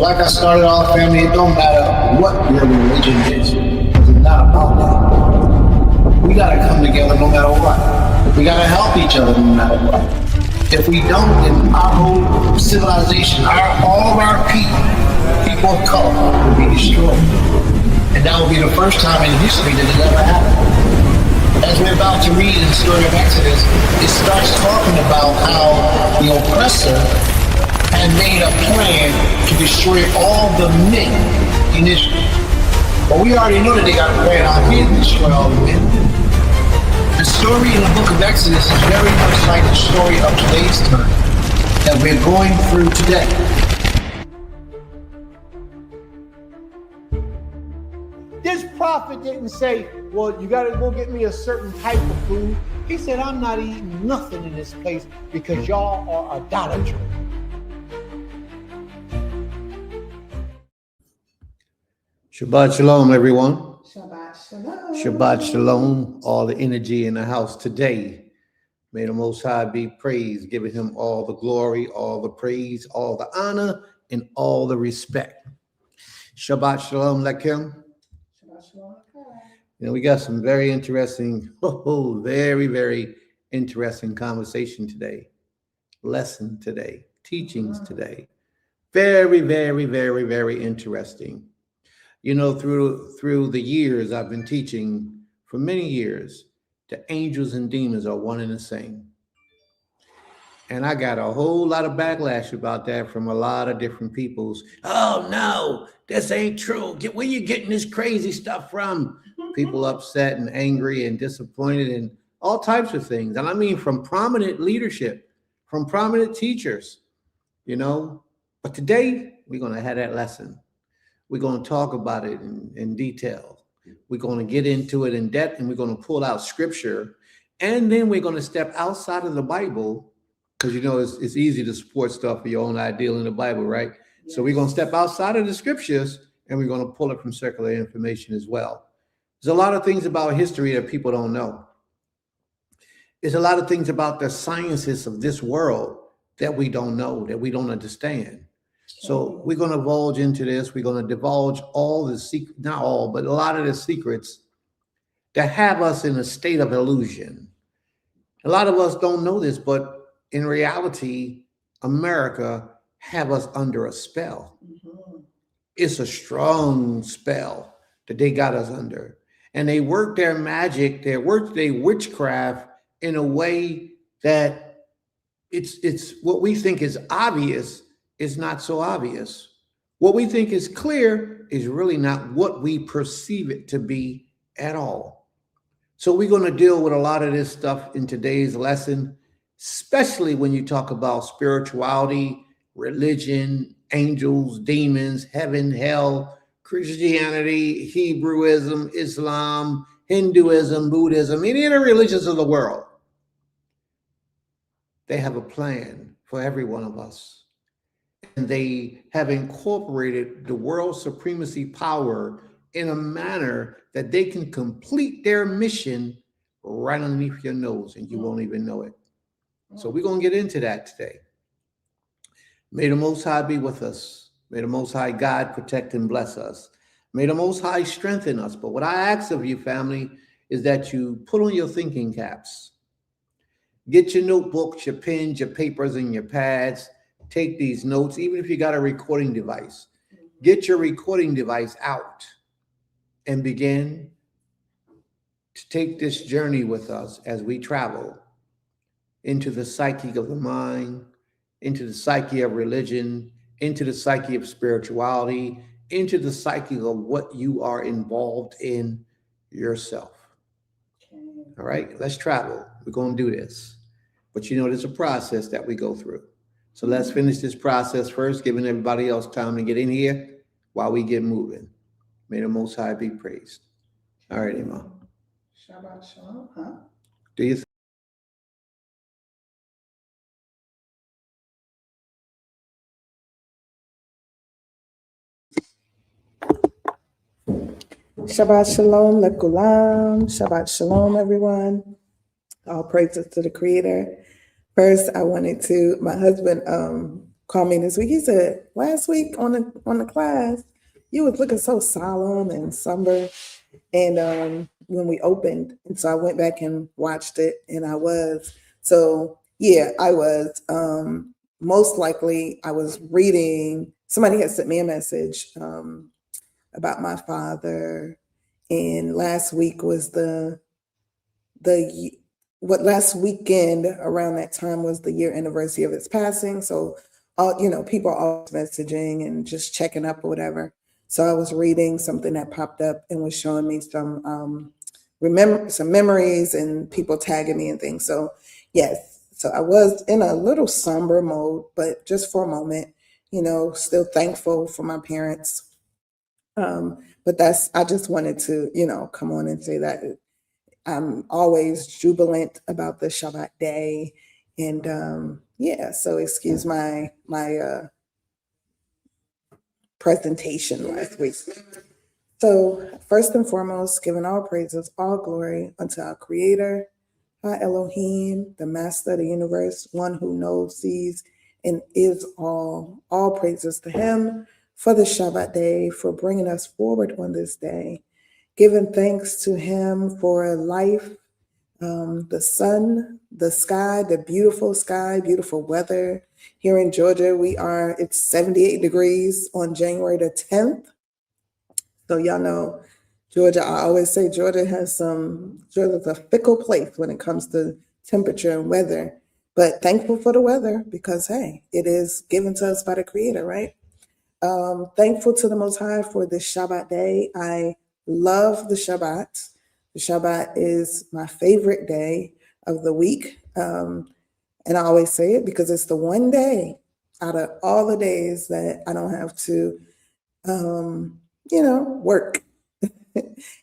like I started off, family, it don't matter what your religion is. It's not about that. We gotta come together no matter what. We gotta help each other no matter what. If we don't, then our whole civilization, all of our people of color, will be destroyed. And that will be the first time in history that it ever happened. As we're about to read in the story of Exodus, it starts talking about how the oppressor had made a plan to destroy all the men in Israel. But we already know that they got a plan out here to destroy all the men. The story in the book of Exodus is very much like the story of today's time that we're going through today. This prophet didn't say, well, you got to go get me a certain type of food. He said, I'm not eating nothing in this place because y'all are idolatry. Shabbat Shalom, everyone. Shabbat Shalom. Shabbat Shalom, all the energy in the house today. May the Most High be praised, giving him all the glory, all the praise, all the honor, and all the respect. Shabbat Shalom, Lakim. Shabbat Shalom. You know, we got some very interesting, very, very interesting conversation today, lesson today, teachings today. Very, very, very, very interesting. You know, through the years I've been teaching for many years, the angels and demons are one and the same. And I got a whole lot of backlash about that from a lot of different peoples. Oh no, this ain't true. Where you getting this crazy stuff from? People upset and angry and disappointed and all types of things. And I mean from prominent leadership, from prominent teachers, you know. But today we're going to have that lesson. We're going to talk about it in detail. We're going to get into it in depth, and we're going to pull out scripture. And then we're going to step outside of the Bible, because, you know, it's easy to support stuff for your own ideal in the Bible, right? Yes. So we're going to step outside of the scriptures, and we're going to pull it from circular information as well. There's a lot of things about history that people don't know. There's a lot of things about the sciences of this world that we don't know, that we don't understand. So we're going to divulge into this. We're going to divulge all the secrets, not all, but a lot of the secrets that have us in a state of illusion. A lot of us don't know this, but in reality, America have us under a spell. Mm-hmm. It's a strong spell that they got us under. And they work their magic, they work their witchcraft in a way that it's what we think is obvious is not so obvious. What we think is clear is really not what we perceive it to be at all. So we're going to deal with a lot of this stuff in today's lesson, especially when you talk about spirituality, religion, angels, demons, heaven, hell, Christianity, Hebrewism, Islam, Hinduism, Buddhism, any of the religions of the world. They have a plan for every one of us. And they have incorporated the world supremacy power in a manner that they can complete their mission right underneath your nose, and you won't even know it. So we're going to get into that today. May the Most High be with us. May the Most High God protect and bless us. May the Most High strengthen us. But what I ask of you, family, is that you put on your thinking caps. Get your notebooks, your pens, your papers, and your pads. Take these notes, even if you got a recording device. Get your recording device out and begin to take this journey with us as we travel into the psyche of the mind, into the psyche of religion, into the psyche of spirituality, into the psyche of what you are involved in yourself. All right, let's travel. We're going to do this. But you know, there's a process that we go through. So let's finish this process first, giving everybody else time to get in here while we get moving. May the Most High be praised. All right, Emma. Shabbat Shalom, huh? Do you Shabbat Shalom, Lekulam. Shabbat Shalom, everyone. All praises to the Creator. First, I wanted to, my husband called me this week. He said, last week on the class, you was looking so solemn and somber. And when we opened, and so I went back and watched it, and I was so yeah, I was most likely I was reading. Somebody had sent me a message about my father, and last week was the what last weekend around that time was the year anniversary of his passing. So all people are always messaging and just checking up or whatever. So I was reading something that popped up and was showing me some remember some memories and people tagging me and things. So yes, so I was in a little somber mode, but just for a moment, still thankful for my parents. But I just wanted to, come on and say that I'm always jubilant about the Shabbat day. And yeah, so excuse my presentation last week. So first and foremost, giving all praises, all glory unto our Creator, our Elohim, the Master of the universe, one who knows, sees, and is all. All praises to Him for the Shabbat day, for bringing us forward on this day. Giving thanks to Him for life, the sun, the sky, the beautiful sky, beautiful weather. Here in Georgia, it's 78 degrees on January the 10th. So y'all know Georgia, I always say Georgia's a fickle place when it comes to temperature and weather. But thankful for the weather because, hey, it is given to us by the Creator, right? Thankful to the Most High for this Shabbat day. I love the Shabbat. The Shabbat is my favorite day of the week. And I always say it because it's the one day out of all the days that I don't have to, work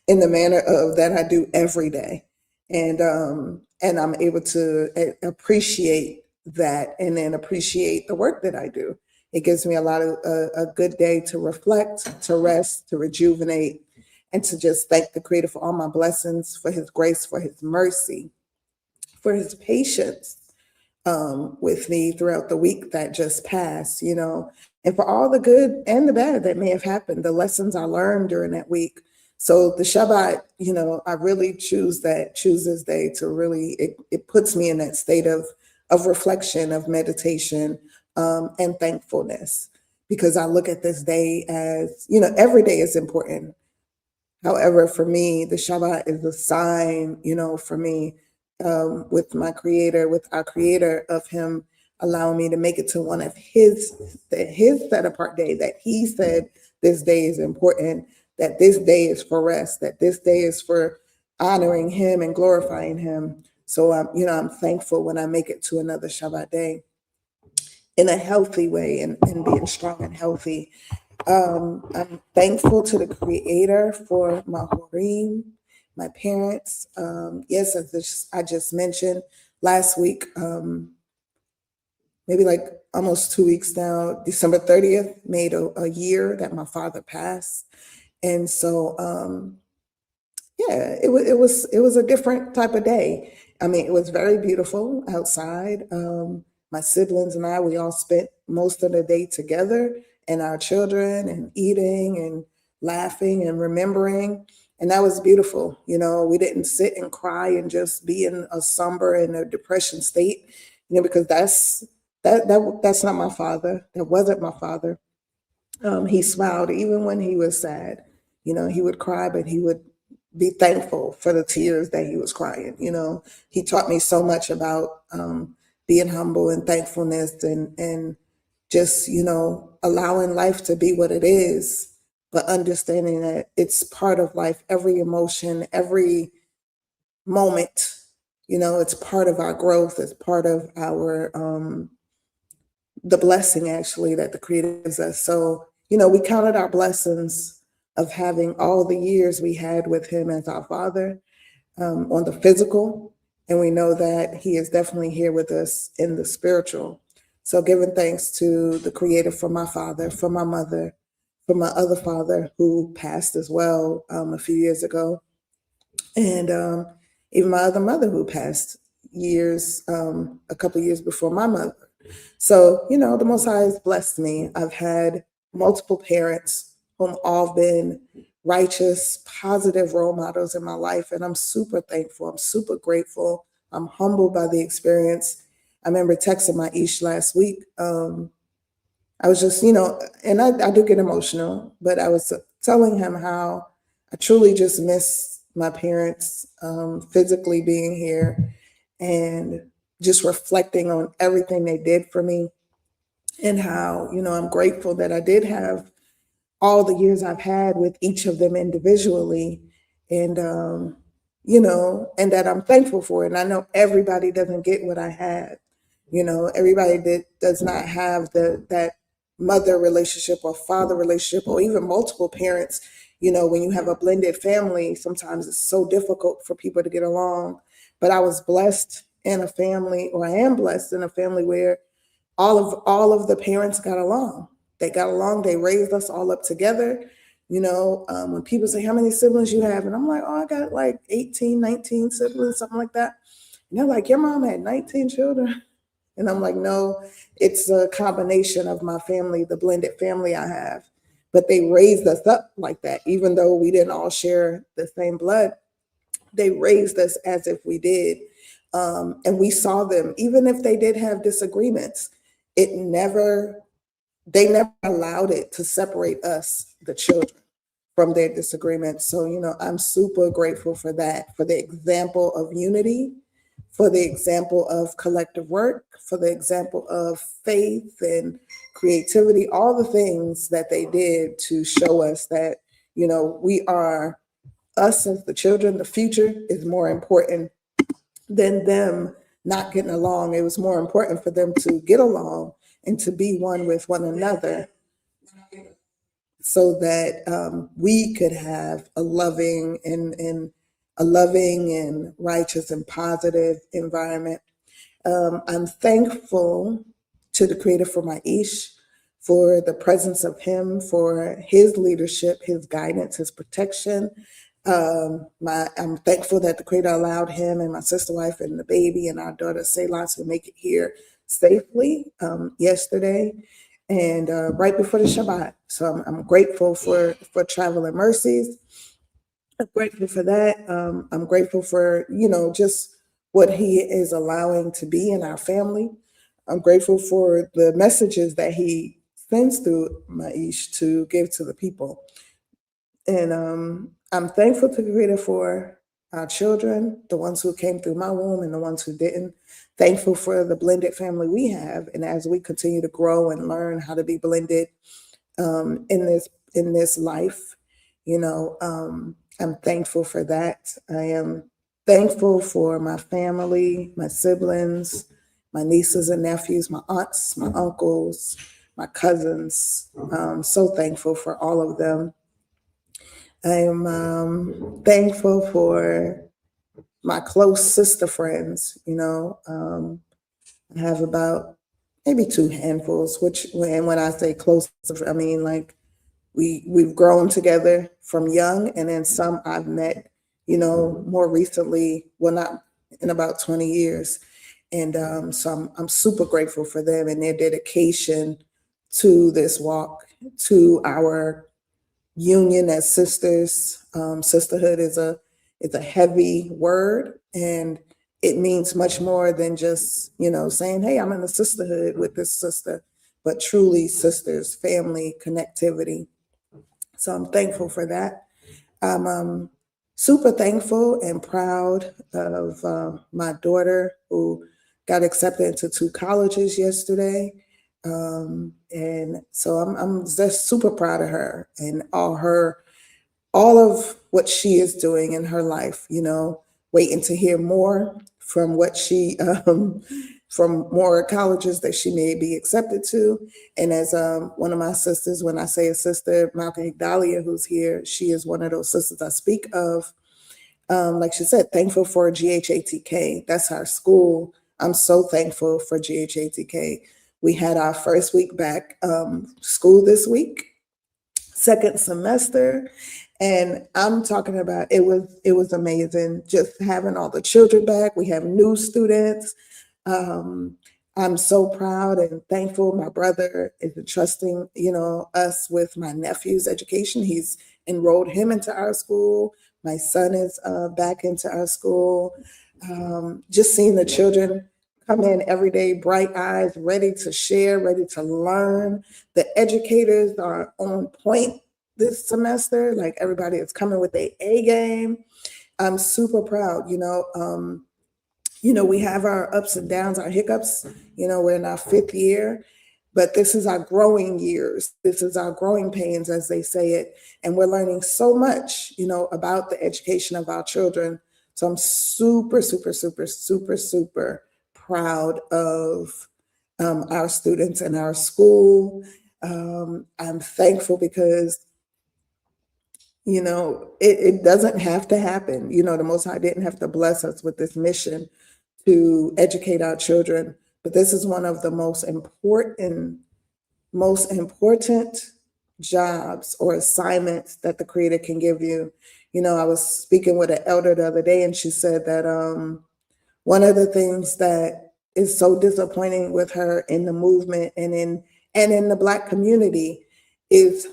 in the manner of that I do every day. And I'm able to appreciate that and then appreciate the work that I do. It gives me a good day to reflect, to rest, to rejuvenate, and to just thank the Creator for all my blessings, for His grace, for His mercy, for His patience with me throughout the week that just passed, and for all the good and the bad that may have happened, the lessons I learned during that week. So the Shabbat, I really choose this day to really, it puts me in that state of reflection, of meditation, and thankfulness, because I look at this day as, every day is important. However, for me, the Shabbat is a sign, for me, with my Creator, with our Creator, of Him allowing me to make it to one of His set apart day, that He said this day is important, that this day is for rest, that this day is for honoring Him and glorifying Him. So I'm thankful when I make it to another Shabbat day in a healthy way and being strong and healthy. I'm thankful to the Creator for my Horim, my parents. Yes, as I just mentioned last week, maybe like almost 2 weeks now, December 30th made a year that my father passed. And so, yeah, it was a different type of day. I mean, it was very beautiful outside. My siblings and I, we all spent most of the day together, and our children, and eating and laughing and remembering. And that was beautiful. We didn't sit and cry and just be in a somber and a depression state, because that's not my father. That wasn't my father. He smiled even when he was sad. He would cry, but he would be thankful for the tears that he was crying. He taught me so much about being humble and thankfulness, and just, allowing life to be what it is, but understanding that it's part of life. Every emotion, every moment, it's part of our growth. It's part of our the blessing, actually, that the Creator gives us. So, we counted our blessings of having all the years we had with Him as our Father, on the physical, and we know that He is definitely here with us in the spiritual. So giving thanks to the Creator for my father, for my mother, for my other father who passed as well a few years ago, and even my other mother who passed a couple years before my mother. So, the Most High has blessed me. I've had multiple parents whom all been righteous, positive role models in my life. And I'm super thankful. I'm super grateful. I'm humbled by the experience. I remember texting my Ish last week. I was just, and I do get emotional, but I was telling him how I truly just miss my parents physically being here and just reflecting on everything they did for me and how, I'm grateful that I did have all the years I've had with each of them individually. And, and that I'm thankful for it. And I know everybody doesn't get what I had. Everybody that does not have that mother relationship or father relationship or even multiple parents. When you have a blended family, sometimes it's so difficult for people to get along. But I was blessed in a family, or I am blessed in a family where all of the parents got along. They got along. They raised us all up together. When people say, how many siblings you have? And I'm like, oh, I got like 18, 19 siblings, something like that. And they're like, your mom had 19 children. And I'm like, no, it's a combination of my family, the blended family I have. But they raised us up like that, even though we didn't all share the same blood. They raised us as if we did. And we saw them, even if they did have disagreements, they never allowed it to separate us, the children, from their disagreements. So, I'm super grateful for that, for the example of unity, for the example of collective work, for the example of faith and creativity, all the things that they did to show us that, we are us as the children. The future is more important than them not getting along. It was more important for them to get along and to be one with one another so that we could have a loving and righteous and positive environment. I'm thankful to the Creator for my Ish, for the presence of him, for his leadership, his guidance, his protection. I'm thankful that the Creator allowed him and my sister wife and the baby and our daughter Selah to make it here safely yesterday and right before the Shabbat. So I'm grateful for traveling mercies. I'm grateful for that. I'm grateful for, just what he is allowing to be in our family. I'm grateful for the messages that he sends through Maish to give to the people. And I'm thankful to the Creator for our children, the ones who came through my womb and the ones who didn't. Thankful for the blended family we have. And as we continue to grow and learn how to be blended in this life, I'm thankful for that. I am thankful for my family, my siblings, my nieces and nephews, my aunts, my uncles, my cousins. So thankful for all of them. I am thankful for my close sister friends. I have about maybe two handfuls, and when I say close, I mean like we've grown together from young, and then some I've met, more recently. Well, not in about 20 years, and so I'm super grateful for them and their dedication to this walk, to our union as sisters. Sisterhood is a heavy word, and it means much more than just saying, "Hey, I'm in a sisterhood with this sister," but truly sisters, family, connectivity. So I'm thankful for that. I'm super thankful and proud of my daughter who got accepted into 2 colleges yesterday. And so I'm just super proud of her and all of what she is doing in her life, waiting to hear more from what from more colleges that she may be accepted to. And as one of my sisters, when I say a sister, Malcolm Igdalia, who's here, she is one of those sisters I speak of. Like she said, thankful for GHATK. That's our school. I'm so thankful for GHATK. We had our first week back school this week, second semester. And I'm talking about it was amazing just having all the children back. We have new students. I'm so proud and thankful. My brother is entrusting, us with my nephew's education. He's enrolled him into our school. My son is back into our school. Just seeing the children come in every day, bright eyes, ready to share, ready to learn. The educators are on point this semester. Like everybody is coming with their A game. I'm super proud. We have our ups and downs, our hiccups. We're in our 5th year, but this is our growing years. This is our growing pains, as they say it. And we're learning so much, about the education of our children. So I'm super, super, super, super, super proud of our students and our school. I'm thankful because it doesn't have to happen. The Most High didn't have to bless us with this mission to educate our children, but this is one of the most important jobs or assignments that the Creator can give you. I was speaking with an elder the other day, and she said that one of the things that is so disappointing with her in the movement and in the Black community is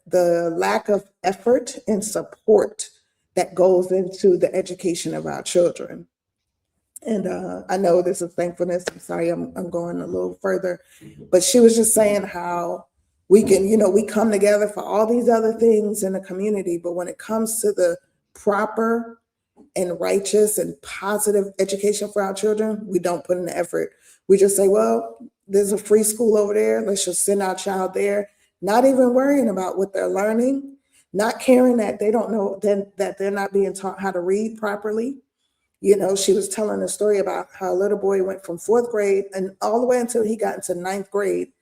the lack of effort and support that goes into the education of our children. And I know this is thankfulness. I'm sorry, I'm going a little further, but she was just saying how we can, we come together for all these other things in the community, but when it comes to the proper and righteous and positive education for our children, we don't put in the effort. We just say, well, there's a free school over there. Let's just send our child there, not even worrying about what they're learning, not caring that they don't know, that they're not being taught how to read properly. She was telling a story about how a little boy went from 4th grade and all the way until he got into 9th grade.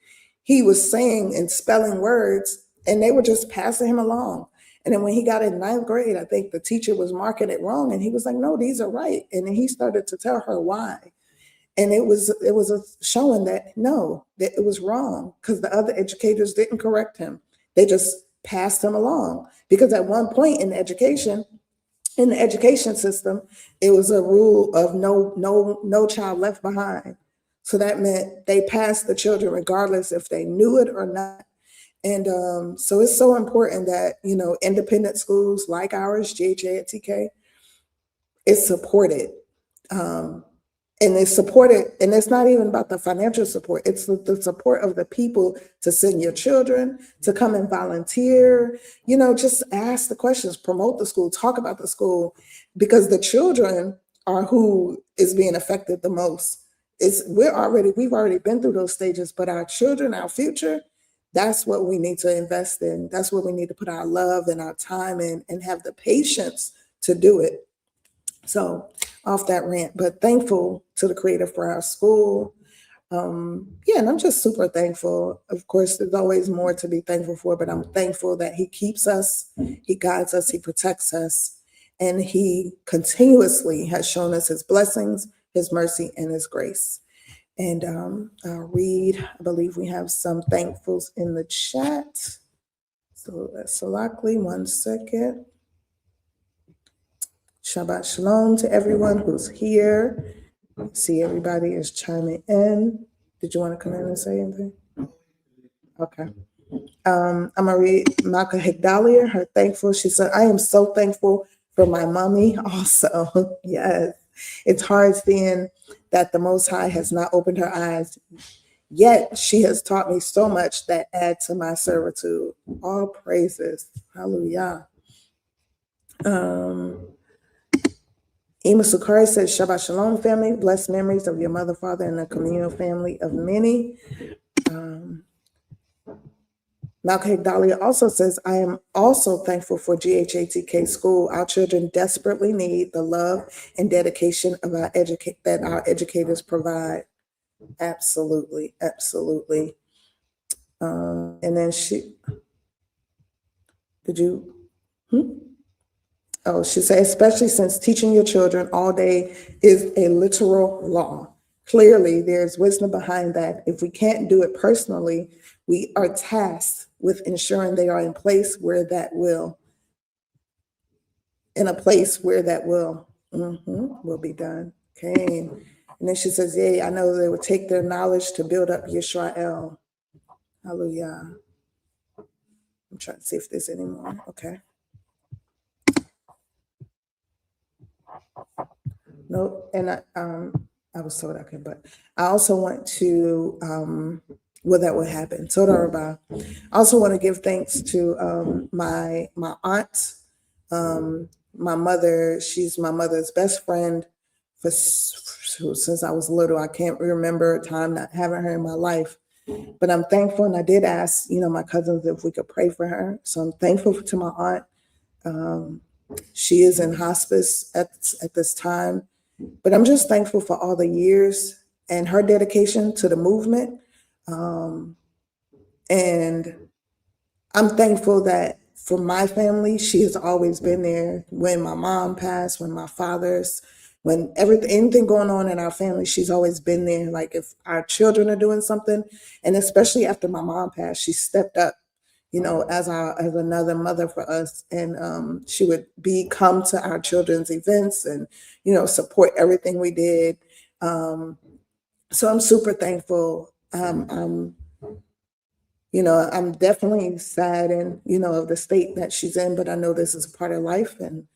He was saying and spelling words, and they were just passing him along. And then when he got in 9th grade, I think the teacher was marking it wrong, and he was like, "No, these are right." And then he started to tell her why. And it was showing that no, that it was wrong because the other educators didn't correct him. They just passed him along because at one point in the education system, it was a rule of no child left behind. So that meant they passed the children regardless if they knew it or not. And so it's so important that, independent schools like ours, GHA at TK, is supported. And it's supported, and it's not even about the financial support. It's the support of the people to send your children, to come and volunteer, just ask the questions, promote the school, talk about the school, because the children are who is being affected the most. We've already been through those stages, but our children, our future, that's what we need to invest in. That's what we need to put our love and our time in and have the patience to do it. So off that rant, but thankful to the Creator for our school. And I'm just super thankful. Of course, there's always more to be thankful for, but I'm thankful that He keeps us, He guides us, He protects us, and He continuously has shown us His blessings, His mercy, and His grace. And I'll read, I believe we have some thankfuls in the chat. So Salakli, 1 second. Shabbat shalom to everyone who's here. See, everybody is chiming in. Did you want to come in and say anything? Okay. I'm gonna read Malka Higdalia, her thankful. She said, "I am so thankful for my mommy also." Yes. It's hard seeing that the Most High has not opened her eyes, yet she has taught me so much that add to my servitude. All praises. Hallelujah. Ima Sukari says, Shabbat Shalom, family. Blessed memories of your mother, father, and a communal family of many. Malka Dahlia also says, I am also thankful for GHATK School. Our children desperately need the love and dedication of that our educators provide. Absolutely, absolutely. And then she said, especially since teaching your children all day is a literal law. Clearly, there's wisdom behind that. If we can't do it personally, we are tasked with ensuring they are in a place where that will will be done. Okay. And then she says, yeah, I know they would take their knowledge to build up Yisrael. Hallelujah. I'm trying to see if there's any more. Okay. No, and I was told I could, but I also want to, well, that would happen. Toda Rabah. I also want to give thanks to my aunt, my mother. She's my mother's best friend since I was little. I can't remember a time not having her in my life, but I'm thankful. And I did ask, my cousins if we could pray for her. So I'm thankful to my aunt. She is in hospice at this time. But I'm just thankful for all the years and her dedication to the movement. And I'm thankful that for my family, she has always been there. When my mom passed, when my father's, when anything going on in our family, she's always been there. Like if our children are doing something, and especially after my mom passed, she stepped up, as another mother for us. And she would come to our children's events and, support everything we did. So I'm super thankful. I'm definitely sad and, of the state that she's in, but I know this is part of life. And,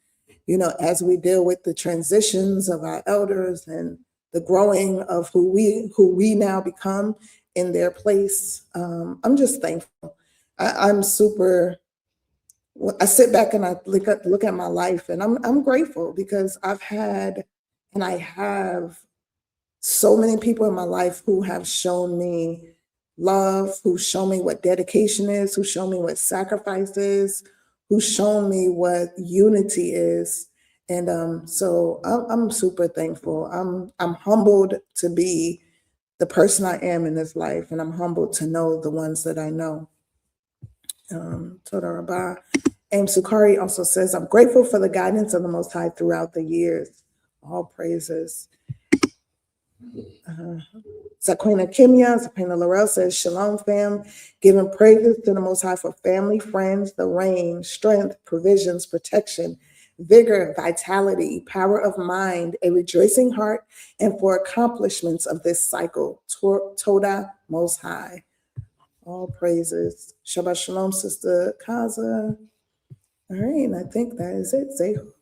as we deal with the transitions of our elders and the growing of who we now become in their place, I'm just thankful. I'm super. I sit back and I look at my life, and I'm grateful because I have so many people in my life who have shown me love, who show me what dedication is, who show me what sacrifice is, who show me what unity is. And so I'm super thankful. I'm humbled to be the person I am in this life, and I'm humbled to know the ones that I know. Toda Rabah. Aim Sukari also says, I'm grateful for the guidance of the Most High throughout the years. All praises. Zaquina Kimia, Zaquina Laurel says, Shalom fam, giving praises to the Most High for family, friends, the rain, strength, provisions, protection, vigor, vitality, power of mind, a rejoicing heart, and for accomplishments of this cycle. Toda Most High. All praises. Shabbat Shalom, Sister Kaza. All right, and I think that is it. Zehu.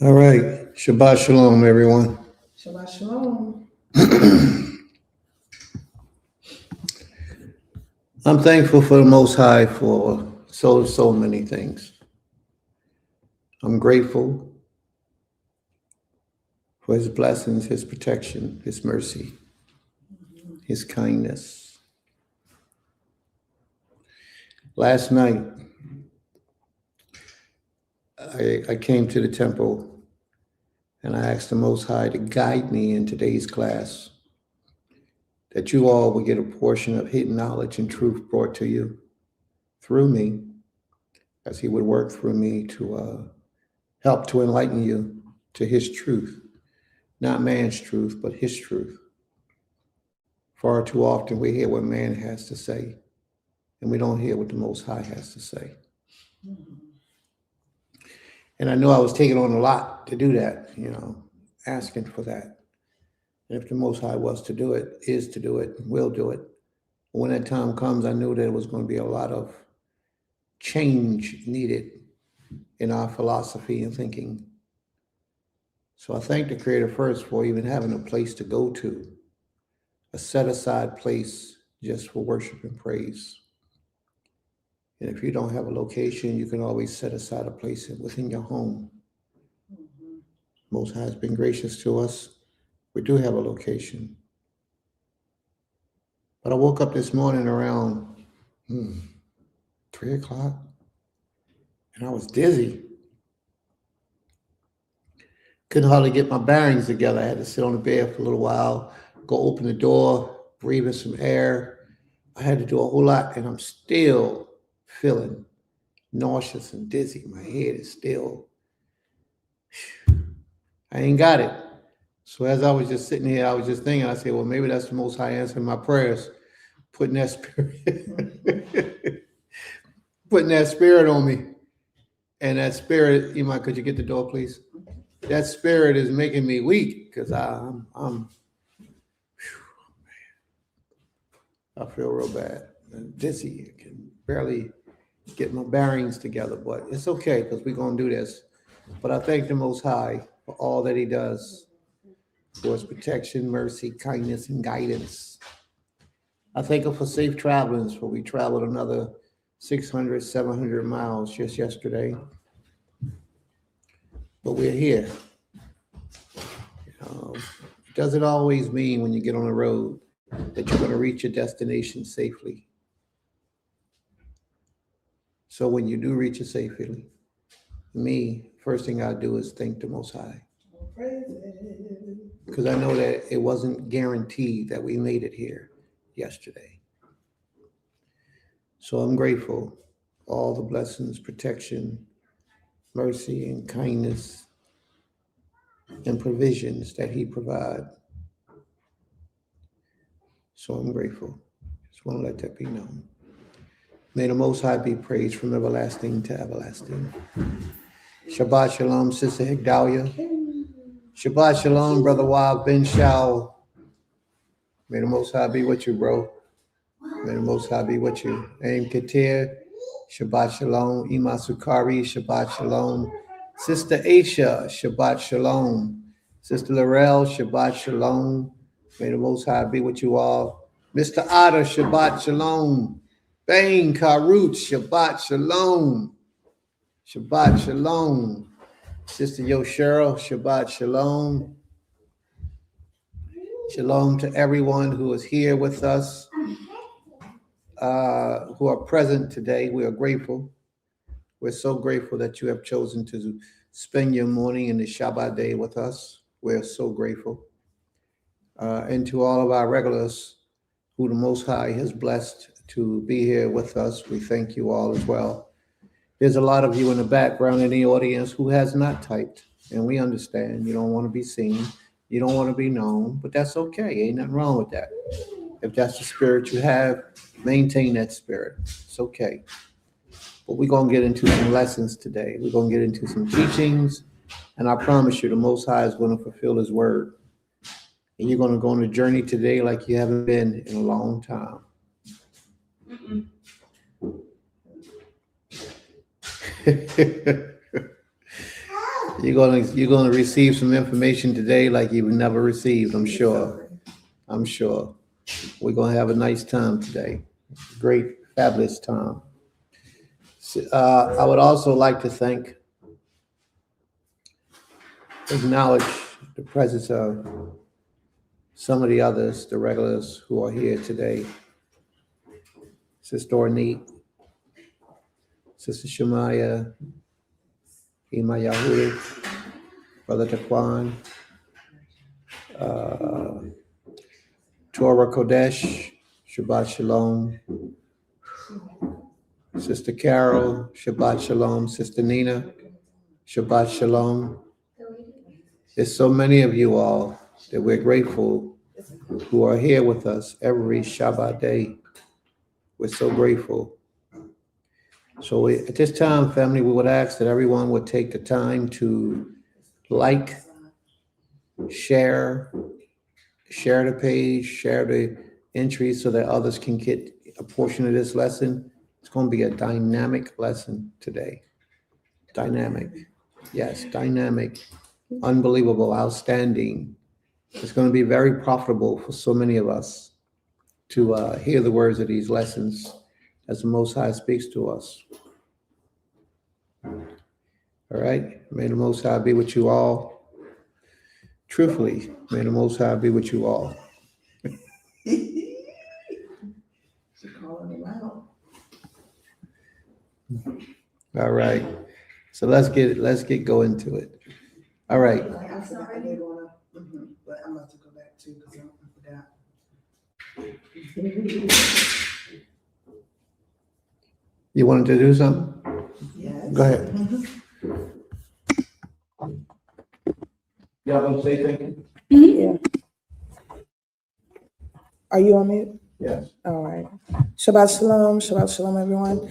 All right. Shabbat Shalom, everyone. Shabbat Shalom. I'm thankful for the Most High for so many things. I'm grateful for his blessings, his protection, his mercy, his kindness. Last night, I came to the temple and I asked the Most High to guide me in today's class, that you all would get a portion of hidden knowledge and truth brought to you through me, as he would work through me to help to enlighten you to his truth, not man's truth, but his truth. Far too often we hear what man has to say, and we don't hear what the Most High has to say. And I know I was taking on a lot to do that, asking for that. And if the Most High was to do it, is to do it, will do it. But when that time comes, I knew there was going to be a lot of change needed in our philosophy and thinking. So I thank the Creator first for even having a place to go to, a set-aside place just for worship and praise. And if you don't have a location, you can always set aside a place within your home. Most High has been gracious to us. We do have a location. But I woke up this morning around 3 o'clock, and I was dizzy. Couldn't hardly get my bearings together. I had to sit on the bed for a little while, go open the door, breathe in some air. I had to do a whole lot, and I'm still feeling nauseous and dizzy. My head is still, I ain't got it. So as I was just sitting here, I was just thinking, I said, well, maybe that's the Most High answering my prayers, putting that spirit on me. And that spirit, Iman, could you get the door, please? that spirit is making me weak because I feel real bad. I'm dizzy. I can barely get my bearings together, but it's okay because we're going to do this. But I thank the Most High for all that He does, for His protection, mercy, kindness, and guidance. I thank Him for safe travelings, for we traveled another 600, 700 miles just yesterday. But we're here. It doesn't always mean when you get on the road that you're going to reach your destination safely. So when you do reach it safely, first thing I do is thank the Most High. Because I know that it wasn't guaranteed that we made it here yesterday. So I'm grateful for all the blessings, protection, mercy, and kindness, and provisions that He provides. So I'm grateful. Just want to let that be known. May the Most High be praised from everlasting to everlasting. Shabbat Shalom, Sister Higdalia. Shabbat Shalom, Brother Wab Ben Shao. May the Most High be with you, bro. May the Most High be with you. Aim Katir. Shabbat Shalom. Ima Sukari. Shabbat Shalom. Sister Aisha. Shabbat Shalom. Sister Laurel. Shabbat Shalom. May the Most High be with you all. Mr. Otter. Shabbat Shalom. Bain Karut. Shabbat Shalom. Shabbat Shalom. Sister Yoshero. Shabbat Shalom. Shalom to everyone who is here with us, who are present today. We are grateful. We're so grateful that you have chosen to spend your morning in the Shabbat day with us. We're so grateful. And to all of our regulars who the Most High has blessed to be here with us, we thank you all as well. There's a lot of you in the background in the audience who has not typed, and we understand. You don't want to be seen. You don't want to be known, but that's okay. Ain't nothing wrong with that. If that's the spirit you have, maintain that spirit. It's okay. But we're going to get into some lessons today. We're going to get into some teachings, and I promise you the Most High is going to fulfill His word. And you're going to go on a journey today like you haven't been in a long time. You're gonna receive some information today like you've never received, I'm sure. I'm sure. We're gonna have a nice time today. Great, fabulous time. I would also like to acknowledge the presence of some of the others, the regulars who are here today. Sister Ornette, Sister Shemaya, Ima Yahudi, Brother Taquan, Torah Kodesh, Shabbat Shalom, Sister Carol, Shabbat Shalom, Sister Nina, Shabbat Shalom. There's so many of you all that we're grateful who are here with us every Shabbat day. We're so grateful. So at this time, family, we would ask that everyone would take the time to like, share the page, share the entry so that others can get a portion of this lesson. It's going to be a dynamic lesson today. Dynamic. Yes, dynamic, unbelievable, outstanding. It's going to be very profitable for so many of us to hear the words of these lessons as the Most High speaks to us. All right. May the Most High be with you all. Truthfully, may the Most High be with you all. She's calling him out. All right. So let's get going to it. All right. I did want to, but I'm about to go back too because I forgot. You wanted to do something? Yes. Go ahead. Y'all gonna say thank you? Yeah. Are you on mute? Yes. All right. Shabbat shalom, everyone.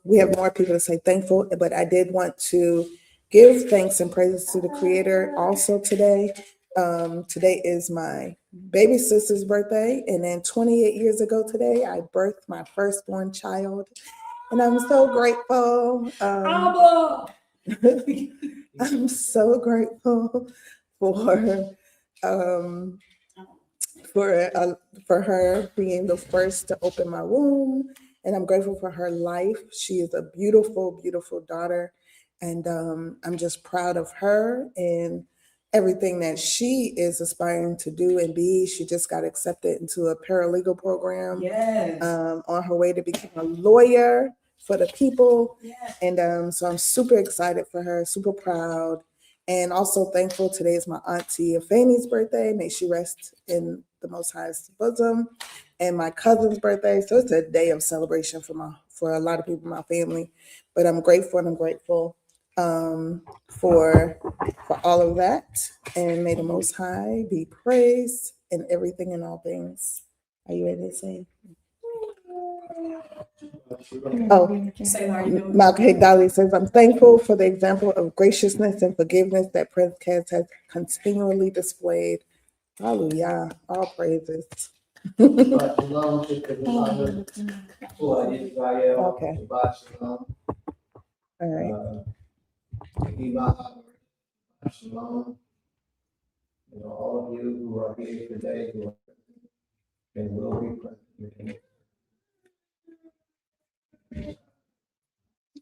We have more people to say thankful, but I did want to give thanks and praises to the Creator also today. Today is my baby sister's birthday, and then 28 years ago today, I birthed my firstborn child, and I'm so grateful. I'm so grateful for um, for her being the first to open my womb, and I'm grateful for her life. She is a beautiful, beautiful daughter, and I'm just proud of her and everything that she is aspiring to do and be. She just got accepted into a paralegal program. Yes. On her way to become a lawyer for the people. Yes. And so I'm super excited for her, super proud, and also thankful. Today is my auntie Afani's birthday. May she rest in the Most High's bosom. And my cousin's birthday. So it's a day of celebration for a lot of people in my family. But I'm grateful, and I'm grateful for all of that. And may the Most High be praised in everything and all things. Are you ready to say? Oh, Say how you doing. Malcolm Dolly says, I'm thankful for the example of graciousness and forgiveness that Prince Cass has continually displayed. Hallelujah. All praises. Okay. All right. Shalom. You know, all of you who are here today who are and will be present.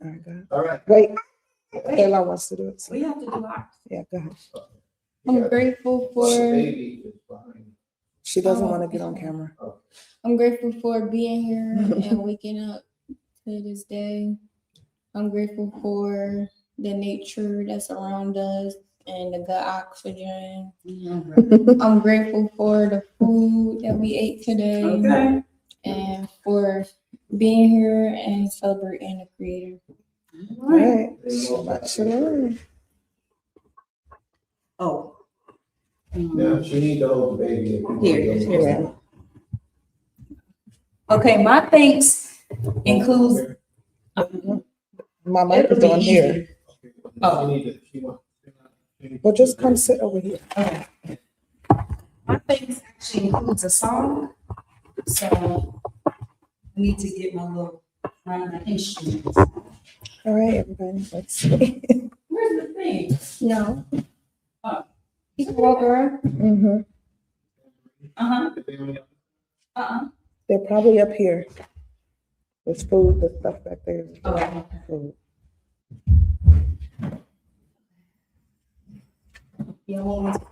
All right, go ahead. All right. Wait. Taylor wants to do it. We have to do ours. Yeah, go ahead. I'm grateful The for baby is behind. She doesn't want to get on camera. I'm grateful for being here and waking up to this day. I'm grateful for the nature that's around us and the good oxygen. I'm grateful for the food that we ate today Okay. and for being here and celebrating the Creator. All right. Shabbat shalom. Oh. Now, she needs to hold the baby. Here. Yeah. Okay, my thanks includes. My mic is It'll be on here. Oh. Well, just come sit over here. Okay. My thanks actually includes a song, so I need to get my instruments. All right, everybody. Let's see. Where's the thing? No. Oh. You can walk around. Mm-hmm. They're probably up here. There's food, the stuff back there. Oh. Food. You want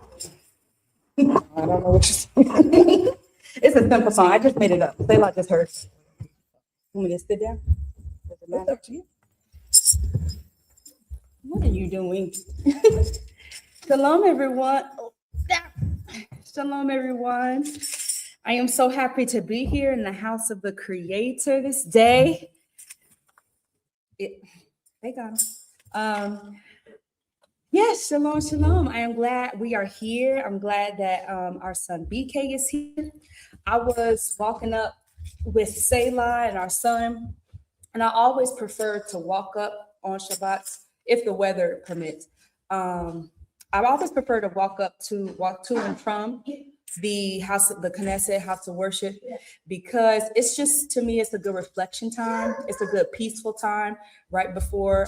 I don't know what you're saying. It's a simple song. I just made it up. Say like just heard. Want me to sit down? Does it It's matter? up to you. What are you doing? Shalom, everyone. Shalom, everyone. I am so happy to be here in the house of the Creator this day. They got him. Yes, shalom, shalom. I am glad we are here. I'm glad that our son BK is here. I was walking up with Selah and our son, and I always prefer to walk up on Shabbats if the weather permits. I always prefer to walk to and from the house, the Knesset house of worship, because it's just, to me, it's a good reflection time. It's a good peaceful time right before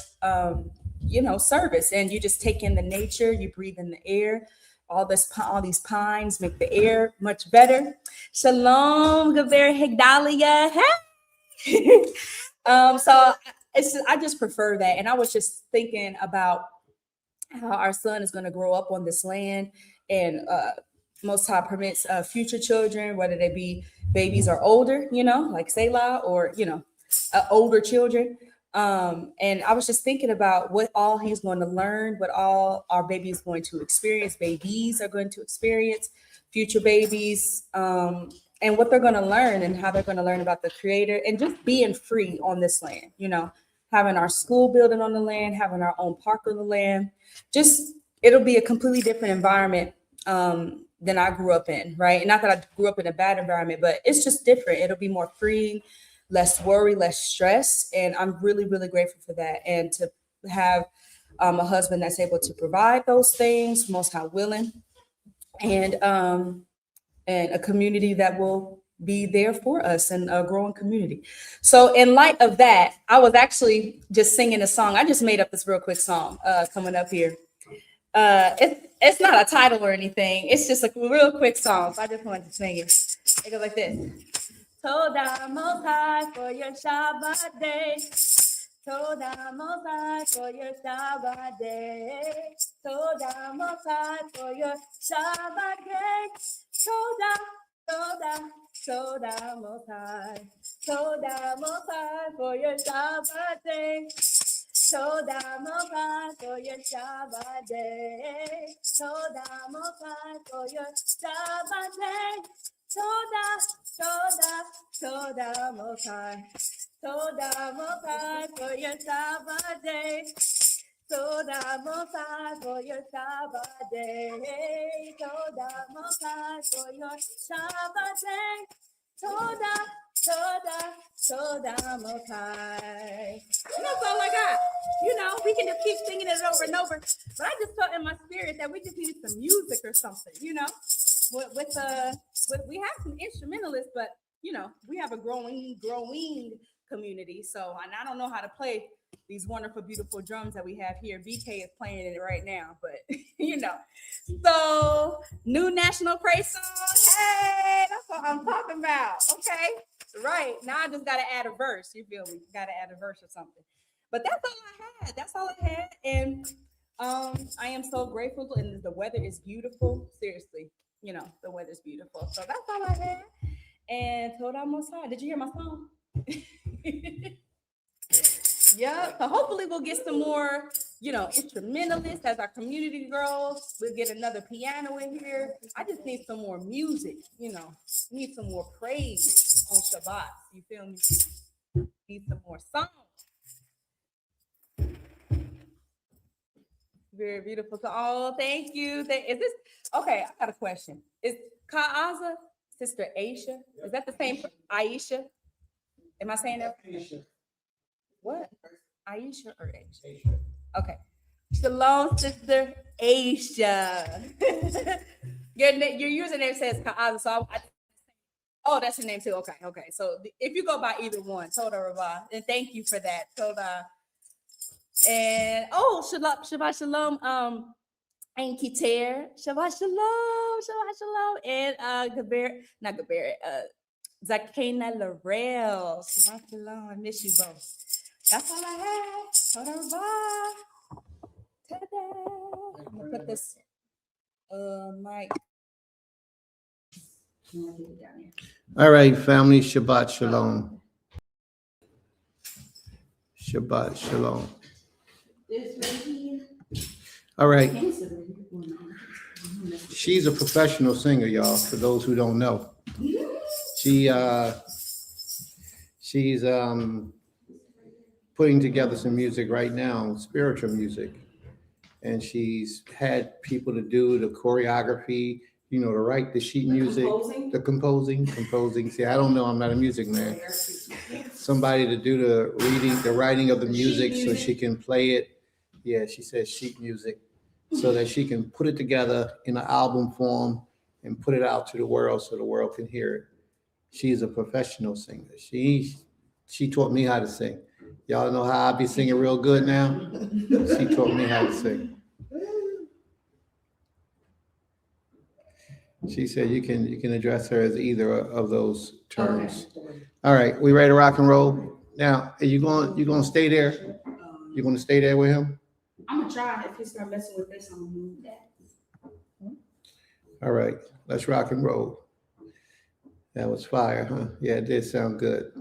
service, and you just take in the nature, you breathe in the air. All these pines make the air much better. Shalom, Gaber Higdalia. Hey. So I just prefer that, and I was just thinking about how our son is going to grow up on this land, and Most High permits future children, whether they be babies or older, like Selah, or older children. And I was just thinking about what all he's going to learn, what all our babies going to experience, babies are going to experience, future babies, and what they're going to learn and how they're going to learn about the Creator, and just being free on this land, having our school building on the land, having our own park on the land. Just, it'll be a completely different environment than I grew up in, right? And not that I grew up in a bad environment, but it's just different. It'll be more freeing, less worry, less stress. And I'm really, really grateful for that. And to have a husband that's able to provide those things, most high willing, and a community that will be there for us, and a growing community. So in light of that, I was actually just singing a song. I just made up this real quick song coming up here. It's not a title or anything. It's just a real quick song. So I just wanted to sing it. It goes like this. Toda Most High for your Shabbat day. Toda Most High for your Shabbat day. Toda Most High for your Shabbat day. Toda Most High. Toda Most High for your Shabbat day. Toda Most High for your Shabbat day. Toda Most High for your Shabbat day. Toda Most High. Toda Most High for your Shabbat day. Toda Most High for your Shabbat day. Toda Most High for your Shabbat day. Toda Most High. And that's all I got. We can just keep singing it over and over. But I just felt in my spirit that we just need some music or something, we have some instrumentalists, but we have a growing community. So, and I don't know how to play these wonderful, beautiful drums that we have here. BK is playing it right now, but So, new national praise song. Hey, that's what I'm talking about. Okay, right now I just got to add a verse. You feel me? Got to add a verse or something. But that's all I had. That's all I had, and I am so grateful. And the weather is beautiful. Seriously, the weather's beautiful. So that's all I had. And Toda Most High. Did you hear my song? Yeah. So hopefully we'll get some more, instrumentalists as our community grows. We'll get another piano in here. I just need some more music, need some more praise on Shabbat. You feel me? Need some more songs. Very beautiful. So, thank you. Is this okay? I got a question. Is Ka'aza Sister Aisha? Is that the same for Aisha? Am I saying that? Aisha. What? Aisha or Aisha? Okay. Shalom, Sister Aisha. your username says Ka'aza, so that's your name too. Okay. So if you go by either one, Toda Rabah, and thank you for that, Toda. And Shabbat Shalom, and Kiter, Shabbat Shalom, and Zakena Larell, Shabbat Shalom. I miss you both. That's all I had. Toda Rabah. Ta-da. I'm gonna put this mic. All right, family, Shabbat Shalom. Shabbat Shalom. All right. She's a professional singer, y'all, for those who don't know. She's putting together some music right now, spiritual music. And she's had people to do the choreography, to write the sheet music, the composing. See, I don't know, I'm not a music man. Somebody to do the writing of the music so she can play it. Yeah, she says sheet music, so that she can put it together in an album form and put it out to the world so the world can hear it. She's a professional singer. She taught me how to sing. Y'all know how I be singing real good now? She taught me how to sing. She said you can address her as either of those terms. Okay. All right, we ready to rock and roll? Now, are you gonna stay there? You gonna stay there with him? I'm gonna try. If he start messing with this, I'm gonna move that. All right, let's rock and roll. That was fire, huh? Yeah, it did sound good.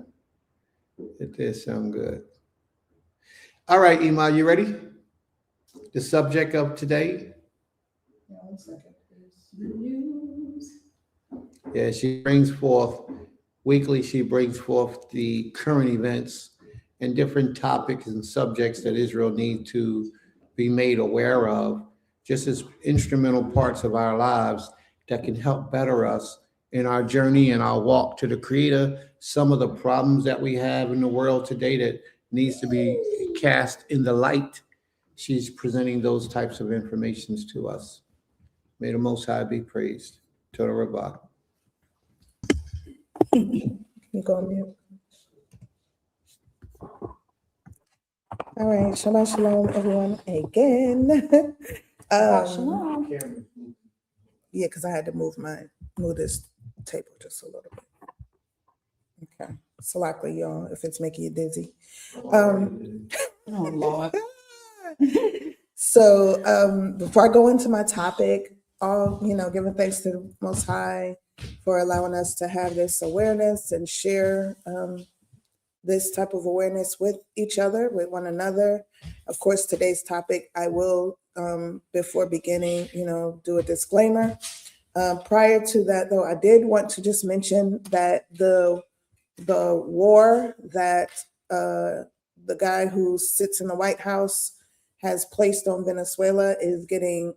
All right, Ima, you ready? The subject of today? Yeah, 1 second, please. Yeah, she brings forth weekly. She brings forth the current events and different topics and subjects that Israel needs to be made aware of, just as instrumental parts of our lives that can help better us in our journey and our walk to the Creator. Some of the problems that we have in the world today that needs to be cast in the light she's presenting those types of informations to us. May the Most High be praised. Toda Rabah. You go on mute. All right, Shabbat Shalom, everyone, again. Shalom. Yeah, because I had to move this table just a little bit. Okay, Salakla, y'all, if it's making you dizzy. Oh, Lord. So before I go into my topic, giving thanks to the Most High for allowing us to have this awareness and share this type of awareness with each other, with one another. Of course, today's topic, I will, before beginning, do a disclaimer. Prior to that, though, I did want to just mention that the war that the guy who sits in the White House has placed on Venezuela is getting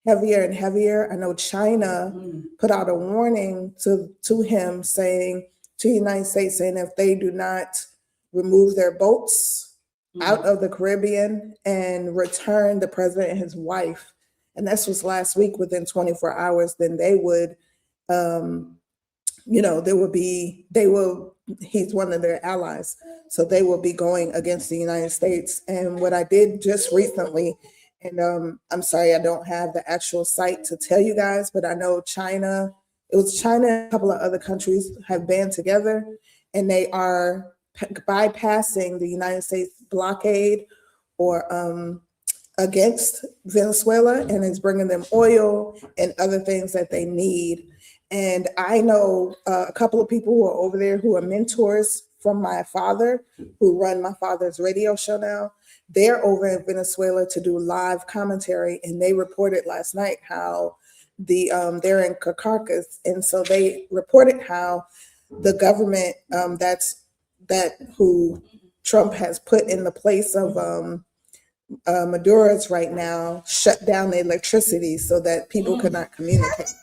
heavier and heavier. I know China put out a warning to him saying, to the United States, saying if they do not remove their boats out of the Caribbean and return the president and his wife, and this was last week, within 24 hours, then they would, he's one of their allies. So they will be going against the United States. And what I did just recently, and I'm sorry, I don't have the actual site to tell you guys, but I know China and a couple of other countries have band together, and they are bypassing the United States blockade or against Venezuela, and is bringing them oil and other things that they need. And I know a couple of people who are over there who are mentors from my father, who run my father's radio show now. They're over in Venezuela to do live commentary, and they reported last night how they're in Caracas, and so they reported how the government who Trump has put in the place of Maduro's right now shut down the electricity so that people could not communicate.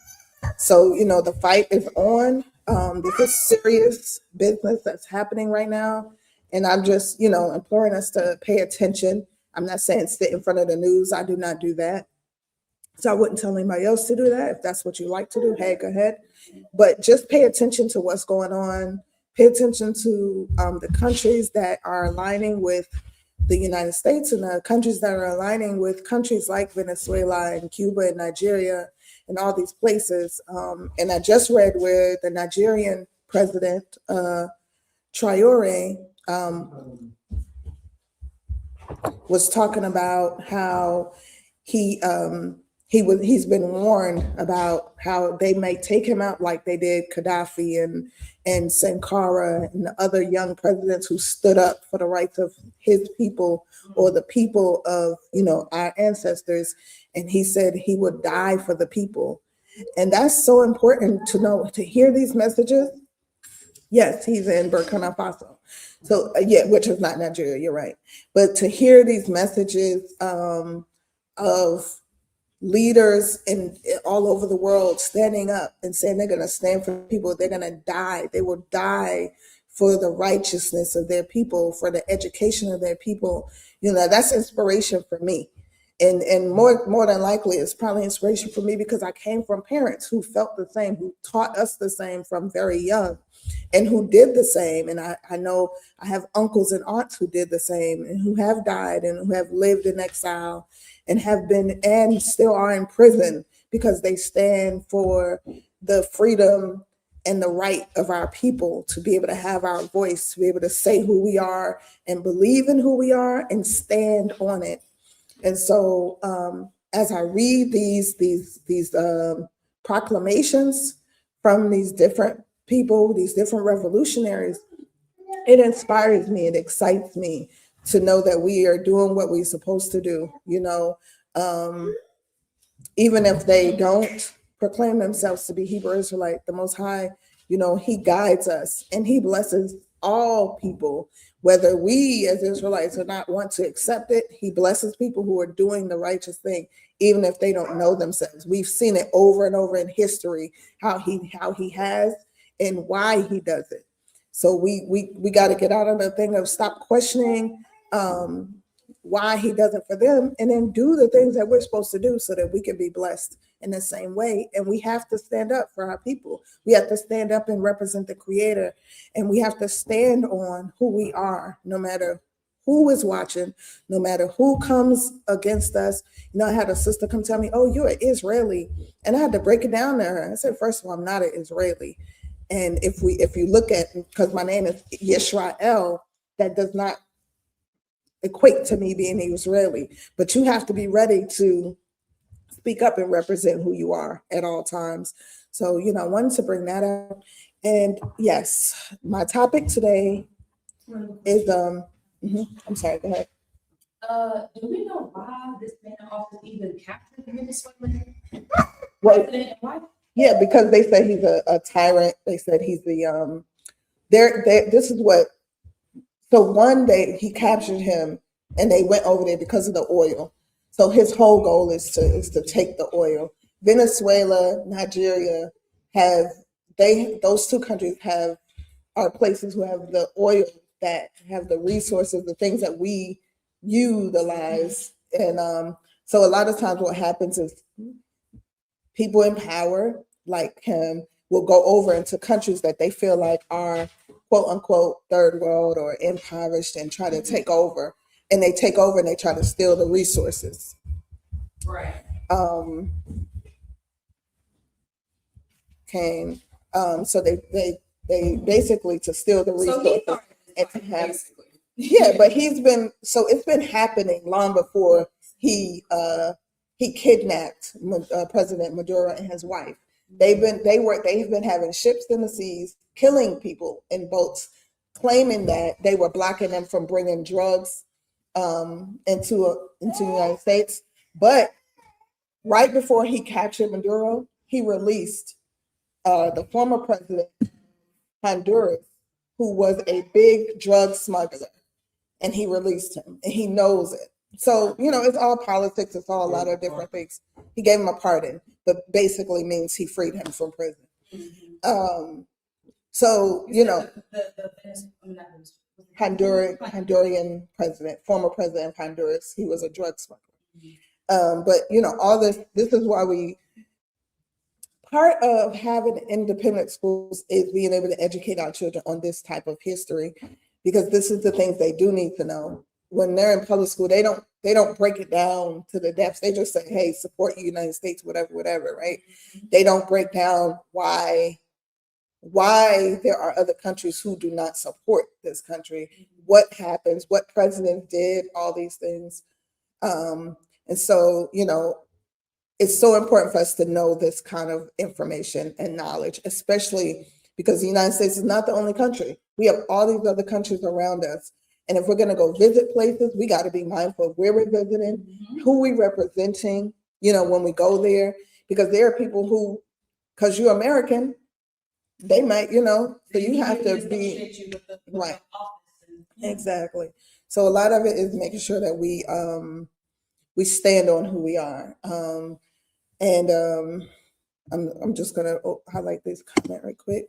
So the fight is on. This is serious business that's happening right now, and I'm just imploring us to pay attention. I'm not saying sit in front of the news. I do not do that. So I wouldn't tell anybody else to do that. If that's what you like to do, hey, go ahead. But just pay attention to what's going on. Pay attention to the countries that are aligning with the United States, and the countries that are aligning with countries like Venezuela and Cuba and Nigeria and all these places. And I just read where the Nigerian president, Traore, was talking about how he's been warned about how they may take him out like they did Gaddafi and Sankara and the other young presidents who stood up for the rights of his people or the people of our ancestors. And he said he would die for the people. And that's so important to know, to hear these messages. Yes, he's in Burkina Faso. So which is not Nigeria, you're right. But to hear these messages of leaders all over the world standing up and saying they're going to stand for people, they're going to die. They will die for the righteousness of their people, for the education of their people. That's inspiration for me. And more than likely, it's probably inspiration for me because I came from parents who felt the same, who taught us the same from very young, and who did the same. And I know I have uncles and aunts who did the same and who have died and who have lived in exile and have been and still are in prison because they stand for the freedom and the right of our people to be able to have our voice, to be able to say who we are and believe in who we are and stand on it. And so as I read these proclamations from these different people, these different revolutionaries, it inspires me, it excites me to know that we are doing what we're supposed to do, even if they don't proclaim themselves to be Hebrew Israelite. The Most High, he guides us and he blesses all people, whether we as Israelites or not want to accept it. He blesses people who are doing the righteous thing, even if they don't know themselves. We've seen it over and over in history, how he has and why he does it. So we got to get out of the thing of stop questioning why he does it for them, and then do the things that we're supposed to do so that we can be blessed in the same way. And we have to stand up for our people. We have to stand up and represent the Creator, and we have to stand on who we are, no matter who is watching, no matter who comes against us. You know, I had a sister come tell me, "Oh, you're an Israeli," and I had to break it down to her. I said, first of all, I'm not an Israeli. And if you look at, because my name is Yisrael, that does not equate to me being Israeli. But you have to be ready to speak up and represent who you are at all times. So, you know, I wanted to bring that up. And yes, my topic today is I'm sorry, go ahead. Do we know why this man office even captured the Venezuelan Well, president? Why? yeah, because they said he's a tyrant. They said he's the this is what, so one day he captured him and they went over there because of the oil. So his whole goal is to take the oil. Venezuela, Nigeria have those two countries are places who have the oil, that have the resources, the things that we utilize. And so a lot of times what happens is people in power like him will go over into countries that they feel like are quote unquote third world or impoverished and try to take over. And they take over and they try to steal the resources. Right. So they basically to steal the So he resources started and to this have, basically. yeah, but it's been happening long before he kidnapped President Maduro and his wife. They've been having ships in the seas, killing people in boats, claiming that they were blocking them from bringing drugs into the United States. But right before he captured Maduro, he released the former president of Honduras, who was a big drug smuggler, and he released him, and he knows it. So, you know, it's all politics. It's all a lot of different things. He gave him a pardon, but basically means he freed him from prison. So, you know, Honduran president, former president of Honduras, he was a drug smuggler. But, you know, all this is why part of having independent schools is being able to educate our children on this type of history, because this is the things they do need to know. When they're in public school, they don't break it down to the depths. They just say, hey, support the United States, whatever, right? They don't break down why there are other countries who do not support this country, what happens, what president did, all these things. And so, you know, it's so important for us to know this kind of information and knowledge, especially because the United States is not the only country. We have all these other countries around us. And if we're going to go visit places, we got to be mindful of where we're visiting, who we're representing, you know, when we go there, because there are people who, because you're American, they might, you know, so you have to be right. Exactly. So a lot of it is making sure that we stand on who we are. I'm just gonna highlight this comment right quick.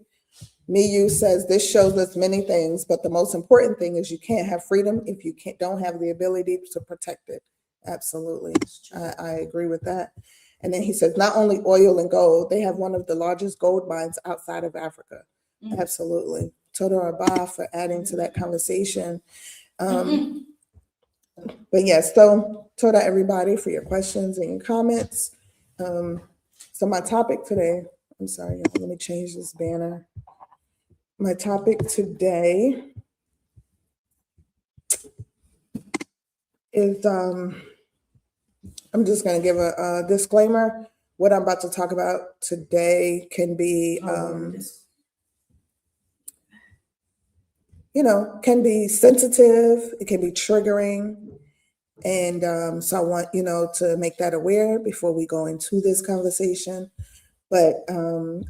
Miyu says this shows us many things, but the most important thing is you can't have freedom if you don't have the ability to protect it. Absolutely, I agree with that. And then he says not only oil and gold, they have one of the largest gold mines outside of Africa. Absolutely. Toto Rabah for adding to that conversation. But yes, so Toto everybody for your questions and your comments. So my topic today, I'm sorry, y'all, let me change this banner. My topic today is, I'm just gonna give a disclaimer. What I'm about to talk about today can be, you know, can be sensitive, it can be triggering. And so I want, you know, to make that aware before we go into this conversation. But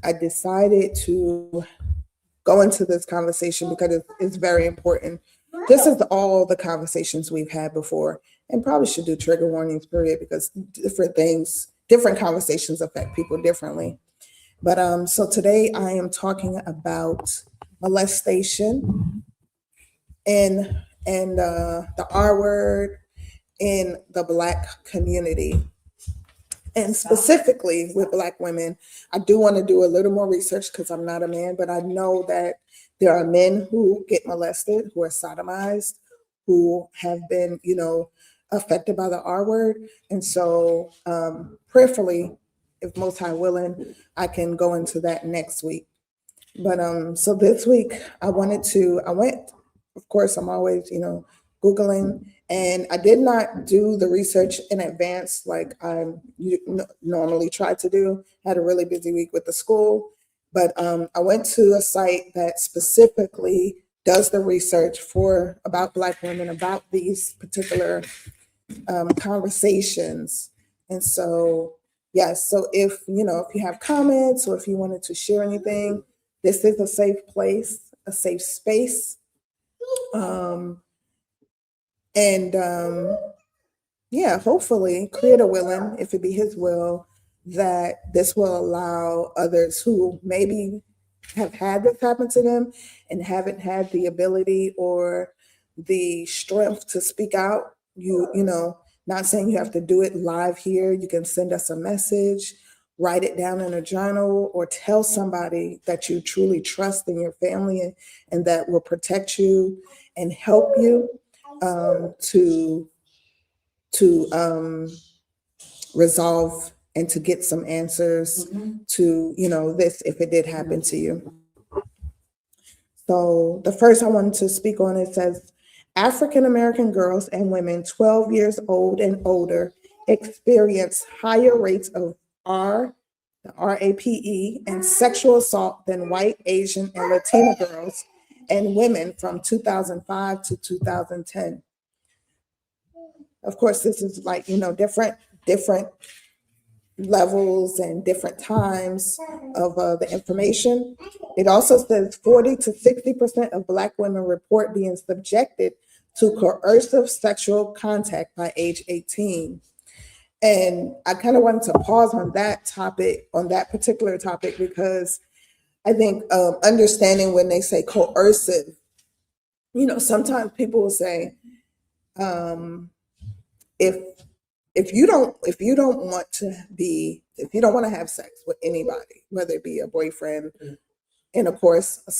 I decided to go into this conversation because it's very important. This is all the conversations we've had before, and probably should do trigger warnings, period, because different conversations affect people differently. But so today I am talking about molestation and the R word in the Black community. And specifically with Black women, I do want to do a little more research because I'm not a man, but I know that there are men who get molested, who are sodomized, who have been, affected by the R word. And so prayerfully, if Most High willing, I can go into that next week. But so this week I went, of course, I'm always, Googling, and I did not do the research in advance like I normally try to do. Had a really busy week with the school, but I went to a site that specifically does the research about Black women, about these particular conversations. And so, yes, so if you have comments or if you wanted to share anything, this is a safe place, a safe space. Yeah, hopefully, Creator willing, if it be His will, that this will allow others who maybe have had this happen to them and haven't had the ability or the strength to speak out. Not saying you have to do it live here. You can send us a message, write it down in a journal, or tell somebody that you truly trust in your family and that will protect you and help you to resolve and to get some answers to this if it did happen to you. So the first I wanted to speak on, it says African American girls and women 12 years old and older experience higher rates of the RAPE, and sexual assault than white, Asian, and Latina girls and women from 2005 to 2010. Of course, this is like, different levels and different times of the information. It also says 40 to 60% of Black women report being subjected to coercive sexual contact by age 18. And I kind of wanted to pause on that particular topic, because I think understanding when they say coercive, sometimes people will say, if you don't want to have sex with anybody, whether it be a boyfriend, intercourse, a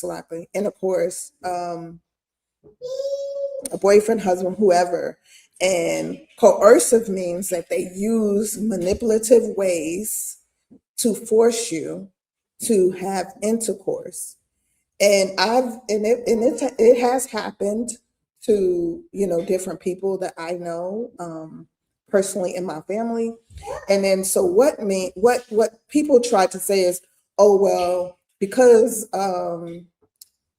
boyfriend, husband, whoever, and coercive means that they use manipulative ways to force you to have intercourse. And it has happened to different people that I know personally in my family. And then so what people try to say is, oh well, because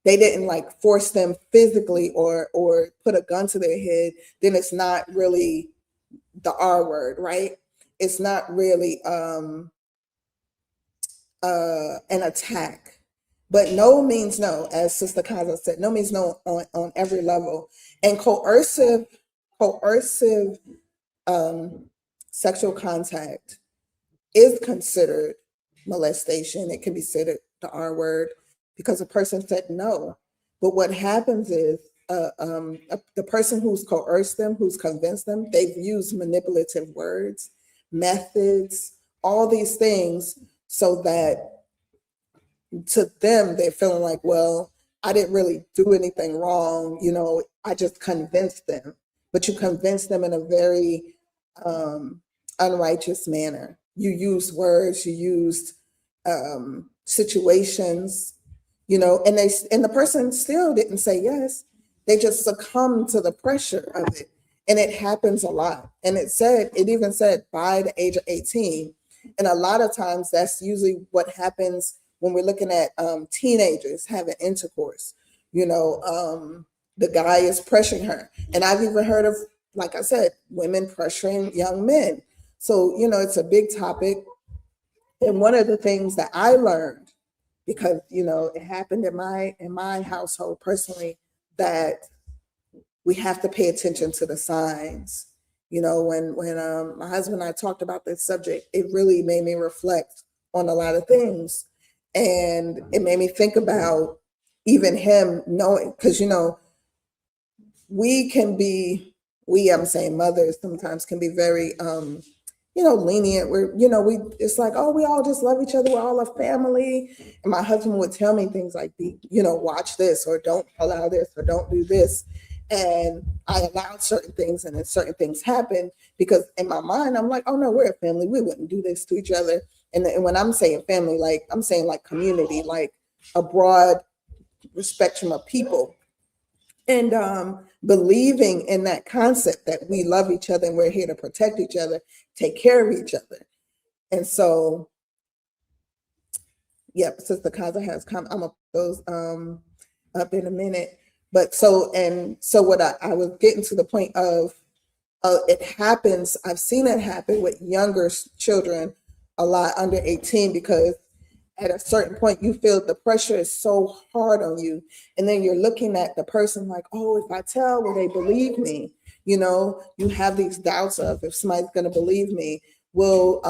they didn't like force them physically or put a gun to their head, then it's not really the R word, right? It's not really an attack. But no means no, as Sister Kaza said, no means no on every level. And coercive sexual contact is considered molestation. It can be considered the R word because a person said no. But what happens is the person who's coerced them, who's convinced them, they've used manipulative words, methods, all these things, so that to them, they're feeling like, well, I didn't really do anything wrong. I just convinced them. But you convinced them in a very unrighteous manner. You used words, you used situations, and the person still didn't say yes. They just succumbed to the pressure of it. And it happens a lot. And it even said by the age of 18. And a lot of times that's usually what happens when we're looking at teenagers having intercourse. The guy is pressuring her. And I've even heard of, like I said, women pressuring young men. So, it's a big topic. And one of the things that I learned, because, it happened in my household personally, that we have to pay attention to the signs. When my husband and I talked about this subject, it really made me reflect on a lot of things. And it made me think about even him knowing, because, we can be I'm saying mothers sometimes can be very, lenient. It's like, oh, we all just love each other. We're all a family. And my husband would tell me things like, watch this, or don't allow this, or don't do this. And I allowed certain things, and then certain things happened because in my mind, I'm like, oh no, we're a family. We wouldn't do this to each other. And when I'm saying family, like I'm saying like community, like a broad spectrum of people. And believing in that concept that we love each other and we're here to protect each other, take care of each other. And so, yep, Sister Kaza has come. I'm gonna put those up in a minute. But so what I was getting to the point of it happens. I've seen it happen with younger children a lot under 18 because at a certain point you feel the pressure is so hard on you, and then you're looking at the person like, oh, if I tell, will they believe me? You have these doubts of, if somebody's going to believe me, will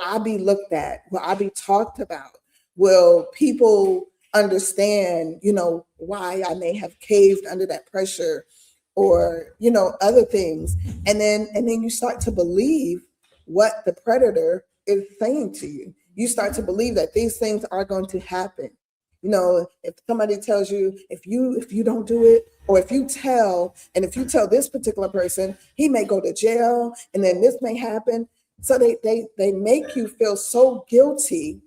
I be looked at? Will I be talked about? Will people understand why I may have caved under that pressure, or other things? And then you start to believe what the predator is saying to you. You start to believe that these things are going to happen. If somebody tells you, if you don't do it, or if you tell this particular person, he may go to jail, and then this may happen. So they make you feel so guilty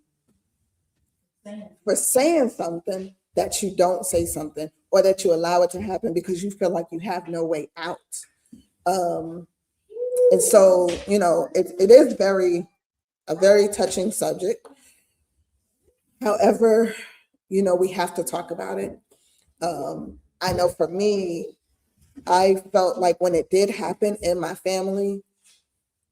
for saying something that you don't say something, or that you allow it to happen because you feel like you have no way out. And so, it is a very touching subject. However, we have to talk about it. I know for me, I felt like when it did happen in my family,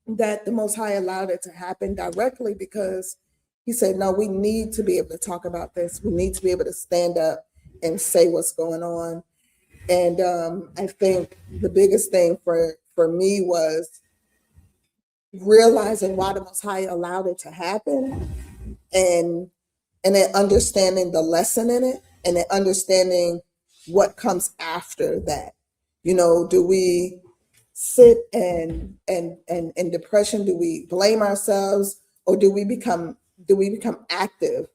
that the Most High allowed it to happen directly because he said, no, we need to be able to talk about this. We need to be able to stand up and say what's going on. And I think the biggest thing for me was realizing why the Most High allowed it to happen, and then understanding the lesson in it, and then understanding what comes after that. Do we sit and in depression? Do we blame ourselves, or do we become active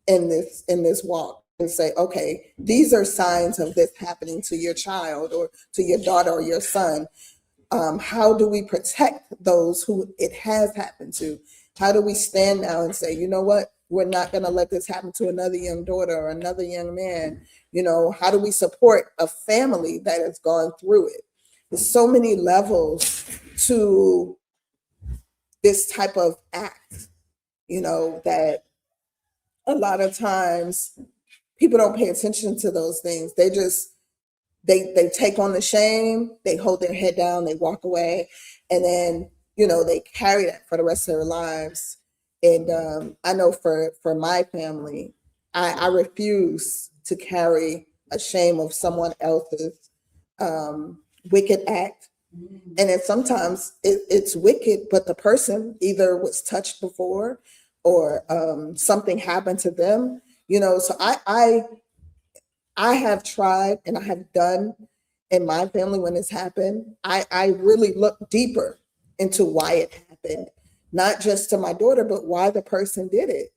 in this walk and say, okay, these are signs of this happening to your child or to your daughter or your son? How do we protect those who it has happened to? How do we stand now and say, you know what, we're not going to let this happen to another young daughter or another young man? How do we support a family that has gone through it? There's so many levels to this type of act, that a lot of times people don't pay attention to those things. They just, they take on the shame, they hold their head down, they walk away, and then, they carry that for the rest of their lives. And I know for my family, I refuse to carry a shame of someone else's wicked act. And then sometimes it's wicked, but the person either was touched before, or something happened to them, so I have tried, and I have done in my family when it's happened. I really look deeper into why it happened, not just to my daughter, but why the person did it,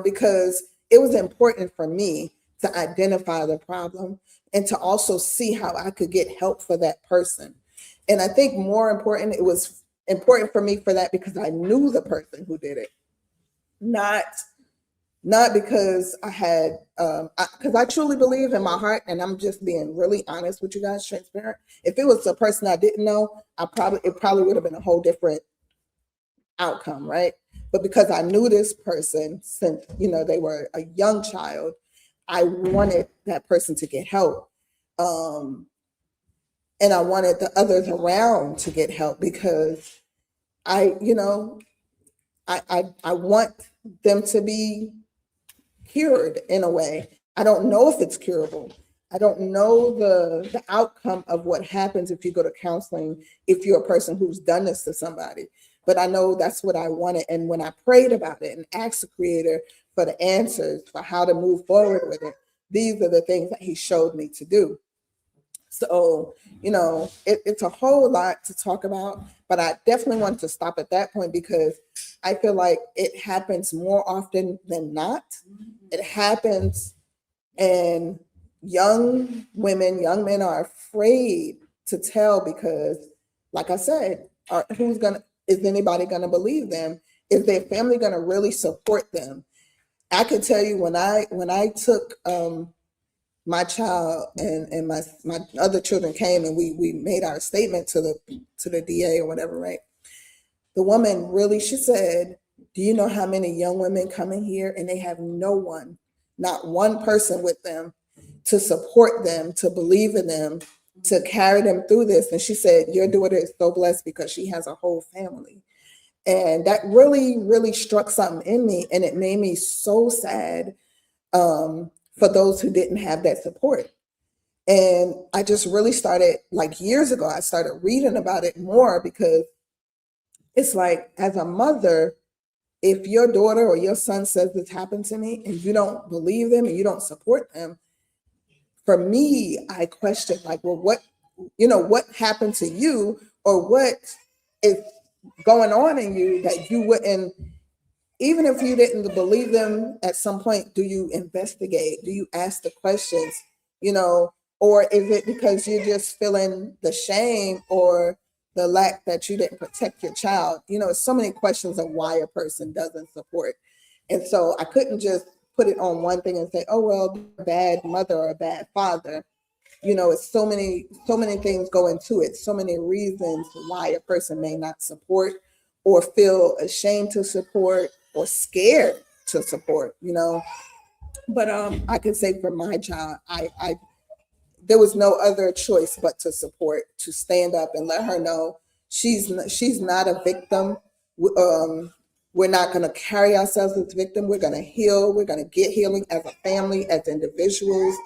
because it was important for me to identify the problem and to also see how I could get help for that person. And I think more important, it was important for me for that because I knew the person who did it, not because I had, because I truly believe in my heart, and I'm just being really honest with you guys, transparent. If it was a person I didn't know, it probably would have been a whole different outcome, right? But because I knew this person since, they were a young child, I wanted that person to get help. And I wanted the others around to get help because I want them to be cured in a way. I don't know if it's curable. I don't know the outcome of what happens if you go to counseling, if you're a person who's done this to somebody. But I know that's what I wanted. And when I prayed about it and asked the Creator for the answers for how to move forward with it, these are the things that He showed me to do. So, it's a whole lot to talk about, but I definitely wanted to stop at that point because I feel like it happens more often than not. It happens, and young women, young men are afraid to tell because, like I said, is anybody gonna believe them? Is their family gonna really support them? I can tell you when I took my child and my other children came and we made our statement to the DA or whatever, right? The woman really, she said, do you know how many young women come in here and they have no one, not one person with them to support them, to believe in them, to carry them through this? And she said, your daughter is so blessed because she has a whole family. And that really, really struck something in me. And it made me so sad for those who didn't have that support. And I just really started, like years ago, I started reading about it more because it's like, as a mother, if your daughter or your son says this happened to me and you don't believe them and you don't support them, for me, I question, like, well, what happened to you, or what is going on in you that you wouldn't, even if you didn't believe them at some point, do you investigate? Do you ask the questions? Or is it because you're just feeling the shame or the lack that you didn't protect your child? So many questions of why a person doesn't support. And so I couldn't just put it on one thing and say, oh, well, a bad mother or a bad father. It's so many things go into it, so many reasons why a person may not support or feel ashamed to support or scared to support, But I could say for my child, I there was no other choice but to support, to stand up and let her know she's not a victim. We're not going to carry ourselves as a victim. We're going to heal. We're going to get healing as a family, as individuals,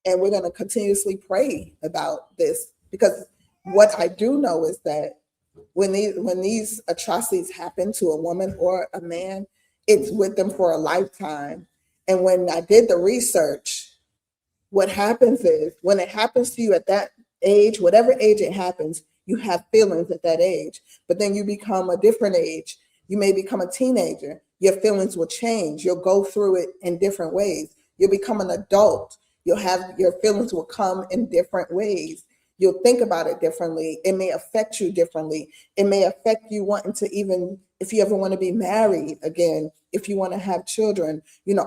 and we're going to continuously pray about this, because what I do know is that when these atrocities happen to a woman or a man, it's with them for a lifetime. And when I did the research, what happens is when it happens to you at that age, whatever age it happens, you have feelings at that age. But then you become a different age. You may become a teenager. Your feelings will change. You'll go through it in different ways. You'll become an adult. Your feelings will come in different ways. You'll think about it differently. It may affect you differently. It may affect you wanting to, even if you ever want to be married again, if you want to have children,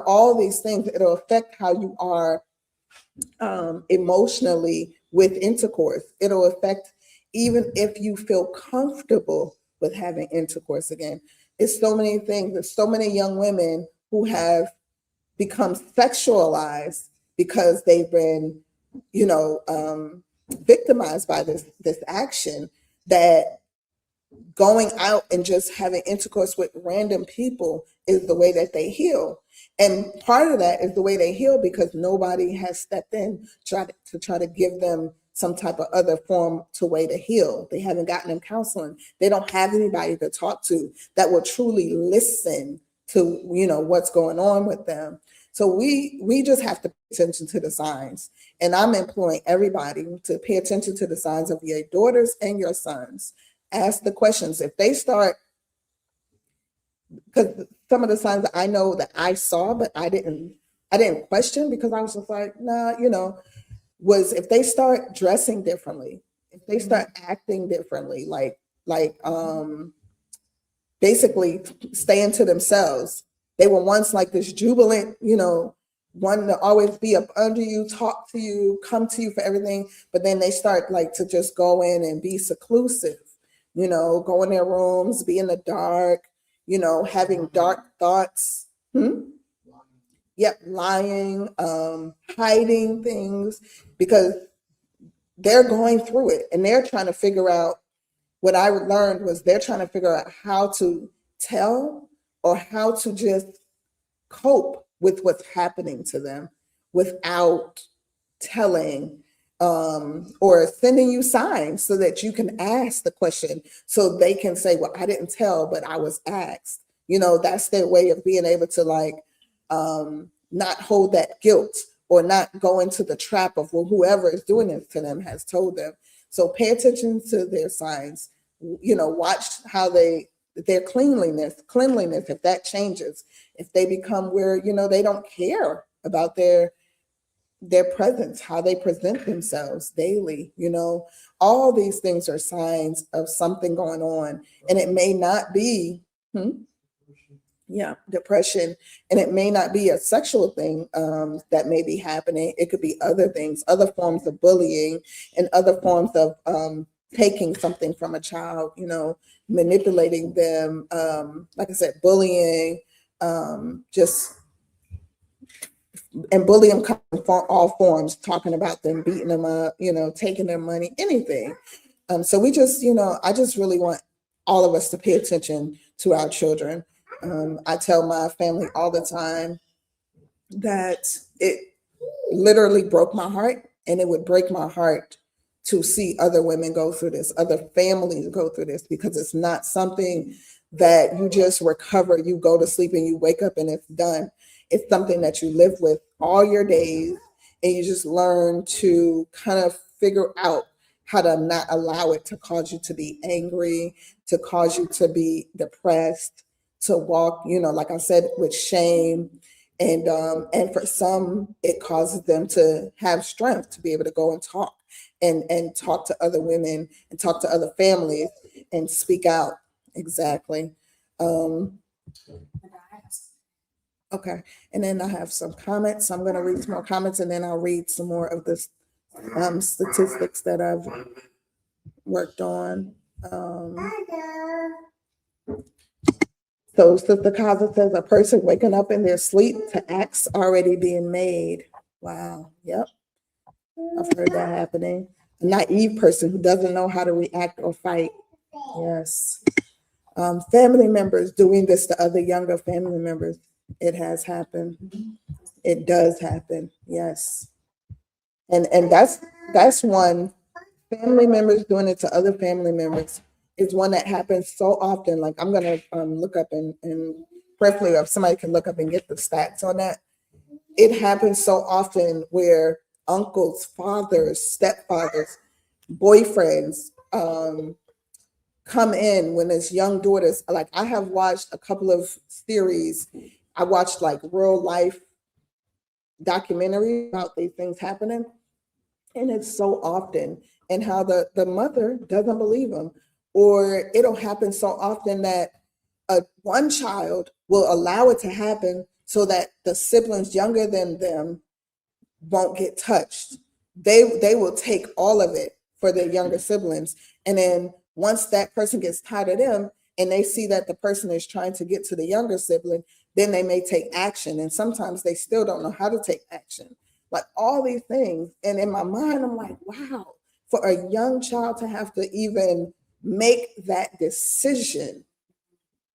all these things, it'll affect how you are emotionally with intercourse. It'll affect even if you feel comfortable with having intercourse again. It's so many things. There's so many young women who have become sexualized because they've been, victimized by this action, that going out and just having intercourse with random people is the way that they heal. And part of that is the way they heal because nobody has stepped in to try to give them some type of other form to way to heal. They haven't gotten them counseling. They don't have anybody to talk to that will truly listen to, what's going on with them. So we just have to pay attention to the signs. And I'm imploring everybody to pay attention to the signs of your daughters and your sons. Ask the questions. If they start, because some of the signs that I know that I saw, but I didn't question, because I was just like, nah, was if they start dressing differently, if they start acting differently, like basically staying to themselves. They were once like this jubilant, one to always be up under you, talk to you, come to you for everything. But then they start like to just go in and be seclusive, go in their rooms, be in the dark, having dark thoughts. Yep, lying, hiding things, because they're going through it and they're trying to figure out. What I learned was they're trying to figure out how to tell or how to just cope with what's happening to them without telling, or sending you signs so that you can ask the question, so they can say, well, I didn't tell, but I was asked. That's their way of being able to not hold that guilt or not go into the trap of, well, whoever is doing this to them has told them. So pay attention to their signs, watch how their cleanliness, if that changes, if they become where, they don't care about their presence, how they present themselves daily, all these things are signs of something going on. And it may not be, depression, and it may not be a sexual thing that may be happening. It could be other things, other forms of bullying, and other forms of taking something from a child, manipulating them, like I said, bullying, and bullying comes in all forms, talking about them, beating them up, taking their money, anything. So we just, I just really want all of us to pay attention to our children. I tell my family all the time that it literally broke my heart, and it would break my heart to see other women go through this, other families go through this, because it's not something that you just recover, you go to sleep and you wake up and it's done. It's something that you live with all your days, and you just learn to kind of figure out how to not allow it to cause you to be angry, to cause you to be depressed, to walk, like I said, with shame. And for some, it causes them to have strength to be able to go and talk and talk to other women and talk to other families and speak out. Exactly. Okay. And then I have some comments. I'm going to read some more comments, and then I'll read some more of the statistics that I've worked on. So Sister Kaza says, a person waking up in their sleep to acts already being made. Wow. Yep. I've heard that happening. A naive person who doesn't know how to react or fight. Yes. Family members doing this to other younger family members. It has happened. It does happen. Yes. And that's one. Family members doing it to other family members is one that happens so often. Like, I'm gonna look up and preferably if somebody can look up and get the stats on that. It happens so often where uncles, fathers, stepfathers, boyfriends come in when it's young daughters. Like, I have watched a couple of series. I watched like real life documentary about these things happening, and it's so often, and how the mother doesn't believe them, or it'll happen so often that one child will allow it to happen so that the siblings younger than them won't get touched. They will take all of it for their younger siblings, and then once that person gets tired of them and they see that the person is trying to get to the younger sibling, then they may take action, and sometimes they still don't know how to take action. Like, all these things. And in my mind, I'm like, wow, for a young child to have to even make that decision,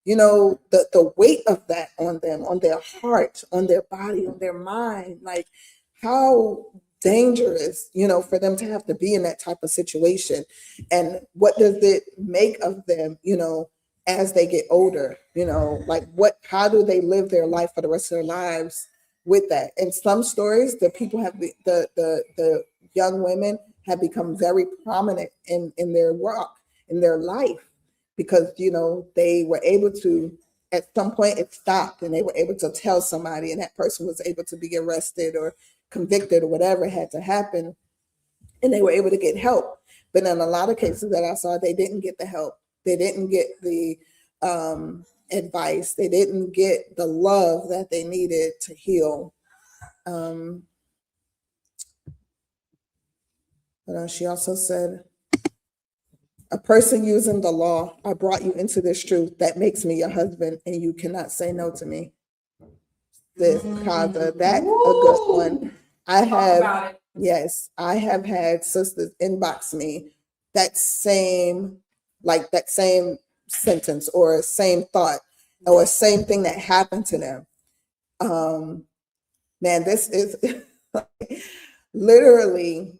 the weight of that on them, on their heart, on their body, on their mind, like, how dangerous, for them to have to be in that type of situation. And what does it make of them, as they get older, like, how do they live their life for the rest of their lives with that? In some stories, the people have the young women have become very prominent in their walk, in their life, because they were able to, at some point it stopped, and they were able to tell somebody, and that person was able to be arrested or convicted or whatever had to happen, and they were able to get help. But in a lot of cases that I saw, they didn't get the help. They didn't get the advice. They didn't get the love that they needed to heal. But she also said, a person using the law, I brought you into this truth that makes me your husband, and you cannot say no to me. This Kaza, that's a good one. I have had sisters inbox me that same sentence or same thought or same thing that happened to them. Man, this is literally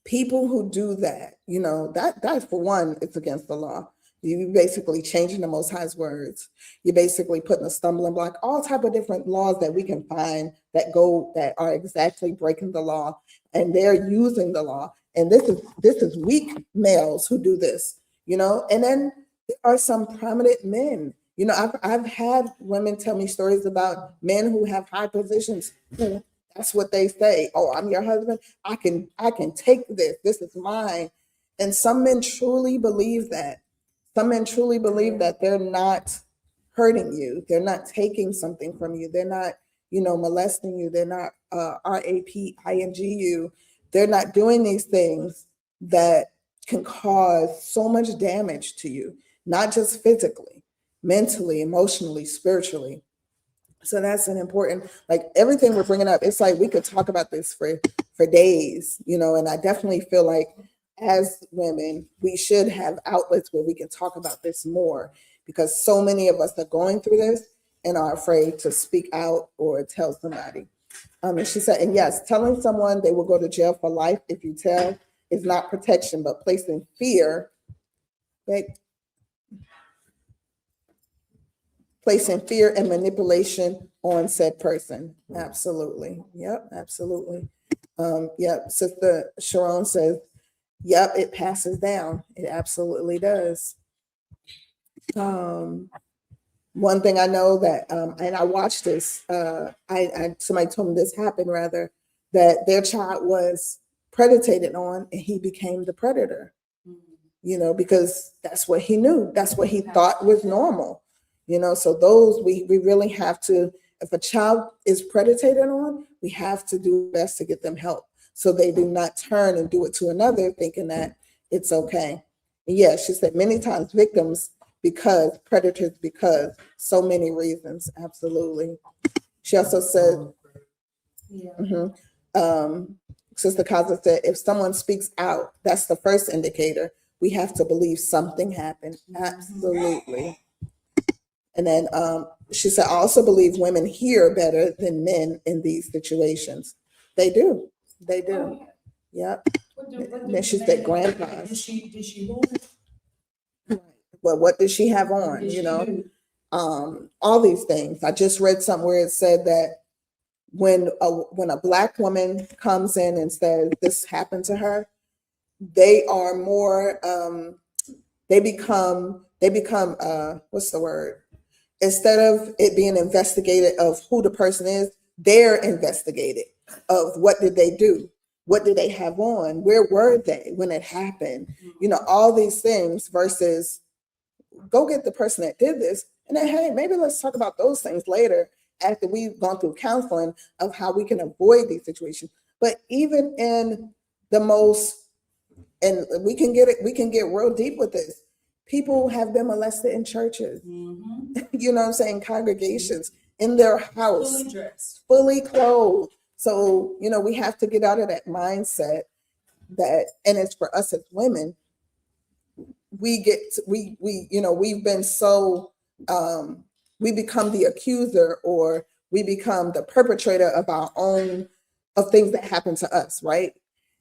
people who do that, that for one, it's against the law. You basically changing the Most High's words. You're basically putting a stumbling block, all type of different laws that we can find that are exactly breaking the law, and they're using the law. And this is weak males who do this, And then there are some prominent men. I've had women tell me stories about men who have high positions. That's what they say. Oh, I'm your husband. I can take this. This is mine. And some men truly believe that. Some men truly believe that they're not hurting you. They're not taking something from you. They're not, molesting you. They're not raping you. They're not doing these things that can cause so much damage to you, not just physically, mentally, emotionally, spiritually. So that's an important, like everything we're bringing up, it's like we could talk about this for days, and I definitely feel like as women, we should have outlets where we can talk about this more, because so many of us are going through this and are afraid to speak out or tell somebody. And she said, and yes, telling someone they will go to jail for life if you tell is not protection, but placing fear, placing fear and manipulation on said person. Absolutely. Yep, absolutely. Yep, Sister Sharon says, yep, it passes down. It absolutely does. One thing I know that, and I watched this, somebody told me this happened rather, that their child was predated on and he became the predator, because that's what he knew. That's what he thought was normal, so those, we really have to, if a child is predated on, we have to do our best to get them help so they do not turn and do it to another thinking that it's okay. And yeah, she said many times victims because predators, because so many reasons. Absolutely. She also said, Sister Kaza said, if someone speaks out, that's the first indicator. We have to believe something happened. Absolutely. And then she said, I also believe women hear better than men in these situations. They do. They do. Yep. Then she said, grandpas. Did she move? Well, what did she have on? All these things. I just read somewhere it said that when a Black woman comes in and says this happened to her, they are more. They become. What's the word? Instead of it being investigated of who the person is, they're investigated of what did they do, what did they have on, where were they when it happened, all these things versus go get the person that did this, and then, hey, maybe let's talk about those things later after we've gone through counseling of how we can avoid these situations. But even in the most, and we can get real deep with this. People have been molested in churches, you know what I'm saying, congregations, in their house, Fully dressed, fully clothed. So, we have to get out of that mindset that, and it's for us as women, we've been so, we become the accuser or we become the perpetrator of of things that happen to us, right?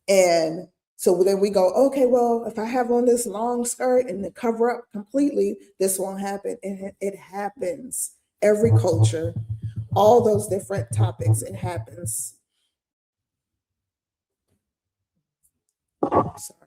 And so then we go, okay, well, if I have on this long skirt and the cover up completely, this won't happen. And it happens. Every culture, all those different topics, it happens. Sorry.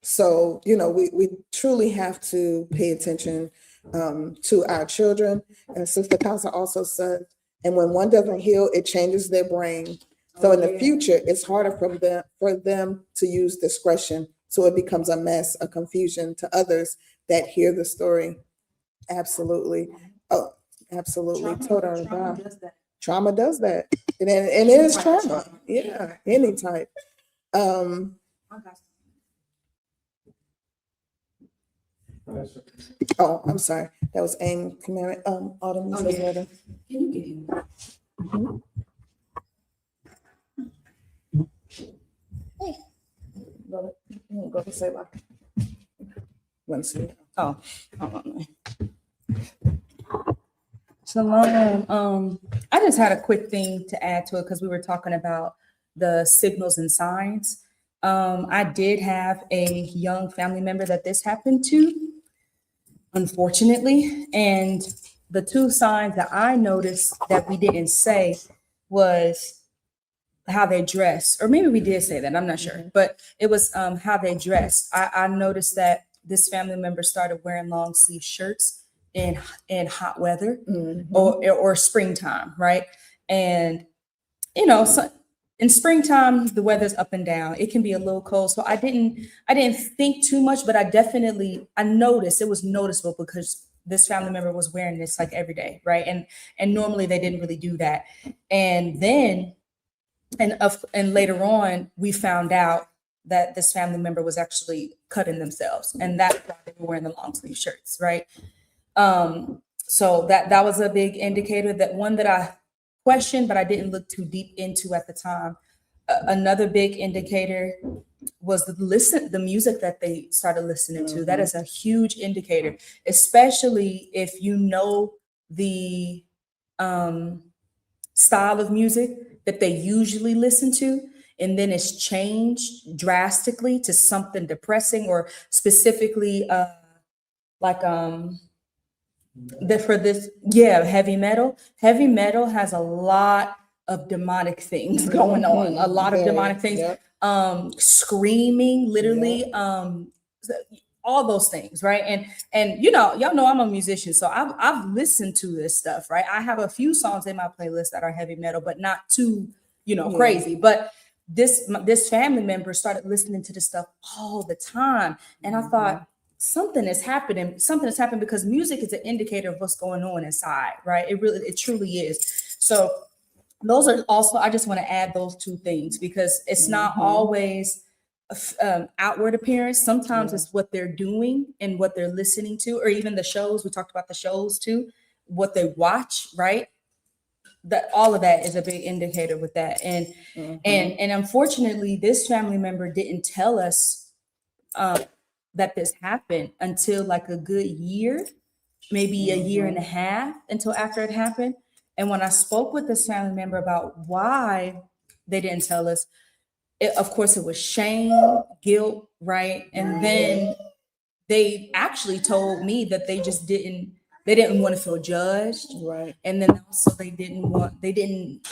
So, we truly have to pay attention to our children. And Sister Casa also said, and when one doesn't heal, it changes their brain. So in the future, it's harder for them to use discretion. So it becomes a mess, a confusion to others that hear the story. Absolutely. Oh, absolutely. Totally. Trauma does that. And it is trauma. Yeah, any type. Oh, I'm sorry. That was Amy. Autumn. Can you give him? Go to say bye. One second. Oh, hold on. Shalom. I just had a quick thing to add to it because we were talking about the signals and signs. I did have a young family member that this happened to, unfortunately. And the two signs that I noticed that we didn't say was how they dress, or maybe we did say that, I'm not sure, but it was how they dressed. I noticed that this family member started wearing long sleeve shirts in hot weather or springtime, right? And so in springtime the weather's up and down. It can be a little cold, so I didn't think too much, but I noticed it was noticeable because this family member was wearing this like every day, right? And normally they didn't really do that. And then and later on we found out that this family member was actually cutting themselves, and that's why they were wearing the long sleeve shirts, right? So that was a big indicator, that one that I questioned, but I didn't look too deep into at the time. Another big indicator was the music that they started listening to. That is a huge indicator, especially if you know the style of music that they usually listen to, and then it's changed drastically to something depressing, or specifically like for this, heavy metal. Heavy metal has a lot of demonic things going on, a lot of demonic things. Screaming, literally, all those things, right? And y'all know I'm a musician, so I've listened to this stuff, right? I have a few songs in my playlist that are heavy metal, but not too crazy. But this family member started listening to this stuff all the time, and I thought, something is happening because music is an indicator of what's going on inside, right? It truly is. So those are also, I just want to add those two things, because it's not always outward appearance. Sometimes it's what they're doing and what they're listening to, or even the shows. We talked about the shows too, what they watch, right? That all of that is a big indicator with that. And unfortunately, this family member didn't tell us that this happened until like a good year, maybe a year and a half until after it happened. And when I spoke with this family member about why they didn't tell us, of course, it was shame, guilt, right? And then they actually told me that they didn't want to feel judged, Right. and then also they didn't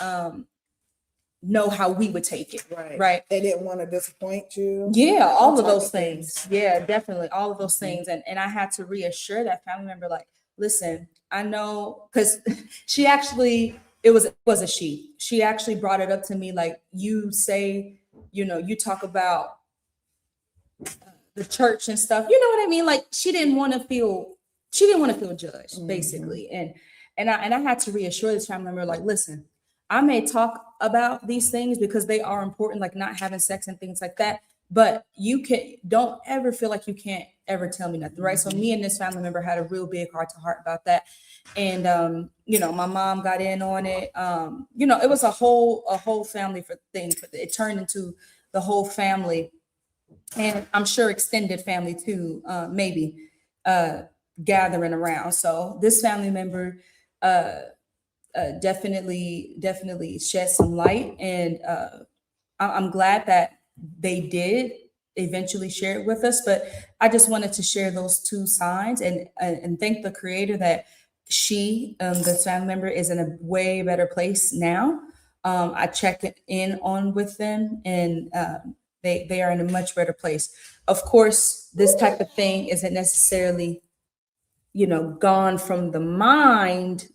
know how we would take it, right? They didn't want to disappoint you. Yeah, all of type those of things. Yeah, definitely, all of those things. And I had to reassure that family member, like, listen, I know, because she actually, it was a she actually brought it up to me, like, you say, you talk about the church and stuff, you know what I mean? Like, she didn't want to feel judged, basically. And I had to reassure this family member, like, listen, I may talk about these things because they are important, like not having sex and things like that, but don't ever feel like you can't ever tell me nothing, right? So me and this family member had a real big heart to heart about that. And my mom got in on it. It was a whole family thing. It turned into the whole family, and I'm sure extended family too, maybe gathering around. So this family member definitely shed some light, and I'm glad that they did eventually share it with us. But I just wanted to share those two signs, and thank the Creator that this family member is in a way better place now. I checked in with them, and they are in a much better place. Of course, this type of thing isn't necessarily gone from the mind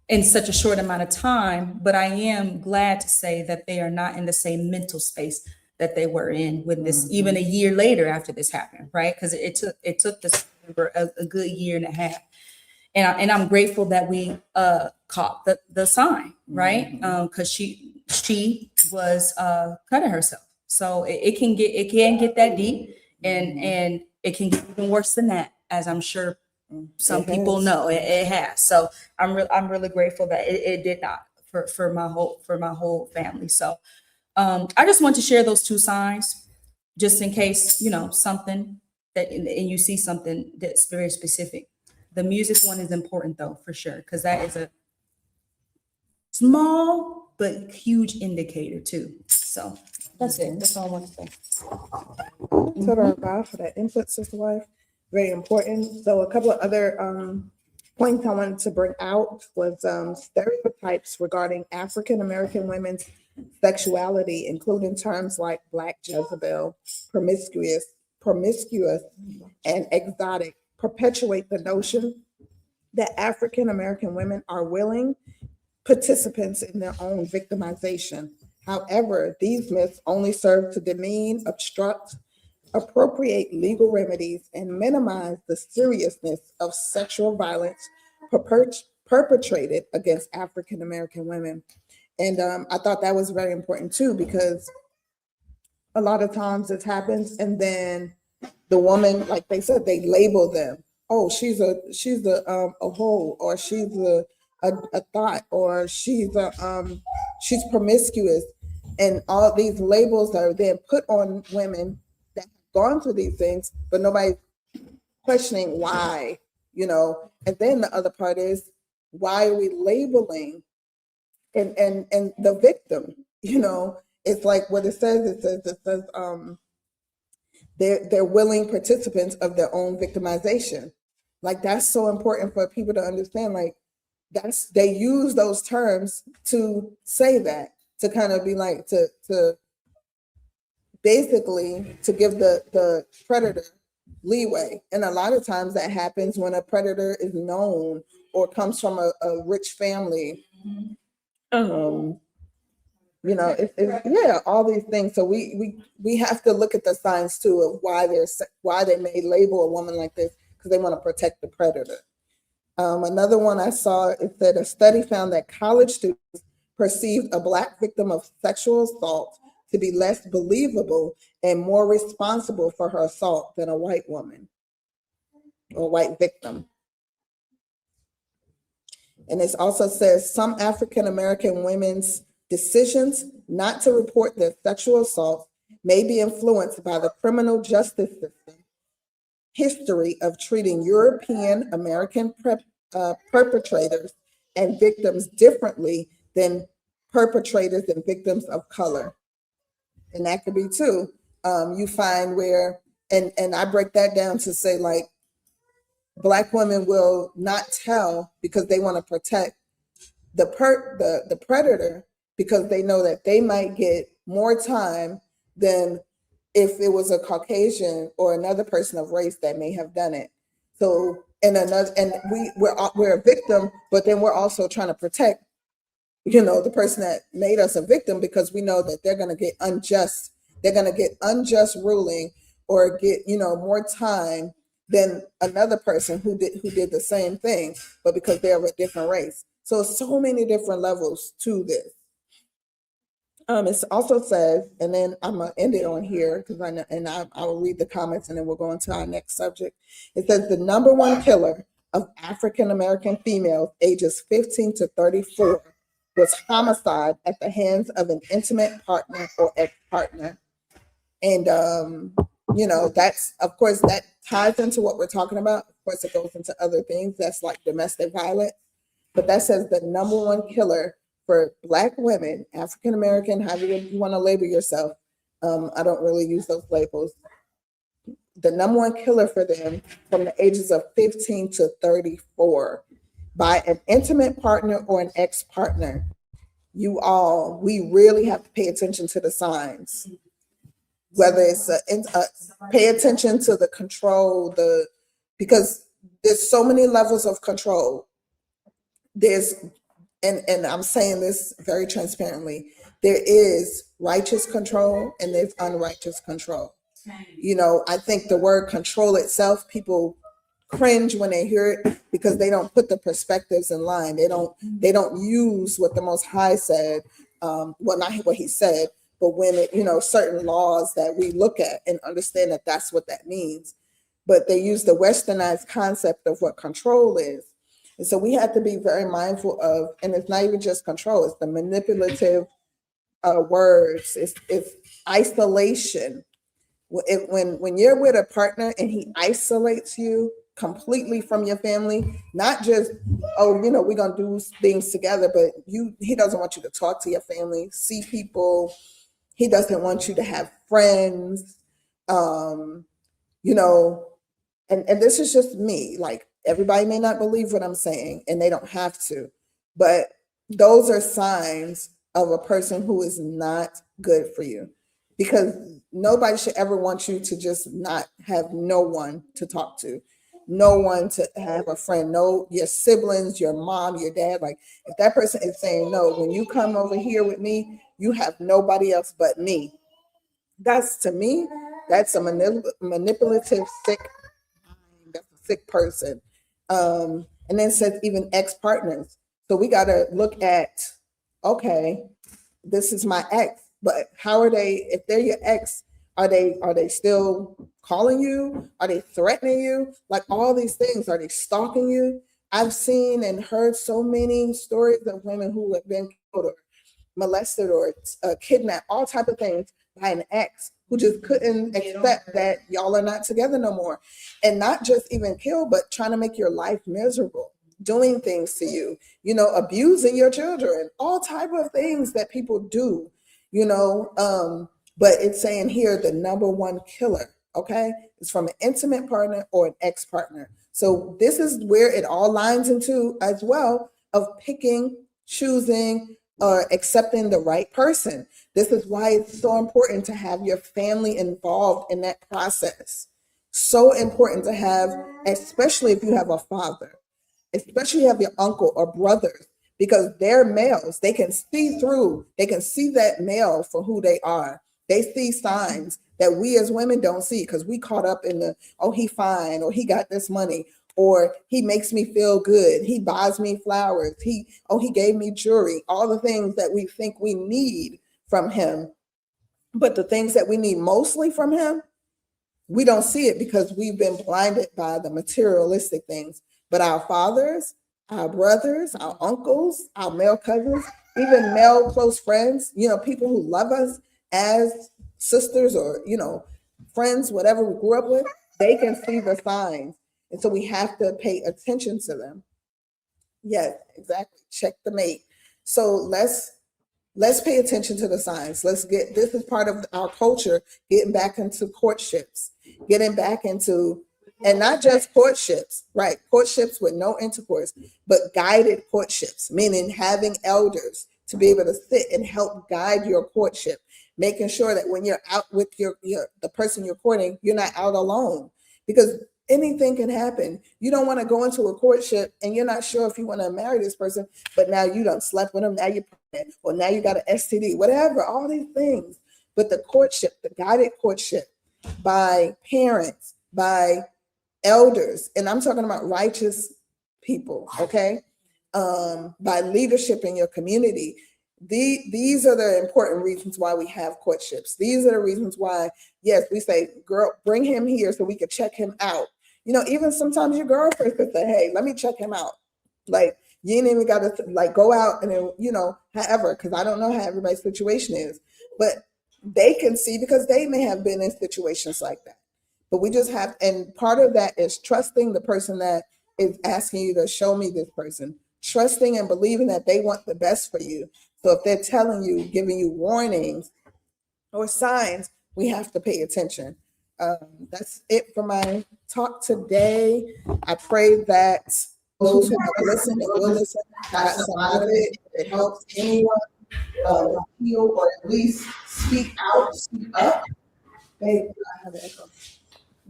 in such a short amount of time, but I am glad to say that they are not in the same mental space that they were in when this, even a year later after this happened, right? Because it took this member a good year and a half, and I'm grateful that we caught the sign, right? Because she was cutting herself, so it can get that deep, and it can get even worse than that, as I'm sure some people know it has. So I'm really grateful that it did not for my whole family. So I just want to share those two signs, just in case something that, and you see something that's very specific. The music one is important though, for sure, because that is a small but huge indicator too. So That's it. That's all I want to say. To our God for that input, sister wife. Very important. So a couple of other points I wanted to bring out was stereotypes regarding African American women's sexuality, including terms like Black Jezebel, promiscuous, and exotic, perpetuate the notion that African American women are willing participants in their own victimization. However, these myths only serve to demean, obstruct, appropriate legal remedies, and minimize the seriousness of sexual violence perpetrated against African American women. And I thought that was very important too, because a lot of times this happens, and then the woman, like they said, they label them. Oh, she's a hoe, or she's a thought, or she's promiscuous, and all these labels are then put on women that have gone through these things, but nobody's questioning why, you know. And then the other part is, why are we labeling and the victim? You know, it's like what it says. It says they're willing participants of their own victimization. Like, that's so important for people to understand. Like, they use those terms to say that, to kind of be like, to basically to give the predator leeway. And a lot of times that happens when a predator is known or comes from a rich family. You know, yeah, all these things. So we have to look at the signs too of why they may label a woman like this, because they want to protect the predator. Another one I saw, it said a study found that college students perceived a Black victim of sexual assault to be less believable and more responsible for her assault than a white woman or white victim. And it also says some African American women's decisions not to report their sexual assault may be influenced by the criminal justice system history of treating European American perpetrators and victims differently than perpetrators and victims of color. And that could be too. You find where, and I break that down to say, like, Black women will not tell because they want to protect the predator, because they know that they might get more time than if it was a Caucasian or another person of race that may have done it. So, and we're a victim, but then we're also trying to protect, you know, the person that made us a victim, because we know that they're going to get unjust ruling, or get, you know, more time than another person who did the same thing, but because they're of a different race. So many different levels to this. It also says, and then I'm gonna end it on here because I know, and I will read the comments and then we'll go into our next subject. It says the number one killer of African American females ages 15 to 34 was homicide at the hands of an intimate partner or ex-partner. And you know, that's, of course, that ties into what we're talking about. Of course, it goes into other things that's like domestic violence, but that says the number one killer for Black women, African American, however you want to label yourself. I don't really use those labels. The number one killer for them from the ages of 15 to 34 by an intimate partner or an ex-partner. We really have to pay attention to the signs. Whether it's pay attention to the control, because there's so many levels of control. And I'm saying this very transparently, there is righteous control and there's unrighteous control. You know, I think the word control itself, people cringe when they hear it because they don't put the perspectives in line. They don't use what the Most High said, well, not what he said, but when it, you know, certain laws that we look at and understand that that's what that means. But they use the westernized concept of what control is. And so we have to be very mindful of, and it's not even just control, it's the manipulative words, it's isolation. When you're with a partner and he isolates you completely from your family, not just, oh, you know, we're gonna do things together, but he doesn't want you to talk to your family, see people, He doesn't want you to have friends. You know, and this is just me. Like, everybody may not believe what I'm saying, and they don't have to, but those are signs of a person who is not good for you, because nobody should ever want you to just not have no one to talk to, no one to have a friend, no, your siblings, your mom, your dad. Like, if that person is saying, no, when you come over here with me, you have nobody else but me. That's, to me, that's a manipulative, sick mind. That's a sick person. And then it says even ex-partners. So we got to look at, okay, this is my ex, but how are they, if they're your ex, are they still calling you? Are they threatening you? Like, all these things, are they stalking you? I've seen and heard so many stories of women who have been killed or molested or kidnapped, all type of things, by an ex who just couldn't accept that y'all are not together no more. And not just even killed, but trying to make your life miserable, doing things to you, you know, abusing your children, all type of things that people do, you know. But it's saying here the number one killer, okay, is from an intimate partner or an ex-partner. So this is where it all lines into as well, of picking, choosing, or accepting the right person. This is why it's so important to have your family involved in that process. So important to have, especially if you have a father, especially if you have your uncle or brothers, because they're males. They can see through, they can see that male for who they are. They see signs that we as women don't see, because we caught up in the, oh, he fine, or he got this money, or he makes me feel good, he buys me flowers, he gave me jewelry, all the things that we think we need from him. But the things that we need mostly from him, we don't see it because we've been blinded by the materialistic things. But our fathers, our brothers, our uncles, our male cousins, even male close friends, you know, people who love us as sisters or, you know, friends, whatever we grew up with, they can see the signs. And so we have to pay attention to them. Yes, exactly. Check the mate. So let's pay attention to the signs. Let's get, this is part of our culture, getting back into courtships, getting back into, and not just courtships, right? Courtships with no intercourse, but guided courtships, meaning having elders to be able to sit and help guide your courtship, making sure that when you're out with the person you're courting, you're not out alone, because anything can happen. You don't want to go into a courtship and you're not sure if you want to marry this person, but now you done slept with them, now you're pregnant, or now you got an STD, whatever, all these things. But the courtship, the guided courtship by parents, by elders, and I'm talking about righteous people, okay? By leadership in your community. These are the important reasons why we have courtships. These are the reasons why, yes, we say, girl, bring him here so we can check him out. You know, even sometimes your girlfriend could say, hey, let me check him out. Like, you ain't even got to like go out and then, you know, however, because I don't know how everybody's situation is, but they can see because they may have been in situations like that. But we just have, and part of that is trusting the person that is asking you to show me this person, trusting and believing that they want the best for you. So if they're telling you, giving you warnings or signs, we have to pay attention. That's it for my talk today. I pray that those who have listened and will listen got some out of it. It helps anyone heal or at least speak out, speak up. Babe, I have an echo.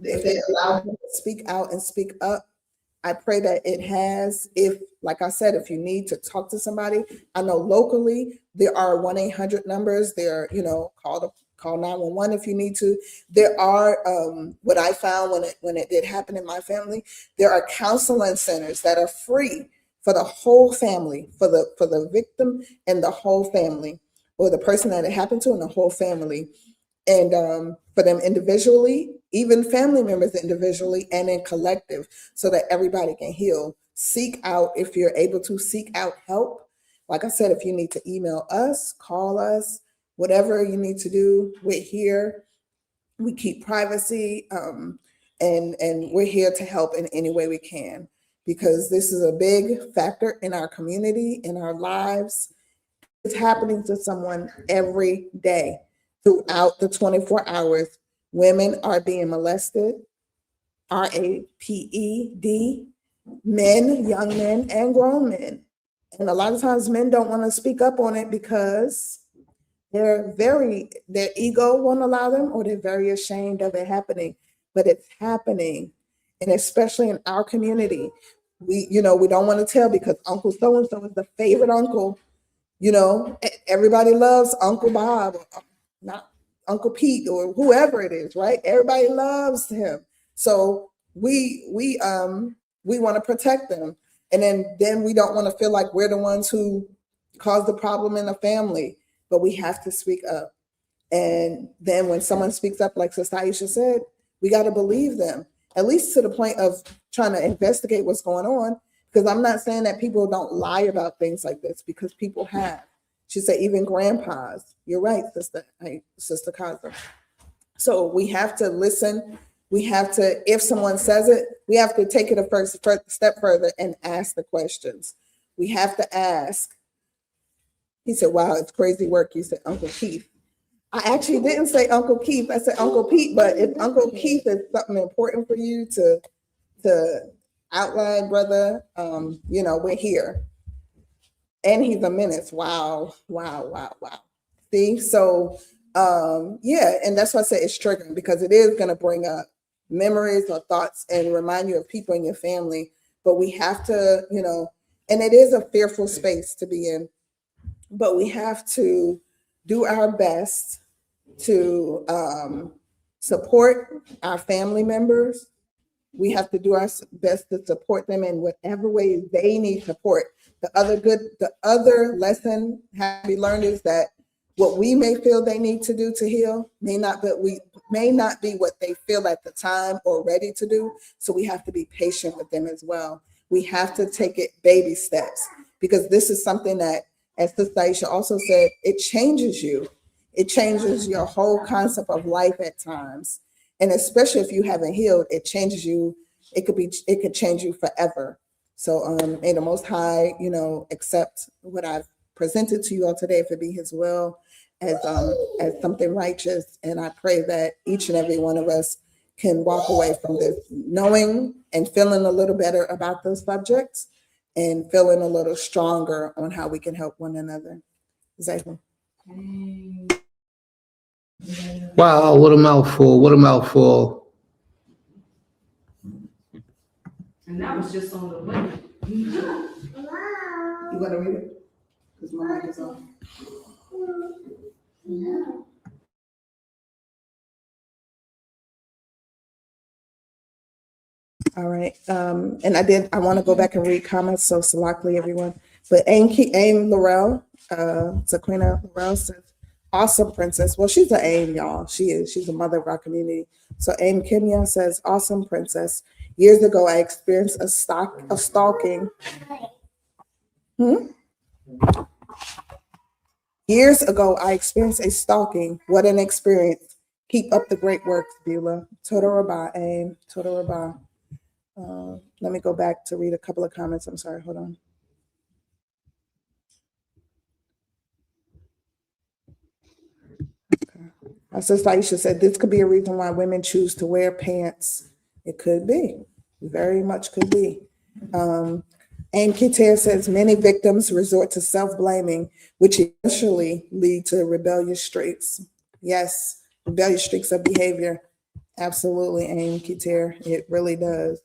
If they allow them to speak out and speak up, I pray that it has. If, like I said, if you need to talk to somebody, I know locally there are 1-800 numbers. There, you know, call 911 if you need to. There are what I found when it did happen in my family. There are counseling centers that are free for the whole family, for the victim and the whole family, or the person that it happened to and the whole family. And for them individually, even family members individually and in collective, so that everybody can heal. Seek out, if you're able to, seek out help. Like I said, if you need to email us, call us, whatever you need to do, we're here. We keep privacy, and we're here to help in any way we can, because this is a big factor in our community, in our lives. It's happening to someone every day. throughout the 24 hours, women are being molested, RAPED, men, young men, and grown men. And a lot of times men don't want to speak up on it because their ego won't allow them, or they're very ashamed of it happening. But it's happening. And especially in our community, we don't want to tell because Uncle so-and-so is the favorite uncle. Everybody loves Uncle Bob, or not Uncle Pete, or whoever it is, right? Everybody loves him. So we want to protect them. And then we don't want to feel like we're the ones who caused the problem in the family, but we have to speak up. And then when someone speaks up, like Sister Aisha said, we got to believe them, at least to the point of trying to investigate what's going on. Because I'm not saying that people don't lie about things like this, because people have. She said even grandpas. You're right, Sister Kaza. So we have to listen. We have to, if someone says it, we have to take it a first step further and ask the questions. We have to ask. He said, wow, it's crazy work. You said Uncle Keith. I actually didn't say Uncle Keith. I said Uncle Pete, but if Uncle Keith is something important for you to outline, brother, we're here. And he's a menace. Wow. See, so and that's why I say it's triggering, because it is going to bring up memories or thoughts and remind you of people in your family. But we have to, and it is a fearful space to be in, but we have to do our best to support our family members. We have to do our best to support them in whatever way they need support. The other lesson has to be learned is that what we may feel they need to do to heal may not be what they feel at the time or ready to do. So we have to be patient with them as well. We have to take it baby steps, because this is something that, as Sister Aisha also said, it changes you. It changes your whole concept of life at times. And especially if you haven't healed, it changes you. It could change you forever. So may the Most High, accept what I've presented to you all today, if it be His will, as something righteous. And I pray that each and every one of us can walk away from this knowing and feeling a little better about those subjects, and feeling a little stronger on how we can help one another. Exactly. Wow, what a mouthful. What a mouthful. And that was just on the way. You want to read it? Because my mic is on. All right. And I want to go back and read comments, so salakli everyone. But Aim Laurel, Zaquina Laurel says, awesome princess. Well, she's an Aim, y'all. She is. She's a mother of our community. So Aim Kenya says, awesome princess. Years ago, I experienced a stalking. Years ago, I experienced a stalking. What an experience. Keep up the great work, Beulah. Toda Rabah, Aim. Toda Rabah. Let me go back to read a couple of comments. I'm sorry, hold on. Okay. Sister Aisha said, this could be a reason why women choose to wear pants. It could be, very much could be. Aim Kiter says, many victims resort to self-blaming, which eventually lead to rebellious streaks. Yes, rebellious streaks of behavior. Absolutely, Aim Kiter, it really does.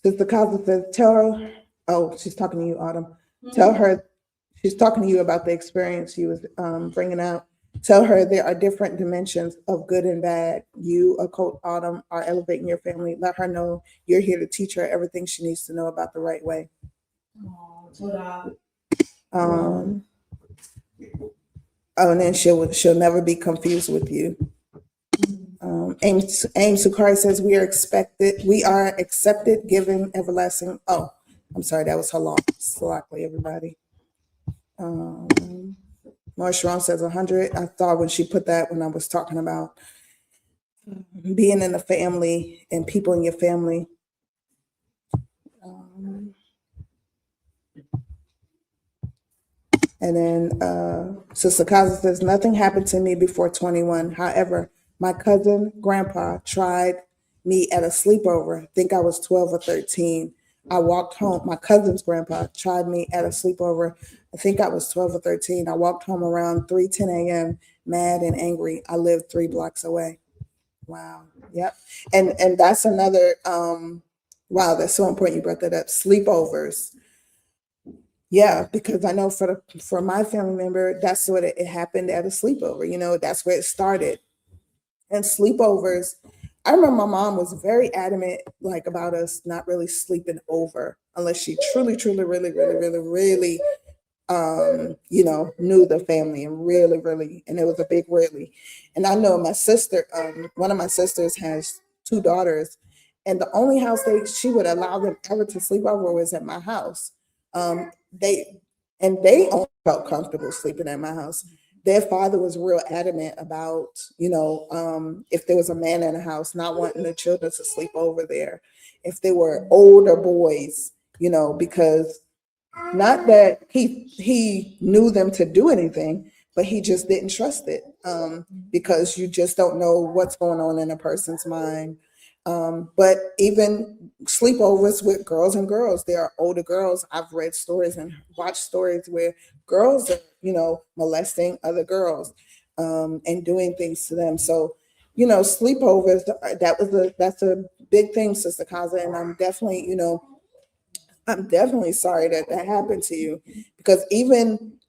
Sister Kaza says, tell her, oh, she's talking to you, Autumn. Tell her, she's talking to you about the experience you was bringing out. Tell her there are different dimensions of good and bad. You, occult Autumn, are elevating your family. Let her know you're here to teach her everything she needs to know about the right way. And then she'll never be confused with you. Aim Sukari says, we are accepted, given everlasting. Oh, I'm sorry, that was halal. Salakli, everybody. Marshawn says 100. I thought when she put that, when I was talking about being in the family and people in your family. And then Sister Kaza says, nothing happened to me before 21. However, my cousin grandpa tried me at a sleepover. I think I was 12 or 13. I walked home. My cousin's grandpa tried me at a sleepover. I think I was 12 or 13. I walked home around 3:10 a.m. mad and angry. I lived 3 blocks away. Wow. Yep. And that's another wow, that's so important you brought that up. Sleepovers. Yeah, because I know for my family member, that's what it happened at a sleepover. You know, that's where it started. And sleepovers, I remember my mom was very adamant, like about us not really sleeping over unless she truly, truly, really, really, really, really, you know, knew the family and really, really, and it was a big really. And I know my sister, one of my sisters has 2 daughters, and the only house she would allow them ever to sleep over was at my house. They only felt comfortable sleeping at my house. Their father was real adamant about, you know, if there was a man in the house, not wanting the children to sleep over there. If they were older boys, you know, because not that he knew them to do anything, but he just didn't trust it, because you just don't know what's going on in a person's mind. But even sleepovers with girls and girls, there are older girls. I've read stories and watched stories where girls are, you know, molesting other girls, and doing things to them. So, you know, sleepovers, that's a big thing, Sister Kaza, and I'm definitely sorry that happened to you, because even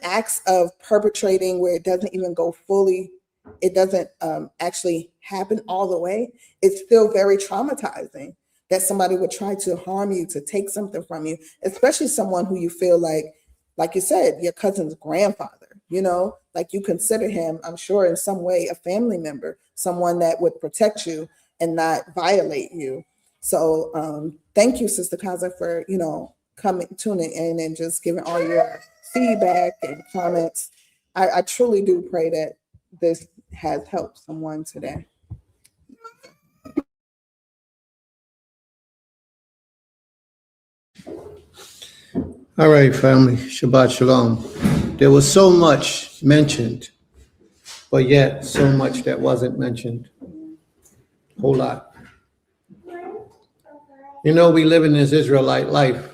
acts of perpetrating where it doesn't even go fully, it doesn't actually happen all the way, it's still very traumatizing that somebody would try to harm you, to take something from you, especially someone who you feel like you said, your cousin's grandfather, you know, like you consider him, I'm sure in some way, a family member, someone that would protect you and not violate you. So thank you, Sister Kaza, for, you know, tuning in and just giving all your feedback and comments. I truly do pray that this has helped someone today. All right, family. Shabbat Shalom. There was so much mentioned, but yet so much that wasn't mentioned. Whole lot. You know, we live in this Israelite life.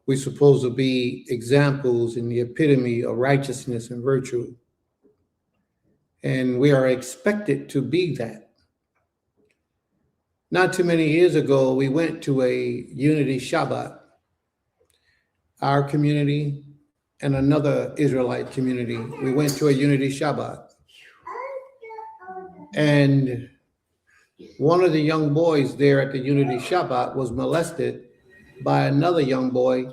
We're supposed to be examples in the epitome of righteousness and virtue. And we are expected to be that. Not too many years ago, we went to a unity Shabbat. Our community and another Israelite community. We went to a unity Shabbat. And one of the young boys there at the unity Shabbat was molested by another young boy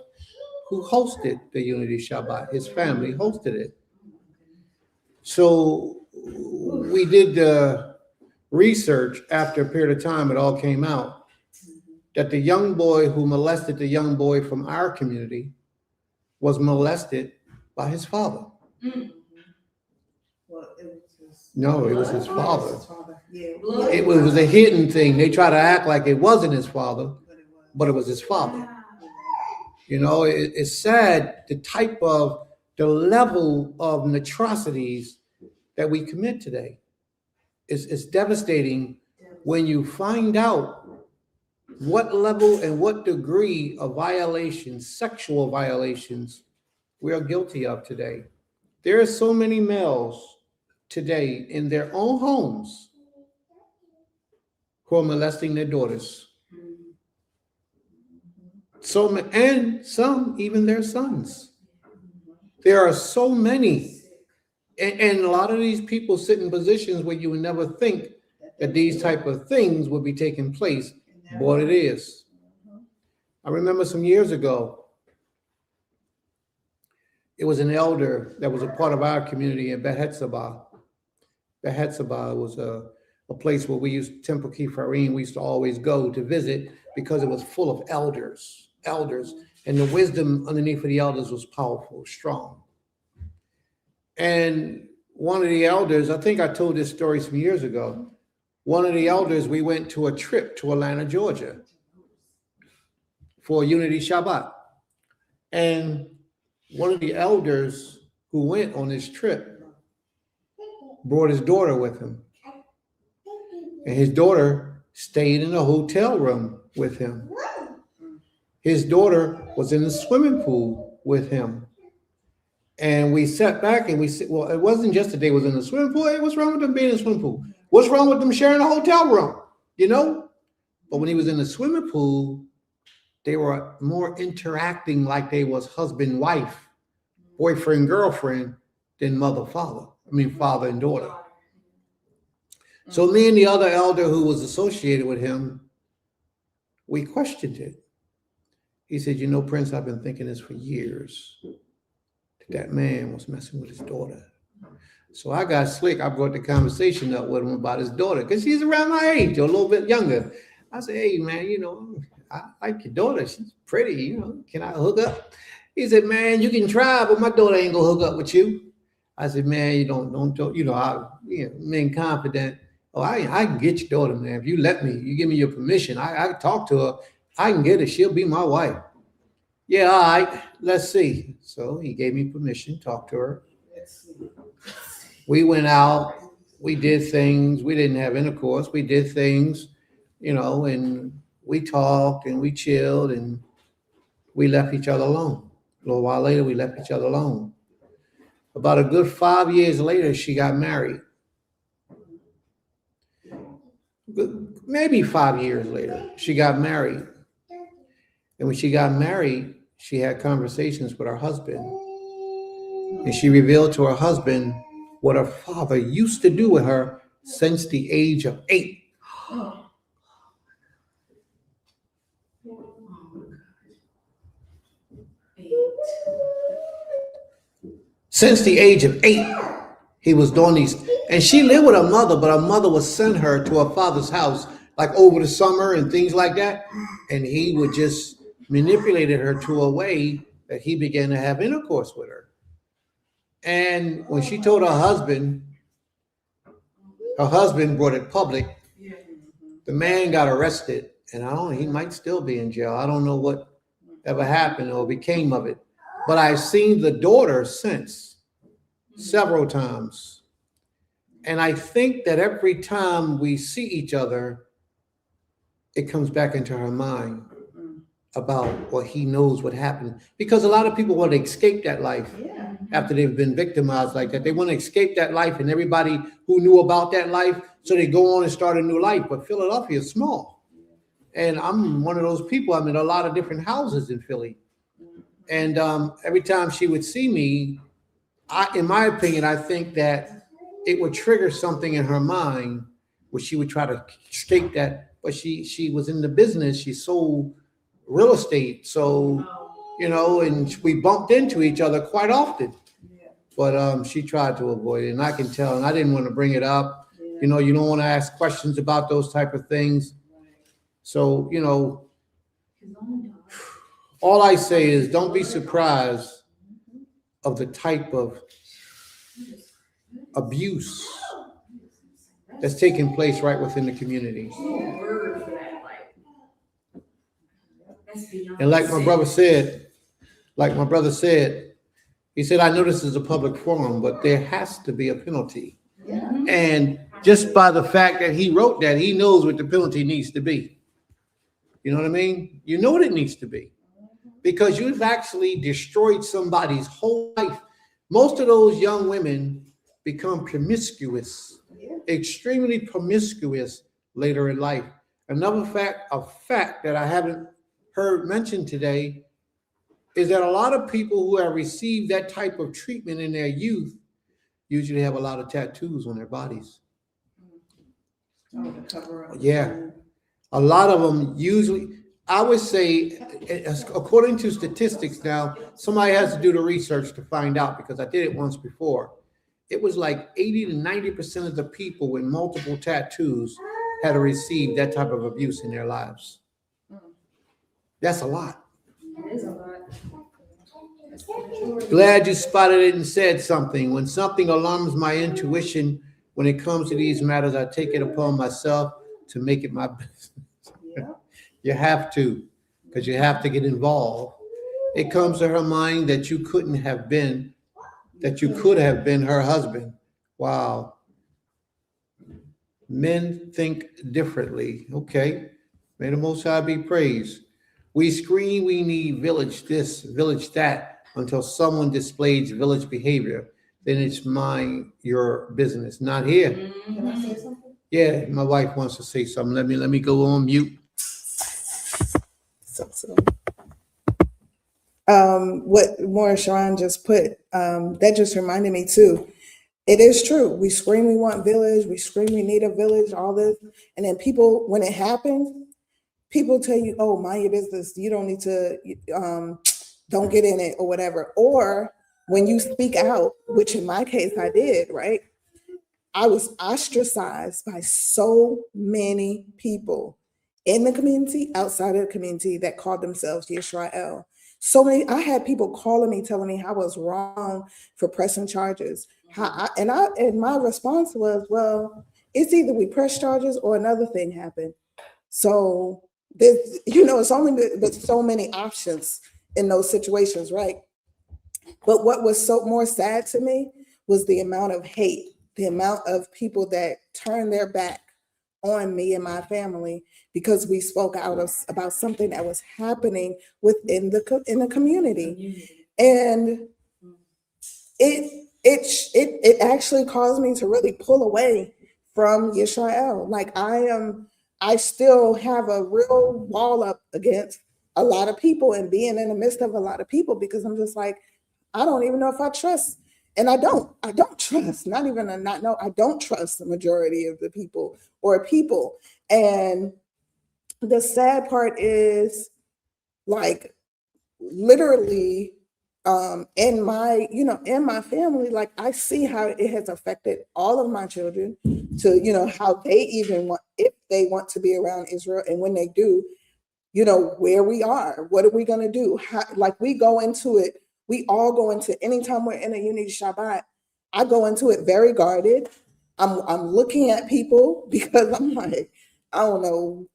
who hosted the unity Shabbat. His family hosted it. So we did the research. After a period of time, it all came out that the young boy who molested the young boy from our community was molested by his father. No, it was his father. It was a hidden thing. They try to act like it wasn't his father, but it was his father. You know, it's sad the level of atrocities that we commit today. It's devastating when you find out what level and what degree of violations, sexual violations, we are guilty of today. There are so many males today in their own homes who are molesting their daughters. And some even their sons. There are so many. And a lot of these people sit in positions where you would never think that these type of things would be taking place, but it is. I remember some years ago, it was an elder that was a part of our community in Bet Hetzabah. Bet Hetzabah was a place where we used Temple Kifarim. We used to always go to visit because it was full of elders, and the wisdom underneath of the elders was powerful, strong. And one of the elders, I think I told this story some years ago. One of the elders, we went to a trip to Atlanta, Georgia for Unity Shabbat. And one of the elders who went on this trip brought his daughter with him. And his daughter stayed in a hotel room with him. His daughter was in the swimming pool with him. And we sat back and we said, well, it wasn't just that they was in the swimming pool. Hey, what's wrong with them being in the swimming pool? What's wrong with them sharing a hotel room? You know? But when he was in the swimming pool, they were more interacting like they was husband, wife, boyfriend, girlfriend than mother, father. I mean, father and daughter. So me and the other elder who was associated with him, we questioned it. He said, you know, Prince, I've been thinking this for years. That man was messing with his daughter. So I got slick. I brought the conversation up with him about his daughter because she's around my age or a little bit younger. I said, hey, man, you know, I like your daughter. She's pretty, you know, can I hook up? He said, man, you can try, but my daughter ain't gonna hook up with you. I said, man, you don't, you know, I'm confident. Oh, I can get your daughter, man. If you let me, you give me your permission, I can talk to her. I can get her. She'll be my wife. Yeah, all right, let's see. So he gave me permission, talk to her. We went out, we did things. We didn't have intercourse. We did things, you know, and we talked and we chilled and we left each other alone. A little while later, we left each other alone. About a good 5 years later, she got married. Maybe 5 years later, she got married. And when she got married, she had conversations with her husband. And she revealed to her husband what her father used to do with her since the age of 8. Since the age of 8, he was doing these. And she lived with her mother, but her mother would send her to her father's house, like over the summer and things like that. And he would just manipulate her to a way that he began to have intercourse with her. And when she told her husband brought it public. The man got arrested, and he might still be in jail. I don't know what ever happened or became of it. But I've seen the daughter since several times. And I think that every time we see each other, it comes back into her mind about what he knows what happened. Because a lot of people want to escape that life after they've been victimized like that. They want to escape that life and everybody who knew about that life, so they go on and start a new life. But Philadelphia is small. And I'm one of those people. I'm in a lot of different houses in Philly. And every time she would see me, in my opinion, I think that it would trigger something in her mind where she would try to escape that. But she was in the business. She sold real estate. So, you know, and we bumped into each other quite often. But she tried to avoid it. And I can tell, and I didn't want to bring it up. You know, you don't want to ask questions about those type of things. So, you know, all I say is don't be surprised of the type of abuse that's taking place right within the community. And like my brother said, he said, I know this is a public forum, but there has to be a penalty. And just by the fact that he wrote that, he knows what the penalty needs to be. You know what I mean? You know what it needs to be. Because you've actually destroyed somebody's whole life. Most of those young women become promiscuous, extremely promiscuous later in life. Another fact that I haven't heard mentioned today is that a lot of people who have received that type of treatment in their youth usually have a lot of tattoos on their bodies. Yeah. A lot of them usually, I would say, according to statistics now, somebody has to do the research to find out because I did it once before. It was like 80 to 90% of the people with multiple tattoos had received that type of abuse in their lives. That's a lot. It is a lot. Glad you spotted it and said something. When something alarms my intuition, when it comes to these matters, I take it upon myself to make it my business. You have to, because you have to get involved. it comes to her mind that you couldn't have been, that you could have been her husband. Wow. Men think differently. Okay. May the Most High be praised. We scream we need village this, village that, until someone displays village behavior. Then it's your business. Not here. Can I say something? Yeah, my wife wants to say something. Let me go on mute. So, what Maura Sharon just put, that just reminded me too. It is true. We scream we want village, we scream we need a village, all this. And then people, when it happens, people tell you, oh, mind your business. You don't need to, don't get in it or whatever. Or when you speak out, which in my case I did, right? I was ostracized by so many people in the community, outside of the community, that called themselves Yisrael. So many, I had people calling me, telling me I was wrong for pressing charges. And my response was, well, it's either we press charges or another thing happened. So there's, it's only but so many options in those situations, right? But what was so more sad to me was the amount of hate, the amount of people that turned their back on me and my family because we spoke out about something that was happening within the community. And it actually caused me to really pull away from Yisrael. Like I still have a real wall up against a lot of people and being in the midst of a lot of people, because I'm just like, I don't even know if I trust. And I don't trust, not even a not know, I don't trust the majority of the people or people. And the sad part is, like, literally, in my family, like, I see how it has affected all of my children to, how they even want, if they want to be around Israel. And when they do, where we are, what are we going to do? Like, we go into it. We all go into, anytime we're in a Unity Shabbat, I go into it very guarded. I'm looking at people because I'm like, I don't know,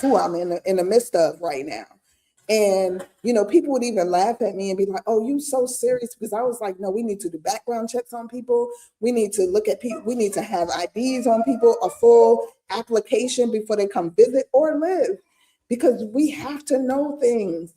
who I'm in the midst of right now. And, people would even laugh at me and be like, oh, you so serious? Because I was like, no, we need to do background checks on people. We need to look at people. We need to have IDs on people, a full application before they come visit or live, because we have to know things.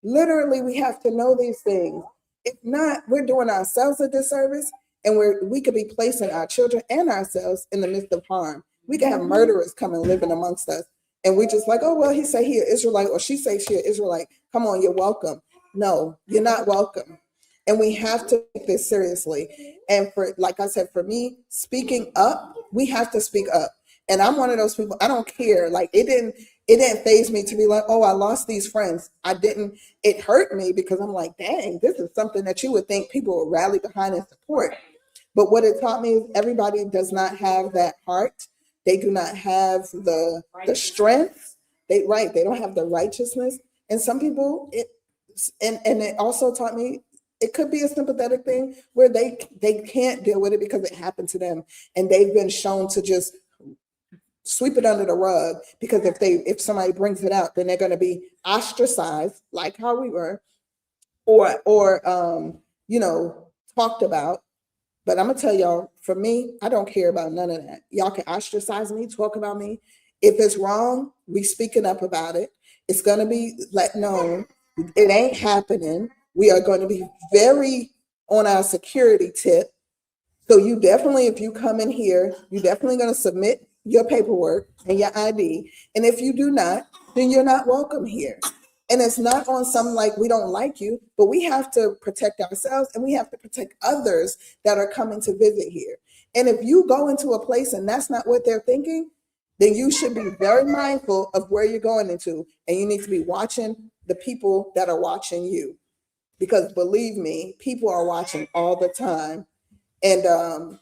Literally, we have to know these things. If not, we're doing ourselves a disservice, and we could be placing our children and ourselves in the midst of harm. We can have murderers come and live in amongst us, and we just like, oh, well, he say he an Israelite, or she say she an Israelite. Come on, you're welcome. No, you're not welcome. And we have to take this seriously. And like I said, for me, speaking up, we have to speak up. And I'm one of those people, I don't care. Like, it didn't faze me to be like, oh, I lost these friends. It hurt me because I'm like, dang, this is something that you would think people would rally behind and support. But what it taught me is everybody does not have that heart. They do not have the strength. They don't have the righteousness. And some people, and it also taught me it could be a sympathetic thing where they can't deal with it because it happened to them, and they've been shown to just sweep it under the rug, because if somebody brings it out, then they're going to be ostracized, like how we were, or talked about. But I'm gonna tell y'all, for me, I don't care about none of that. Y'all can ostracize me, talk about me. If it's wrong, we speaking up about it. It's gonna be let known it ain't happening. We are going to be very on our security tip. So you definitely, if you come in here, you're definitely going to submit your paperwork and your ID. And if you do not, then you're not welcome here. And it's not on some like we don't like you, but we have to protect ourselves, and we have to protect others that are coming to visit here. And if you go into a place and that's not what they're thinking, then you should be very mindful of where you're going into. And you need to be watching the people that are watching you. Because believe me, people are watching all the time. And I'm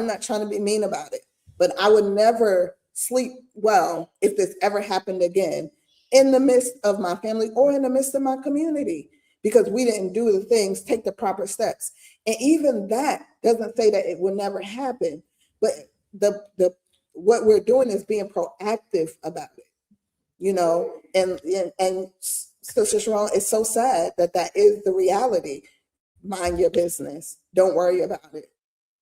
not trying to be mean about it, but I would never sleep well if this ever happened again in the midst of my family or in the midst of my community, because we didn't do the things, take the proper steps. And even that doesn't say that it will never happen, but the what we're doing is being proactive about it, and Sister Sharon, it's so sad that that is the reality. Mind your business. Don't worry about it.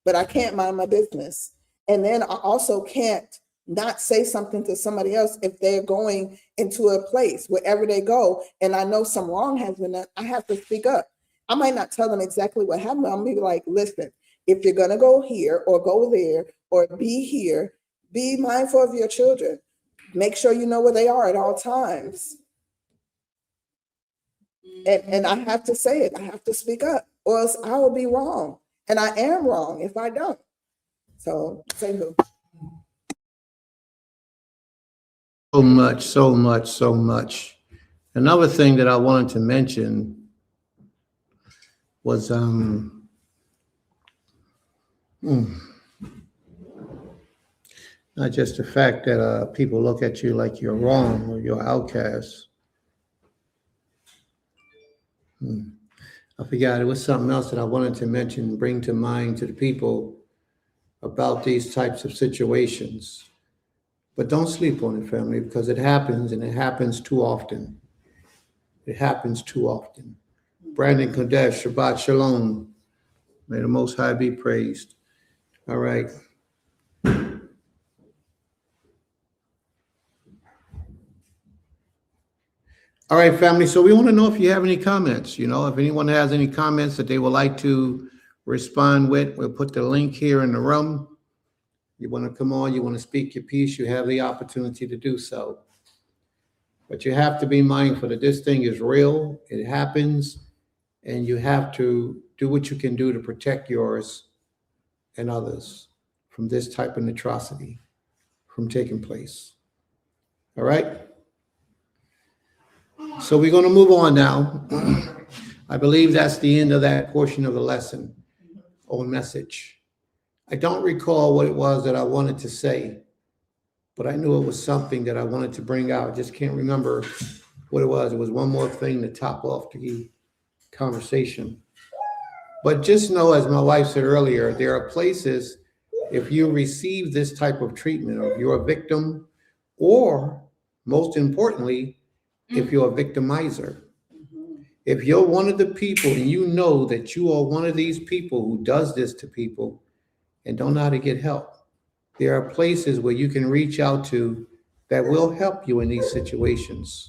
But I can't mind my business. And then I also can't not say something to somebody else if they're going into a place, wherever they go, and I know some wrong has been done, I have to speak up. I might not tell them exactly what happened. I'm gonna be like, listen, if you're gonna go here or go there or be here, be mindful of your children. Make sure you know where they are at all times. And I have to say it. I have to speak up, or else I will be wrong. And I am wrong if I don't. So say who. So much, so much, so much. Another thing that I wanted to mention was not just the fact that people look at you like you're wrong or you're outcast. I forgot, it was something else that I wanted to mention, bring to mind to the people about these types of situations. But don't sleep on it, family, because it happens, and it happens too often. It happens too often. Brandon Kodesh, Shabbat Shalom. May the Most High be praised. All right. All right, family. So we want to know if you have any comments. If anyone has any comments that they would like to respond with, we'll put the link here in the room. You want to come on, you want to speak your piece, you have the opportunity to do so. But you have to be mindful that this thing is real, it happens, and you have to do what you can do to protect yours and others from this type of atrocity from taking place. All right? So we're going to move on now. I believe that's the end of that portion of the lesson or message. I don't recall what it was that I wanted to say, but I knew it was something that I wanted to bring out. I just can't remember what it was. It was one more thing to top off the conversation. But just know, as my wife said earlier, there are places, if you receive this type of treatment, or if you're a victim, or most importantly, if you're a victimizer. If you're one of the people and you know that you are one of these people who does this to people and don't know how to get help, there are places where you can reach out to that will help you in these situations.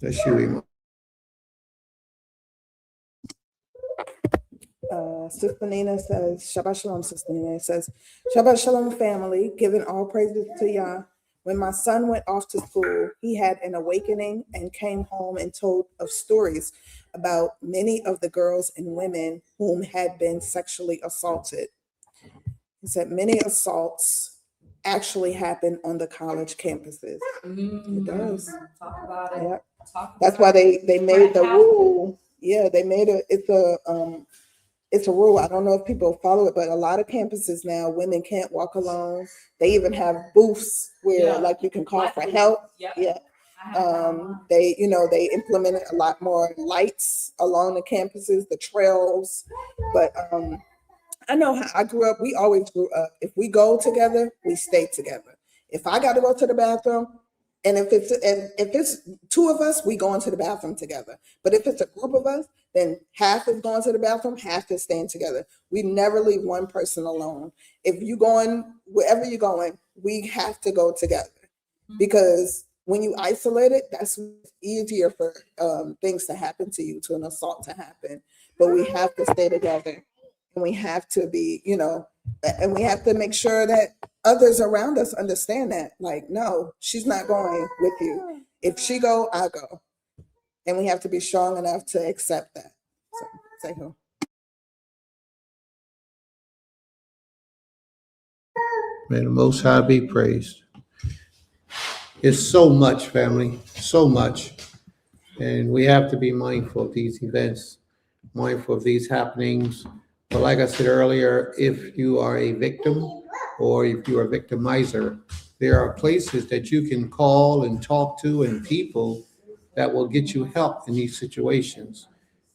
That's you, Ima. Sister Nina says, Shabbat Shalom, Sister Nina says, Shabbat Shalom, family, giving all praises to Yah. When my son went off to school, he had an awakening and came home and told of stories about many of the girls and women whom had been sexually assaulted. He said many assaults actually happen on the college campuses. It does. Talk about it. Yeah. Talk That's about why it. they made the rule. Yeah, they made it's a rule. I don't know if people follow it, but a lot of campuses now, women can't walk alone. They even have booths where like you can call for help. Yep. Yeah. I have that online. They implemented a lot more lights along the campuses, the trails. But I know how I grew up. We always grew up. If we go together, we stay together. If I got to go to the bathroom, and if it's two of us, we go into the bathroom together. But if it's a group of us, then half is going to the bathroom, half is staying together. We never leave one person alone. If you're going, wherever you're going, we have to go together. Because when you isolate it, that's easier for things to happen to you, to an assault to happen. But we have to stay together. And we have to be, and we have to make sure that others around us understand that. Like, no, she's not going with you. If she go, I go. And we have to be strong enough to accept that. So, say who? May the Most High be praised. It's so much, family, so much. And we have to be mindful of these events, mindful of these happenings. But like I said earlier, if you are a victim or if you are a victimizer, there are places that you can call and talk to and people that will get you help in these situations.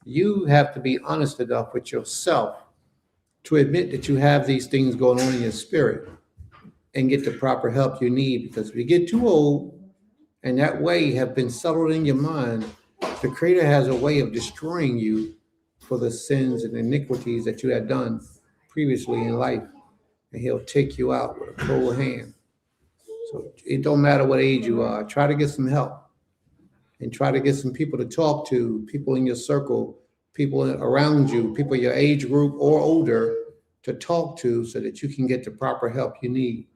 You have to be honest enough with yourself to admit that you have these things going on in your spirit. and get the proper help you need. Because if you get too old and that way have been settled in your mind, the Creator has a way of destroying you for the sins and iniquities that you had done previously in life. And He'll take you out with a cold hand. So it don't matter what age you are, try to get some help and try to get some people to talk to, people in your circle, people around you, people your age group or older to talk to so that you can get the proper help you need.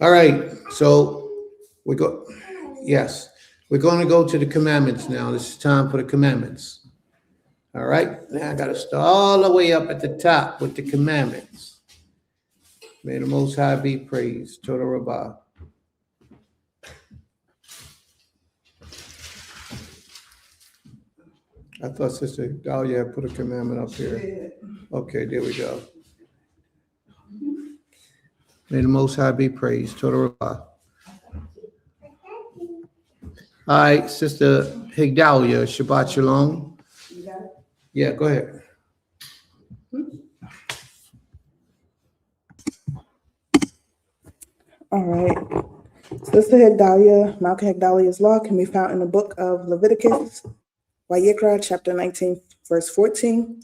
All right, so yes, we're going to go to the commandments now. This is time for the commandments. All right, now I got to start all the way up at the top with the commandments. May the Most High be praised. Toda Rabbah. I thought Sister Dahlia had put a commandment up here. Okay, there we go. May the Most High be praised. Toda Rabbah. All right, Sister Higdalia, Shabbat Shalom. Yeah, go ahead. All right. Sister Higdalia, Malka Higdalia's law can be found in the book of Leviticus, Vayikra, chapter 19, verse 14.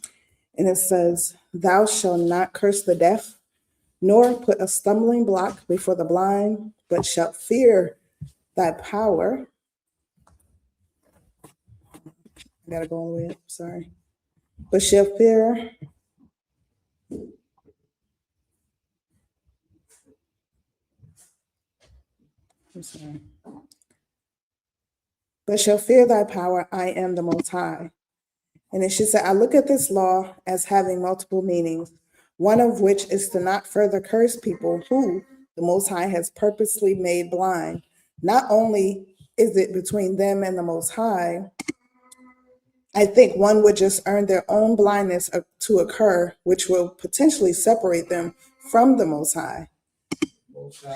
And it says, "Thou shalt not curse the deaf, nor put a stumbling block before the blind, but shalt fear thy power." I gotta go all the way up, sorry. But shall fear I'm sorry. But shall fear thy power, I am the Most High. And then she said, I look at this law as having multiple meanings, one of which is to not further curse people who the Most High has purposely made blind. Not only is it between them and the Most High, I think one would just earn their own blindness to occur, which will potentially separate them from the Most High.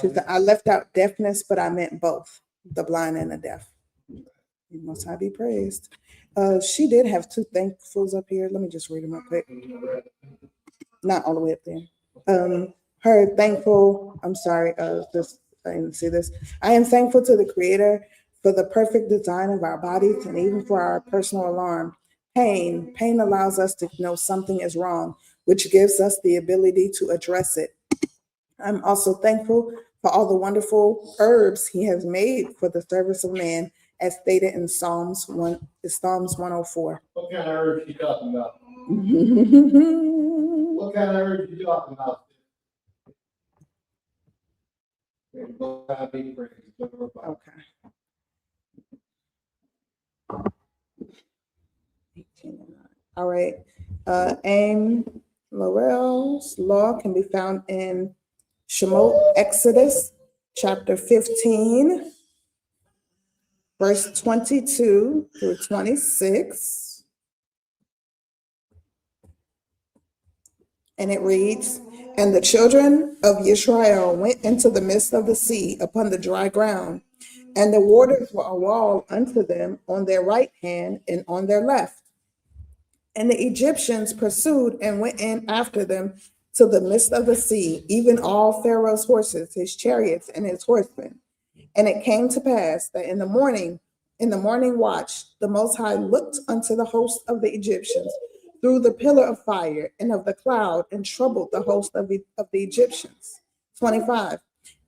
She said, I left out deafness, but I meant both, the blind and the deaf. Most High be praised. She did have two thankfuls up here. Let me just read them real quick. Not all the way up there. Her thankful, I'm sorry, this I didn't see this. I am thankful to the Creator for the perfect design of our bodies and even for our personal alarm. Pain allows us to know something is wrong, which gives us the ability to address it. I'm also thankful for all the wonderful herbs He has made for the service of man, as stated in Psalms 104. What kind of herbs you talking about? What kind of herbs you talking about? Okay. All right. Aim Laurel's law can be found in Shemot Exodus chapter 15, verse 22 through 26. And it reads, And the children of Israel went into the midst of the sea upon the dry ground, and the waters were a wall unto them on their right hand and on their left. And the Egyptians pursued and went in after them to the midst of the sea, even all Pharaoh's horses, his chariots, and his horsemen. And it came to pass that in the morning watch, the Most High looked unto the host of the Egyptians through the pillar of fire and of the cloud, and troubled the host of the Egyptians. 25.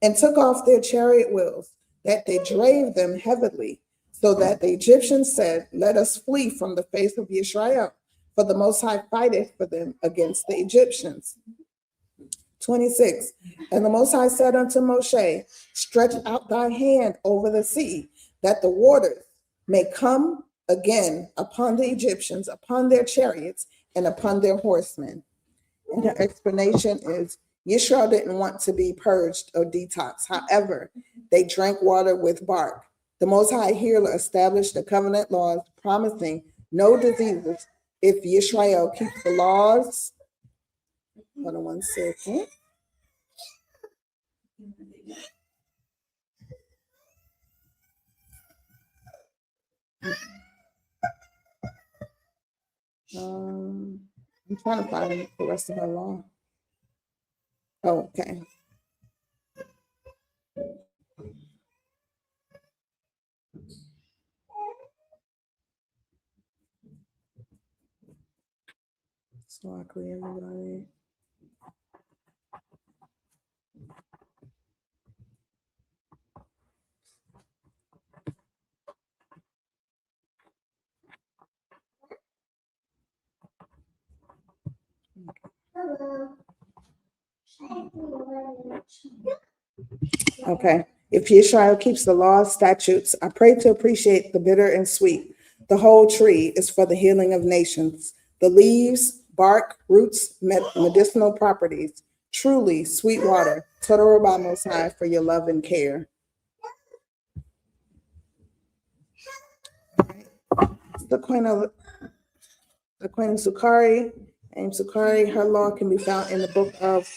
And took off their chariot wheels, that they drave them heavily, so that the Egyptians said, Let us flee from the face of Israel, for the Most High fighteth for them against the Egyptians. 26. And the Most High said unto Moshe, Stretch out thy hand over the sea, that the waters may come again upon the Egyptians, upon their chariots, and upon their horsemen. And the explanation is, Yisrael didn't want to be purged or detoxed. However, they drank water with bark. The Most High here established the covenant laws, promising no diseases if Yisrael keeps the laws. Hold on 1 second. I'm trying to find the rest of her law. Oh, okay. So luckily, everybody. Okay. If Israel keeps the laws, statutes, I pray to appreciate the bitter and sweet. The whole tree is for the healing of nations. The leaves, bark, roots, medicinal properties. Truly, sweet water. Total by Most High for your love and care. The Queen of Sukari, and Sukari, her law can be found in the book of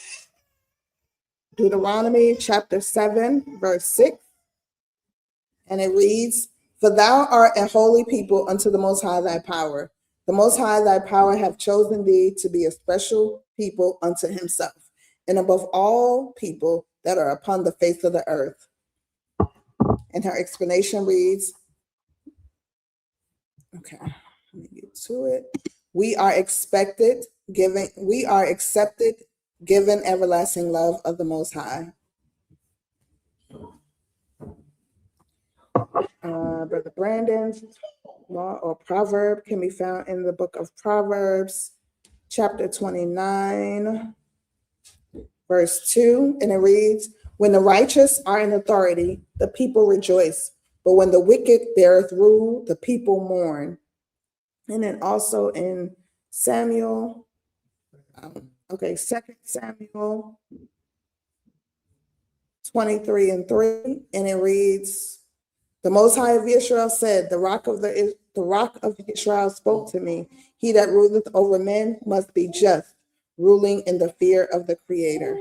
Deuteronomy, chapter 7, verse 6. And it reads, "For thou art a holy people unto the Most High thy power. The Most High thy power hath chosen thee to be a special people unto himself, and above all people that are upon the face of the earth." And her explanation reads, okay, let me get to it. We are accepted, given everlasting love of the Most High. Brother Brandon's law or proverb can be found in the book of Proverbs, chapter 29, verse 2, and it reads, "When the righteous are in authority, the people rejoice, but when the wicked beareth rule, the people mourn." And then also in Samuel, 2 Samuel 23 and 3, and it reads, "The Most High of Israel said, the rock of Israel spoke to me. He that ruleth over men must be just, ruling in the fear of the Creator."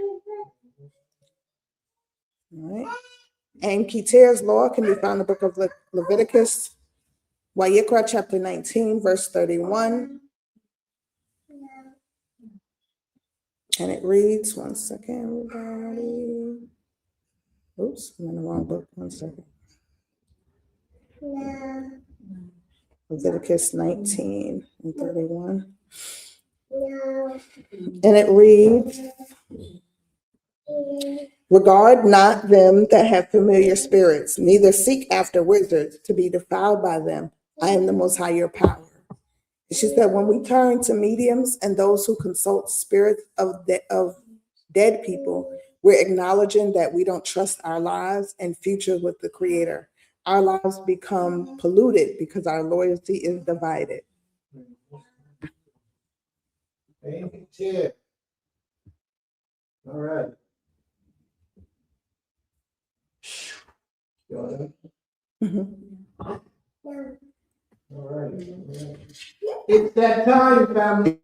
All right. And Keter's law can be found in the book of Leviticus, Wayikra, chapter 19, verse 31. And it reads, one second, everybody. Oops, I'm in the wrong book. One second. Leviticus 19 and 31. And it reads, "Regard not them that have familiar spirits, neither seek after wizards to be defiled by them. I am the Most High your power." It's just that when we turn to mediums and those who consult spirits of dead people, we're acknowledging that we don't trust our lives and future with the Creator. Our lives become polluted because our loyalty is divided. Thank you. All right. Mhm. All right. It's that time, family.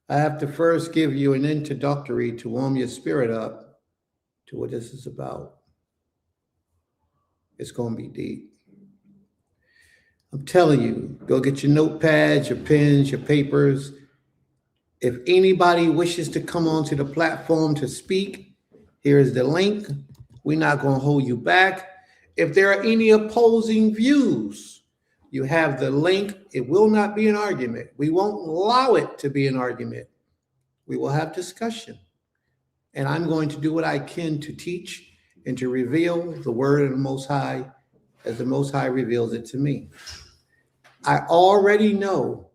I have to first give you an introductory to warm your spirit up to what this is about. It's going to be deep. I'm telling you, go get your notepads, your pens, your papers. If anybody wishes to come onto the platform to speak, here is the link. We're not going to hold you back. If there are any opposing views, you have the link. It will not be an argument. We won't allow it to be an argument. We will have discussion. And I'm going to do what I can to teach and to reveal the word of the Most High as the Most High reveals it to me. I already know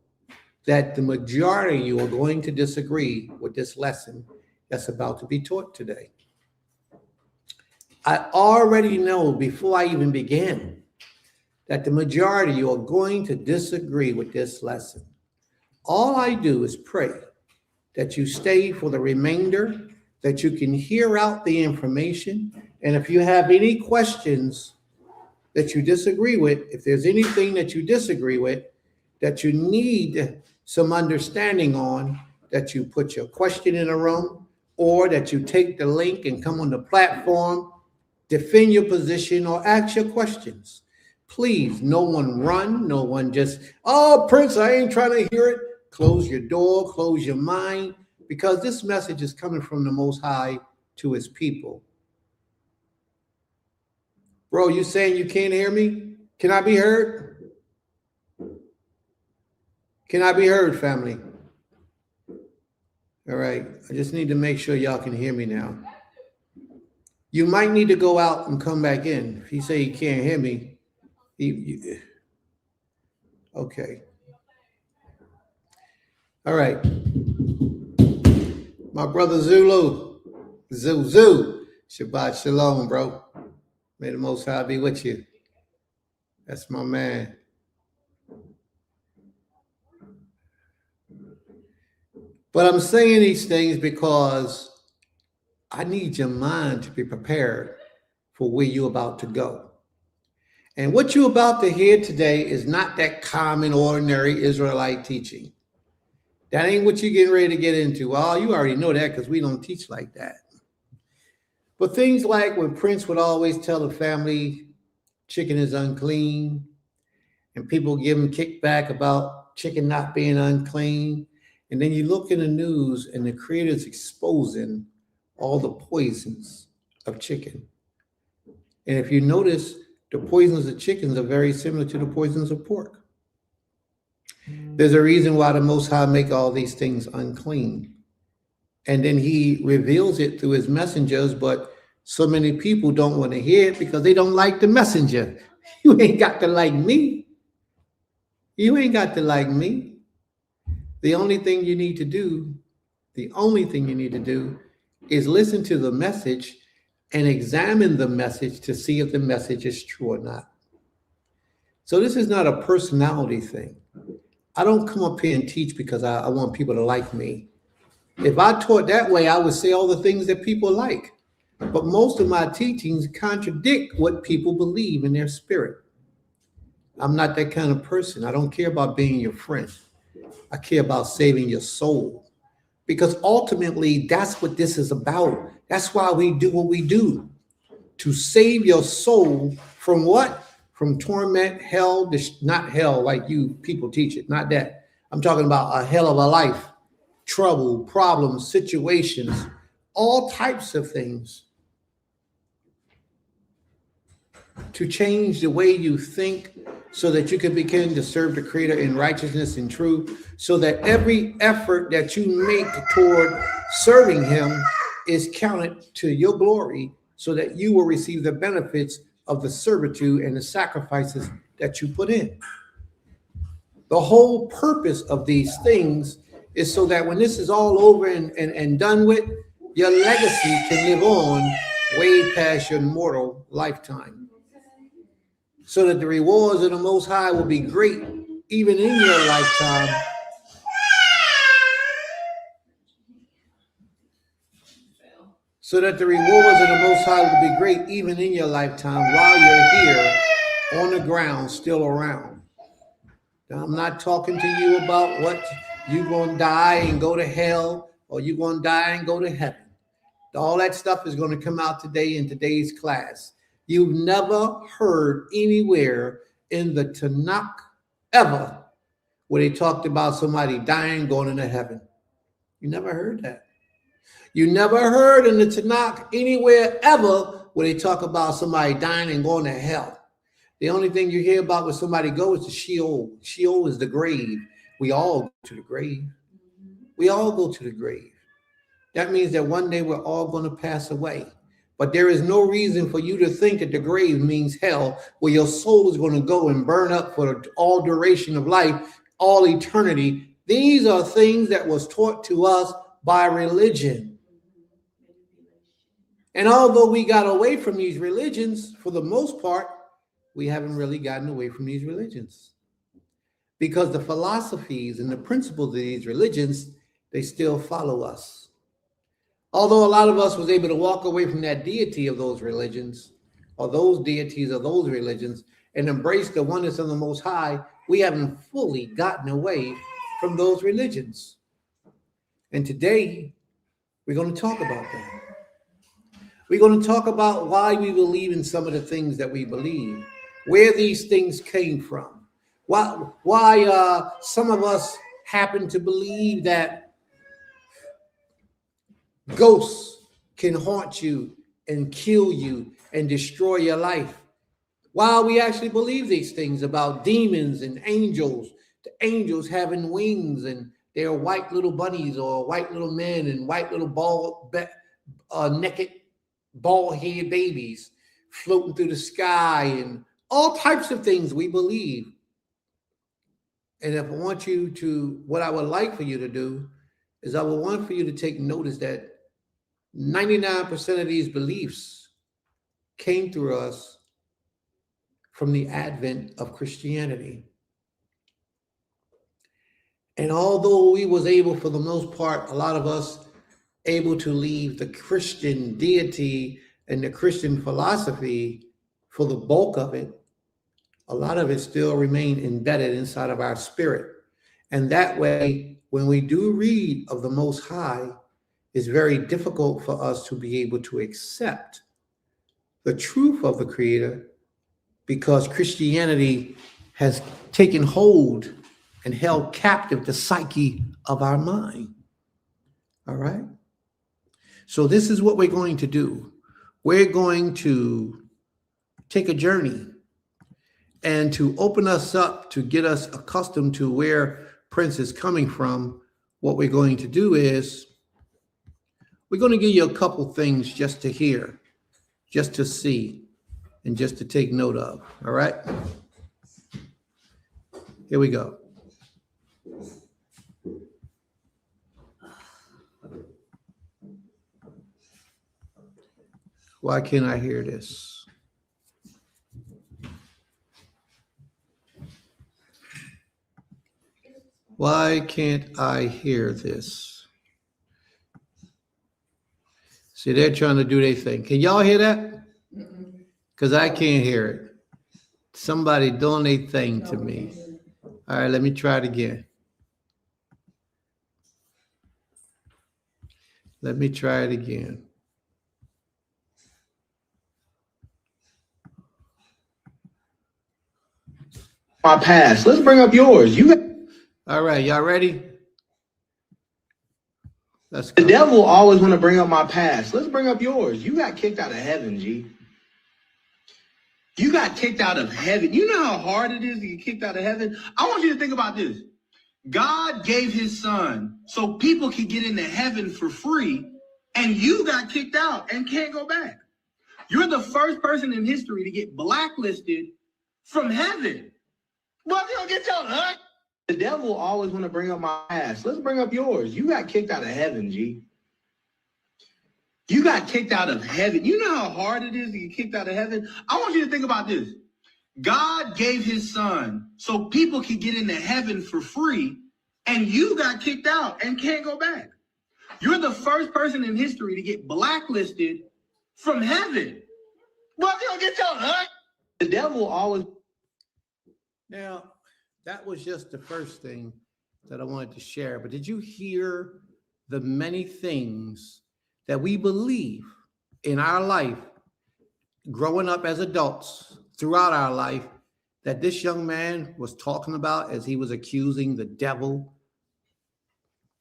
that the majority of you are going to disagree with this lesson that's about to be taught today. I already know before I even begin that the majority of you are going to disagree with this lesson. All I do is pray that you stay for the remainder, that you can hear out the information. And if you have any questions that you disagree with, if there's anything that you disagree with, that you need some understanding on, that you put your question in a room, or that you take the link and come on the platform, defend your position, or ask your questions. Please, no one run, no one just, oh, Prince, I ain't trying to hear it. Close your door, close your mind, because this message is coming from the Most High to his people. Bro, you saying you can't hear me? Can I be heard? Can I be heard, family? All right, I just need to make sure y'all can hear me now. You might need to go out and come back in. If you say you can't hear me, okay. All right. My brother Zulu, Shabbat Shalom, bro. May the Most High be with you. That's my man. But I'm saying these things because I need your mind to be prepared for where you're about to go. And what you're about to hear today is not that common, ordinary Israelite teaching. That ain't what you're getting ready to get into. Well, you already know that because we don't teach like that. But things like when Prince would always tell the family chicken is unclean, and people give him kickback about chicken not being unclean. And then you look in the news and the creator's exposing all the poisons of chicken. And if you notice, the poisons of chickens are very similar to the poisons of pork. There's a reason why the Most High make all these things unclean. And then he reveals it through his messengers, but so many people don't want to hear it because they don't like the messenger. You ain't got to like me. You ain't got to like me. The only thing you need to do is listen to the message and examine the message to see if the message is true or not. So this is not a personality thing. I don't come up here and teach because I want people to like me. If I taught that way, I would say all the things that people like. But most of my teachings contradict what people believe in their spirit. I'm not that kind of person. I don't care about being your friend. I care about saving your soul. Because ultimately, that's what this is about. That's why we do what we do. To save your soul from what? From torment, hell, not hell like you people teach it, not that. I'm talking about a hell of a life, trouble, problems, situations, all types of things. To change the way you think so that you can begin to serve the Creator in righteousness and truth, so that every effort that you make toward serving him is counted to your glory, so that you will receive the benefits of the servitude and the sacrifices that you put in. The whole purpose of these things is so that when this is all over and done with, your legacy can live on way past your mortal lifetime. So that the rewards of the Most High will be great even in your lifetime. So that the rewards of the Most High will be great even in your lifetime while you're here on the ground, still around. Now, I'm not talking to you about what you're going to die and go to hell, or you're going to die and go to heaven. All that stuff is going to come out today in today's class. You've never heard anywhere in the Tanakh ever where they talked about somebody dying, going into heaven. You never heard that. You never heard in the Tanakh anywhere ever where they talk about somebody dying and going to hell. The only thing you hear about when somebody goes is the Sheol. Sheol is the grave. We all go to the grave. We all go to the grave. That means that one day we're all going to pass away. But there is no reason for you to think that the grave means hell, where your soul is going to go and burn up for all duration of life, all eternity. These are things that was taught to us by religion. And although we got away from these religions, for the most part, we haven't really gotten away from these religions. Because the philosophies and the principles of these religions, they still follow us. Although a lot of us was able to walk away from that deity of those religions, or those deities of those religions, and embrace the oneness of the Most High, we haven't fully gotten away from those religions. And today, we're going to talk about that. We're going to talk about why we believe in some of the things that we believe, where these things came from, why some of us happen to believe that ghosts can haunt you and kill you and destroy your life. While we actually believe these things about demons and angels, the angels having wings and they're white little bunnies or white little men and white little naked bald-headed babies floating through the sky and all types of things we believe. And if I want you to, what I would like for you to do is I would want for you to take notice that 99% of these beliefs came through us from the advent of Christianity. And although we was able, for the most part, a lot of us able to leave the Christian deity and the Christian philosophy for the bulk of it, a lot of it still remained embedded inside of our spirit. And that way, when we do read of the Most High, it's very difficult for us to be able to accept the truth of the Creator, because Christianity has taken hold and held captive the psyche of our mind. All right? So this is what we're going to do. We're going to take a journey and to open us up, to get us accustomed to where Prince is coming from. What we're going to do is we're going to give you a couple things just to hear, just to see, and just to take note of. All right? Here we go. Why can't I hear this? Why can't I hear this? See, they're trying to do their thing. Can y'all hear that? Because I can't hear it. Somebody doing their thing to me. All right, let me try it again. Let me try it again. My past. Let's bring up yours. All right, y'all ready? Let's go. The devil always want to bring up my past. Let's bring up yours. You got kicked out of heaven, G. You got kicked out of heaven. You know how hard it is to get kicked out of heaven? I want you to think about this. God gave his son so people could get into heaven for free, and you got kicked out and can't go back. You're the first person in history to get blacklisted from heaven. Well, you don't get your hook. The devil always want to bring up my past. Let's bring up yours. You got kicked out of heaven, G. You got kicked out of heaven. You know how hard it is to get kicked out of heaven? I want you to think about this. God gave his son so people could get into heaven for free, and you got kicked out and can't go back. You're the first person in history to get blacklisted from heaven. Well, you don't get your hook. The devil always... Now, that was just the first thing that I wanted to share. But did you hear the many things that we believe in our life, growing up as adults, throughout our life, that this young man was talking about as he was accusing the devil?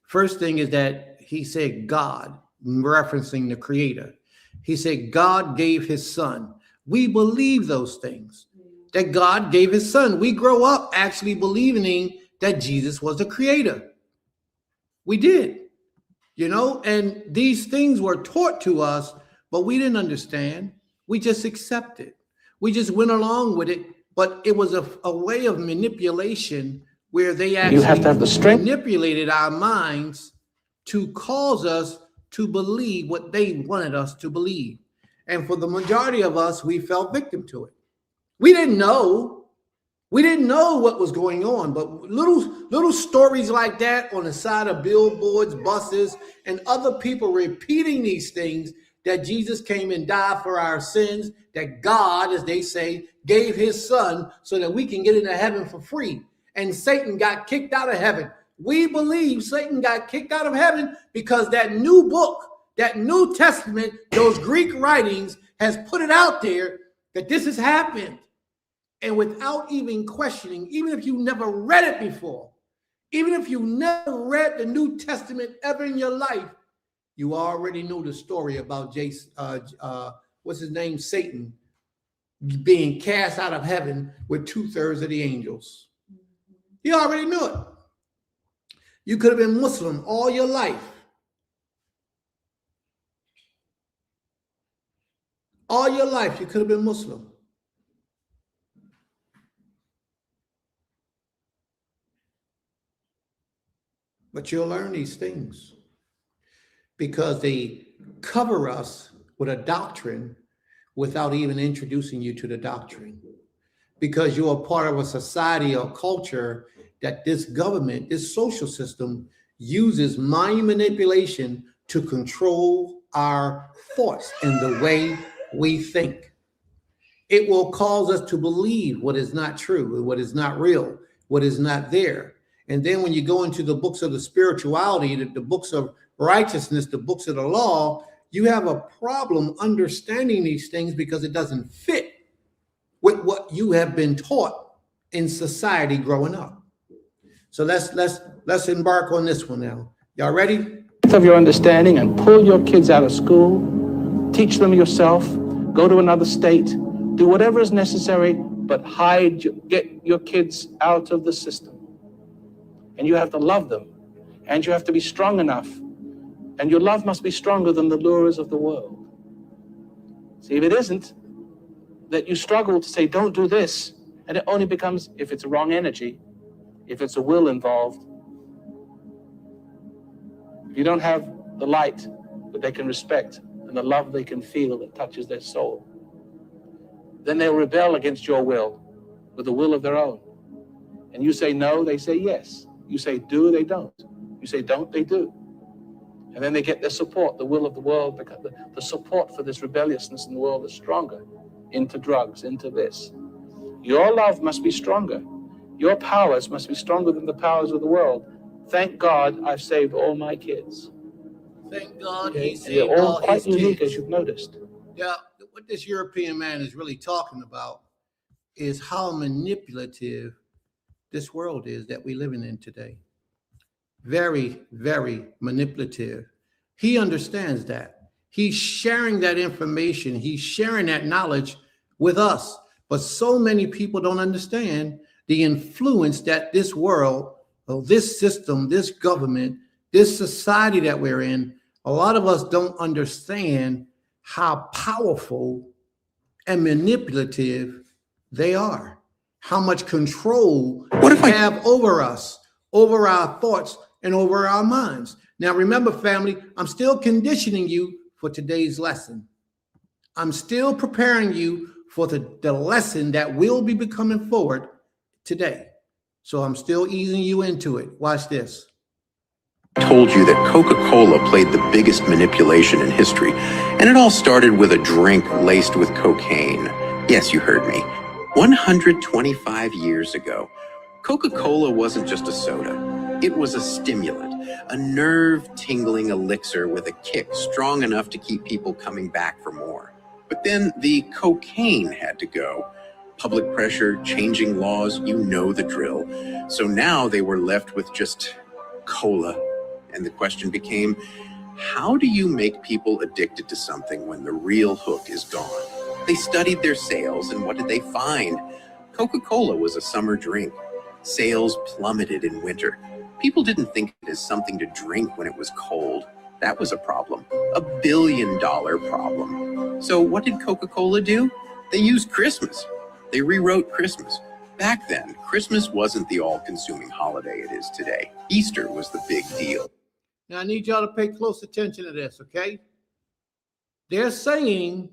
First thing is that he said God, referencing the Creator. He said, God gave his son. We believe those things, that God gave his son. We grow up actually believing that Jesus was the creator. We did, and these things were taught to us, but we didn't understand. We just accepted. We just went along with it, but it was a way of manipulation where they actually have to have the strength. manipulated our minds to cause us to believe what they wanted us to believe. And for the majority of us, we fell victim to it. We didn't know. We didn't know what was going on, but little stories like that on the side of billboards, buses, and other people repeating these things, that Jesus came and died for our sins, that God, as they say, gave his son so that we can get into heaven for free. And Satan got kicked out of heaven. We believe Satan got kicked out of heaven because that new book, that New Testament, those Greek writings has put it out there that this has happened. And without even questioning, even if you never read it before, even if you never read the New Testament ever in your life, you already know the story about Satan being cast out of heaven with 2/3 of the angels. You already knew it. You could have been Muslim all your life. All your life, you could have been Muslim. But you'll learn these things because they cover us with a doctrine without even introducing you to the doctrine. Because you're a part of a society or culture that this government, this social system, uses mind manipulation to control our thoughts and the way we think. It will cause us to believe what is not true, what is not real, what is not there. And then when you go into the books of the spirituality, the books of righteousness, the books of the law, you have a problem understanding these things because it doesn't fit with what you have been taught in society growing up. So let's embark on this one now. Y'all ready? Of your understanding and pull your kids out of school, teach them yourself, go to another state, do whatever is necessary, but get your kids out of the system. And you have to love them, and you have to be strong enough, and your love must be stronger than the lures of the world. See, if it isn't, that you struggle to say, don't do this, and it only becomes, if it's a wrong energy, if it's a will involved, if you don't have the light that they can respect and the love they can feel that touches their soul, then they'll rebel against your will with the will of their own. And you say no, they say yes. You say do, they don't. You say don't, they do. And then they get their support, the will of the world, because the support for this rebelliousness in the world is stronger, into drugs, into this. Your love must be stronger. Your powers must be stronger than the powers of the world. Thank God I've saved all my kids. Thank God Okay? he saved They're all all quite his unique, kids. as you've noticed. Yeah, what this European man is really talking about is how manipulative this world is that we're living in today. Very, very manipulative. He understands that. He's sharing that information. He's sharing that knowledge with us. But so many people don't understand the influence that this world, this system, this government, this society that we're in, a lot of us don't understand how powerful and manipulative they are. How much control they have over us, over our thoughts, and over our minds. Now, remember, family, I'm still conditioning you for today's lesson. I'm still preparing you for the lesson that will be coming forward today. So I'm still easing you into it. Watch this. Told you that Coca-Cola played the biggest manipulation in history, and it all started with a drink laced with cocaine. Yes, you heard me. 125 years ago, Coca-Cola wasn't just a soda. It was a stimulant, a nerve-tingling elixir with a kick strong enough to keep people coming back for more. But then the cocaine had to go. Public pressure, changing laws, you know the drill. So now they were left with just cola. And the question became, How do you make people addicted to something when the real hook is gone? They studied their sales, and what did they find? Coca-Cola was a summer drink. Sales plummeted in winter. People didn't think it as something to drink when it was cold. That was a problem, $1 billion problem. So what did Coca-Cola do? They used Christmas. They rewrote Christmas. Back then, Christmas wasn't the all-consuming holiday it is today. Easter was the big deal. Now, I need y'all to pay close attention to this, okay? They're saying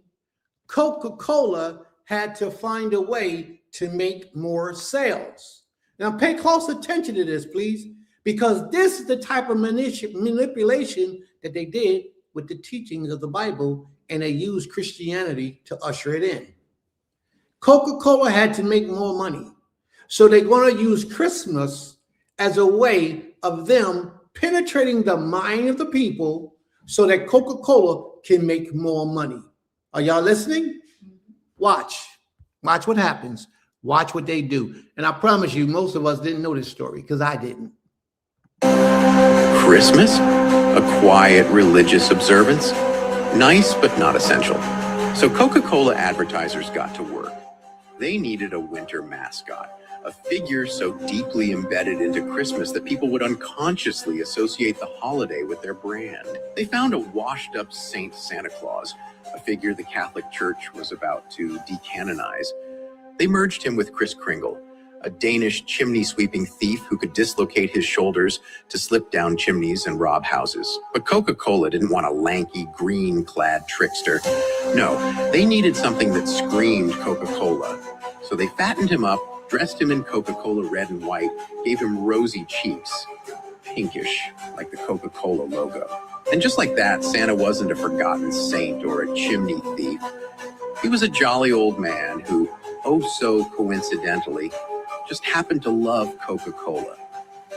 Coca-Cola had to find a way to make more sales. Now, pay close attention to this, please, because this is the type of manipulation that they did with the teachings of the Bible, and they used Christianity to usher it in. Coca-Cola had to make more money, so they're going to use Christmas as a way of them penetrating the mind of the people so that Coca-Cola can make more money. Are y'all listening? Watch what happens. Watch what they do. And I promise you, most of us didn't know this story because I didn't. Christmas? A quiet religious observance? Nice, but not essential. So Coca-Cola advertisers got to work. They needed a winter mascot, a figure so deeply embedded into Christmas that people would unconsciously associate the holiday with their brand. They found a washed-up Saint Santa Claus, a figure the Catholic Church was about to decanonize. They merged him with Kris Kringle, a Danish chimney-sweeping thief who could dislocate his shoulders to slip down chimneys and rob houses. But Coca-Cola didn't want a lanky, green-clad trickster. No, they needed something that screamed Coca-Cola. So they fattened him up, dressed him in Coca-Cola red and white, gave him rosy cheeks, pinkish, like the Coca-Cola logo. And just like that, Santa wasn't a forgotten saint or a chimney thief. He was a jolly old man who, oh so coincidentally, just happened to love Coca-Cola.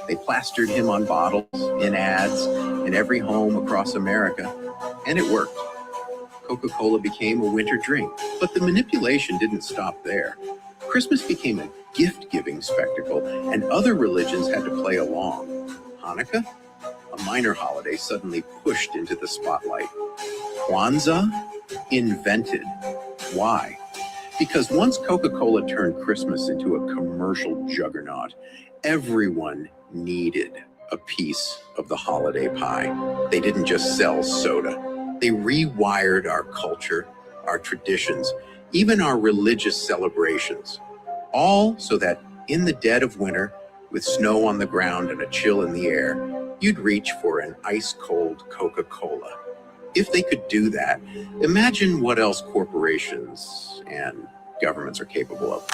They plastered him on bottles, in ads, in every home across America, and it worked. Coca-Cola became a winter drink, but the manipulation didn't stop there. Christmas became a gift-giving spectacle, and other religions had to play along. Hanukkah, a minor holiday, suddenly pushed into the spotlight. Kwanzaa, invented. Why? Because once Coca-Cola turned Christmas into a commercial juggernaut, everyone needed a piece of the holiday pie. They didn't just sell soda. They rewired our culture, our traditions, even our religious celebrations, all so that in the dead of winter, with snow on the ground and a chill in the air, you'd reach for an ice-cold Coca-Cola. If they could do that, imagine what else corporations and governments are capable of.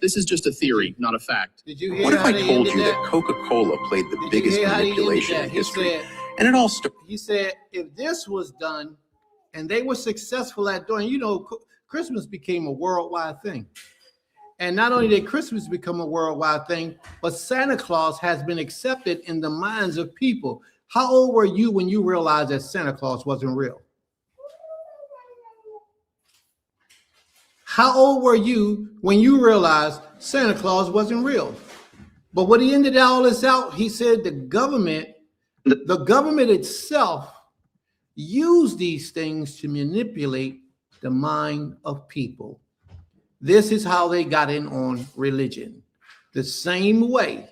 This is just a theory, not a fact. Did you hear What if how I they told ended you that that? Coca-Cola played the Did you biggest hear how he ended manipulation that? in He history? said- And it all started. He said, if this was done and they were successful at doing, Christmas became a worldwide thing. And not only did Christmas become a worldwide thing, but Santa Claus has been accepted in the minds of people. How old were you when you realized that Santa Claus wasn't real? How old were you when you realized Santa Claus wasn't real? But what he ended all this out, he said the government itself used these things to manipulate the mind of people. This is how they got in on religion. The same way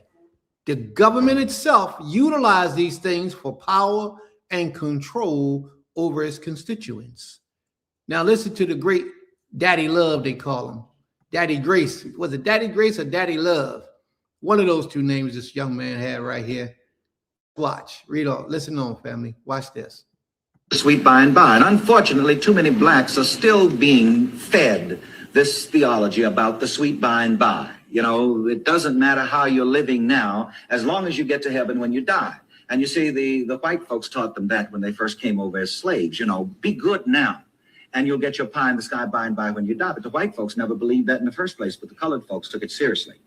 the government itself utilized these things for power and control over its constituents. Now listen to the great Daddy Love, they call him. Daddy Grace. Was it Daddy Grace or Daddy Love? One of those two names this young man had right here. Watch, read on, listen on, family. Watch this. Sweet by and by. And unfortunately, too many blacks are still being fed this theology about the sweet by and by. You know, it doesn't matter how you're living now, as long as you get to heaven when you die. And you see, the white folks taught them that when they first came over as slaves. You know, be good now, and you'll get your pie in the sky by and by when you die. But the white folks never believed that in the first place, but the colored folks took it seriously,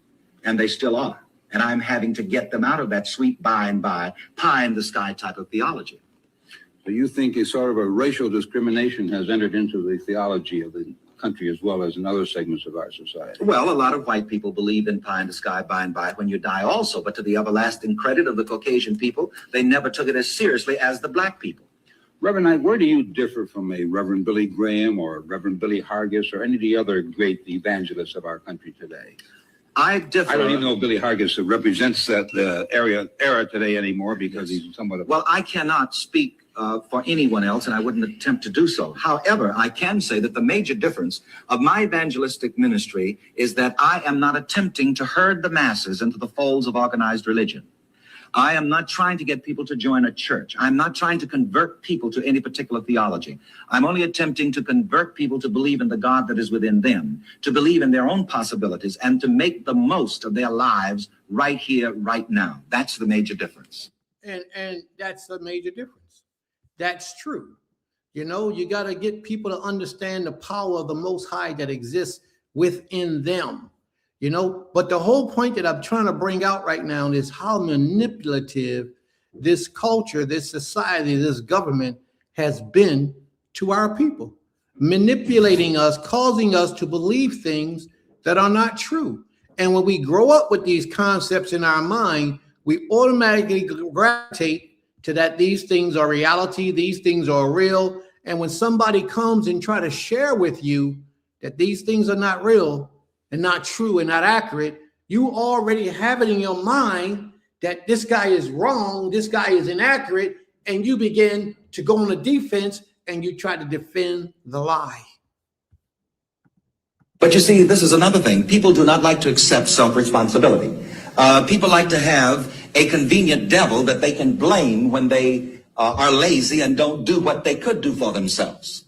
and they still are. And I'm having to get them out of that sweet by and by, pie in the sky type of theology. So you think a sort of a racial discrimination has entered into the theology of the country as well as in other segments of our society? Well, a lot of white people believe in pie in the sky by and by when you die also, but to the everlasting credit of the Caucasian people, they never took it as seriously as the black people. Reverend Knight, where do you differ from a Reverend Billy Graham or Reverend Billy Hargis or any of the other great evangelists of our country today? I differ. I don't even know if Billy Hargis represents that era today anymore because he's somewhat of. Well, I cannot speak for anyone else, and I wouldn't attempt to do so. However, I can say that the major difference of my evangelistic ministry is that I am not attempting to herd the masses into the folds of organized religion. I am not trying to get people to join a church. I'm not trying to convert people to any particular theology. I'm only attempting to convert people to believe in the God that is within them, to believe in their own possibilities, and to make the most of their lives right here, right now. That's the major difference. And that's the major difference. That's true. You know, you got to get people to understand the power of the Most High that exists within them. You know, but the whole point that I'm trying to bring out right now is how manipulative this culture, this society, this government has been to our people, manipulating us, causing us to believe things that are not true. And when we grow up with these concepts in our mind, we automatically gravitate to that these things are reality, these things are real. And when somebody comes and try to share with you that these things are not real, and not true and not accurate, you already have it in your mind that this guy is wrong, this guy is inaccurate, and you begin to go on the defense and you try to defend the lie. But you see, this is another thing. People do not like to accept self-responsibility. People like to have a convenient devil that they can blame when they are lazy and don't do what they could do for themselves.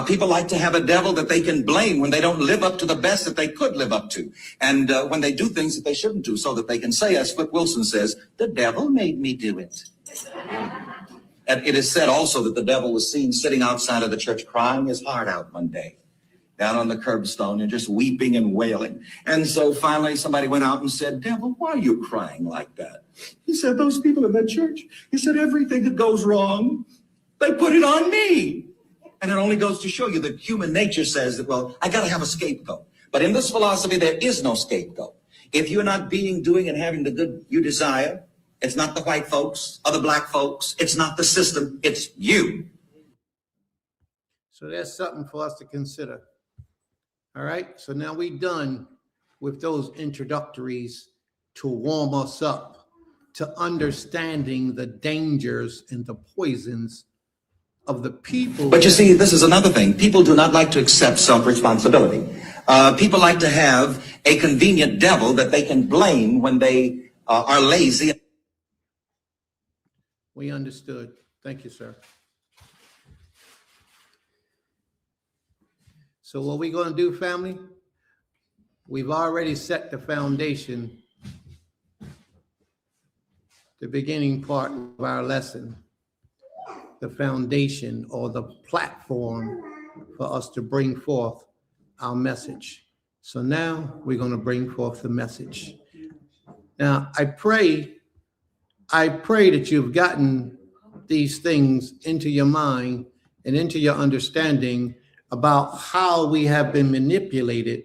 People like to have a devil that they can blame when they don't live up to the best that they could live up to. And when they do things that they shouldn't do, so that they can say, as Flip Wilson says, the devil made me do it. And it is said also that the devil was seen sitting outside of the church crying his heart out one day, down on the curbstone and just weeping and wailing. And so finally somebody went out and said, devil, why are you crying like that? He said, those people in that church, he said, everything that goes wrong, they put it on me. And it only goes to show you that human nature says that, well, I got to have a scapegoat. But in this philosophy, there is no scapegoat. If you're not being, doing, and having the good you desire, it's not the white folks or the black folks. It's not the system. It's you. So that's something for us to consider. All right. So now we're done with those introductories to warm us up to understanding the dangers and the poisons of the people. But you see, this is another thing. People do not like to accept self-responsibility. People like to have a convenient devil that they can blame when they are lazy. We understood. Thank you, sir. So what we're going to do, family, we've already set the foundation, the beginning part of our lesson, the foundation or the platform for us to bring forth our message. So now we're going to bring forth the message. Now, I pray that you've gotten these things into your mind and into your understanding about how we have been manipulated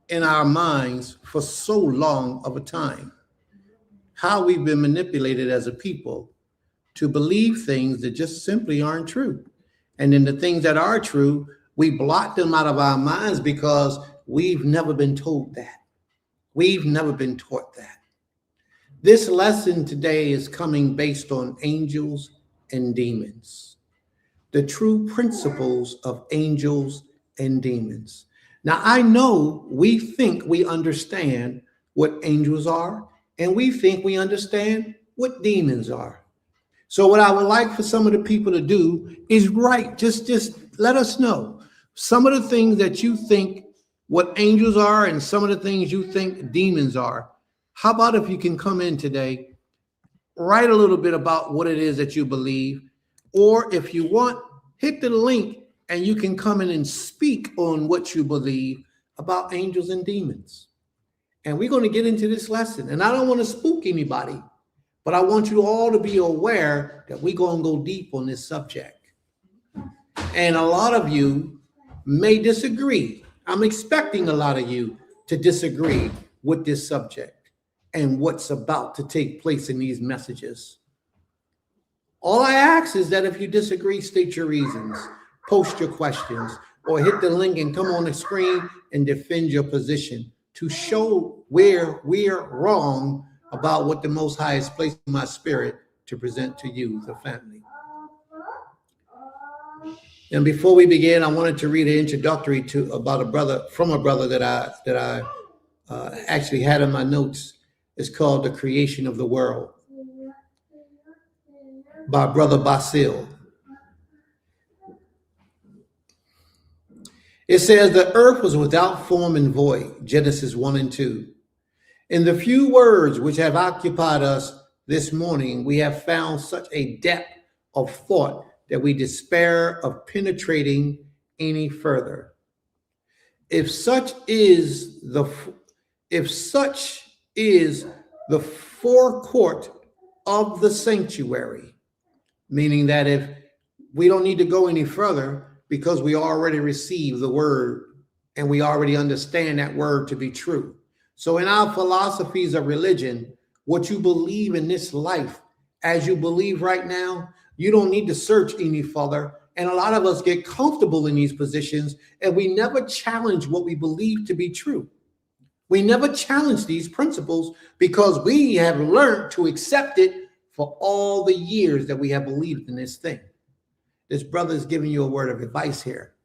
in our minds for so long of a time, how we've been manipulated as a people to believe things that just simply aren't true. And then the things that are true, we block them out of our minds because we've never been told that. We've never been taught that. This lesson today is coming based on angels and demons, the true principles of angels and demons. Now, I know we think we understand what angels are, and we think we understand what demons are. So what I would like for some of the people to do is write, just let us know some of the things that you think what angels are and some of the things you think demons are. How about if you can come in today, write a little bit about what it is that you believe, or if you want, hit the link and you can come in and speak on what you believe about angels and demons. And we're going to get into this lesson. And I don't want to spook anybody, but I want you all to be aware that we're going to go deep on this subject. And a lot of you may disagree. I'm expecting a lot of you to disagree with this subject and what's about to take place in these messages. All I ask is that if you disagree, state your reasons, post your questions, or hit the link and come on the screen and defend your position to show where we're wrong about what the Most High has placed in my spirit to present to you, the family. And before we begin, I wanted to read an introductory about a brother that I actually had in my notes. It's called "The Creation of the World" by Brother Basil. It says, "The earth was without form and void," Genesis 1 and 2. In the few words which have occupied us this morning, we have found such a depth of thought that we despair of penetrating any further. If such is the forecourt of the sanctuary, meaning that if we don't need to go any further because we already received the word and we already understand that word to be true. So in our philosophies of religion, what you believe in this life, as you believe right now, you don't need to search any further. And a lot of us get comfortable in these positions and we never challenge what we believe to be true. We never challenge these principles because we have learned to accept it for all the years that we have believed in this thing. This brother is giving you a word of advice here.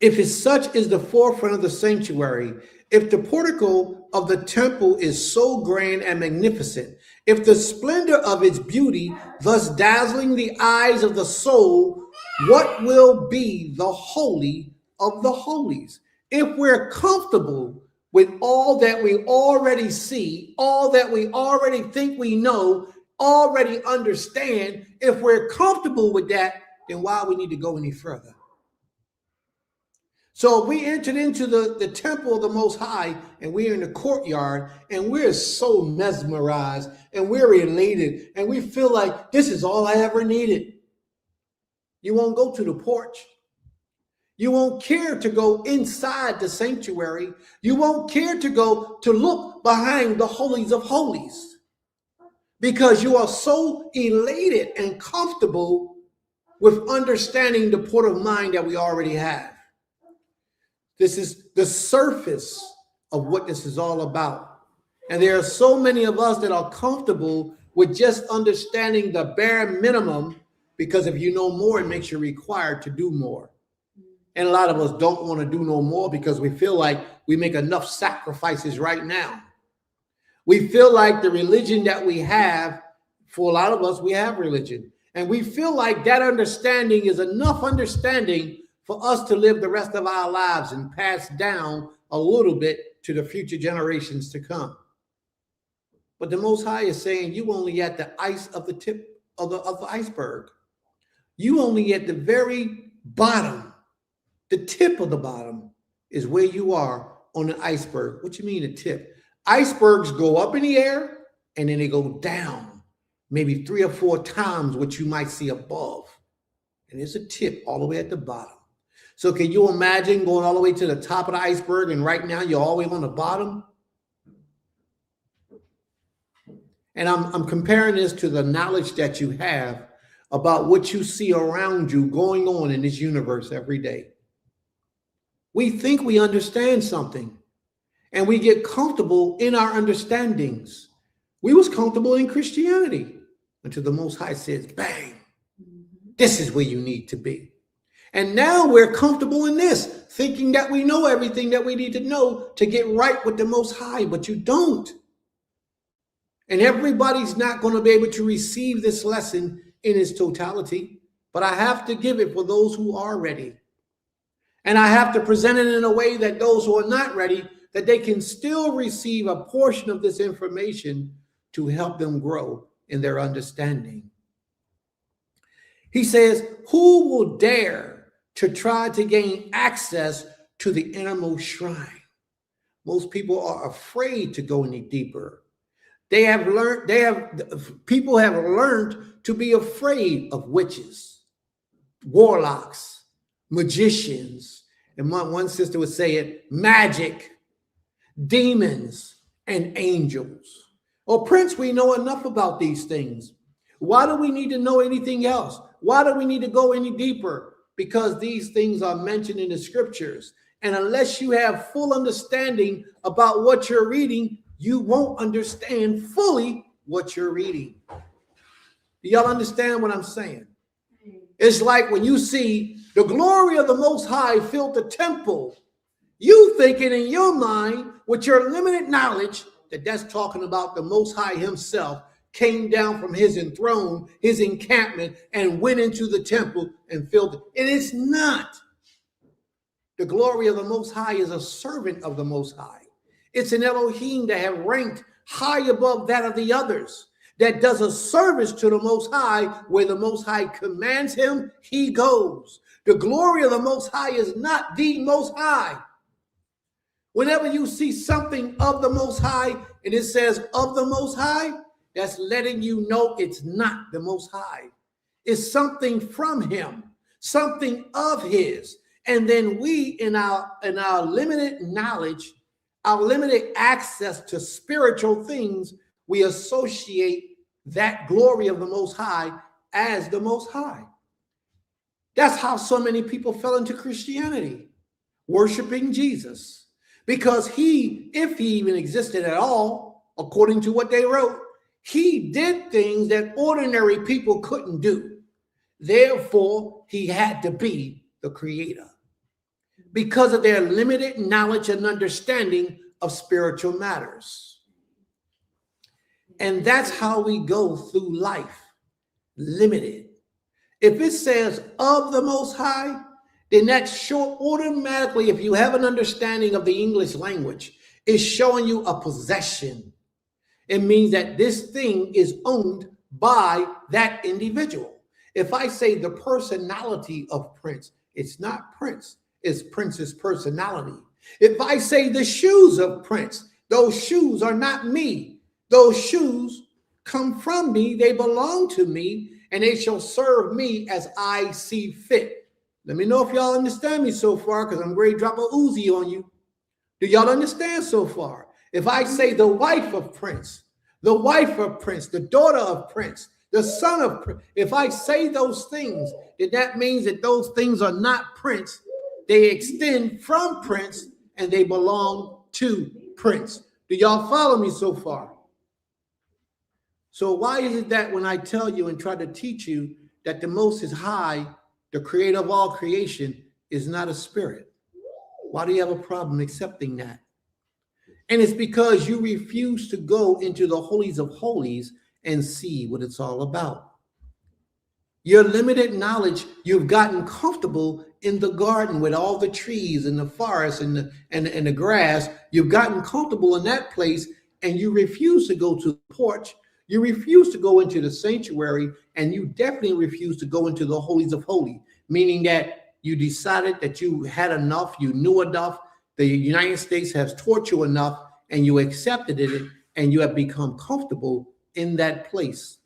If it's such is the forefront of the sanctuary, if the portico of the temple is so grand and magnificent, if the splendor of its beauty thus dazzling the eyes of the soul, what will be the holy of the holies? If we're comfortable with all that we already see, all that we already think we know, already understand, if we're comfortable with that, then why we need to go any further? So we entered into the temple of the Most High and we're in the courtyard and we're so mesmerized and we're elated and we feel like this is all I ever needed. You won't go to the porch. You won't care to go inside the sanctuary. You won't care to go to look behind the holies of holies because you are so elated and comfortable with understanding the port of mind that we already have. This is the surface of what this is all about. And there are so many of us that are comfortable with just understanding the bare minimum because if you know more, it makes you required to do more. And a lot of us don't want to do no more because we feel like we make enough sacrifices right now. We feel like the religion that we have, for a lot of us, we have religion. And we feel like that understanding is enough understanding for us to live the rest of our lives and pass down a little bit to the future generations to come. But the Most High is saying you only at the ice of the tip of the iceberg. You only at the very bottom. The tip of the bottom is where you are on the iceberg. What you mean the tip? Icebergs go up in the air and then they go down maybe 3 or 4 times what you might see above. And there's a tip all the way at the bottom. So can you imagine going all the way to the top of the iceberg and right now you're all the way on the bottom? And I'm comparing this to the knowledge that you have about what you see around you going on in this universe every day. We think we understand something and we get comfortable in our understandings. We was comfortable in Christianity until the Most High says, bang, this is where you need to be. And now we're comfortable in this, thinking that we know everything that we need to know to get right with the Most High, but you don't. And everybody's not going to be able to receive this lesson in its totality, but I have to give it for those who are ready. And I have to present it in a way that those who are not ready, that they can still receive a portion of this information to help them grow in their understanding. He says, who will dare to try to gain access to the innermost shrine? Most people are afraid to go any deeper. People have learned to be afraid of witches, warlocks, magicians, and one sister would say it, magic, demons, and angels. Or Prince, we know enough about these things. Why do we need to know anything else? Why do we need to go any deeper? Because these things are mentioned in the scriptures. And unless you have full understanding about what you're reading, you won't understand fully what you're reading. Do y'all understand what I'm saying? It's like when you see the glory of the Most High fill the temple, you thinking in your mind with your limited knowledge that that's talking about the Most High himself came down from his enthroned, his encampment, and went into the temple and filled it. It is not. The glory of the Most High is a servant of the Most High. It's an Elohim that have ranked high above that of the others, that does a service to the Most High. Where the Most High commands him, he goes. The glory of the Most High is not the Most High. Whenever you see something of the Most High and it says of the Most High, that's letting you know it's not the Most High. It's something from him, something of his. And then we, in our limited knowledge, our limited access to spiritual things, we associate that glory of the Most High as the Most High. That's how so many people fell into Christianity, worshiping Jesus. Because he, if he even existed at all, according to what they wrote, he did things that ordinary people couldn't do. Therefore, he had to be the creator because of their limited knowledge and understanding of spiritual matters. And that's how we go through life, limited. If it says of the Most High, then that's short automatically, if you have an understanding of the English language, it's showing you a possession. It means that this thing is owned by that individual. If I say the personality of Prince, it's not Prince, it's Prince's personality. If I say the shoes of Prince, those shoes are not me. Those shoes come from me, they belong to me, and they shall serve me as I see fit. Let me know if y'all understand me so far, because I'm ready to drop a Uzi on you. Do y'all understand so far? If I say the wife of Prince, the wife of Prince, the daughter of Prince, the son of Prince, if I say those things, then that means that those things are not Prince. They extend from Prince and they belong to Prince. Do y'all follow me so far? So why is it that when I tell you and try to teach you that the Most is High, the creator of all creation, is not a spirit? Why do you have a problem accepting that? And it's because you refuse to go into the holies of holies and see what it's all about. Your limited knowledge, you've gotten comfortable in the garden with all the trees and the forest and the grass. You've gotten comfortable in that place, and you refuse to go to the porch. You refuse to go into the sanctuary, and you definitely refuse to go into the holies of holies, meaning that you decided that you had enough, you knew enough, the United States has taught you enough, and you accepted it, and you have become comfortable in that place.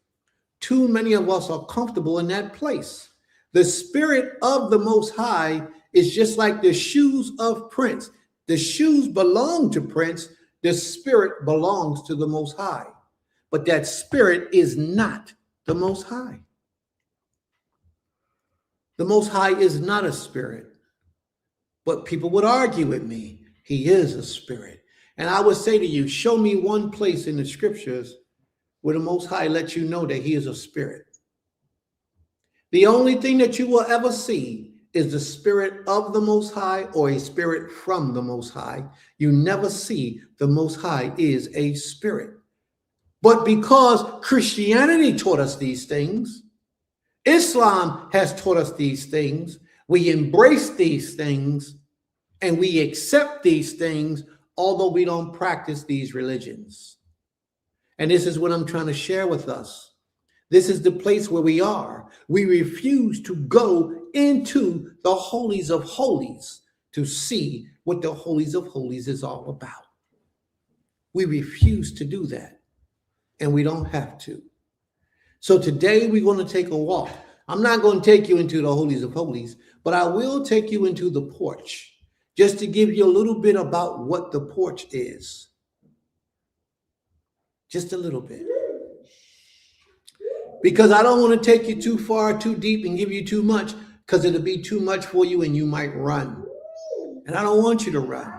Too many of us are comfortable in that place. The spirit of the Most High is just like the shoes of Prince. The shoes belong to Prince. The spirit belongs to the Most High. But that spirit is not the Most High. The Most High is not a spirit. But people would argue with me, he is a spirit. And I would say to you, show me one place in the scriptures where the Most High lets you know that he is a spirit. The only thing that you will ever see is the spirit of the Most High or a spirit from the Most High. You never see the Most High is a spirit. But because Christianity taught us these things, Islam has taught us these things, we embrace these things, and we accept these things, although we don't practice these religions. And this is what I'm trying to share with us. This is the place where we are. We refuse to go into the holies of holies to see what the holies of holies is all about. We refuse to do that, and we don't have to. So today we're going to take a walk. I'm not going to take you into the holies of holies, but I will take you into the porch just to give you a little bit about what the porch is. Just a little bit. Because I don't want to take you too far, too deep, and give you too much, because it'll be too much for you and you might run. And I don't want you to run.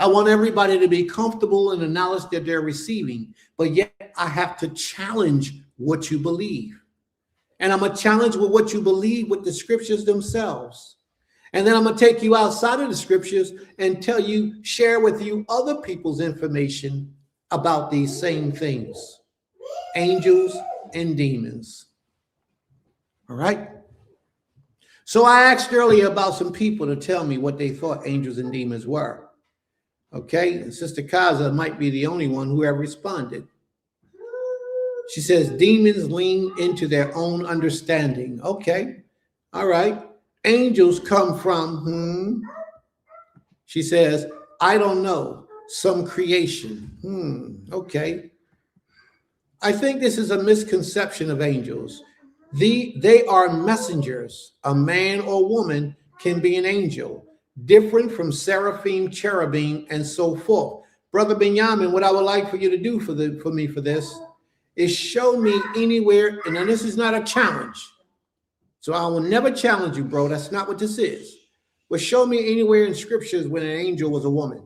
I want everybody to be comfortable in the knowledge that they're receiving, but yet I have to challenge what you believe. And I'm going to challenge with what you believe with the scriptures themselves. And then I'm going to take you outside of the scriptures and tell you, share with you other people's information about these same things, angels and demons. All right. So I asked earlier about some people to tell me what they thought angels and demons were. Okay. And Sister Kaza might be the only one who ever responded. She says, demons lean into their own understanding. Okay. All right. Angels come from, She says, I don't know, some creation. Okay. I think this is a misconception of angels. They are messengers. A man or woman can be an angel, different from seraphim, cherubim, and so forth. Brother Benjamin, what I would like for you to do for me for this is show me anywhere, and now this is not a challenge. So I will never challenge you, bro. That's not what this is. But show me anywhere in scriptures when an angel was a woman.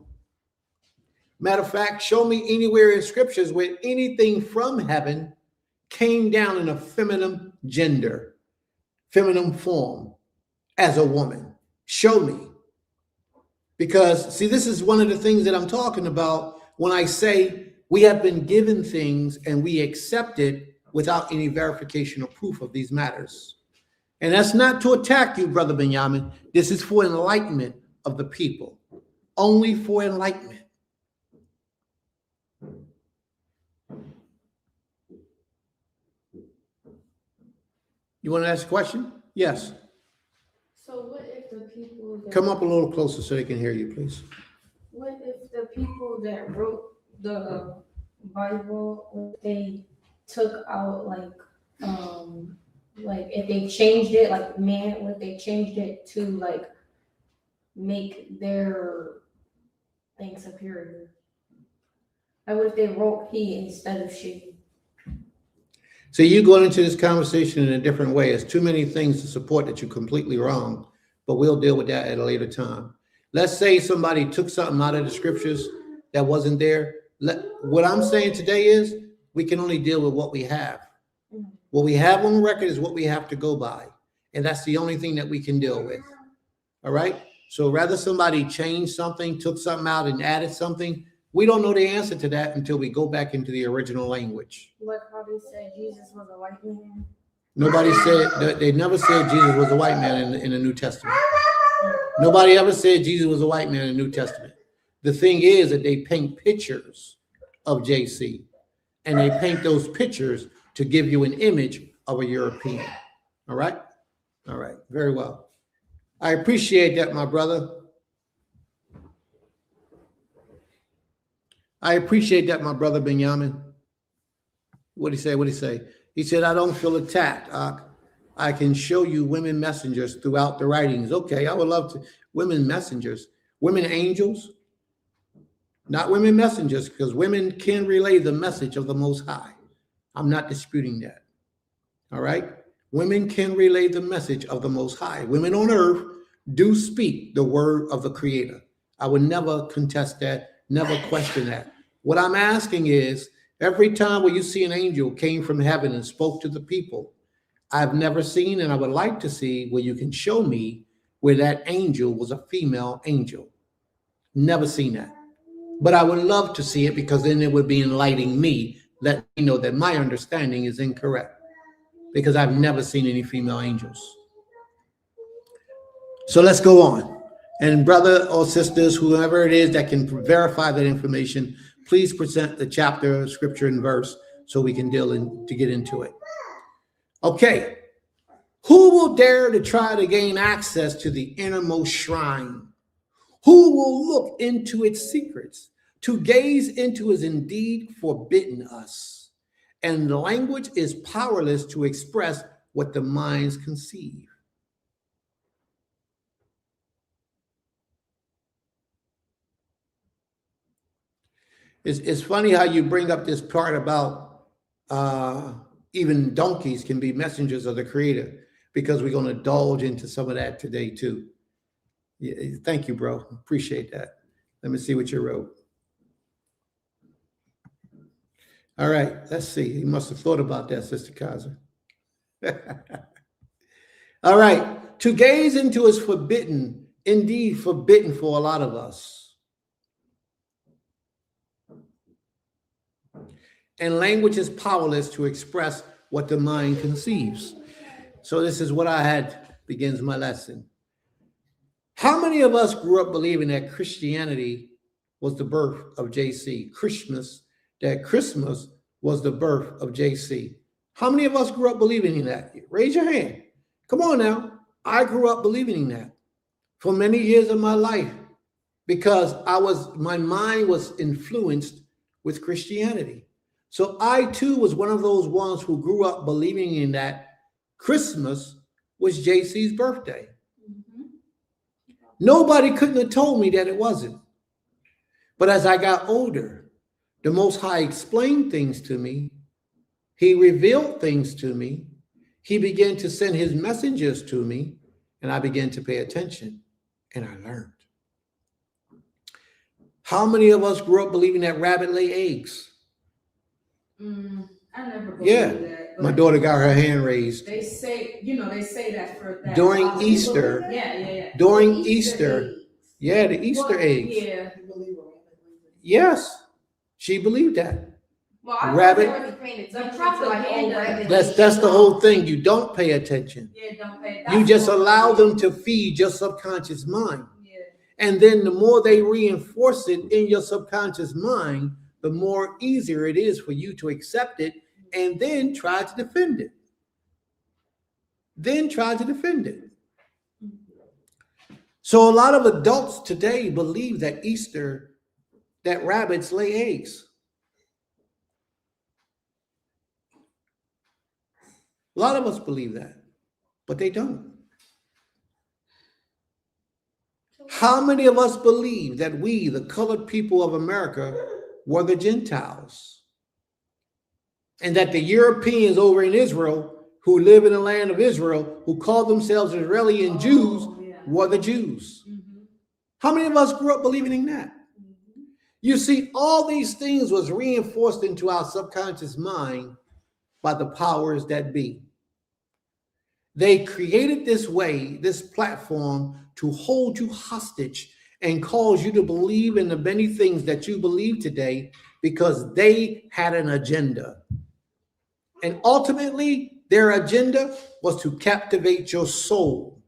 Matter of fact, show me anywhere in scriptures where anything from heaven came down in a feminine gender, feminine form as a woman. Show me. Because, see, this is one of the things that I'm talking about when I say we have been given things and we accept it without any verification or proof of these matters. And that's not to attack you, Brother Benjamin. This is for enlightenment of the people. Only for enlightenment. You want to ask a question? Yes. So what if the people that, Come up a little closer so they can hear you, please. what if the people that wrote the Bible, they took out like if they changed it, like man, what they changed it to like make their thing superior? Like what if they wrote he instead of she? So you going into this conversation in a different way. It's too many things to support that you're completely wrong, but we'll deal with that at a later time. Let's say somebody took something out of the scriptures that wasn't there. What I'm saying today is we can only deal with what we have. What we have on record is what we have to go by. And that's the only thing that we can deal with. All right. So rather somebody changed something, took something out and added something, we don't know the answer to that until we go back into the original language. Like how they said Jesus was a white man. Nobody said, they never said Jesus was a white man in the New Testament. Nobody ever said Jesus was a white man in the New Testament. The thing is that they paint pictures of JC, and they paint those pictures to give you an image of a European. All right? All right. Very well. I appreciate that, my brother. I appreciate that, my brother Benjamin. What'd he say? What'd he say? He said, I don't feel attacked. I can show you women messengers throughout the writings. Okay, I would love to. Women messengers. Women angels. Not women messengers, because women can relay the message of the Most High. I'm not disputing that. All right? Women can relay the message of the Most High. Women on earth do speak the word of the Creator. I would never contest that, never question that. What I'm asking is, every time where you see an angel came from heaven and spoke to the people, I've never seen, and I would like to see where you can show me where that angel was a female angel. Never seen that. But I would love to see it, because then it would be enlightening me, let me know that my understanding is incorrect, because I've never seen any female angels. So let's go on. And brother or sisters, whoever it is that can verify that information, please present the chapter, scripture, and verse so we can get into it. Okay. Who will dare to try to gain access to the innermost shrine? Who will look into its secrets? To gaze into is indeed forbidden us, and the language is powerless to express what the minds conceive. It's funny how you bring up this part about even donkeys can be messengers of the Creator, because we're going to indulge into some of that today too. Yeah, thank you, bro. Appreciate that. Let me see what you wrote. All right, let's see. You must have thought about that, Sister Kaiser. All right. To gaze into is forbidden, indeed forbidden for a lot of us. And language is powerless to express what the mind conceives. So this is what I had, begins my lesson. How many of us grew up believing that Christianity was the birth of JC? That Christmas was the birth of JC. How many of us grew up believing in that? Raise your hand. Come on now. I grew up believing in that for many years of my life, because my mind was influenced with Christianity. So I too was one of those ones who grew up believing in that Christmas was JC's birthday. Nobody couldn't have told me that it wasn't. But as I got older, the Most High explained things to me. He revealed things to me. He began to send his messengers to me, and I began to pay attention, and I learned. How many of us grew up believing that rabbit lay eggs? I never believed that. My daughter got her hand raised. They say, they say that for that. During Easter. Yeah. During Easter. Yeah, the Easter eggs. Yeah. Yes, she believed that. Well, I Rabbit. That's the whole thing. You don't pay attention. Yeah, don't pay. You just allow them to feed your subconscious mind. Yeah. And then the more they reinforce it in your subconscious mind, the more easier it is for you to accept it and then try to defend it. So a lot of adults today believe that that rabbits lay eggs. A lot of us believe that, but they don't. How many of us believe that we, the colored people of America, were the Gentiles? And that the Europeans over in Israel, who live in the land of Israel, who call themselves Israeli and Jews, were the Jews? How many of us grew up believing in that? You see, all these things was reinforced into our subconscious mind by the powers that be. They created this platform to hold you hostage and cause you to believe in the many things that you believe today, because they had an agenda. And ultimately, their agenda was to captivate your soul,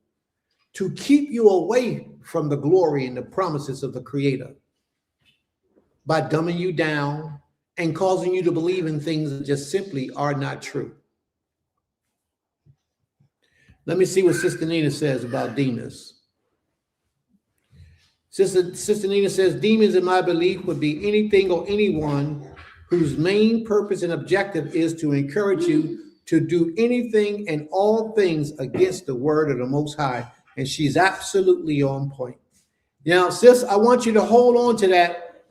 to keep you away from the glory and the promises of the Creator, by dumbing you down and causing you to believe in things that just simply are not true. Let me see what Sister Nina says about demons. Sister Nina says, demons, in my belief, would be anything or anyone whose main purpose and objective is to encourage you to do anything and all things against the word of the Most High. And she's absolutely on point. Now, sis, I want you to hold on to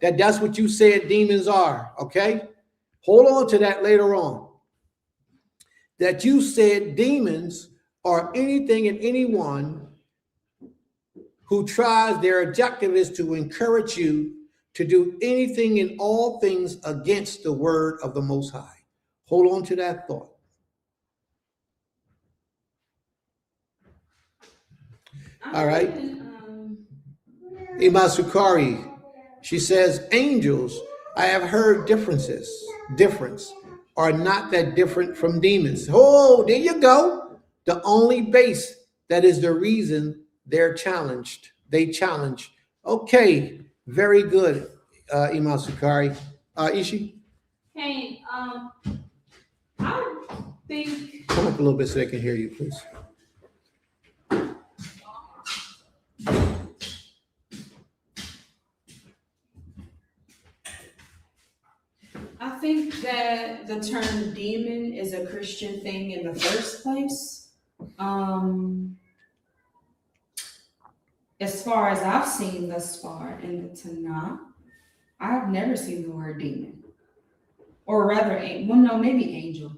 that's what you said demons are, okay? Hold on to that later on. That you said demons are anything and anyone who tries, their objective is to encourage you to do anything and all things against the word of the Most High. Hold on to that thought. All right. Ima Sukari, she says, angels, I have heard difference are not that different from demons. Oh, there you go. The only base that is the reason they're challenged. They challenge. Okay, very good, Ima Sukari. Ishi? Hey, I think. Come up a little bit so they can hear you, please. I think that the term demon is a Christian thing in the first place. As far as I've seen thus far in the Tanakh, I've never seen the word demon, or rather, well, no, maybe angel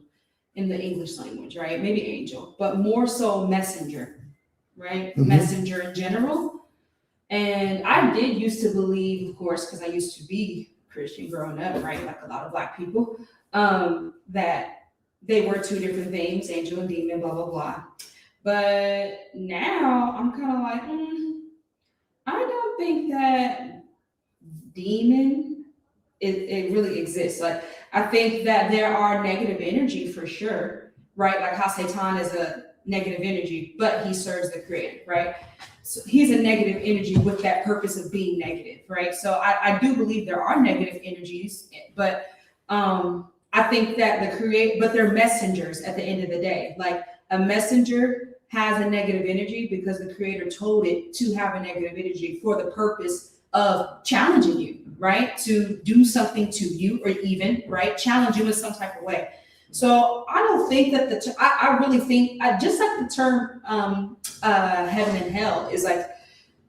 in the English language, right? Maybe angel, but more so messenger, right? Mhm. Messenger in general. And I did used to believe, of course, because I used to be Christian growing up, right? Like a lot of Black people, that they were two different things, angel and demon, blah, blah, blah. But now I'm kind of like, I don't think that demon it really exists. Like, I think that there are negative energy for sure, right? Like how Satan is a negative energy, but he serves the creator, right? So he's a negative energy with that purpose of being negative, right? So I do believe there are negative energies, but I think that but they're messengers at the end of the day. Like a messenger has a negative energy because the creator told it to have a negative energy for the purpose of challenging you, right? To do something to you, or even, right, challenge you in some type of way. So I don't think that I really think, just like the term heaven and hell is like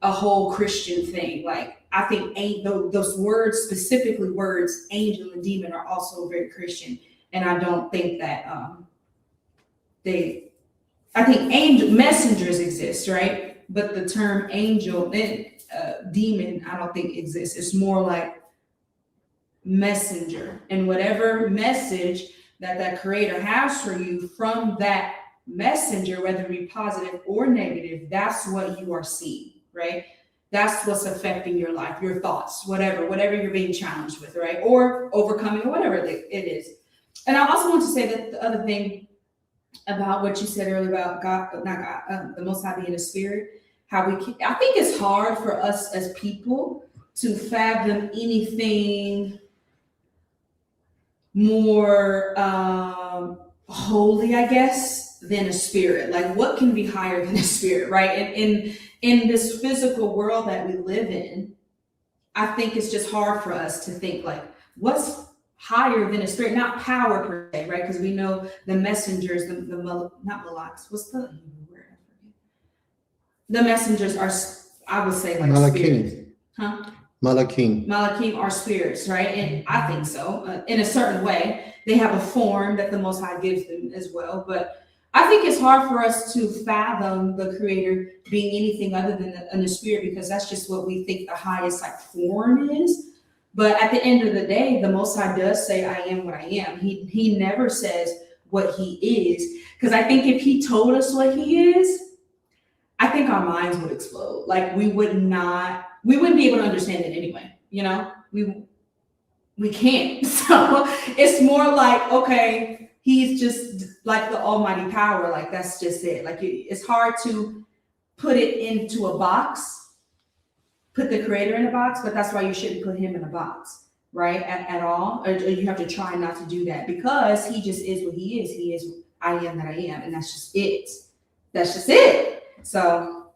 a whole Christian thing. Like I think those words, specifically words angel and demon, are also very Christian. And I don't think that I think angel messengers exist, right? But the term angel and demon, I don't think exists. It's more like messenger, and whatever message that creator has for you from that messenger, whether it be positive or negative, that's what you are seeing, right? That's what's affecting your life, your thoughts, whatever you're being challenged with, right? Or overcoming, or whatever it is. And I also want to say that the other thing about what you said earlier about God, not God, the Most High being a spirit, I think it's hard for us as people to fathom anything more holy, I guess, than a spirit. Like, what can be higher than a spirit, right? And in this physical world that we live in, I think it's just hard for us to think like, what's higher than a spirit? Not power per se, right? Because we know the messengers, not malaks. What's the Hebrew word? I forget. The messengers are, I would say, like spirits. Huh? Malachim are spirits, right? And I think so, in a certain way. They have a form that the Most High gives them as well. But I think it's hard for us to fathom the Creator being anything other than a spirit, because that's just what we think the highest like form is. But at the end of the day, the Most High does say, I am what I am. He never says what he is. Because I think if he told us what he is, I think our minds would explode. Like we wouldn't be able to understand it anyway. You know, we can't. So it's more like, okay, he's just like the almighty power. Like that's just it. Like it's hard to put it into a box, put the creator in a box, but that's why you shouldn't put him in a box, right? At all. Or you have to try not to do that, because he just is what he is. He is I am that I am. And that's just it. That's just it. So,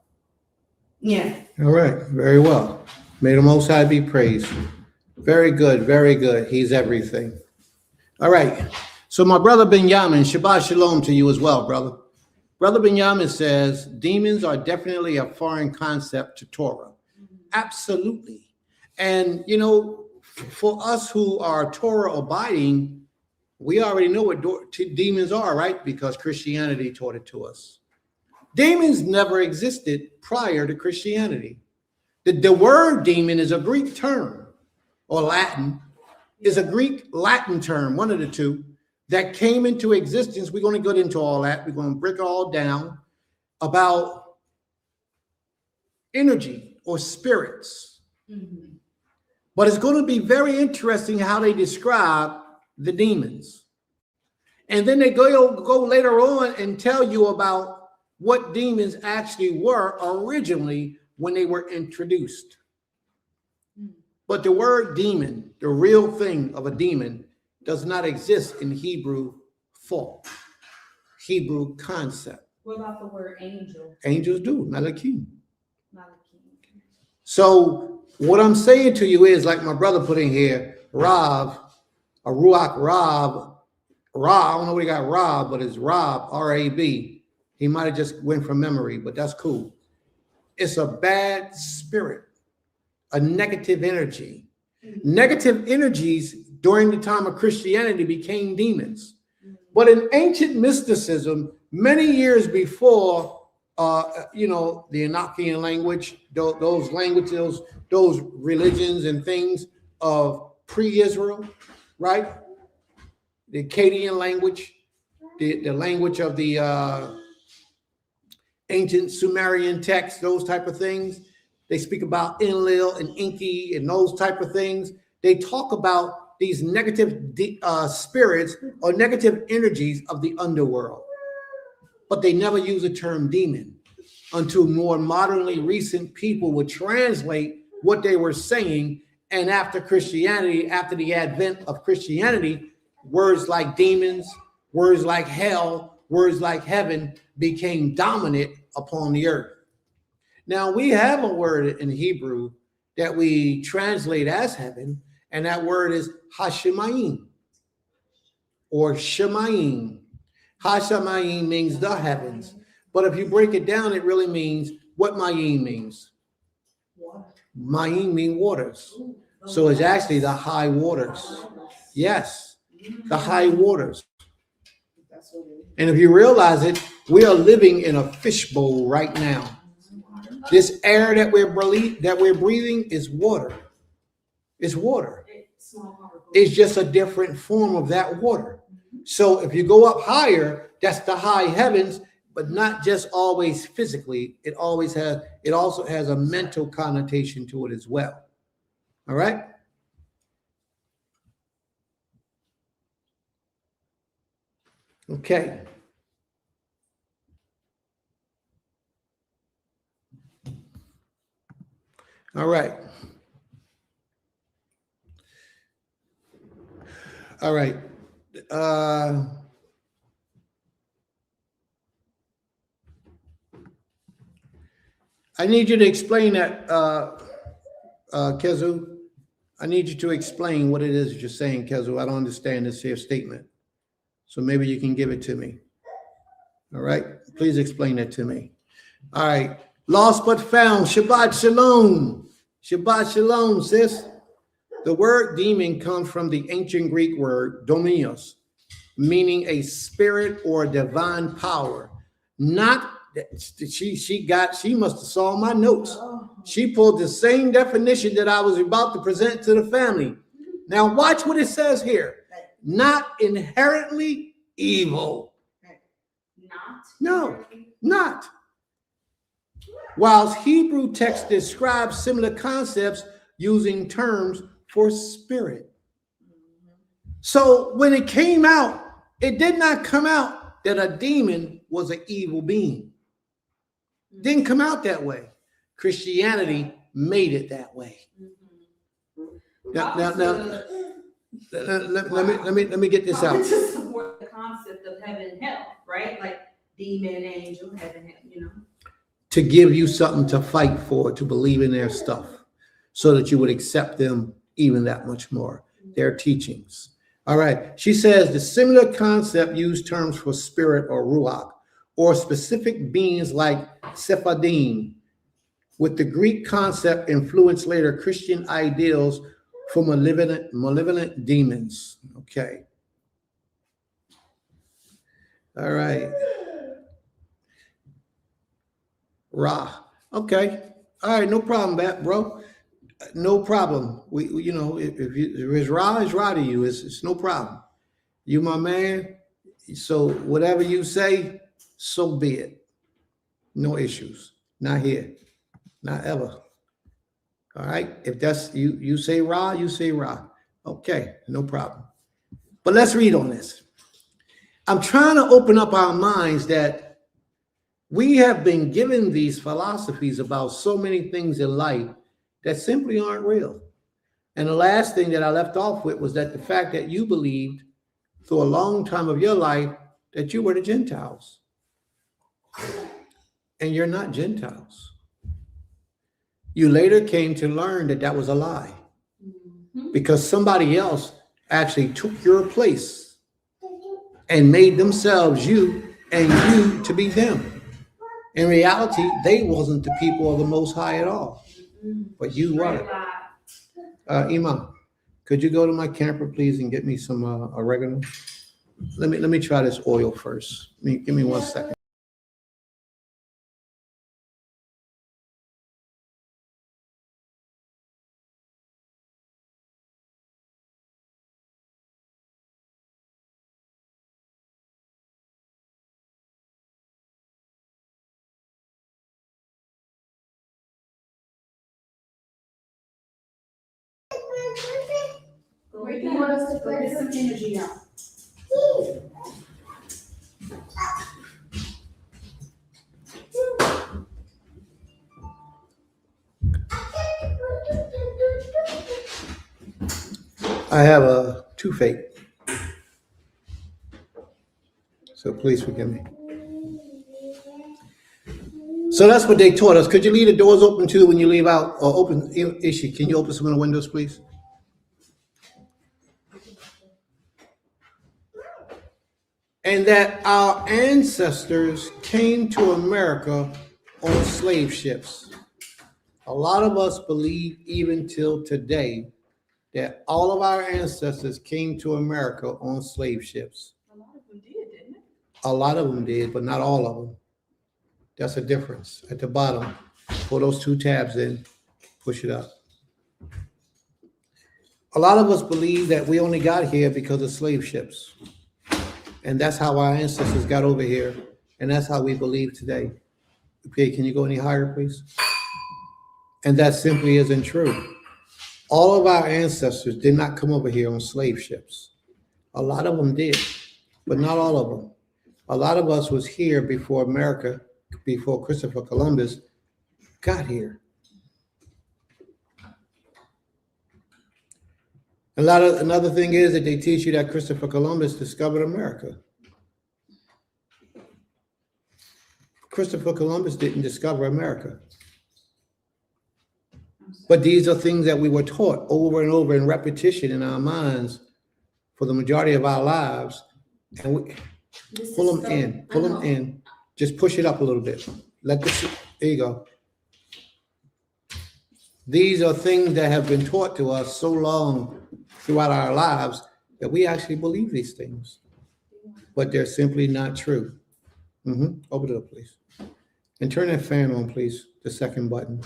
yeah. All right, very well. May the Most High be praised. Very good, very good. He's everything. All right. So my brother Benjamin, Shabbat Shalom to you as well, brother. Brother Benjamin says demons are definitely a foreign concept to Torah. Absolutely. And, you know, for us who are Torah abiding, we already know what demons are, right? Because Christianity taught it to us. Demons never existed prior to Christianity. The word demon is a Greek term, or Latin, is a Greek-Latin term, one of the two, that came into existence. We're going to get into all that. We're going to break it all down about energy or spirits. Mm-hmm. But it's going to be very interesting how they describe the demons. And then they go later on and tell you about what demons actually were originally when they were introduced. But the word demon, the real thing of a demon, does not exist in Hebrew thought, Hebrew concept. What about the word angel? Angels do, malachim. So what I'm saying to you is, like my brother put in here, Rav, a Ruach Rav, I don't know what he got Rav, but it's Rav, R-A-B. He might have just went from memory, but that's cool. It's a bad spirit, a negative energy. Negative energies during the time of Christianity became demons. But in ancient mysticism, many years before, the Enochian language, those languages, those religions and things of pre-Israel, right? The Akkadian language, the language of the ancient Sumerian texts, those type of things. They speak about Enlil and Enki and those type of things. They talk about these negative spirits or negative energies of the underworld. But they never use the term demon until more modernly recent people would translate what they were saying. And after Christianity, after the advent of Christianity, words like demons, words like hell, words like heaven became dominant upon the earth. Now we have a word in Hebrew that we translate as heaven, and that word is Hashemayim or Shemayim. Hashemayim means the heavens, but if you break it down, it really means what Mayim means. Mayim means waters, so it's actually the high waters. Yes, the high waters. And if you realize it, we are living in a fishbowl right now. This air that we're breathing is water. It's water. It's just a different form of that water. So if you go up higher, that's the high heavens, but not just always physically. It also has a mental connotation to it as well. All right? Okay. All right. All right. I need you to explain that, Kezu. I need you to explain what it is that you're saying, Kezu. I don't understand this here statement. So maybe you can give it to me. All right. Please explain that to me. All right. Lost but found. Shabbat shalom. Shabbat shalom, sis. The word demon comes from the ancient Greek word dominios, meaning a spirit or a divine power. Not she must have saw my notes. She pulled the same definition that I was about to present to the family. Now watch what it says here. Not inherently evil. No, not. Whilst Hebrew text describes similar concepts using terms for spirit. So when it came out, it did not come out that a demon was an evil being. It didn't come out that way. Christianity made it that way. Now, let me get this out. To support the concept of heaven and hell, right? Like demon, angel, heaven, To give you something to fight for, to believe in their stuff, so that you would accept them even that much more, their teachings. All right. She says the similar concept used terms for spirit or ruach, or specific beings like Sephadim, with the Greek concept influenced later Christian ideals for malevolent demons. Okay. All right. Ra. Okay. All right. No problem, bro. No problem. We if it's Ra, it's Ra to you. It's no problem. You my man. So whatever you say, so be it. No issues. Not here. Not ever. All right. If that's you say Ra, you say Ra. Okay, no problem. But let's read on this. I'm trying to open up our minds that we have been given these philosophies about so many things in life that simply aren't real. And the last thing that I left off with was that the fact that you believed through a long time of your life that you were the Gentiles. And you're not Gentiles. You later came to learn that that was a lie, because somebody else actually took your place and made themselves you and you to be them. In reality, they wasn't the people of the Most High at all, but you were. Imam. Could you go to my camper, please, and get me some oregano? Let me try this oil first. Give me 1 second. You want us to get some energy out. I have a toothache, so please forgive me. So that's what they taught us. Could you leave the doors open too when you leave out, or open? Ishi, can you open some of the windows, please? And that our ancestors came to America on slave ships. A lot of us believe, even till today, that all of our ancestors came to America on slave ships. A lot of them did, didn't they? A lot of them did, but not all of them. That's a difference. At the bottom, pull those 2 tabs in, push it up. A lot of us believe that we only got here because of slave ships. And that's how our ancestors got over here. And that's how we believe today. Okay, can you go any higher, please? And that simply isn't true. All of our ancestors did not come over here on slave ships. A lot of them did, but not all of them. A lot of us was here before America, before Christopher Columbus got here. Another thing is that they teach you that Christopher Columbus discovered America. Christopher Columbus didn't discover America. But these are things that we were taught over and over in repetition in our minds for the majority of our lives. And we pull them in. Just push it up a little bit. There you go. These are things that have been taught to us so long throughout our lives that we actually believe these things, but they're simply not true. Open it up, please. And turn that fan on, please, the second button.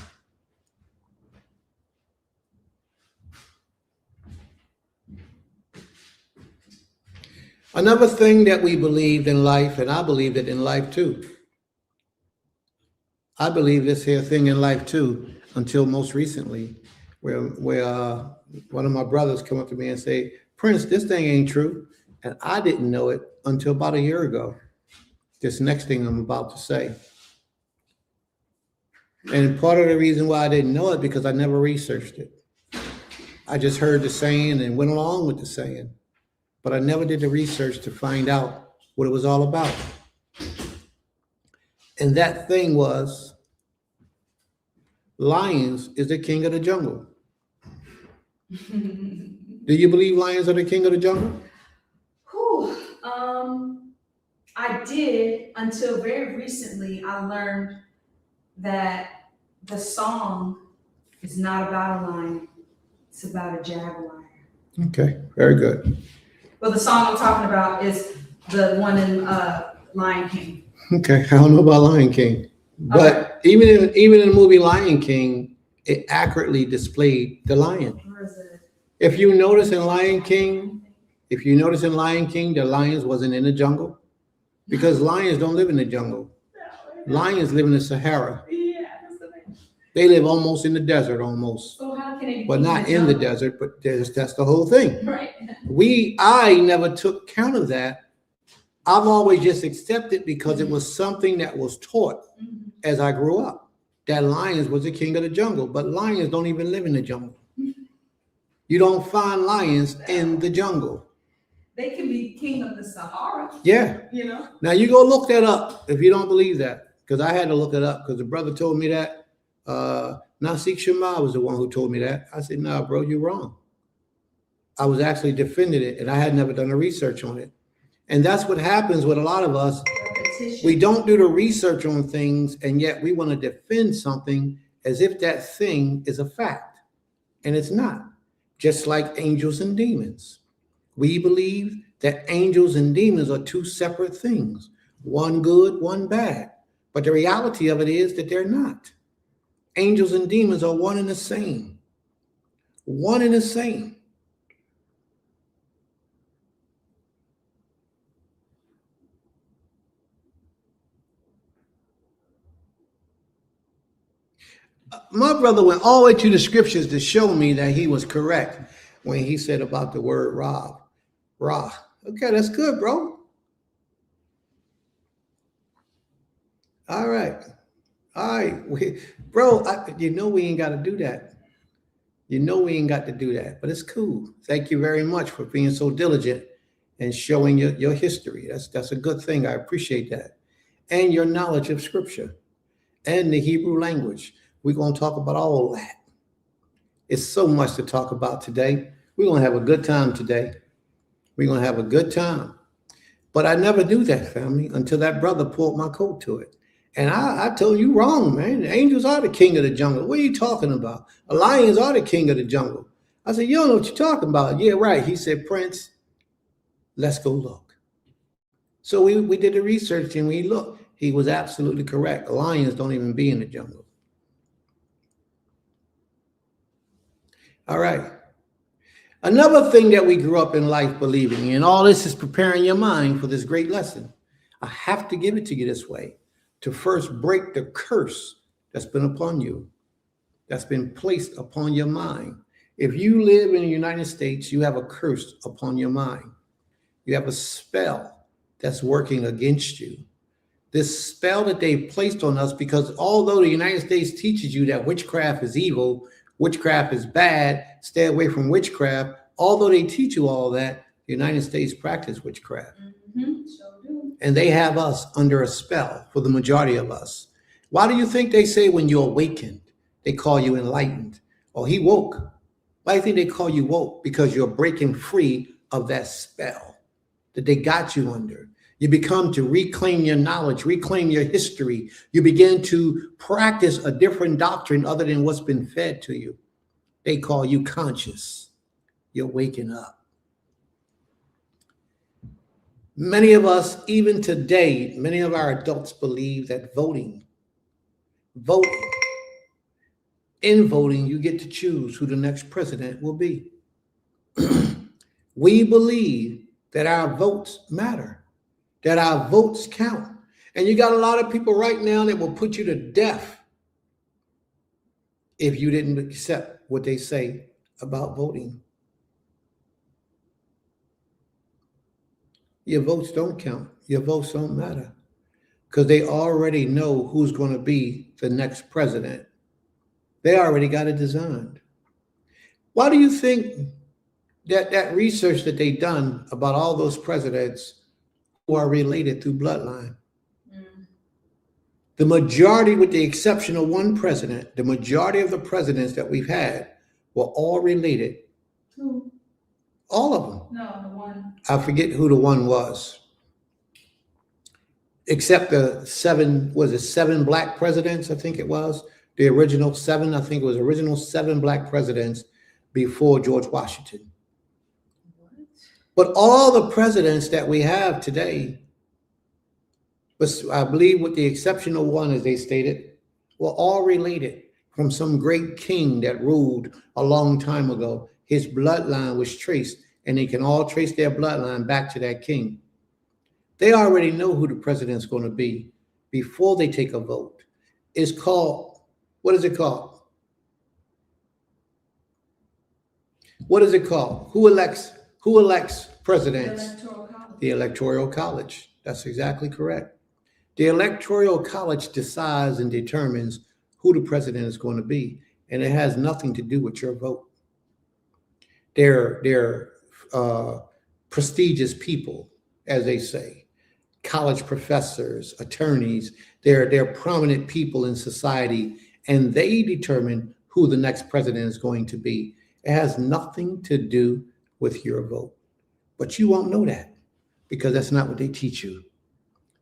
Another thing that we believed in life, and I believed it in life too. I believe this here thing in life too, until most recently, where one of my brothers come up to me and say, "Prince, this thing ain't true." And I didn't know it until about a year ago. This next thing I'm about to say. And part of the reason why I didn't know it, because I never researched it. I just heard the saying and went along with the saying, but I never did the research to find out what it was all about. And that thing was, lions is the king of the jungle. Do you believe lions are the king of the jungle? I did until very recently. I learned that the song is not about a lion, it's about a jaguar. Okay, very good. Well, the song I'm talking about is the one in Lion King. Okay, I don't know about Lion King, but Okay. even in the movie Lion King, it accurately displayed the lion. Where is it? If you notice in Lion King, the lions wasn't in the jungle, because lions don't live in the jungle. Lions live in the Sahara. Yeah, that's the thing. They live almost in the desert, almost, So how can it but not in the desert. But that's the whole thing. Right. I never took count of that. I've always just accepted because it was something that was taught as I grew up, that lions was the king of the jungle, but lions don't even live in the jungle. You don't find lions in the jungle. They can be king of the Sahara. Yeah. You know? Now you go look that up if you don't believe that, because I had to look it up because the brother told me that. Nasik Shema was the one who told me that. I said, "No, bro, you're wrong." I was actually defending it, and I had never done the research on it. And that's what happens with a lot of us. We don't do the research on things, and yet we want to defend something as if that thing is a fact, and it's not. just like angels and demons. We believe that angels and demons are two separate things, one good, one bad. But the reality of it is that they're not. Angels and demons are one and the same. One and the same. My brother went all the way to the scriptures to show me that he was correct when he said about the word Ra. Ra. Okay, that's good, bro. All right. All right. You know we ain't got to do that. You know we ain't got to do that, but it's cool. Thank you very much for being so diligent and showing your history. That's a good thing. I appreciate that. And your knowledge of scripture and the Hebrew language. We're going to talk about all that. It's so much to talk about today. We're going to have a good time today. We're going to have a good time. But I never do that, family, until that brother pulled my coat to it. And I told you wrong, man. The angels are the king of the jungle. What are you talking about? The lions are the king of the jungle. I said, you don't know what you're talking about. Yeah, right. He said, Prince, let's go look. So we did the research and we looked. He was absolutely correct. The lions don't even be in the jungle. All right. Another thing that we grew up in life believing, and all this is preparing your mind for this great lesson. I have to give it to you this way, to first break the curse that's been upon you, that's been placed upon your mind. If you live in the United States, you have a curse upon your mind. You have a spell that's working against you. This spell that they placed on us, because although the United States teaches you that witchcraft is evil, witchcraft is bad, stay away from witchcraft, although they teach you all that, the United States practice witchcraft. And they have us under a spell for the majority of us. Why do you think they say when you're awakened, they call you enlightened? Or he woke. Why do you think they call you woke? Because you're breaking free of that spell that they got you under. You become to reclaim your knowledge, reclaim your history. You begin to practice a different doctrine other than what's been fed to you. They call you conscious. You're waking up. Many of us, even today, many of our adults believe that in voting, you get to choose who the next president will be. We believe that our votes matter, that our votes count. And you got a lot of people right now that will put you to death if you didn't accept what they say about voting. Your votes don't count. Your votes don't matter because they already know who's going to be the next president. They already got it designed. Why do you think that research that they done about all those presidents who are related through bloodline? The majority, with the exception of one president, the majority of the presidents that we've had were all related. Who? All of them. No, the one. I forget who the one was. Except the seven black presidents, I think it was. The original seven, I think it was original 7 black presidents before George Washington. What? But all the presidents that we have today, I believe with the exception of one, as they stated, were all related from some great king that ruled a long time ago. His bloodline was traced, and they can all trace their bloodline back to that king. They already know who the president's going to be before they take a vote. It's called, what is it called? What is it called? Who elects presidents? The Electoral College. The Electoral College. That's exactly correct. The Electoral College decides and determines who the president is going to be, and it has nothing to do with your vote. They're prestigious people, as they say, college professors, attorneys. They're prominent people in society, and they determine who the next president is going to be. It has nothing to do with your vote, but you won't know that because that's not what they teach you.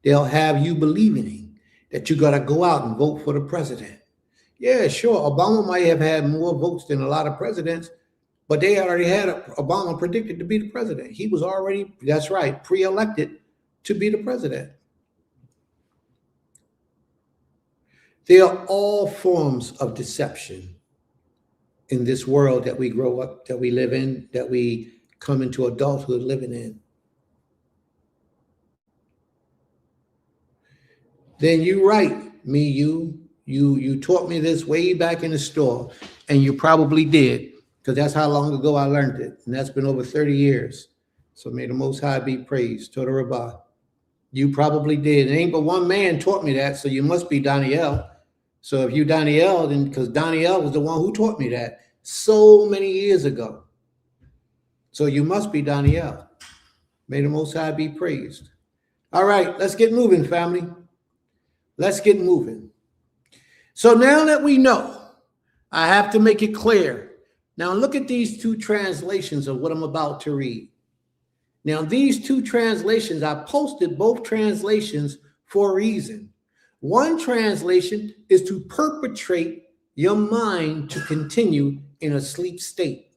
They'll have you believing that you got to go out and vote for the president. Yeah, sure. Obama might have had more votes than a lot of presidents, But they already had Obama predicted to be the president. He was already, that's right, pre-elected to be the president. They are all forms of deception in this world that we grow up, that we live in, that we come into adulthood living in. Then you right, me, you taught me this way back in the store, and you probably did, because that's how long ago I learned it, and that's been over 30 years. So may the Most High be praised. Toda Rabbah. You probably did. It ain't but one man taught me that, so you must be Danielle. So if you Danielle, then because Danielle was the one who taught me that so many years ago. So you must be Danielle. May the Most High be praised. All right, let's get moving, family. Let's get moving. So now that we know, I have to make it clear. Now look at these two translations of what I'm about to read. Now these two translations, I posted both translations for a reason. One translation is to perpetrate your mind to continue in a sleep state.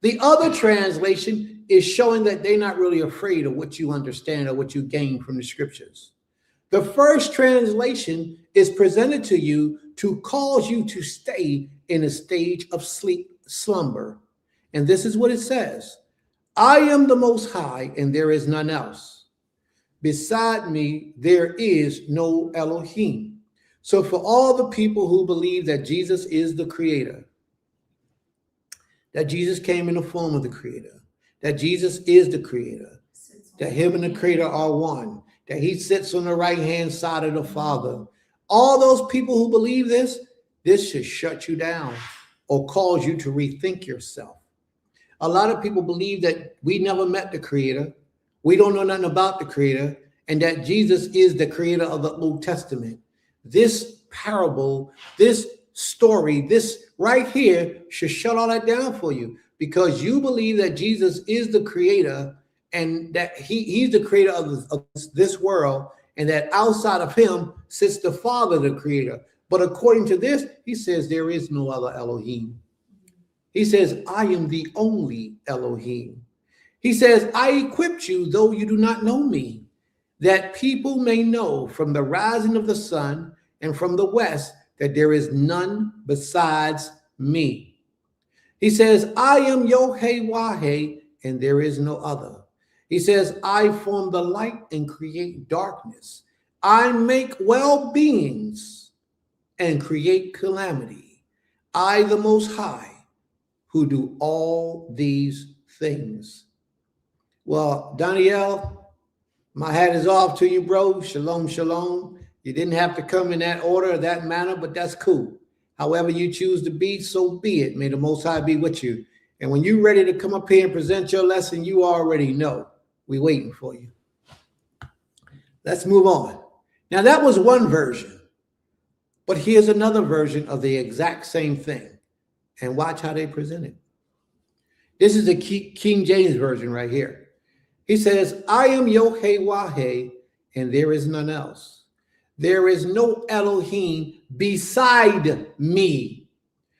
The other translation is showing that they're not really afraid of what you understand or what you gain from the scriptures. The first translation is presented to you to cause you to stay in a stage of slumber. And this is what it says. I am the Most High, and there is none else. Beside me, there is no Elohim. So for all the people who believe that Jesus is the creator, that Jesus came in the form of the creator, that Jesus is the creator, that him and the creator are one, that he sits on the right-hand side of the Father. All those people who believe this should shut you down or cause you to rethink yourself. A lot of people believe that we never met the creator, we don't know nothing about the creator, and that Jesus is the creator of the Old Testament. This parable, this story, this right here should shut all that down for you, because you believe that Jesus is the creator and that he's the creator of this world, and that outside of him sits the Father, the creator. But according to this, he says there is no other Elohim. He says, I am the only Elohim. He says, I equipped you, though you do not know me, that people may know from the rising of the sun and from the west that there is none besides me. He says, I am Yod-Heh-Wah-Heh, and there is no other. He says, I form the light and create darkness. I make well-beings and create calamity. I, the Most High, who do all these things. Well, Danielle, my hat is off to you, bro. Shalom, shalom. You didn't have to come in that order or that manner, but that's cool. However you choose to be, so be it. May the Most High be with you. And when you're ready to come up here and present your lesson, you already know we're waiting for you. Let's move on. Now, that was one version, but here's another version of the exact same thing. And watch how they present it. This is the King James version right here. He says, I am Yod-Heh-Wah-Heh, and there is none else. There is no Elohim beside me.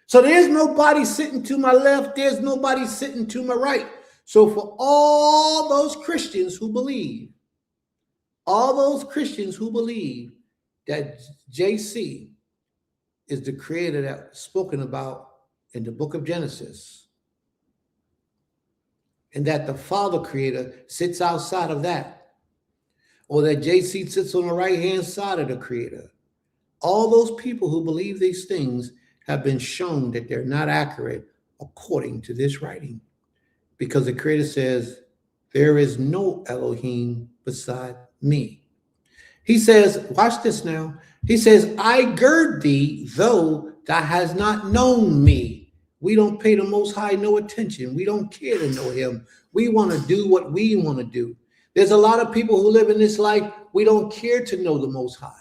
So there's nobody sitting to my left. There's nobody sitting to my right. So for all those Christians who believe, that JC is the creator that's spoken about in the book of Genesis, and that the Father creator sits outside of that, or that JC sits on the right-hand side of the creator. All those people who believe these things have been shown that they're not accurate according to this writing, because the creator says, there is no Elohim beside me. He says, watch this now. He says, I gird thee, though thou hast not known me. We don't pay the Most High no attention. We don't care to know him. We want to do what we want to do. There's a lot of people who live in this life. We don't care to know the Most High.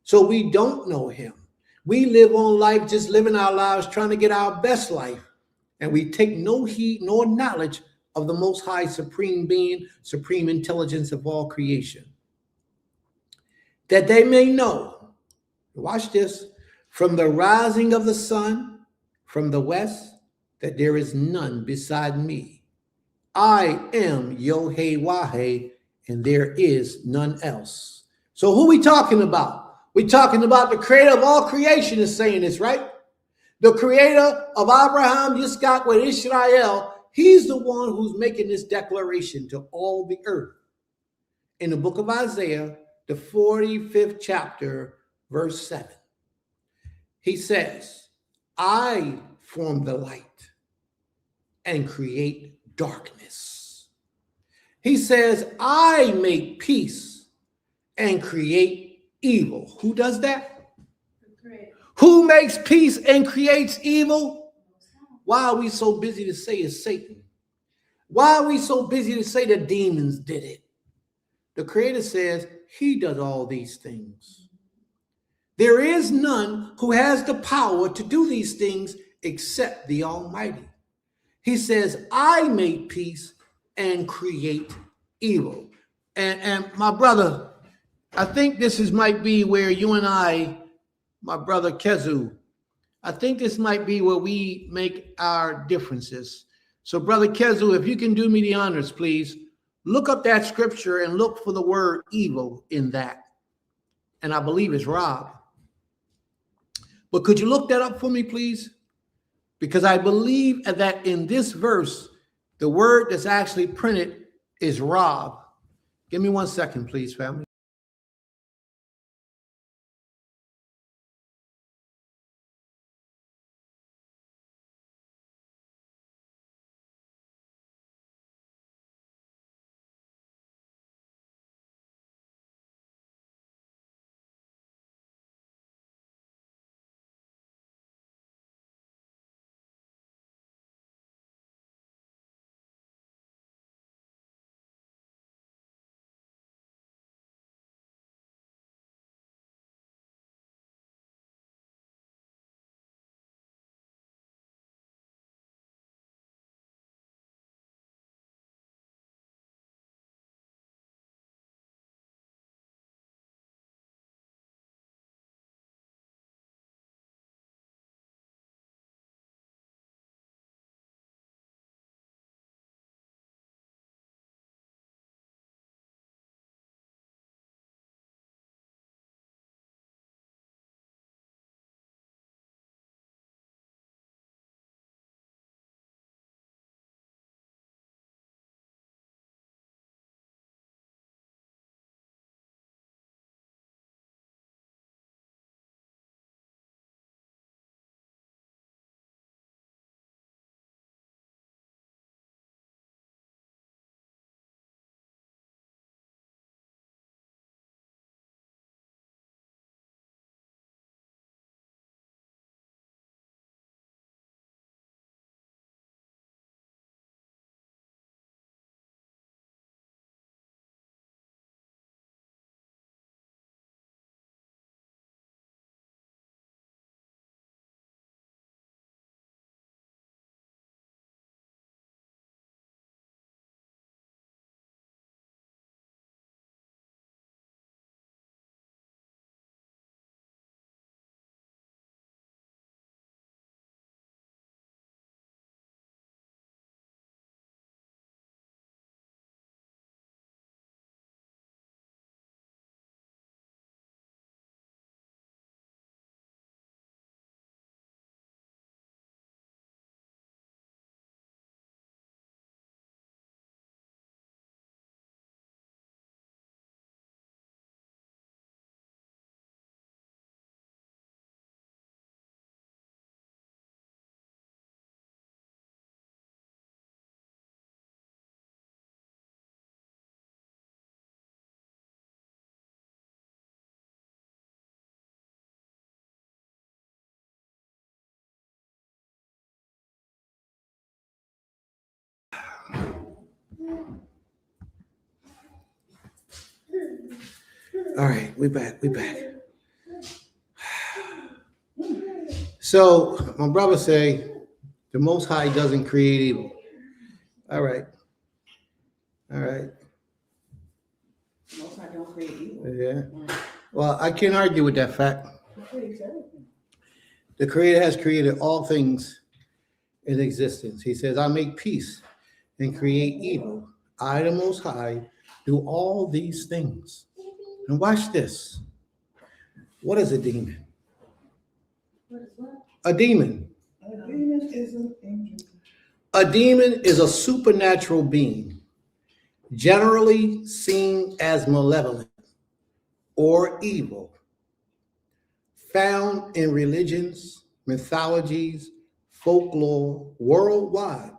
So we don't know him. We live on life, just living our lives, trying to get our best life. And we take no heed nor knowledge of the Most High supreme being, supreme intelligence of all creation. That they may know, watch this, from the rising of the sun, from the west that there is none beside me. I am Yod-Heh-Wah-Heh, and there is none else. So who we talking about? We're talking about the creator of all creation is saying this, right? The creator of Abraham, Yitzchak, with Israel, he's the one who's making this declaration to all the earth. In the book of Isaiah, the 45th chapter, verse 7, he says, I form the light and create darkness. He says, I make peace and create evil. Who does that? Who makes peace and creates evil? Why are we so busy to say it's Satan? Why are we so busy to say the demons did it? The Creator says he does all these things. There is none who has the power to do these things except the Almighty. He says, I make peace and create evil. And my brother, I think might be where you and I, my brother Kezu, I think this might be where we make our differences. So brother Kezu, if you can do me the honors, please, look up that scripture and look for the word evil in that. And I believe it's Rob. But could you look that up for me, please? Because I believe that in this verse, the word that's actually printed is Rob. Give me 1 second, please, family. All right, we're back. So my brother say the Most High doesn't create evil. All right. Most High don't create evil. Yeah. Well, I can't argue with that fact. The Creator has created all things, in existence. He says, I make peace and create evil. I, the Most High, do all these things. And watch this. What is a demon? A demon. A demon is an angel. A demon is a supernatural being, generally seen as malevolent or evil, found in religions, mythologies, folklore worldwide,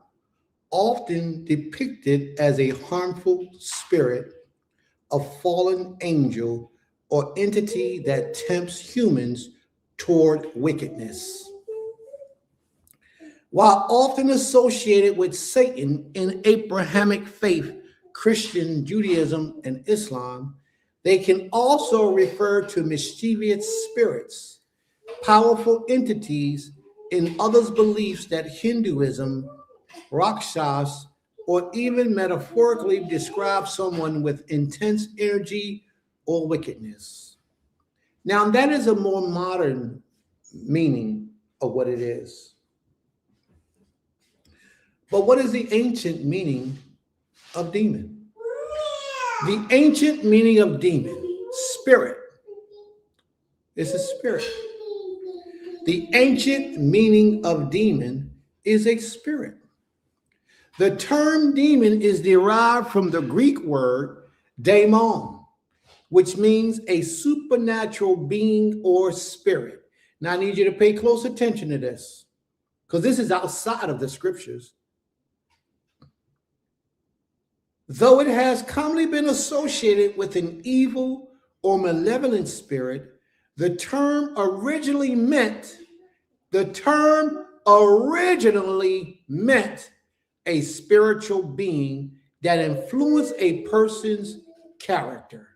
often depicted as a harmful spirit, a fallen angel, or entity that tempts humans toward wickedness. While often associated with Satan in Abrahamic faith, Christian, Judaism, and Islam, they can also refer to mischievous spirits, powerful entities in others' beliefs that Hinduism, Rakshas, or even metaphorically describe someone with intense energy or wickedness. Now, that is a more modern meaning of what it is. But what is the ancient meaning of demon? The ancient meaning of demon, spirit. It's a spirit. The ancient meaning of demon is a spirit. The term demon is derived from the Greek word daimon, which means a supernatural being or spirit. Now I need you to pay close attention to this, because this is outside of the scriptures. Though it has commonly been associated with an evil or malevolent spirit, the term originally meant a spiritual being that influenced a person's character.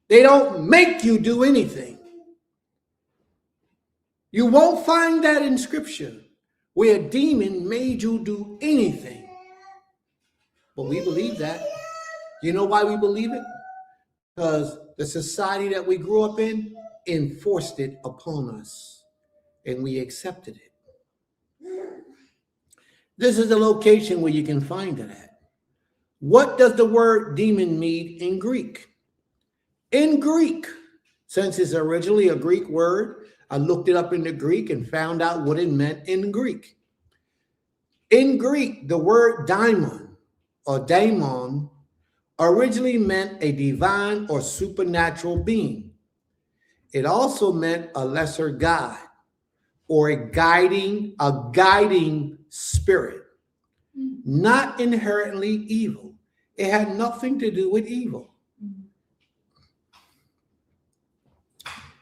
They don't make you do anything. You won't find that in scripture where a demon made you do anything. But we believe that. You know why we believe it? Because the society that we grew up in enforced it upon us, and we accepted it. This is the location where you can find it at. What does the word demon mean in Greek? In Greek, since it's originally a Greek word, I looked it up in the Greek and found out what it meant in Greek. In Greek, the word daimon or daimon originally meant a divine or supernatural being. It also meant a lesser god or a guiding spirit, not inherently evil. It had nothing to do with evil.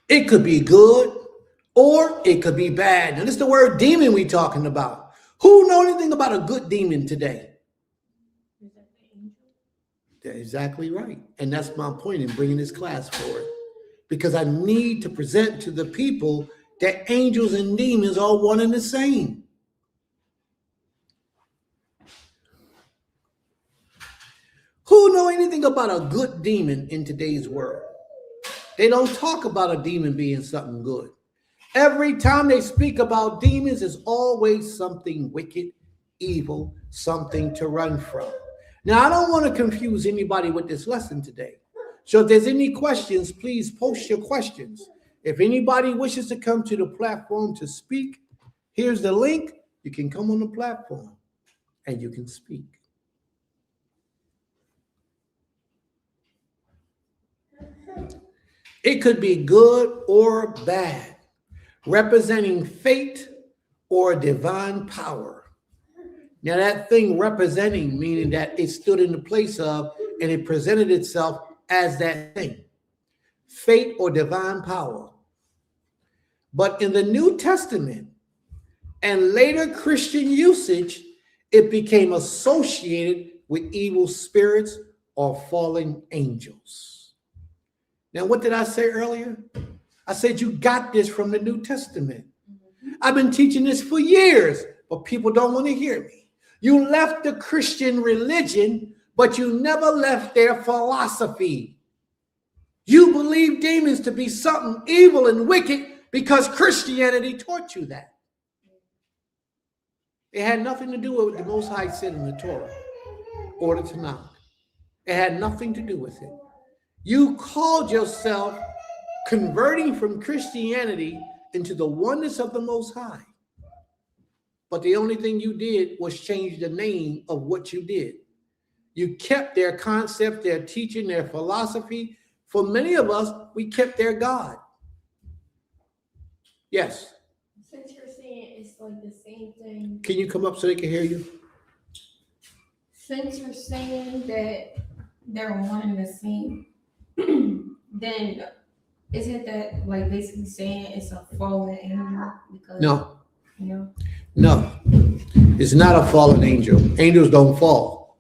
It could be good or it could be bad. And this is the word demon we're talking about. Who know anything about a good demon today? That's exactly right. And that's my point in bringing this class forward. Because I need to present to the people that angels and demons are one and the same. Who know anything about a good demon in today's world? They don't talk about a demon being something good. Every time they speak about demons, it's always something wicked, evil, something to run from. Now, I don't want to confuse anybody with this lesson today. So if there's any questions, please post your questions. If anybody wishes to come to the platform to speak, here's the link. You can come on the platform and you can speak. It could be good or bad, representing fate or divine power. Now that thing representing, meaning that it stood in the place of and it presented itself as that thing, fate or divine power. But in the New Testament and later Christian usage, it became associated with evil spirits or fallen angels. Now, what did I say earlier? I said you got this from the New Testament. I've been teaching this for years, but people don't want to hear me. You left the Christian religion, but you never left their philosophy. You believe demons to be something evil and wicked because Christianity taught you that. It had nothing to do with what the Most High said in the Torah or the Tanakh. It had nothing to do with it. You called yourself converting from Christianity into the oneness of the Most High. But the only thing you did was change the name of what you did. You kept their concept, their teaching, their philosophy. For many of us, we kept their God. Yes. Since you're saying it's like the same thing, Can you come up so they can hear you? since you're saying that they're one and the same, then isn't that like basically saying it's a fallen angel? Because, No, you know, no. It's not a fallen angel. Angels don't fall.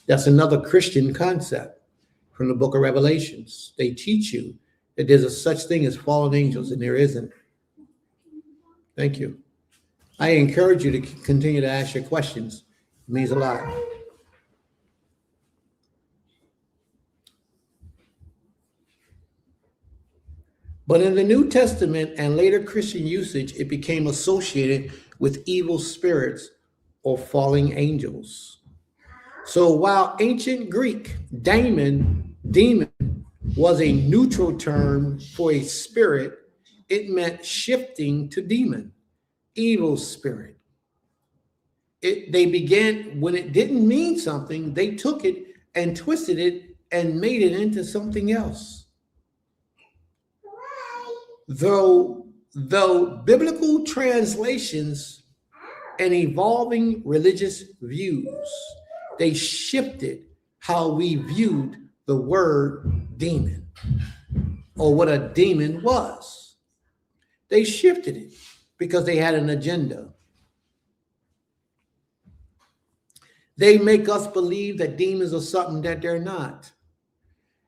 That's another Christian concept from the book of Revelations. They teach you that there's a such thing as fallen angels, and there isn't. Thank you. I encourage you to continue to ask your questions. It means a lot. But in the New Testament and later Christian usage, it became associated with evil spirits or falling angels. So while ancient Greek demon was a neutral term for a spirit, it meant shifting to demon, evil spirit. They began, when it didn't mean something, they took it and twisted it and made it into something else. Though biblical translations and evolving religious views, they shifted how we viewed the word demon or what a demon was. They shifted it because they had an agenda. They make us believe that demons are something that they're not.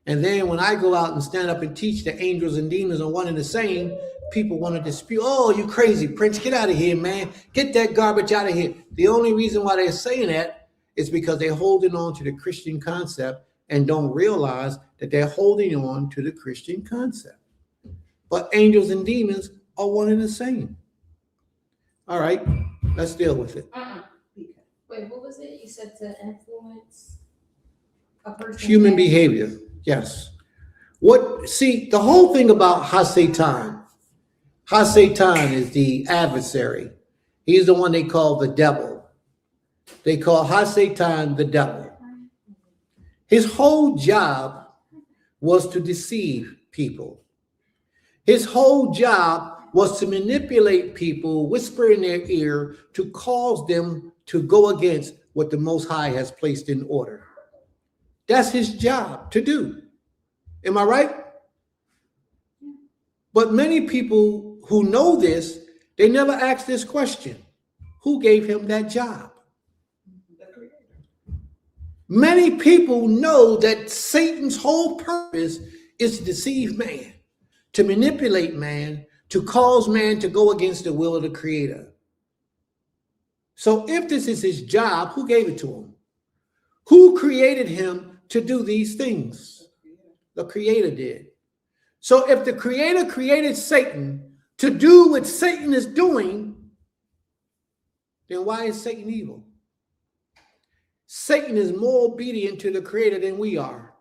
And then when I go out and stand up and teach that angels and demons are one and the same, people want to dispute. Oh, you crazy, Prince, get out of here, man. Get that garbage out of here. The only reason why they're saying that is because they're holding on to the Christian concept and don't realize that they're holding on to the Christian concept. But angels and demons are one and the same. All right, let's deal with it. Wait, what was it? You said to influence a person. Human behavior, yes. The whole thing about Hasatan is the adversary. He's the one they call the devil. They call Hasatan the devil. His whole job was to deceive people. His whole job was to manipulate people, whisper in their ear to cause them to go against what the Most High has placed in order. That's his job to do. Am I right? But many people who know this, they never ask this question. Who gave him that job? Many people know that Satan's whole purpose is to deceive man, to manipulate man, to cause man to go against the will of the Creator. So if this is his job, who gave it to him? Who created him to do these things? The Creator did. So if the Creator created Satan to do what Satan is doing, then why is Satan evil? Satan is more obedient to the Creator than we are.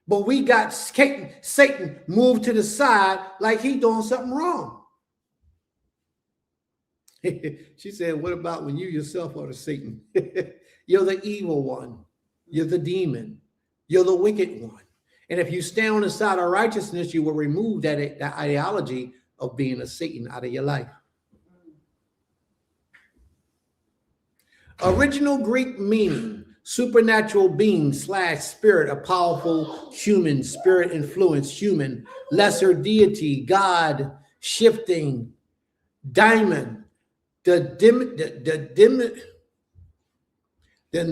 But we got Satan moved to the side like he's doing something wrong. She said, what about when you yourself are the Satan? You're the evil one. You're the demon. You're the wicked one. And if you stay on the side of righteousness, you will remove that ideology of being a Satan out of your life. Original Greek meaning, supernatural being / spirit, a powerful human, spirit influence, human, lesser deity, God, shifting, diamond. The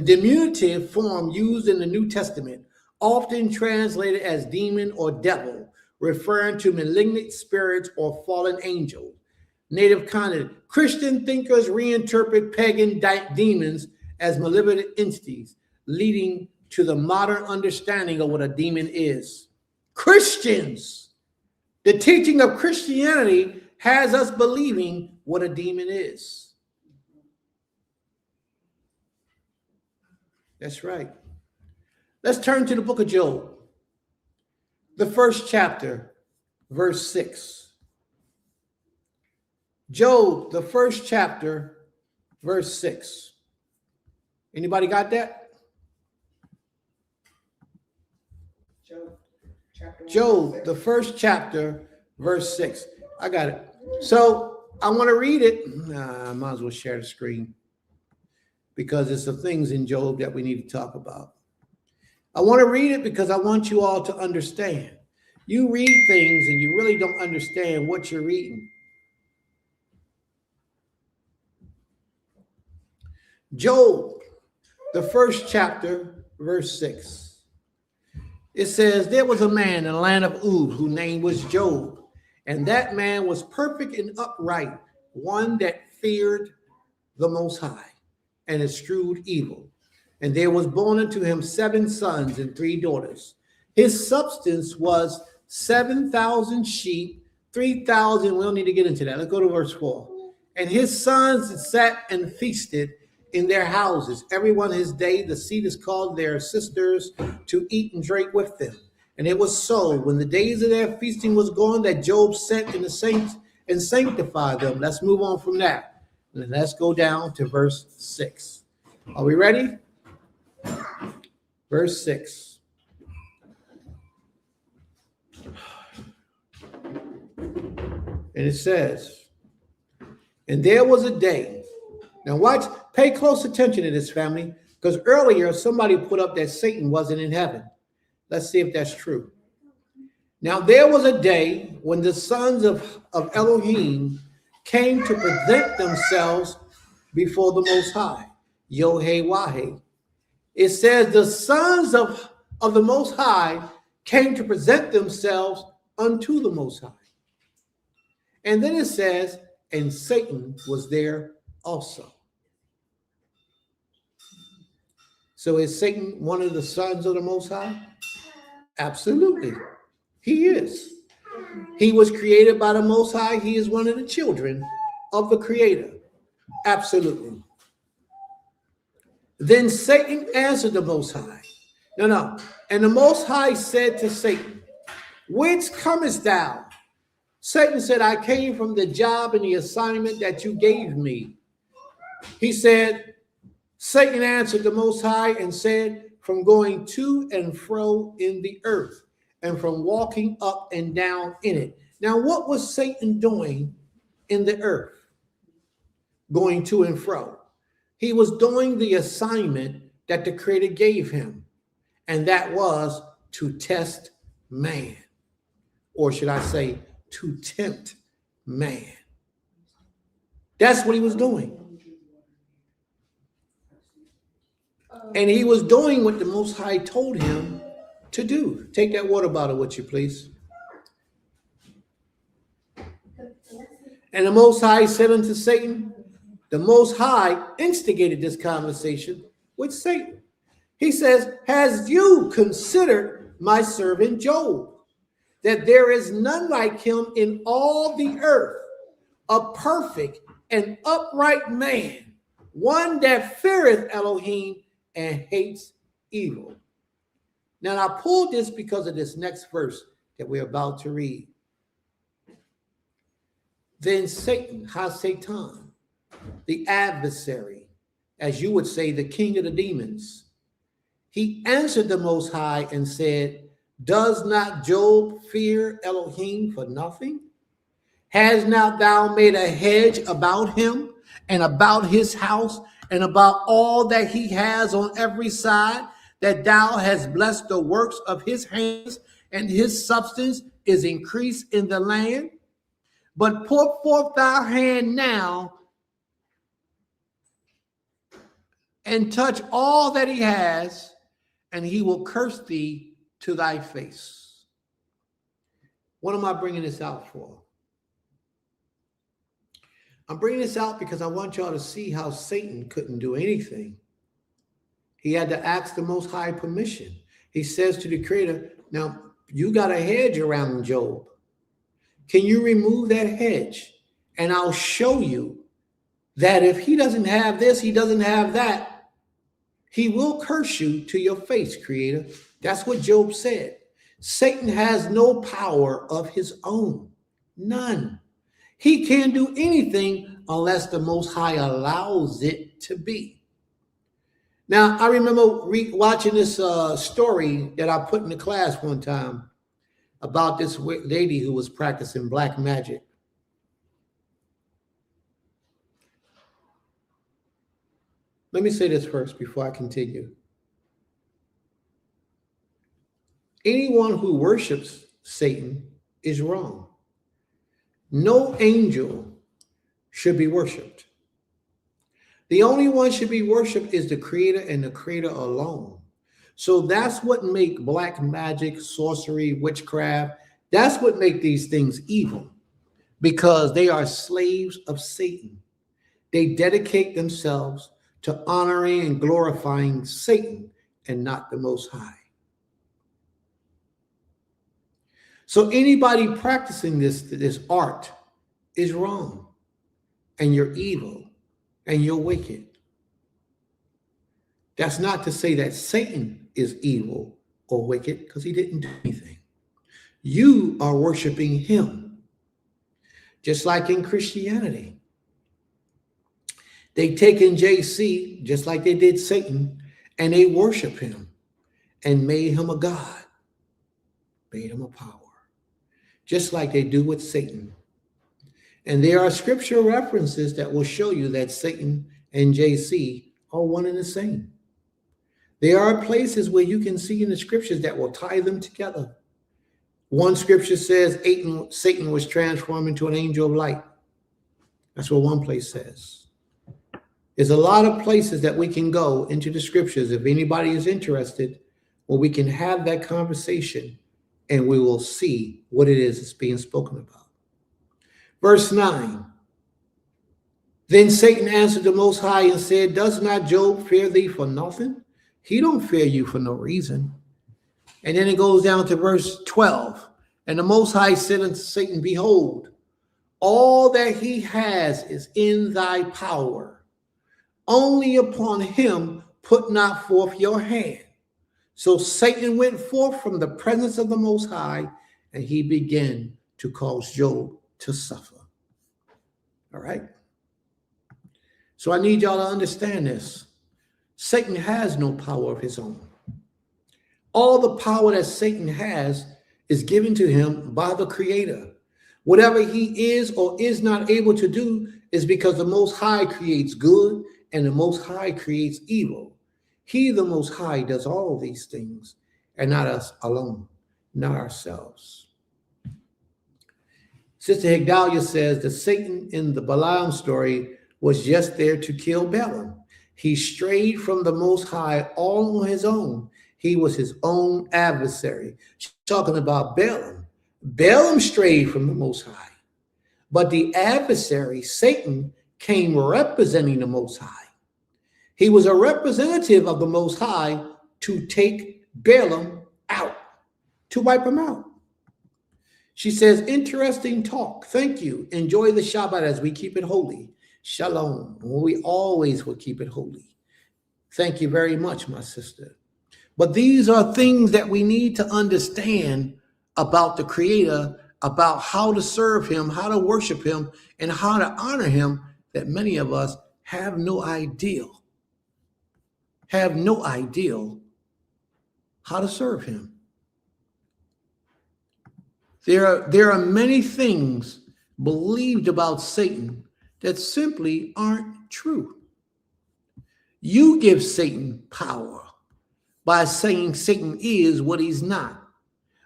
diminutive form used in the New Testament, often translated as demon or devil, referring to malignant spirits or fallen angels. Native content. Christian thinkers reinterpret pagan demons as malevolent entities, leading to the modern understanding of what a demon is. Christians, the teaching of Christianity has us believing what a demon is. That's right. Let's turn to the book of Job, the first chapter, verse 6. Job, the first chapter, verse 6. Anybody got that? Job, the first chapter, verse 6. I got it. So I want to read it. I might as well share the screen because there's some things in Job that we need to talk about. I want to read it because I want you all to understand. You read things and you really don't understand what you're reading. Job, the first chapter, verse 6. It says, there was a man in the land of Uz whose name was Job, and that man was perfect and upright, one that feared the Most High and eschewed evil. And there was born unto him 7 sons and 3 daughters. His substance was 7,000 sheep, 3,000. We don't need to get into that. Let's go to verse 4. And his sons sat and feasted in their houses, everyone his day. The seed called their sisters to eat and drink with them. And it was so, when the days of their feasting was gone, that Job sent in the saints and sanctified them. Let's move on from that. And let's go down to verse 6. Are we ready? Verse 6. And it says, and there was a day. Now watch, pay close attention to this, family, because earlier somebody put up that Satan wasn't in heaven. Let's see if that's true. Now there was a day when the sons of Elohim came to present themselves before the Most High, Yohei. It says the sons of the Most High came to present themselves unto the Most High. And then it says, and Satan was there also. So is Satan one of the sons of the Most High? Absolutely. He is. He was created by the Most High. He is one of the children of the Creator. Absolutely. Then Satan answered the Most High. No. And the Most High said to Satan, whence comest thou? Satan said, I came from the job and the assignment that you gave me. He said, Satan answered the Most High and said, from going to and fro in the earth and from walking up and down in it. Now, what was Satan doing in the earth? Going to and fro. He was doing the assignment that the Creator gave him, and that was to test man, or should I say, to tempt man. That's what he was doing. And he was doing what the Most High told him to do. Take that water bottle with you, please. And the Most High said unto Satan, the Most High instigated this conversation with Satan. He says, has you considered my servant Job, that there is none like him in all the earth, a perfect and upright man, one that feareth Elohim and hates evil. Now, I pulled this because of this next verse that we're about to read. Then Satan, Satan, the adversary, as you would say, the king of the demons, he answered the Most High and said, does not Job fear Elohim for nothing? Has not thou made a hedge about him and about his house and about all that he has on every side, that thou hast blessed the works of his hands, and his substance is increased in the land? But put forth thy hand now and touch all that he has, and he will curse thee to thy face. What am I bringing this out for? I'm bringing this out because I want y'all to see how Satan couldn't do anything. He had to ask the Most High permission. He says to the Creator, now you got a hedge around Job. Can you remove that hedge? And I'll show you that if he doesn't have this, he doesn't have that, He will curse you to your face, creator. That's what Job said. Satan has no power of his own. None. He can't do anything unless the Most High allows it to be. Now, I remember watching this story that I put in the class one time about this lady who was practicing black magic. Let me say this first before I continue. Anyone who worships Satan is wrong. No angel should be worshiped. The only one should be worshiped is the creator and the creator alone. So that's what make black magic, sorcery, witchcraft, that's what make these things evil, because they are slaves of Satan. They dedicate themselves to honoring and glorifying Satan and not the Most High. So anybody practicing this art is wrong, and you're evil, and you're wicked. That's not to say that Satan is evil or wicked, because he didn't do anything. You are worshiping him. Just like in Christianity. They take in JC, just like they did Satan, and they worship him and made him a god, made him a power, just like they do with Satan. And there are scripture references that will show you that Satan and JC are one and the same. There are places where you can see in the scriptures that will tie them together. One scripture says Satan was transformed into an angel of light. That's what one place says. There's a lot of places that we can go into the scriptures, if anybody is interested, where we can have that conversation and we will see what it is that's being spoken about. Verse 9. Then Satan answered the Most High and said, does not Job fear thee for nothing? He don't fear you for no reason. And then it goes down to verse 12. And the Most High said unto Satan, behold, all that he has is in thy power. Only upon him put not forth your hand. So Satan went forth from the presence of the Most High, and he began to cause Job to suffer. All right? So I need y'all to understand this. Satan has no power of his own. All the power that Satan has is given to him by the Creator. Whatever he is or is not able to do is because the Most High creates good and the Most High creates evil. He, the Most High, does all these things, and not us alone, not ourselves. Sister Higdalia says that Satan in the Balaam story was just there to kill Balaam. He strayed from the Most High all on his own. He was his own adversary. She's talking about Balaam. Balaam strayed from the Most High, but the adversary, Satan, came representing the Most High. He was a representative of the Most High to take Balaam out, to wipe him out. She says, interesting talk. Thank you. Enjoy the Shabbat as we keep it holy. Shalom. We always will keep it holy. Thank you very much, my sister. But these are things that we need to understand about the Creator, about how to serve him, how to worship him, and how to honor him, that many of us have no idea. Have no idea how to serve him. There are many things believed about Satan that simply aren't true. You give Satan power by saying Satan is what he's not.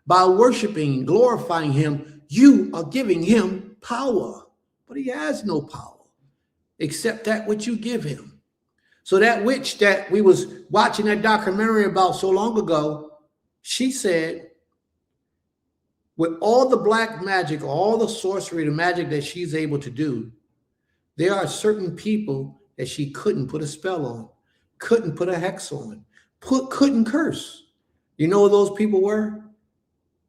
By worshiping and glorifying him, you are giving him power, but he has no power except that which you give him. So that witch that we was watching that documentary about so long ago, she said, with all the black magic, all the sorcery, the magic that she's able to do, there are certain people that she couldn't put a spell on, couldn't put a hex on, couldn't curse. You know who those people were?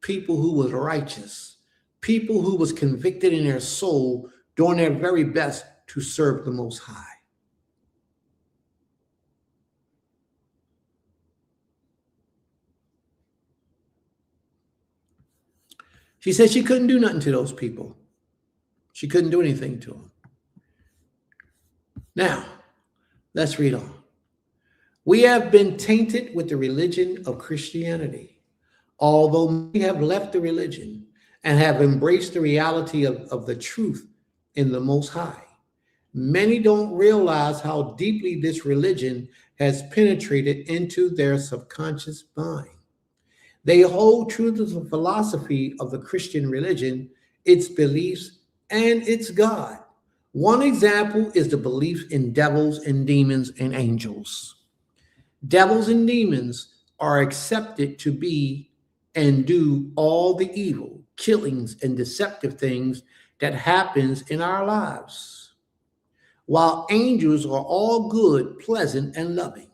People who was righteous, people who was convicted in their soul, doing their very best to serve the Most High. She said she couldn't do nothing to those people. She couldn't do anything to them. Now, let's read on. We have been tainted with the religion of Christianity. Although we have left the religion and have embraced the reality of the truth in the Most High, many don't realize how deeply this religion has penetrated into their subconscious mind. They hold true to the philosophy of the Christian religion, its beliefs, and its God. One example is the belief in devils and demons and angels. Devils and demons are accepted to be and do all the evil, killings, and deceptive things that happens in our lives, while angels are all good, pleasant, and loving,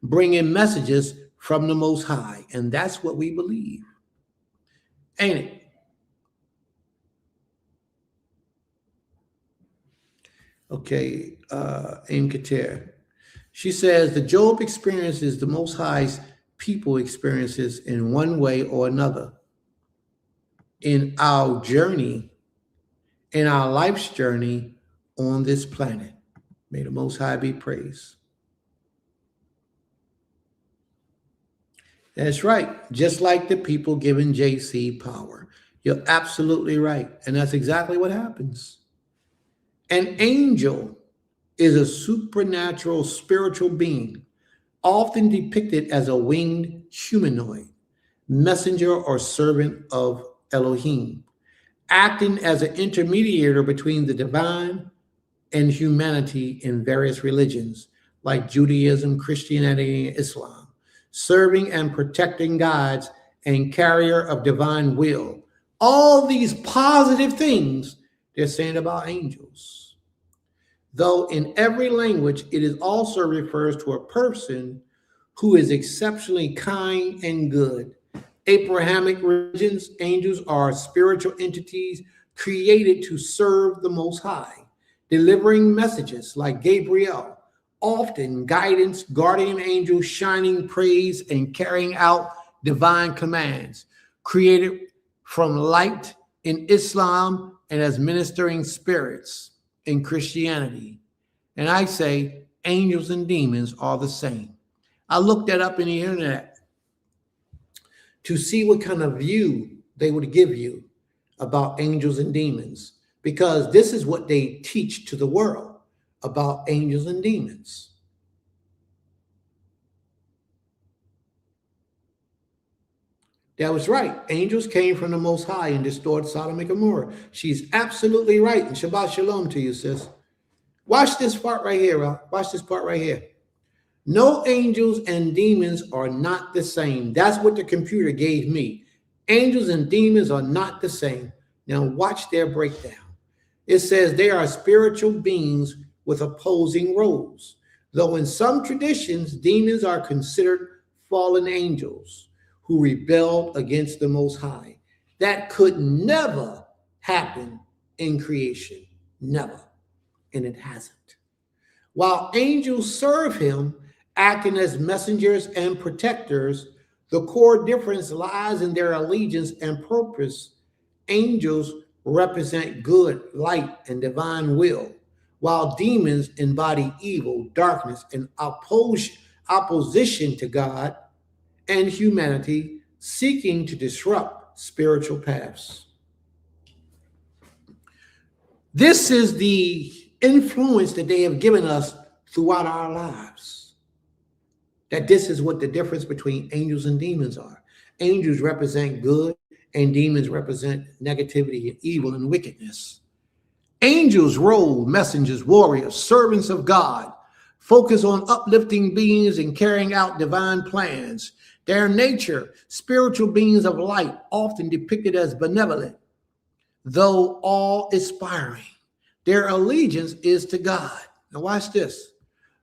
bringing messages from the Most High. And that's what we believe. Ain't it? Okay, Aim Kater. She says the Job experiences the Most High's people experiences in one way or another. In our journey, in our life's journey on this planet. May the Most High be praised. That's right. Just like the people giving JC power. You're absolutely right. And that's exactly what happens. An angel is a supernatural spiritual being, often depicted as a winged humanoid, messenger or servant of Elohim, acting as an intermediator between the divine and humanity in various religions like Judaism, Christianity, and Islam, serving and protecting guides and carrier of divine will. All these positive things they're saying about angels. Though in every language, it is also refers to a person who is exceptionally kind and good. Abrahamic religions, angels are spiritual entities created to serve the Most High, delivering messages like Gabriel, often guidance, guardian angel, shining praise, and carrying out divine commands, created from light in Islam and as ministering spirits in Christianity. And I say angels and demons are the same. I looked that up in the internet to see what kind of view they would give you about angels and demons, because this is what they teach to the world about angels and demons. That was right. Angels came from the Most High and destroyed Sodom and Gomorrah. She's absolutely right. And Shabbat Shalom to you, sis. Watch this part right here. Watch this part right here. No, angels and demons are not the same. That's what the computer gave me. Angels and demons are not the same. Now watch their breakdown. It says they are spiritual beings with opposing roles. Though in some traditions, demons are considered fallen angels who rebelled against the Most High. That could never happen in creation. Never. And it hasn't. While angels serve him, acting as messengers and protectors, the core difference lies in their allegiance and purpose. Angels represent good, light, and divine will, while demons embody evil, darkness, and opposition to God and humanity, seeking to disrupt spiritual paths. This is the influence that they have given us throughout our lives. That this is what the difference between angels and demons are. Angels represent good and demons represent negativity and evil and wickedness. Angels' role, messengers, warriors, servants of God, focus on uplifting beings and carrying out divine plans. Their nature, spiritual beings of light, often depicted as benevolent, though all-aspiring. Their allegiance is to God. Now watch this.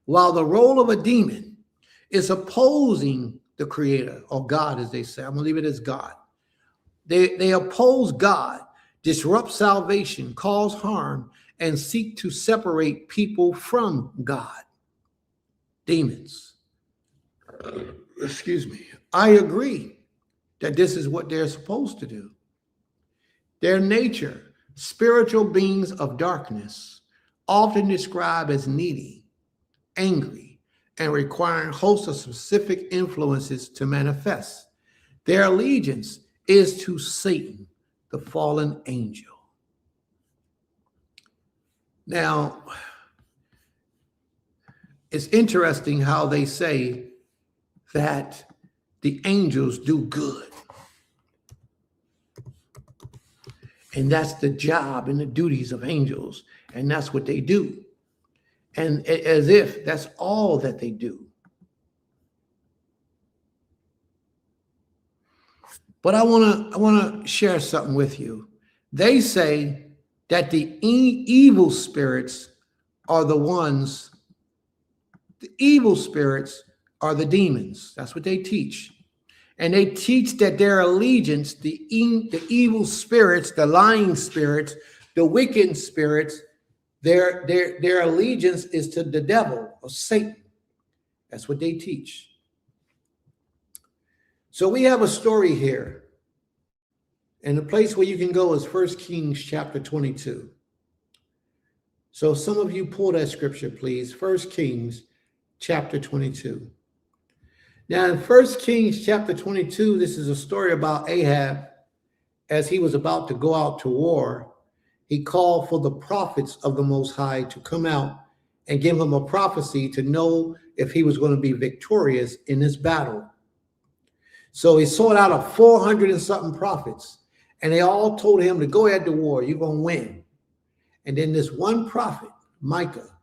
While the role of a demon is opposing the creator, or God as they say, I'm going to leave it as God. They oppose God, disrupt salvation, cause harm, and seek to separate people from God. Demons. Excuse me. I agree that this is what they're supposed to do. Their nature, spiritual beings of darkness, often described as needy, angry, and requiring hosts of specific influences to manifest. Their allegiance is to Satan, the fallen angel. Now, it's interesting how they say that the angels do good. And that's the job and the duties of angels. And that's what they do. And as if that's all that they do. But I want to share something with you. They say that the evil spirits are the ones, the evil spirits are the demons. That's what they teach. And they teach that their allegiance, the evil spirits, the lying spirits, the wicked spirits, their allegiance is to the devil or Satan. That's what they teach. So we have a story here. And the place where you can go is 1 Kings chapter 22. So some of you pull that scripture, please. 1 Kings chapter 22. Now in 1 Kings chapter 22, this is a story about Ahab. As he was about to go out to war, he called for the prophets of the Most High to come out and give him a prophecy to know if he was going to be victorious in this battle. So he sought out of 400 and something prophets, and they all told him to go ahead to war. You're going to win. And then this one prophet, Micah,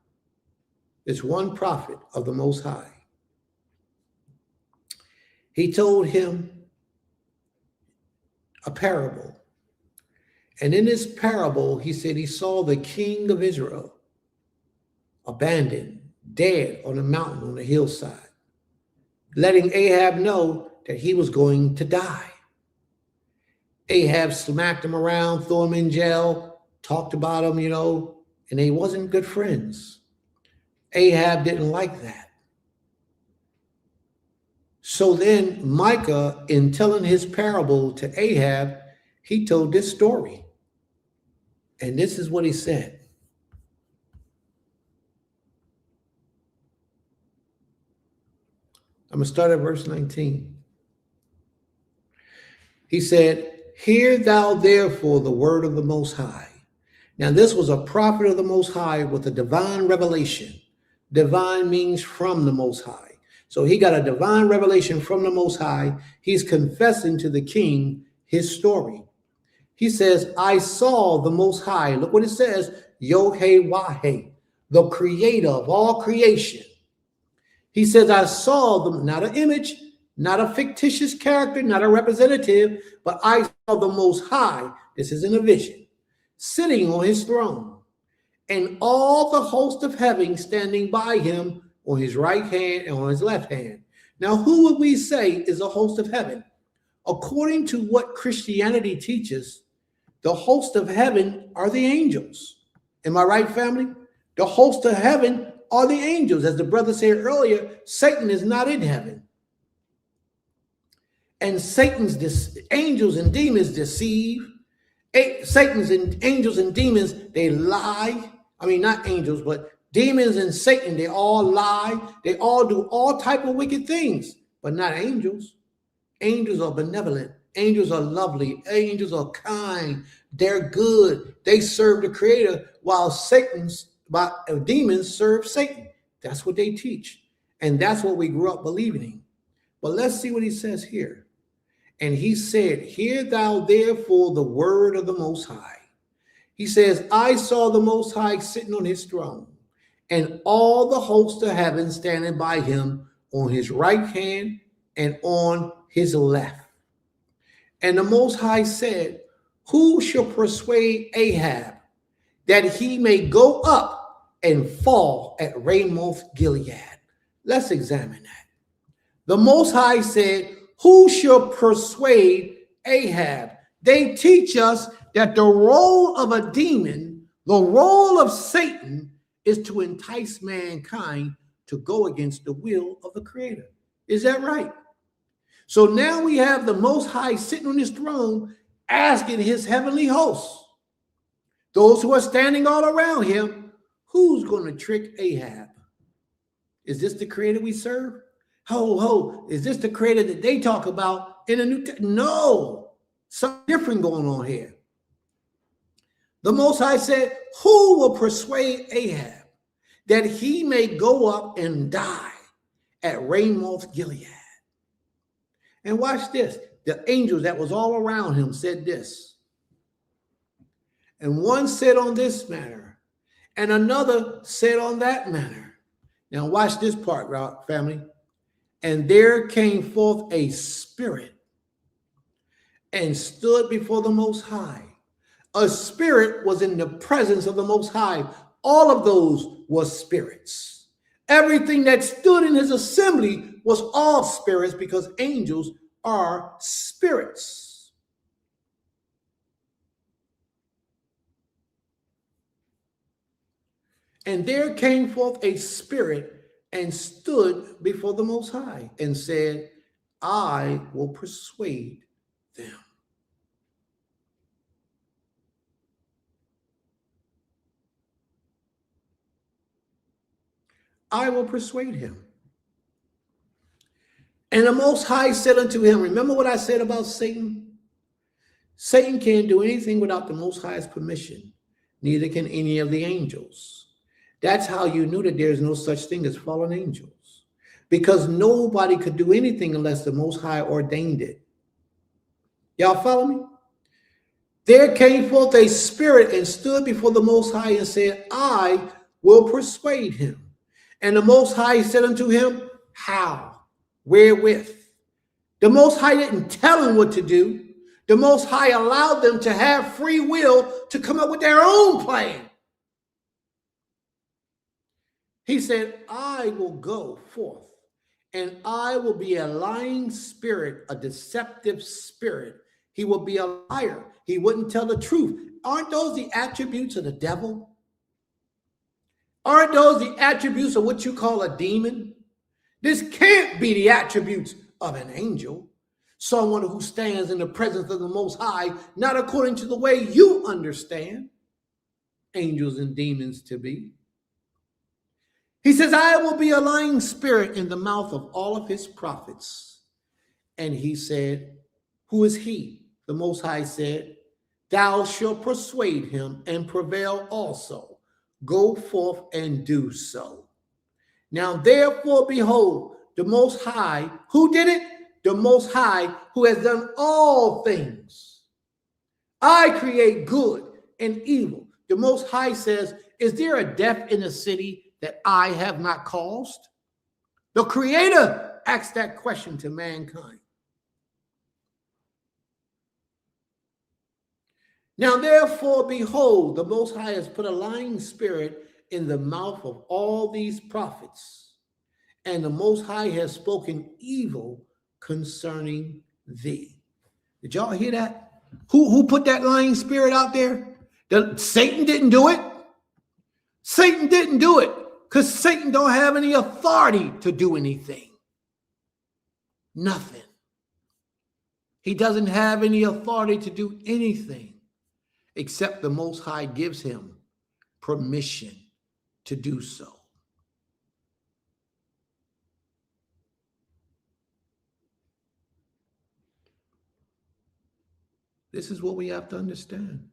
this one prophet of the Most High, he told him a parable. And in this parable, he said he saw the king of Israel abandoned, dead on a mountain on a hillside, letting Ahab know that he was going to die. Ahab smacked him around, threw him in jail, talked about him, and they wasn't good friends. Ahab didn't like that. So then Micah, in telling his parable to Ahab, he told this story. And this is what he said. I'm going to start at verse 19. He said, "Hear thou therefore the word of the Most High." Now this was a prophet of the Most High with a divine revelation. Divine means from the Most High. So he got a divine revelation from the Most High. He's confessing to the king his story. He says, "I saw the Most High." Look what it says, Yod-Heh-Wah-Heh, the creator of all creation. He says, "I saw them," not an image, not a fictitious character, not a representative, but I saw the Most High. This isn't a vision, sitting on his throne, and all the host of heaven standing by him on his right hand and on his left hand. Now, who would we say is a host of heaven? According to what Christianity teaches, the host of heaven are the angels. Am I right, family? The host of heaven are the angels. As the brother said earlier, Satan is not in heaven. And Satan's angels and demons deceive. Satan's and angels and demons, they lie. I mean, not angels, but demons and Satan, they all lie. They all do all type of wicked things, but not angels. Angels are benevolent. Angels are lovely. Angels are kind. They're good. They serve the Creator, while demons serve Satan. That's what they teach. And that's what we grew up believing in. But let's see what he says here. And he said, "Hear thou therefore the word of the Most High." He says, "I saw the Most High sitting on his throne, and all the hosts of heaven standing by him on his right hand and on his left. And the Most High said, Who shall persuade Ahab that he may go up and fall at Ramoth Gilead?" Let's examine that. The Most High said, who shall persuade Ahab? They teach us that the role of a demon, the role of Satan, is to entice mankind to go against the will of the Creator. Is that right? So now we have the Most High sitting on his throne, asking his heavenly hosts, those who are standing all around him, who's going to trick Ahab? Is this the creator we serve? Ho, ho, is this the creator that they talk about in the New Testament? No, something different going on here. The Most High said, who will persuade Ahab that he may go up and die at Ramoth Gilead? And watch this. The angels that was all around him said this. And one said on this manner, and another said on that manner. Now watch this part, family. And there came forth a spirit and stood before the Most High. A spirit was in the presence of the Most High. All of those were spirits. Everything that stood in his assembly was all spirits, because angels are spirits. And there came forth a spirit and stood before the Most High and said, I will persuade them. I will persuade him. And the Most High said unto him, remember what I said about Satan? Satan can't do anything without the Most High's permission. Neither can any of the angels. That's how you knew that there's no such thing as fallen angels. Because nobody could do anything unless the Most High ordained it. Y'all follow me? There came forth a spirit and stood before the Most High and said, I will persuade him. And the Most High said unto him, how? Wherewith? The Most High didn't tell him what to do. The Most High allowed them to have free will to come up with their own plan. He said, I will go forth and I will be a lying spirit, a deceptive spirit. He will be a liar. He wouldn't tell the truth. Aren't those the attributes of the devil? Aren't those the attributes of what you call a demon? This can't be the attributes of an angel, someone who stands in the presence of the Most High, not according to the way you understand angels and demons to be. He says, I will be a lying spirit in the mouth of all of his prophets. And he said, who is he? The Most High said, thou shalt persuade him and prevail also. Go forth and do so. Now, therefore, behold, the Most High, who did it? The Most High, who has done all things. I create good and evil. The Most High says, is there a death in the city that I have not caused? The Creator asked that question to mankind. Now, therefore, behold, the Most High has put a lying spirit in the mouth of all these prophets, and the Most High has spoken evil concerning thee. Did y'all hear that? Who put that lying spirit out there? Satan didn't do it. Satan didn't do it because Satan don't have any authority to do anything. Nothing. He doesn't have any authority to do anything except the Most High gives him permission to do so. This is what we have to understand.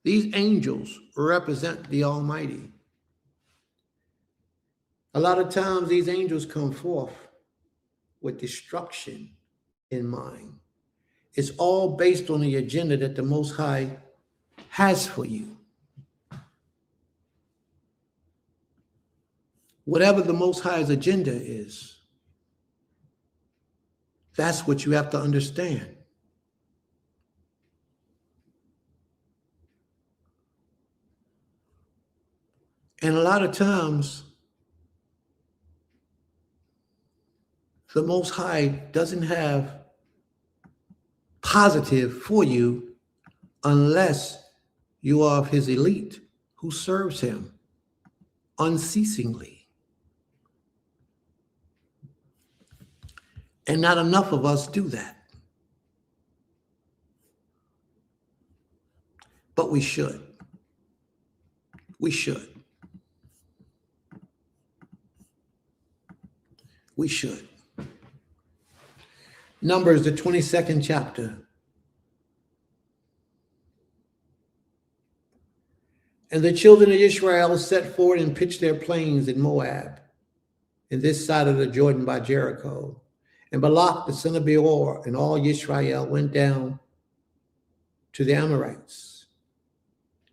These angels represent the Almighty. A lot of times these angels come forth with destruction in mind. It's all based on the agenda that the Most High has for you. Whatever the Most High's agenda is, that's what you have to understand. And a lot of times, the Most High doesn't have positive for you unless you are of his elite who serves him unceasingly. And not enough of us do that. But we should. We should. We should. Numbers, the 22nd chapter. And the children of Israel set forward and pitched their plains in Moab, in this side of the Jordan by Jericho. And Balak, the son of Beor, and all Israel went down to the Amorites.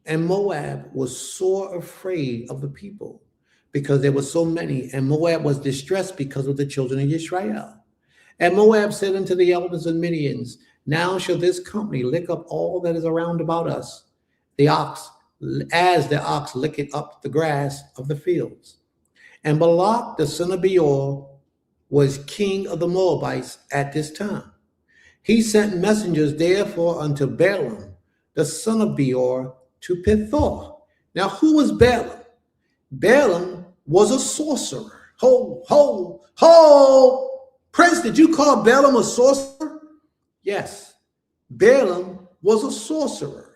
And Moab was sore afraid of the people, because there were so many, and Moab was distressed because of the children of Israel. And Moab said unto the elders of Midians, now shall this company lick up all that is around about us, the ox, as the ox licketh up the grass of the fields. And Balak, the son of Beor, was king of the Moabites at this time. He sent messengers therefore unto Balaam, the son of Beor, to Pethor. Now, who was Balaam? Balaam was a sorcerer. Prince, did you call Balaam a sorcerer? Yes, Balaam was a sorcerer.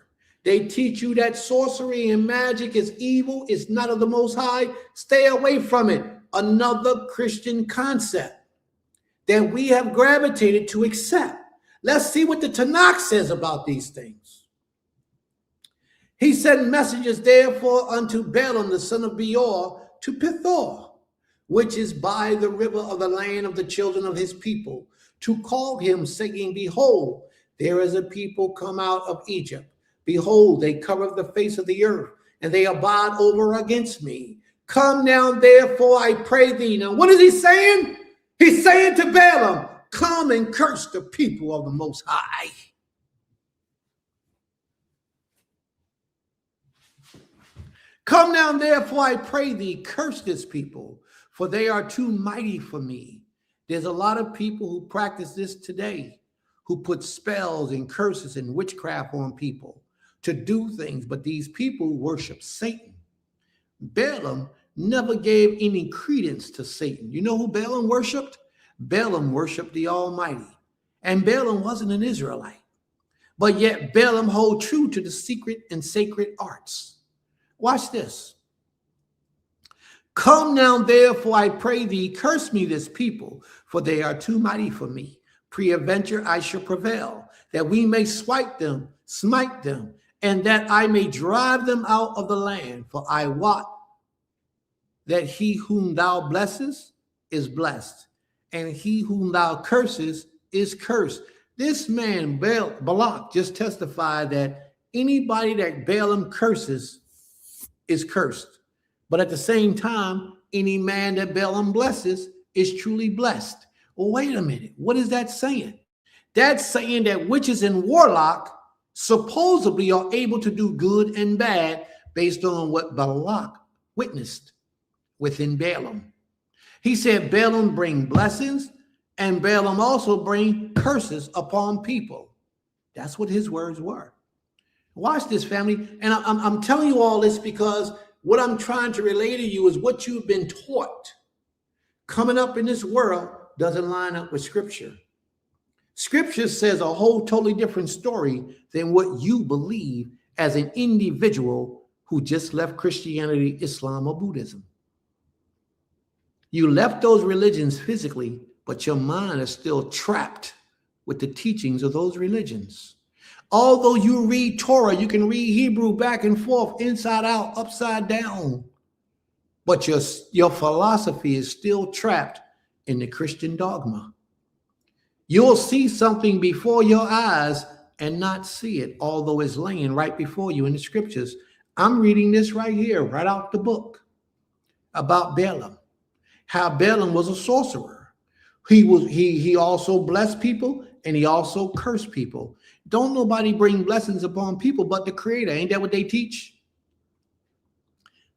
They teach you that sorcery and magic is evil, it's not of the Most High. Stay away from it. Another Christian concept that we have gravitated to accept. Let's see what the Tanakh says about these things. He sent messengers therefore unto Balaam, the son of Beor, to Pethor, which is by the river of the land of the children of his people, to call him, saying, behold, there is a people come out of Egypt. Behold, they cover the face of the earth, and they abide over against me. Come now, therefore, I pray thee. Now, what is he saying? He's saying to Balaam, come and curse the people of the Most High. Come now, therefore, I pray thee, curse this people, for they are too mighty for me. There's a lot of people who practice this today, who put spells and curses and witchcraft on people to do things, but these people worship Satan. Balaam never gave any credence to Satan. You know who Balaam worshiped? Balaam worshiped the Almighty. And Balaam wasn't an Israelite. But yet Balaam held true to the secret and sacred arts. Watch this. Come now, therefore, I pray thee, curse me this people, for they are too mighty for me. Peradventure I shall prevail, that we may smite them, and that I may drive them out of the land. For I wot that he whom thou blessest is blessed, and he whom thou curses is cursed. This man, Balak, just testified that anybody that Balaam curses is cursed. But at the same time, any man that Balaam blesses is truly blessed. Well, wait a minute. What is that saying? That's saying that witches and warlock supposedly are able to do good and bad based on what Balak witnessed within Balaam. He said Balaam bring blessings and Balaam also bring curses upon people. That's what his words were. Watch this, family. And I'm telling you all this because what I'm trying to relay to you is what you've been taught coming up in this world doesn't line up with Scripture. Scripture says a whole totally different story than what you believe as an individual who just left Christianity, Islam, or Buddhism. You left those religions physically, but your mind is still trapped with the teachings of those religions. Although you read Torah, you can read Hebrew back and forth, inside out, upside down, but your philosophy is still trapped in the Christian dogma. You'll see something before your eyes and not see it, although it's laying right before you in the scriptures. I'm reading this right here, right out the book, about Balaam, how Balaam was a sorcerer. He also blessed people and he also cursed people. Don't nobody bring blessings upon people but the Creator. Ain't that what they teach?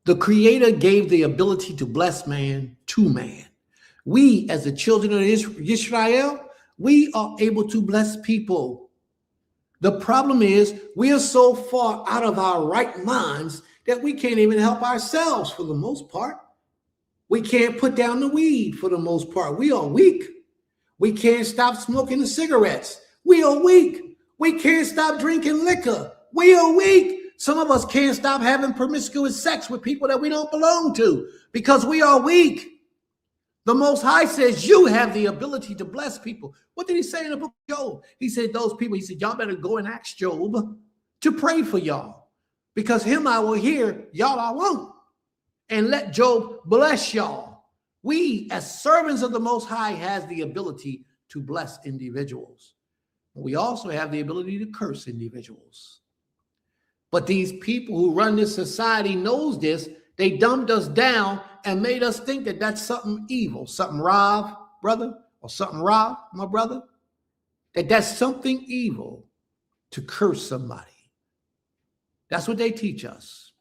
The Creator gave the ability to bless man to man. We, as the children of Israel, we are able to bless people. The problem is we are so far out of our right minds that we can't even help ourselves for the most part. We can't put down the weed for the most part. We are weak. We can't stop smoking the cigarettes. We are weak. We can't stop drinking liquor. We are weak. Some of us can't stop having promiscuous sex with people that we don't belong to because we are weak. The Most High says you have the ability to bless people. What did he say in the book of Job? He said, those people, he said, y'all better go and ask Job to pray for y'all because him I will hear, y'all I won't. And let Job bless y'all. We as servants of the Most High has the ability to bless individuals. We also have the ability to curse individuals. But these people who run this society knows this. They dumbed us down and made us think that that's something evil, something Rob, brother, or something Rob, my brother, that's something evil to curse somebody. That's what they teach us.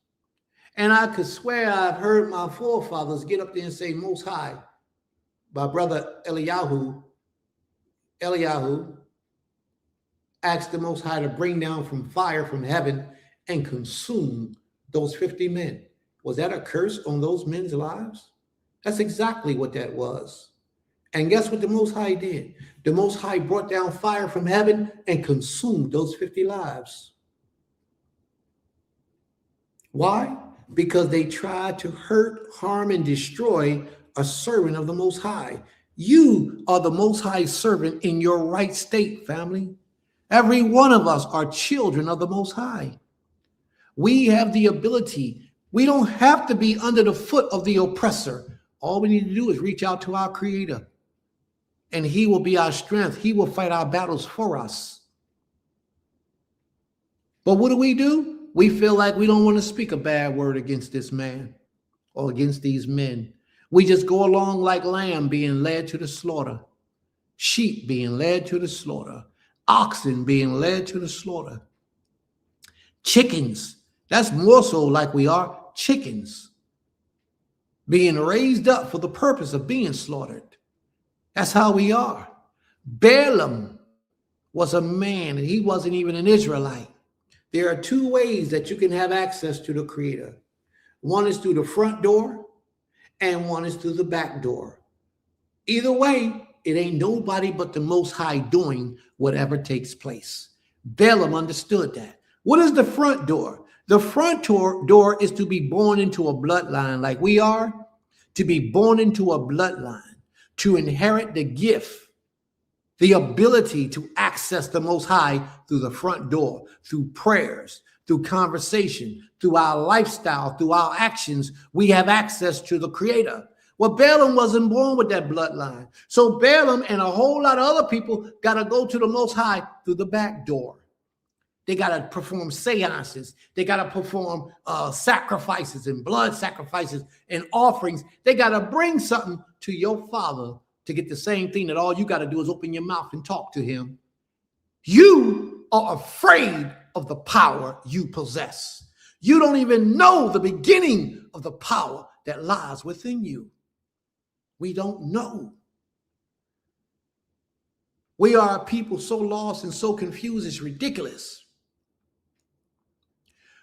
And I could swear I've heard my forefathers get up there and say, Most High, my brother Eliyahu asked the Most High to bring down from fire from heaven and consume those 50 men. Was that a curse on those men's lives? That's exactly what that was. And guess what the Most High did? The Most High brought down fire from heaven and consumed those 50 lives. Why? Because they tried to hurt, harm, and destroy a servant of the Most High. You are the Most High servant in your right state, family. Every one of us are children of the Most High. We have the ability. We don't have to be under the foot of the oppressor. All we need to do is reach out to our Creator, and He will be our strength. He will fight our battles for us. But what do? We feel like we don't want to speak a bad word against this man or against these men. We just go along like lamb being led to the slaughter, sheep being led to the slaughter, oxen being led to the slaughter, chickens. That's more so like we are chickens being raised up for the purpose of being slaughtered. That's how we are. Balaam was a man, and he wasn't even an Israelite. There are two ways that you can have access to the Creator. One is through the front door, and one is through the back door. Either way, it ain't nobody but the Most High doing whatever takes place. Balaam understood that. What is the front door? The front door is to be born into a bloodline like we are, to be born into a bloodline, to inherit the gift, the ability to access the Most High through the front door, through prayers, through conversation, through our lifestyle, through our actions. We have access to the Creator. Well, Balaam wasn't born with that bloodline. So Balaam and a whole lot of other people got to go to the Most High through the back door. They got to perform seances. They got to perform sacrifices and blood sacrifices and offerings. They got to bring something to your Father to get the same thing that all you got to do is open your mouth and talk to Him. You are afraid of the power you possess. You don't even know the beginning of the power that lies within you. We don't know. We are a people so lost and so confused, it's ridiculous.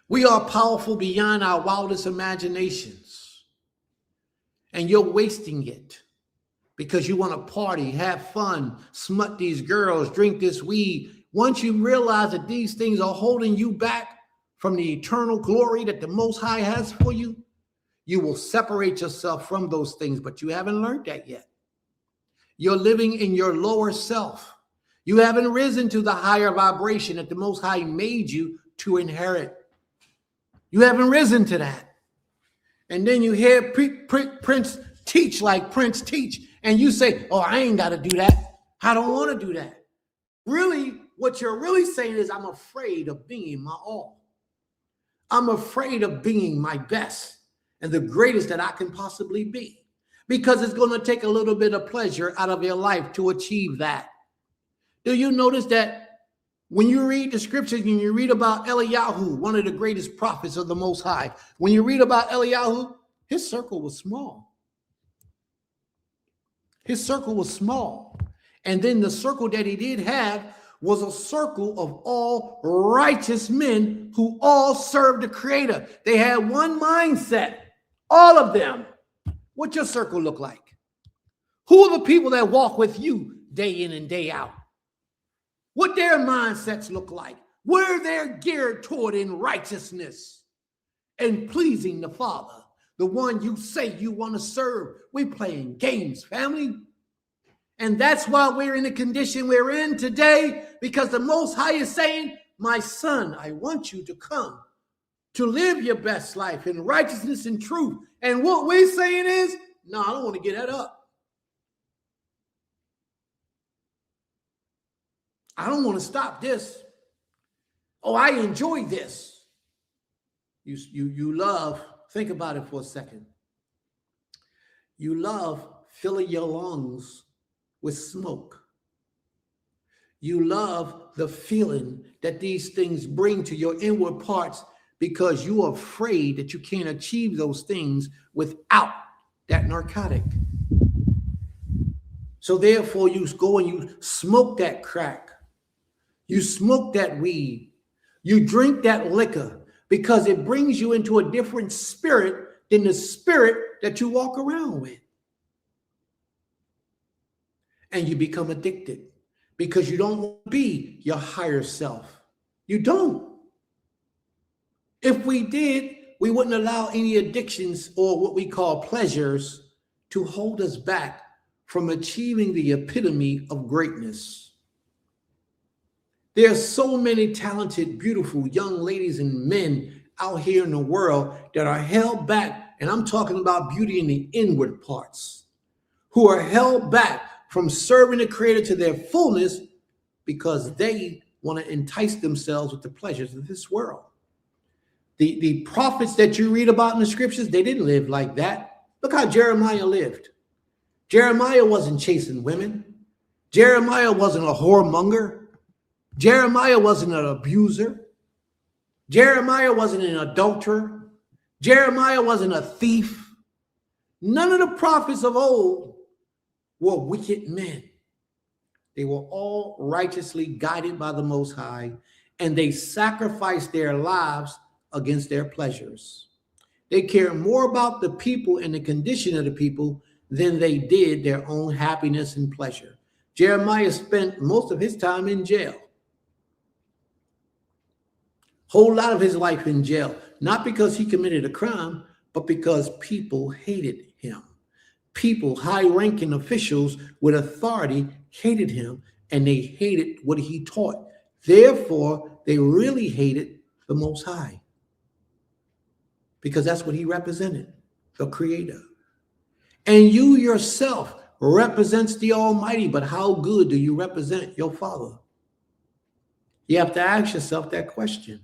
We are powerful beyond our wildest imaginations. And you're wasting it because you want to party, have fun, smut these girls, drink this weed. Once you realize that these things are holding you back from the eternal glory that the Most High has for you, you will separate yourself from those things, but you haven't learned that yet. You're living in your lower self. You haven't risen to the higher vibration that the Most High made you to inherit. You haven't risen to that. And then you hear Prince teach like Prince teach, and you say, oh, I ain't got to do that. I don't want to do that. Really, what you're really saying is, I'm afraid of being my all. I'm afraid of being my best and the greatest that I can possibly be, because it's going to take a little bit of pleasure out of your life to achieve that. Do you notice that when you read the scriptures and you read about Eliyahu, one of the greatest prophets of the Most High, when you read about Eliyahu, his circle was small. His circle was small. And then the circle that he did have was a circle of all righteous men who all served the Creator. They had one mindset, all of them. What's your circle look like? Who are the people that walk with you day in and day out, what their mindsets look like, where they're geared toward in righteousness and pleasing the Father, the one you say you want to serve. We're playing games, family. And that's why we're in the condition we're in today, because the Most High is saying, my son, I want you to come to live your best life in righteousness and truth. And what we're saying is, no, I don't want to get that up. I don't want to stop this. Oh, I enjoy this. You love, think about it for a second. You love filling your lungs with smoke. You love the feeling that these things bring to your inward parts because you are afraid that you can't achieve those things without that narcotic. So therefore you go and you smoke that crack. You smoke that weed. You drink that liquor because it brings you into a different spirit than the spirit that you walk around with. And you become addicted because you don't want to be your higher self. You don't. If we did, we wouldn't allow any addictions or what we call pleasures to hold us back from achieving the epitome of greatness. There are so many talented, beautiful young ladies and men out here in the world that are held back, and I'm talking about beauty in the inward parts, who are held back from serving the Creator to their fullness because they want to entice themselves with the pleasures of this world. The prophets that you read about in the scriptures, they didn't live like that. Look how Jeremiah lived. Jeremiah wasn't chasing women. Jeremiah wasn't a whoremonger. Jeremiah wasn't an abuser. Jeremiah wasn't an adulterer. Jeremiah wasn't a thief. None of the prophets of old were wicked men. They were all righteously guided by the Most High, and they sacrificed their lives against their pleasures. They cared more about the people and the condition of the people than they did their own happiness and pleasure. Jeremiah spent most of his time in jail. Whole lot of his life in jail, not because he committed a crime, but because people hated him. People, high-ranking officials with authority hated him, and they hated what he taught. Therefore, they really hated the Most High, because that's what he represented, the Creator. And you yourself represents the Almighty, but how good do you represent your Father? You have to ask yourself that question.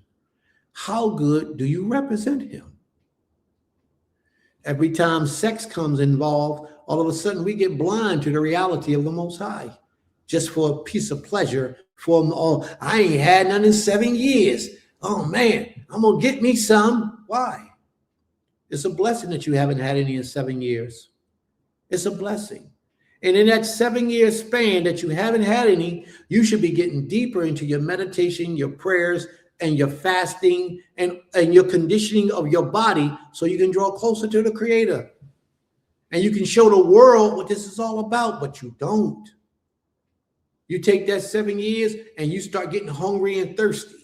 How good do you represent him? Every time sex comes involved, all of a sudden we get blind to the reality of the Most High, just for a piece of pleasure. I ain't had none in 7 years. Oh man, I'm gonna get me some. Why? It's a blessing that you haven't had any in 7 years. It's a blessing. And in that 7-year span that you haven't had any, you should be getting deeper into your meditation, your prayers, and your fasting, and your conditioning of your body so you can draw closer to the Creator. And you can show the world what this is all about, but you don't. You take that 7 years and you start getting hungry and thirsty.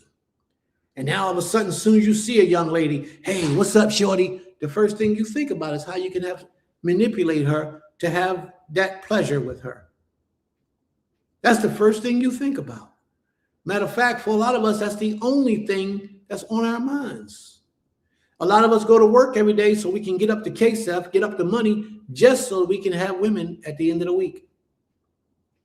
And now all of a sudden, as soon as you see a young lady, hey, what's up, shorty? The first thing you think about is how you can manipulate her to have that pleasure with her. That's the first thing you think about. Matter of fact, for a lot of us, that's the only thing that's on our minds. A lot of us go to work every day so we can get up the KSF, get up the money, just so we can have women at the end of the week.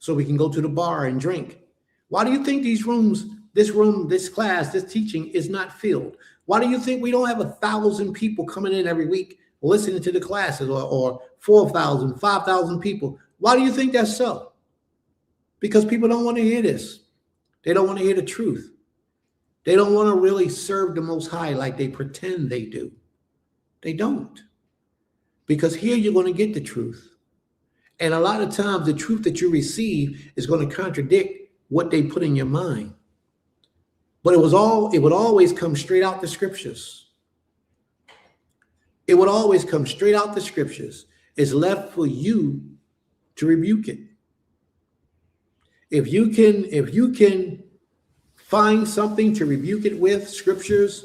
So we can go to the bar and drink. Why do you think these rooms, this class, this teaching is not filled? Why do you think we don't have 1,000 people coming in every week listening to the classes, or 4,000, 5,000 people? Why do you think that's so? Because people don't want to hear this. They don't want to hear the truth. They don't want to really serve the Most High like they pretend they do. They don't. Because here you're going to get the truth. And a lot of times the truth that you receive is going to contradict what they put in your mind. But it would always come straight out the scriptures. It would always come straight out the scriptures. It's left for you to rebuke it. If you can find something to rebuke it with, scriptures,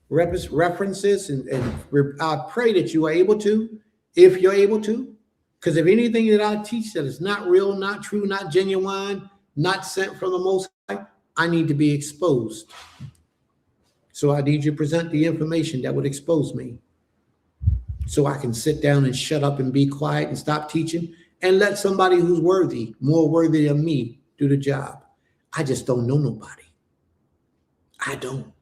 references, and I pray that you are able to, if you're able to, because if anything that I teach that is not real, not true, not genuine, not sent from the Most High, I need to be exposed. So I need you to present the information that would expose me, so I can sit down and shut up and be quiet and stop teaching and let somebody who's worthy, more worthy than me, do the job. I just don't know nobody. I don't.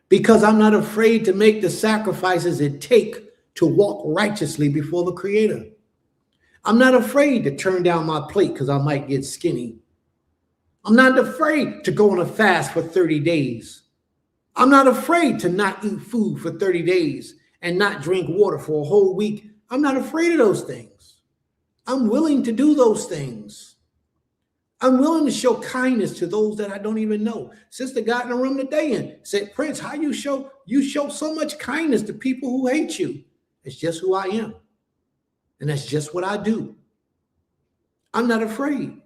Because I'm not afraid to make the sacrifices it takes to walk righteously before the Creator. I'm not afraid to turn down my plate because I might get skinny. I'm not afraid to go on a fast for 30 days. I'm not afraid to not eat food for 30 days and not drink water for a whole week. I'm not afraid of those things. I'm willing to do those things. I'm willing to show kindness to those that I don't even know. Sister got in the room today and said, Prince, how you show so much kindness to people who hate you? It's just who I am. And that's just what I do. I'm not afraid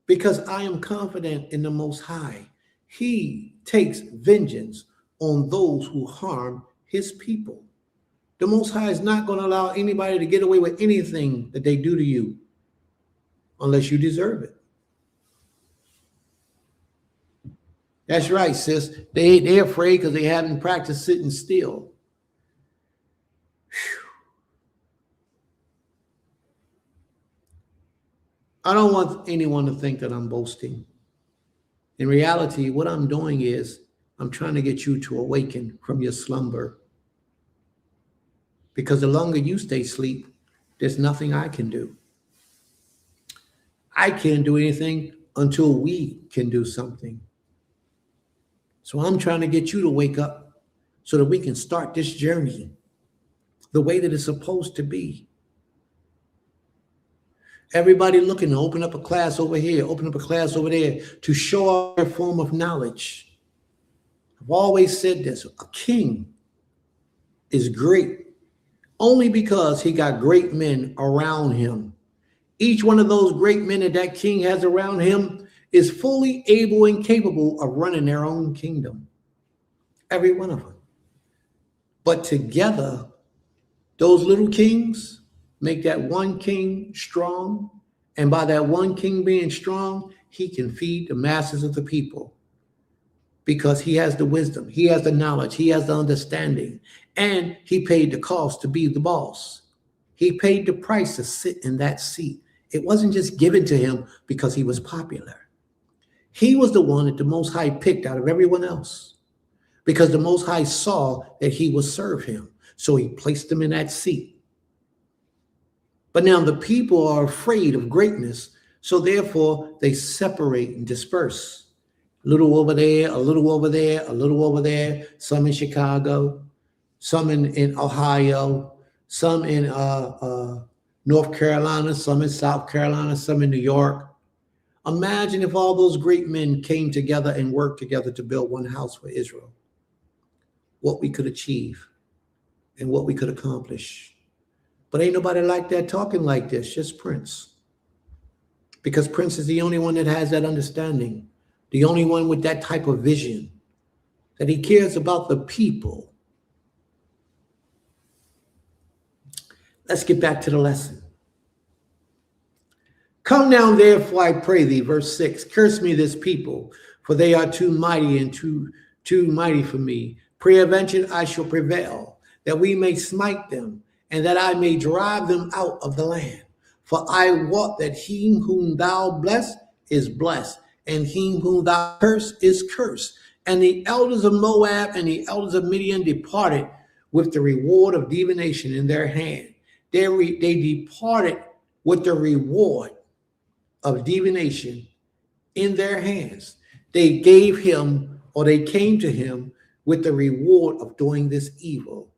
because I am confident in the Most High. He takes vengeance on those who harm his people. The Most High is not going to allow anybody to get away with anything that they do to you unless you deserve it. That's right, sis. They're afraid because they haven't practiced sitting still. Whew. I don't want anyone to think that I'm boasting. In reality, what I'm doing is I'm trying to get you to awaken from your slumber. Because the longer you stay asleep, there's nothing I can do. I can't do anything until we can do something. So I'm trying to get you to wake up so that we can start this journey the way that it's supposed to be. Everybody looking to open up a class over here, open up a class over there to show our form of knowledge. I've always said this, a king is great only because he got great men around him. Each one of those great men that king has around him is fully able and capable of running their own kingdom. Every one of them. But together, those little kings make that one king strong. And by that one king being strong, he can feed the masses of the people. Because he has the wisdom, he has the knowledge, he has the understanding, and he paid the cost to be the boss. He paid the price to sit in that seat. It wasn't just given to him because he was popular. He was the one that the Most High picked out of everyone else because the Most High saw that he would serve him. So he placed him in that seat. But now the people are afraid of greatness, so therefore they separate and disperse. A little over there, a little over there, a little over there, some in Chicago, some in Ohio, some in North Carolina, some in South Carolina, some in New York. Imagine if all those great men came together and worked together to build one house for Israel. What we could achieve and what we could accomplish. But ain't nobody like that talking like this, just Prince. Because Prince is the only one that has that understanding, the only one with that type of vision, that he cares about the people. Let's get back to the lesson. Come down, therefore, I pray thee, verse 6, curse me this people, for they are too mighty and too mighty for me. Peradventure I shall prevail, that we may smite them, and that I may drive them out of the land. For I wot that he whom thou bless is blessed, and he whom thou curse is cursed. And the elders of Moab and the elders of Midian departed with the reward of divination in their hand. They departed with the reward of divination in their hands. They gave him, or they came to him with the reward of doing this evil.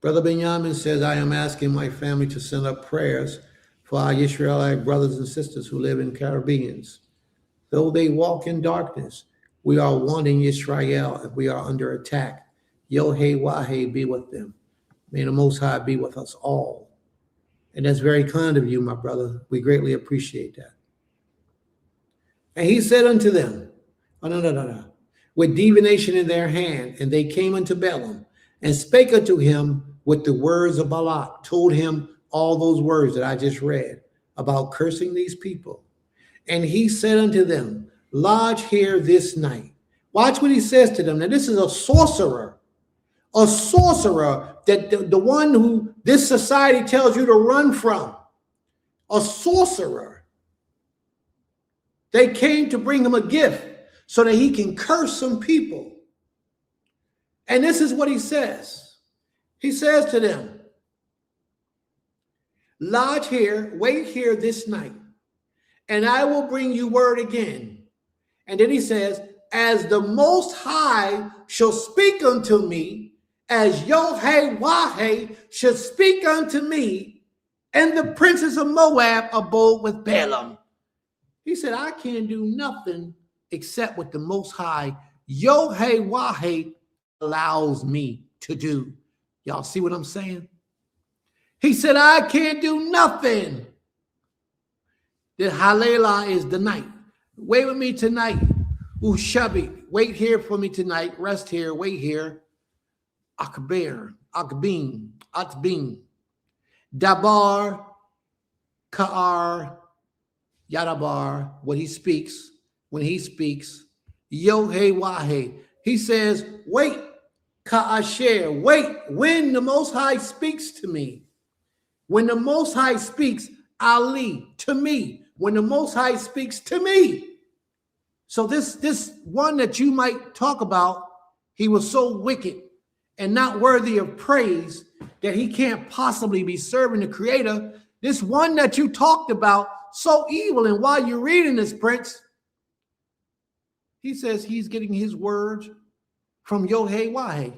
Brother Benjamin says, I am asking my family to send up prayers for our Israelite brothers and sisters who live in Caribbeans. Though they walk in darkness, We are one in Israel, and we are under attack. Yod-Heh-Wah-Heh be with them. May the Most High be with us all. And that's very kind of you, my brother. We greatly appreciate that. And he said unto them, with divination in their hand, and they came unto Balaam, and spake unto him with the words of Balak, told him all those words that I just read about cursing these people. And he said unto them, lodge here this night. Watch what he says to them. Now, this is a sorcerer that the one who this society tells you to run from, a sorcerer. They came to bring him a gift so that he can curse some people. And this is what he says. He says to them, lodge here, wait here this night, and I will bring you word again. And then he says, as the Most High shall speak unto me, as Yod-Heh-Wah-Heh shall speak unto me, and the princes of Moab abode with Balaam. He said, I can't do nothing except what the Most High, Yod-Heh-Wah-Heh, allows me to do. Y'all see what I'm saying? He said, I can't do nothing. The Halelah is the night. Wait with me tonight. Ushabi, wait here for me tonight. Rest here, wait here. Akbir, Akbin, Atbin, Dabar, Ka'ar, Yadabar, when he speaks, Yod-Heh-Wah-Heh. He says, wait, Ka'asher, wait, when the Most High speaks to me. When the Most High speaks, Ali, to me. When the Most High speaks to me. So this one that you might talk about, he was so wicked and not worthy of praise that he can't possibly be serving the Creator. This one that you talked about, so evil. And while you're reading this, Prince, he says he's getting his words from Yod-Heh-Wah-Heh.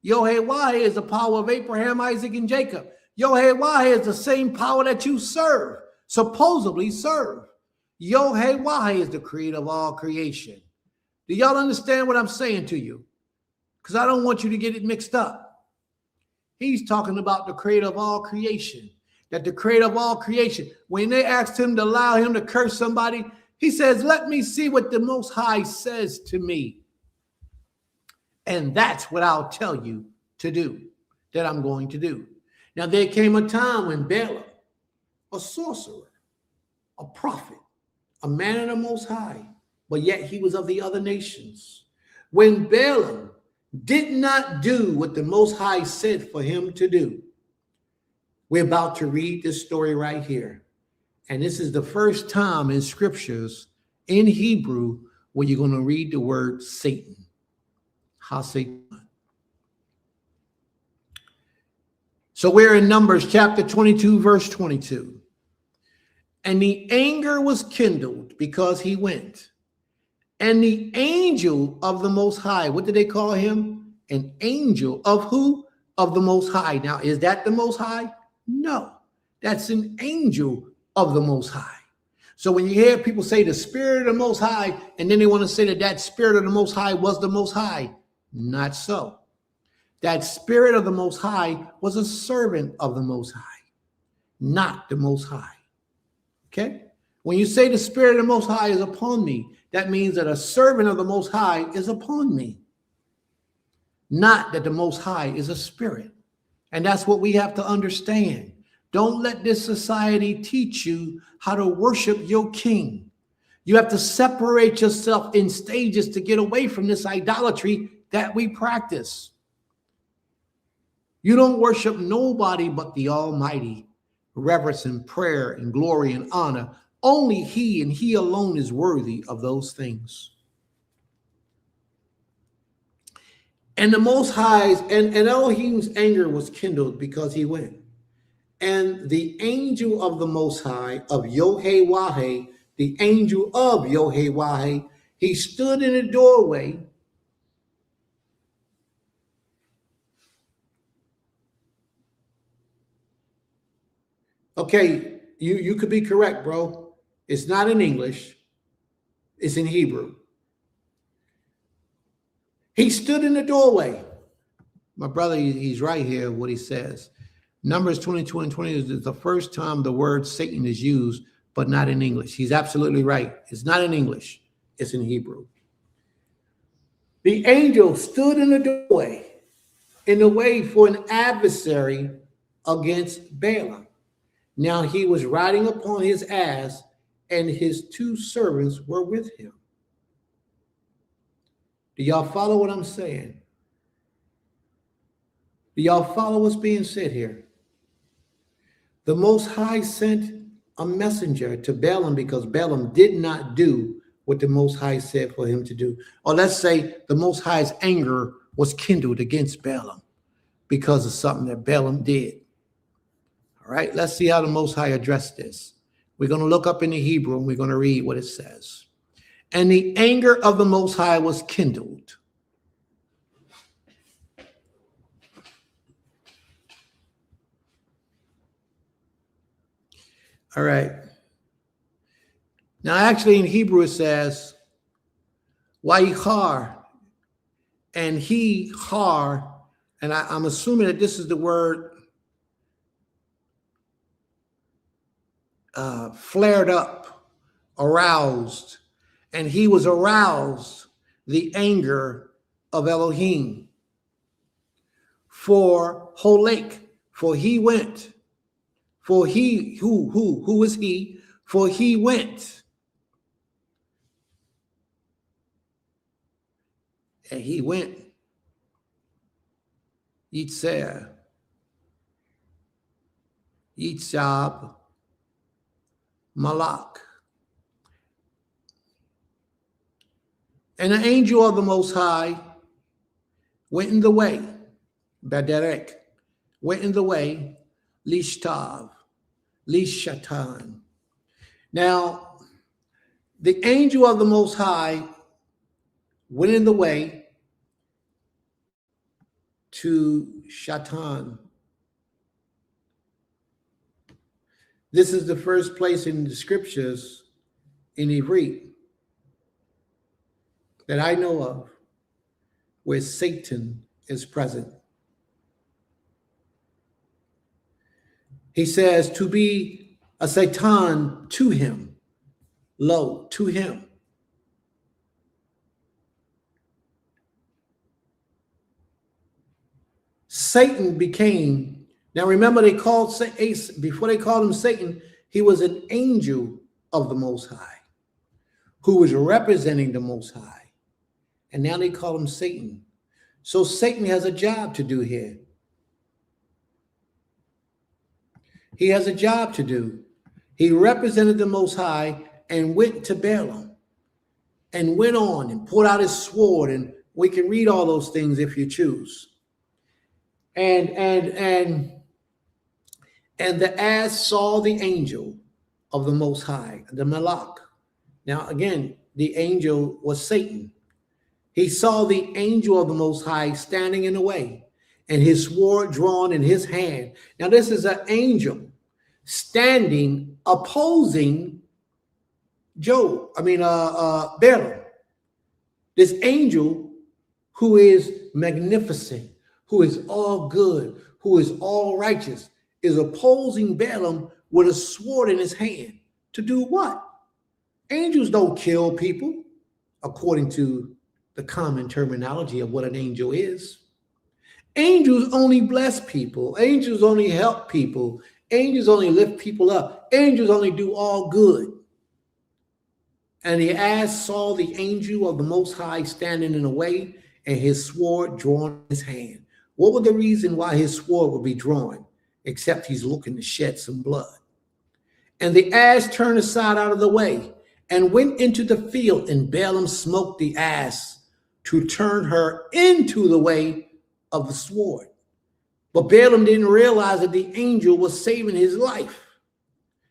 Yod-Heh-Wah-Heh is the power of Abraham, Isaac, and Jacob. Yod-Heh-Wah-Heh is the same power that you serve, supposedly serve. Yod-Heh-Wah-Heh is the creator of all creation. Do y'all understand what I'm saying to you? Because I don't want you to get it mixed up. He's talking about the creator of all creation. That the creator of all creation, when they asked him to allow him to curse somebody, he says, let me see what the Most High says to me. And that's what I'll tell you to do, that I'm going to do. Now, there came a time when Balaam, a sorcerer, a prophet, a man of the Most High, but yet he was of the other nations. When Balaam did not do what the Most High said for him to do, we're about to read this story right here. And this is the first time in scriptures in Hebrew where you're going to read the word Satan. Ha-Satan. So we're in Numbers chapter 22, verse 22. And the anger was kindled because he went. And the angel of the Most High, what did they call him? An angel of who? Of the Most High. Now, is that the Most High? No, that's an angel of the Most High. So when you hear people say the Spirit of the Most High, and then they want to say that that Spirit of the Most High was the Most High, not so. That Spirit of the Most High was a servant of the Most High, not the Most High. Okay? When you say the Spirit of the Most High is upon me, that means that a servant of the Most High is upon me, not that the Most High is a spirit. And that's what we have to understand. Don't let this society teach you how to worship your king. You have to separate yourself in stages to get away from this idolatry that we practice. You don't worship nobody but the Almighty. Reverence and prayer and glory and honor. Only He and He alone is worthy of those things. And the Most High's and Elohim's anger was kindled because he went. And the angel of the Most High of Yod-Heh-Wah-Heh, the angel of Yod-Heh-Wah-Heh, he stood in the doorway. Okay, you could be correct, bro. It's not in English. It's in Hebrew. He stood in the doorway. My brother, he's right here, what he says. Numbers 22 and 20 is the first time the word Satan is used, but not in English. He's absolutely right. It's not in English. It's in Hebrew. The angel stood in the doorway in the way for an adversary against Balaam. Now he was riding upon his ass, and his two servants were with him. Do y'all follow what I'm saying? Do y'all follow what's being said here? The Most High sent a messenger to Balaam because Balaam did not do what the Most High said for him to do. Or let's say the Most High's anger was kindled against Balaam because of something that Balaam did. All right, let's see how the Most High addressed this. We're going to look up in the Hebrew and we're going to read what it says. And the anger of the Most High was kindled. All right. Now, actually, in Hebrew, it says, Wayichar, and he har, and I'm assuming that this is the word flared up, aroused, and he was aroused, the anger of Elohim. For Holek, for he went. For he, who is he? For he went. And he went. Yitzhar. Yitzhab. Malak. And the angel of the Most High went in the way. Baderek. Went in the way. Lishtav. Lishatan. Now, the angel of the Most High went in the way to Shatan. This is the first place in the scriptures in Ivrit that I know of where Satan is present. He says to be a Satan to him, lo, to him. Satan became, now remember they called, before they called him Satan, he was an angel of the Most High who was representing the Most High. And now they call him Satan. So Satan has a job to do here. He has a job to do. He represented the Most High and went to Balaam and went on and pulled out his sword. And we can read all those things if you choose. And the ass saw the angel of the Most High, the Malak. Now, again, the angel was Satan. He saw the angel of the Most High standing in the way, and his sword drawn in his hand. Now, this is an angel standing opposing Balaam. This angel who is magnificent, who is all good, who is all righteous, is opposing Balaam with a sword in his hand. To do what? Angels don't kill people, according to the common terminology of what an angel is. Angels only bless people. Angels only help people. Angels only lift people up. Angels only do all good. And the ass saw the angel of the Most High standing in the way, and his sword drawn in his hand. What was the reason why his sword would be drawn? Except he's looking to shed some blood. And the ass turned aside out of the way and went into the field, and Balaam smote the ass to turn her into the way of the sword. But Balaam didn't realize that the angel was saving his life.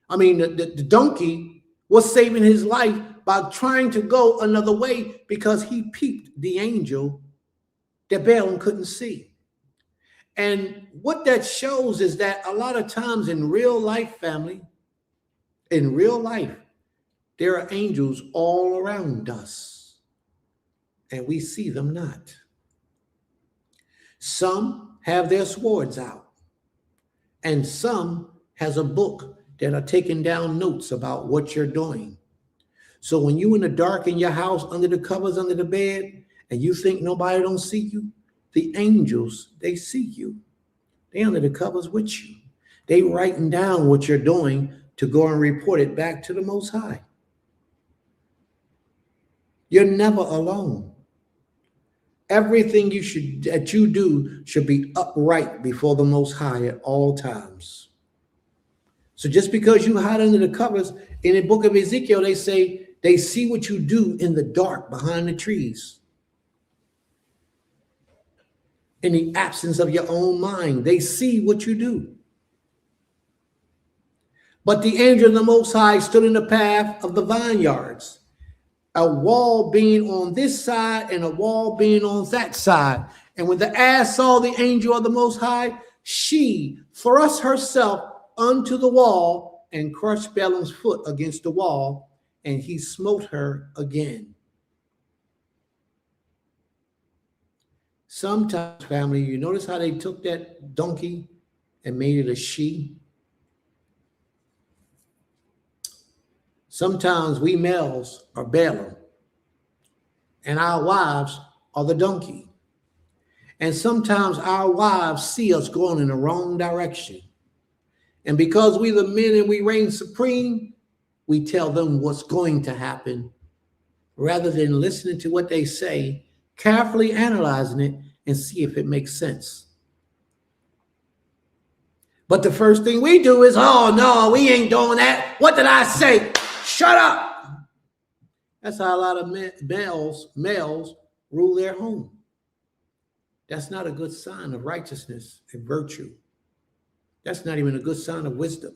The donkey was saving his life by trying to go another way because he peeped the angel that Balaam couldn't see. And what that shows is that a lot of times in real life, family, in real life, there are angels all around us, and we see them not. Some have their swords out, and some has a book that are taking down notes about what you're doing. So when you in the dark in your house, under the covers, under the bed, and you think nobody don't see you, the angels, they see you. They under the covers with you. They writing down what you're doing to go and report it back to the Most High. You're never alone. Everything that you do should be upright before the Most High at all times. So just because you hide under the covers, in the book of Ezekiel, they say they see what you do in the dark behind the trees. In the absence of your own mind, they see what you do. But the angel of the Most High stood in the path of the vineyards, a wall being on this side and a wall being on that side. And when the ass saw the angel of the Most High, she thrust herself unto the wall and crushed Balaam's foot against the wall, and he smote her again. Sometimes, family, you notice how they took that donkey and made it a she? Sometimes we males are Balaam, and our wives are the donkey. And sometimes our wives see us going in the wrong direction. And because we the men and we reign supreme, we tell them what's going to happen rather than listening to what they say, carefully analyzing it, and see if it makes sense. But the first thing we do is, oh, no, we ain't doing that. What did I say? Shut up. That's how a lot of males rule their home. That's not a good sign of righteousness and virtue. That's not even a good sign of wisdom.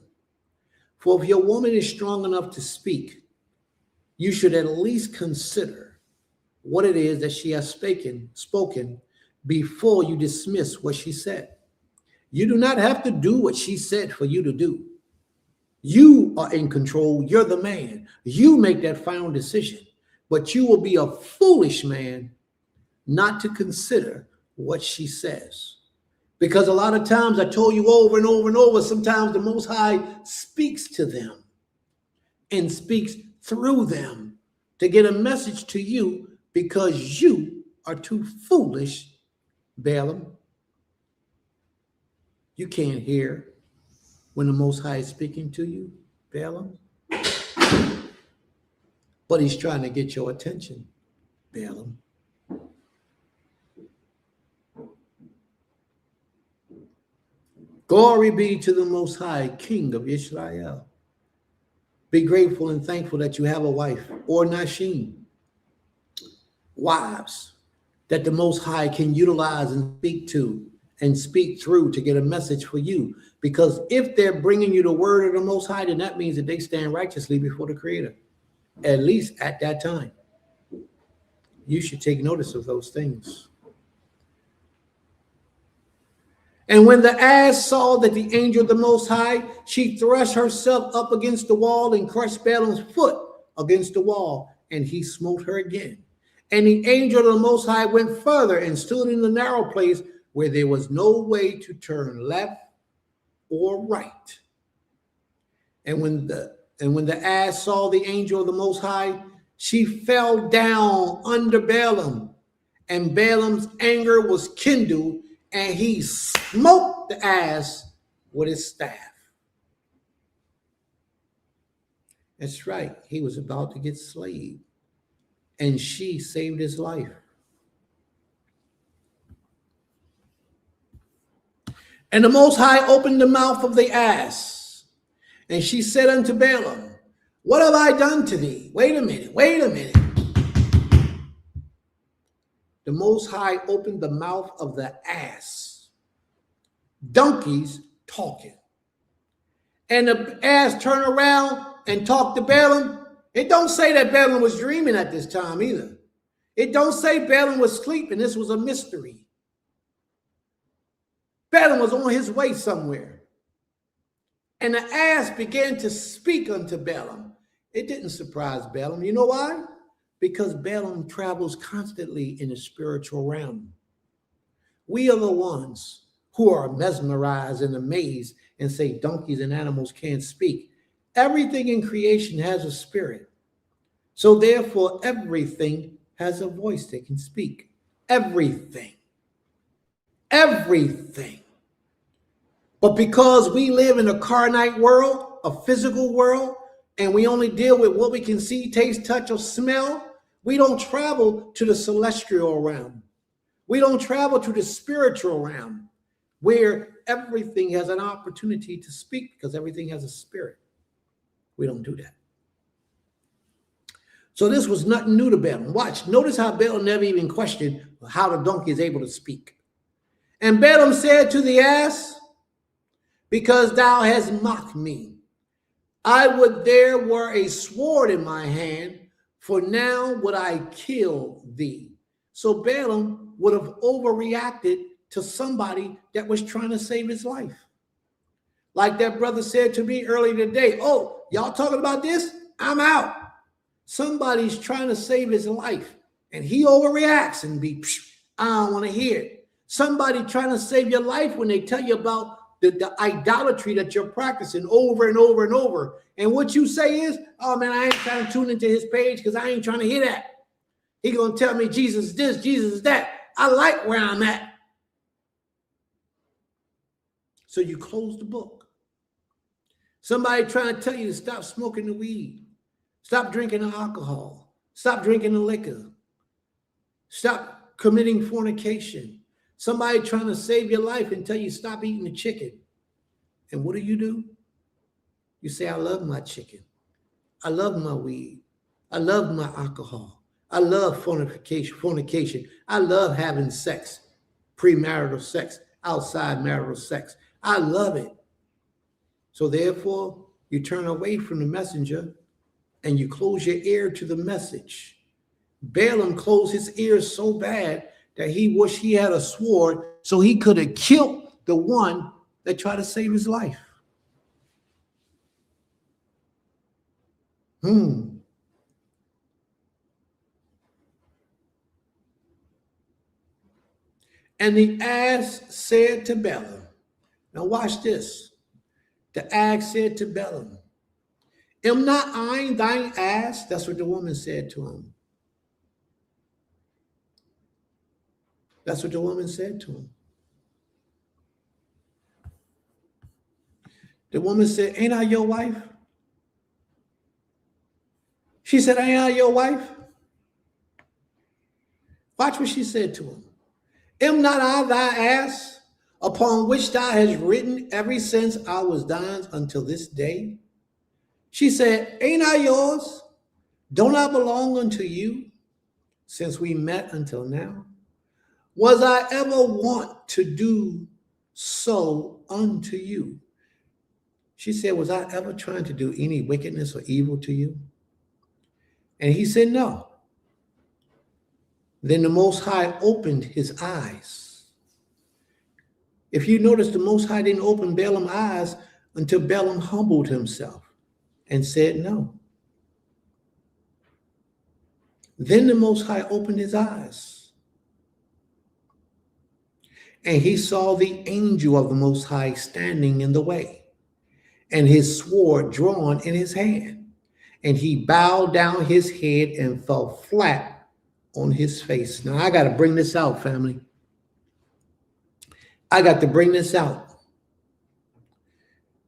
For if your woman is strong enough to speak, you should at least consider what it is that she has spoken before you dismiss what she said. You do not have to do what she said for you to do. You are in control. You're the man. You make that final decision. But you will be a foolish man not to consider what she says. Because a lot of times, I told you over and over and over, sometimes the Most High speaks to them and speaks through them to get a message to you because you are too foolish, Balaam. You can't hear when the Most High is speaking to you, Balaam. But he's trying to get your attention, Balaam. Glory be to the Most High, King of Israel. Be grateful and thankful that you have a wife or Nashim. Wives that the Most High can utilize and speak to and speak through to get a message for you. Because if they're bringing you the word of the Most High, then that means that they stand righteously before the Creator, at least at that time. You should take notice of those things. And when the ass saw that the angel of the Most High, she thrust herself up against the wall and crushed Balaam's foot against the wall, and he smote her again. And the angel of the Most High went further and stood in the narrow place where there was no way to turn left or right. And when the ass saw the angel of the Most High, she fell down under Balaam, and Balaam's anger was kindled, and he smote the ass with his staff. That's right. He was about to get slayed, and she saved his life. And the Most High opened the mouth of the ass, and she said unto Balaam, what have I done to thee? Wait a minute. The Most High opened the mouth of the ass. Donkeys talking. And the ass turned around and talked to Balaam. It don't say that Balaam was dreaming at this time either. It don't say Balaam was sleeping. This was a mystery. Balaam was on his way somewhere. And the ass began to speak unto Balaam. It didn't surprise Balaam. You know why? Because Balaam travels constantly in the spiritual realm. We are the ones who are mesmerized and amazed and say donkeys and animals can't speak. Everything in creation has a spirit. So therefore, everything has a voice that can speak. Everything. Everything. But because we live in a carnite world, a physical world, and we only deal with what we can see, taste, touch, or smell, we don't travel to the celestial realm. We don't travel to the spiritual realm where everything has an opportunity to speak because everything has a spirit. We don't do that. So this was nothing new to Balaam. Watch, notice how Balaam never even questioned how the donkey is able to speak. And Balaam said to the ass, because thou hast mocked me, I would there were a sword in my hand, for now would I kill thee. So Balaam would have overreacted to somebody that was trying to save his life. Like that brother said to me earlier today, oh, y'all talking about this? I'm out. Somebody's trying to save his life and he overreacts and I don't want to hear it. Somebody trying to save your life when they tell you about the idolatry that you're practicing over and over and over. And what you say is, oh man, I ain't trying to tune into his page because I ain't trying to hear that. He gonna tell me Jesus is this, Jesus is that. I like where I'm at. So you close the book. Somebody trying to tell you to stop smoking the weed, stop drinking the alcohol, stop drinking the liquor, stop committing fornication. Somebody trying to save your life and tell you stop eating the chicken. And what do? You say, I love my chicken. I love my weed. I love my alcohol. I love fornication. I love having sex, premarital sex, outside marital sex. I love it. So therefore, you turn away from the messenger and you close your ear to the message. Balaam closed his ears so bad that he wished he had a sword so he could have killed the one that tried to save his life. And the ass said to Balaam, now watch this. The ass said to Balaam, am not I thine ass? That's what the woman said to him. That's what the woman said to him. The woman said, ain't I your wife? She said, ain't I your wife? Watch what she said to him. Am not I thy ass, upon which thou hast ridden ever since I was thine until this day? She said, ain't I yours? Don't I belong unto you since we met until now? Was I ever want to do so unto you? She said, was I ever trying to do any wickedness or evil to you? And he said, no. Then the Most High opened his eyes. If you notice, the Most High didn't open Balaam's eyes until Balaam humbled himself and said no. Then the Most High opened his eyes. And he saw the angel of the Most High standing in the way, and his sword drawn in his hand. And he bowed down his head and fell flat on his face. Now, I got to bring this out, family. I got to bring this out.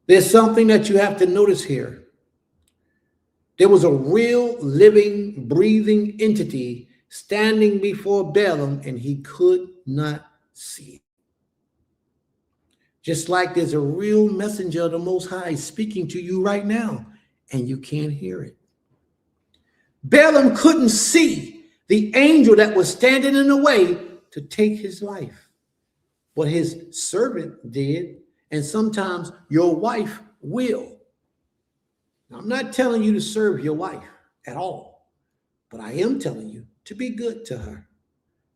There's something that you have to notice here. There was a real living, breathing entity standing before Balaam, and he could not see it. Just like there's a real messenger of the Most High speaking to you right now, and you can't hear it. Balaam couldn't see the angel that was standing in the way to take his life. But his servant did, and sometimes your wife will. Now, I'm not telling you to serve your wife at all, but I am telling you to be good to her,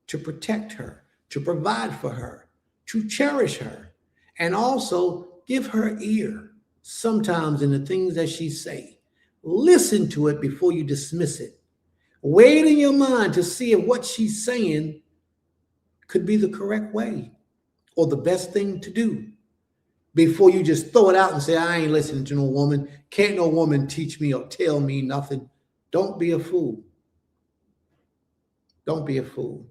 to protect her, to provide for her, to cherish her, and also give her ear sometimes in the things that she say. Listen to it before you dismiss it. Wait in your mind to see if what she's saying could be the correct way or the best thing to do before you just throw it out and say, I ain't listening to no woman. Can't no woman teach me or tell me nothing. Don't be a fool. Don't be a fool.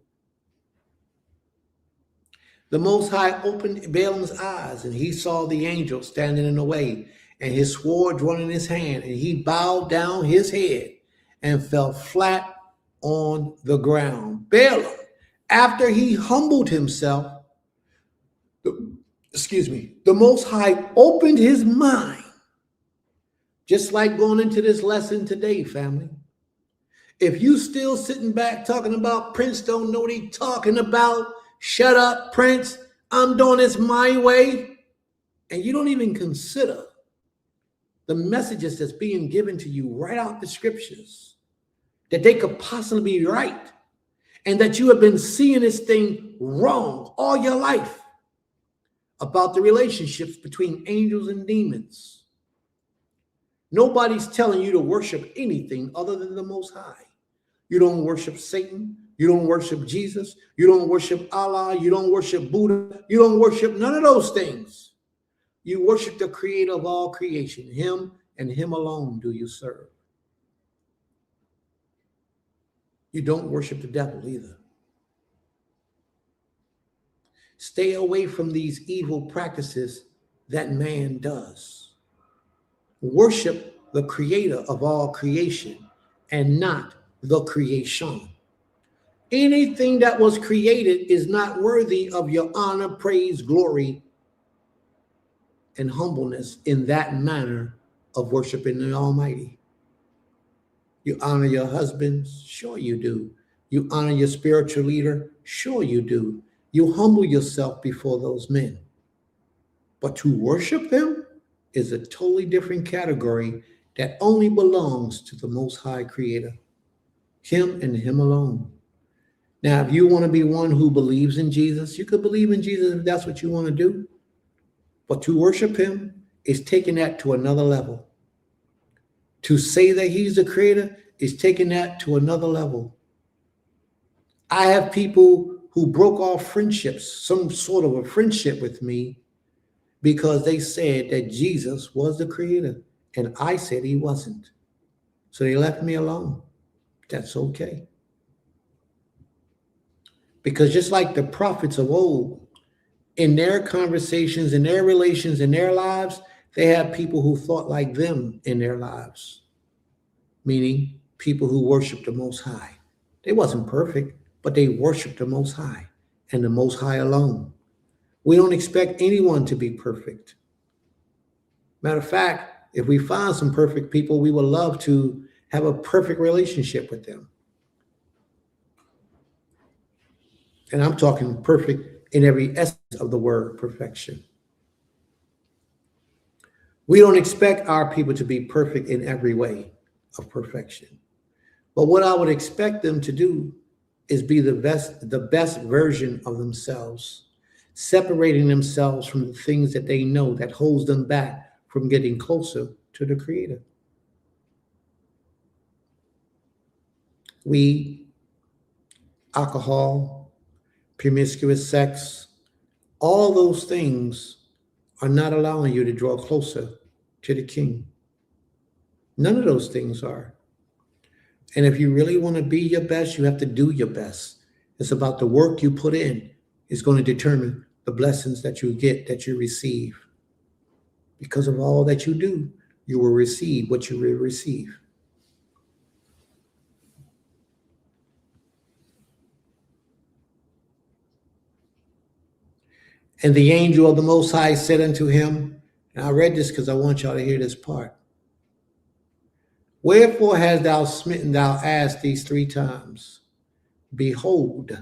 The Most High opened Balaam's eyes, and he saw the angel standing in the way, and his sword drawn in his hand, and he bowed down his head and fell flat on the ground. Balaam, after he humbled himself, the Most High opened his mind, just like going into this lesson today, family. If you still sitting back talking about Prince don't know what he talking about, shut up, Prince, I'm doing this my way, and you don't even consider the messages that's being given to you right out the scriptures, that they could possibly be right, and that you have been seeing this thing wrong all your life about the relationships between angels and demons. Nobody's telling you to worship anything other than the Most High. You don't worship Satan. You don't worship Jesus. You don't worship Allah. You don't worship Buddha. You don't worship none of those things. You worship the creator of all creation. Him and him alone do you serve. You don't worship the devil either. Stay away from these evil practices that man does. Worship the creator of all creation and not the creation. Anything that was created is not worthy of your honor, praise, glory, and humbleness in that manner of worshiping the Almighty. You honor your husbands? Sure you do. You honor your spiritual leader? Sure you do. You humble yourself before those men. But to worship them is a totally different category that only belongs to the Most High Creator, him and him alone. Now, if you want to be one who believes in Jesus, you could believe in Jesus if that's what you want to do. But to worship him is taking that to another level. To say that he's the creator is taking that to another level. I have people who broke off friendships, some sort of a friendship with me, because they said that Jesus was the creator, and I said he wasn't. So they left me alone. That's okay. Because just like the prophets of old, in their conversations, in their relations, in their lives, they had people who thought like them in their lives, meaning people who worshiped the Most High. They wasn't perfect, but they worshiped the Most High and the Most High alone. We don't expect anyone to be perfect. Matter of fact, if we find some perfect people, we would love to have a perfect relationship with them. And I'm talking perfect in every essence of the word perfection. We don't expect our people to be perfect in every way of perfection. But what I would expect them to do is be the best version of themselves, separating themselves from the things that they know that holds them back from getting closer to the Creator. Weed, alcohol, promiscuous sex, all those things are not allowing you to draw closer to the King. None of those things are. And if you really want to be your best, you have to do your best. It's about the work you put in is going to determine the blessings that you get, that you receive. Because of all that you do, you will receive what you will receive. And the angel of the Most High said unto him, and I read this because I want y'all to hear this part. Wherefore hast thou smitten thou ass these 3 times? Behold,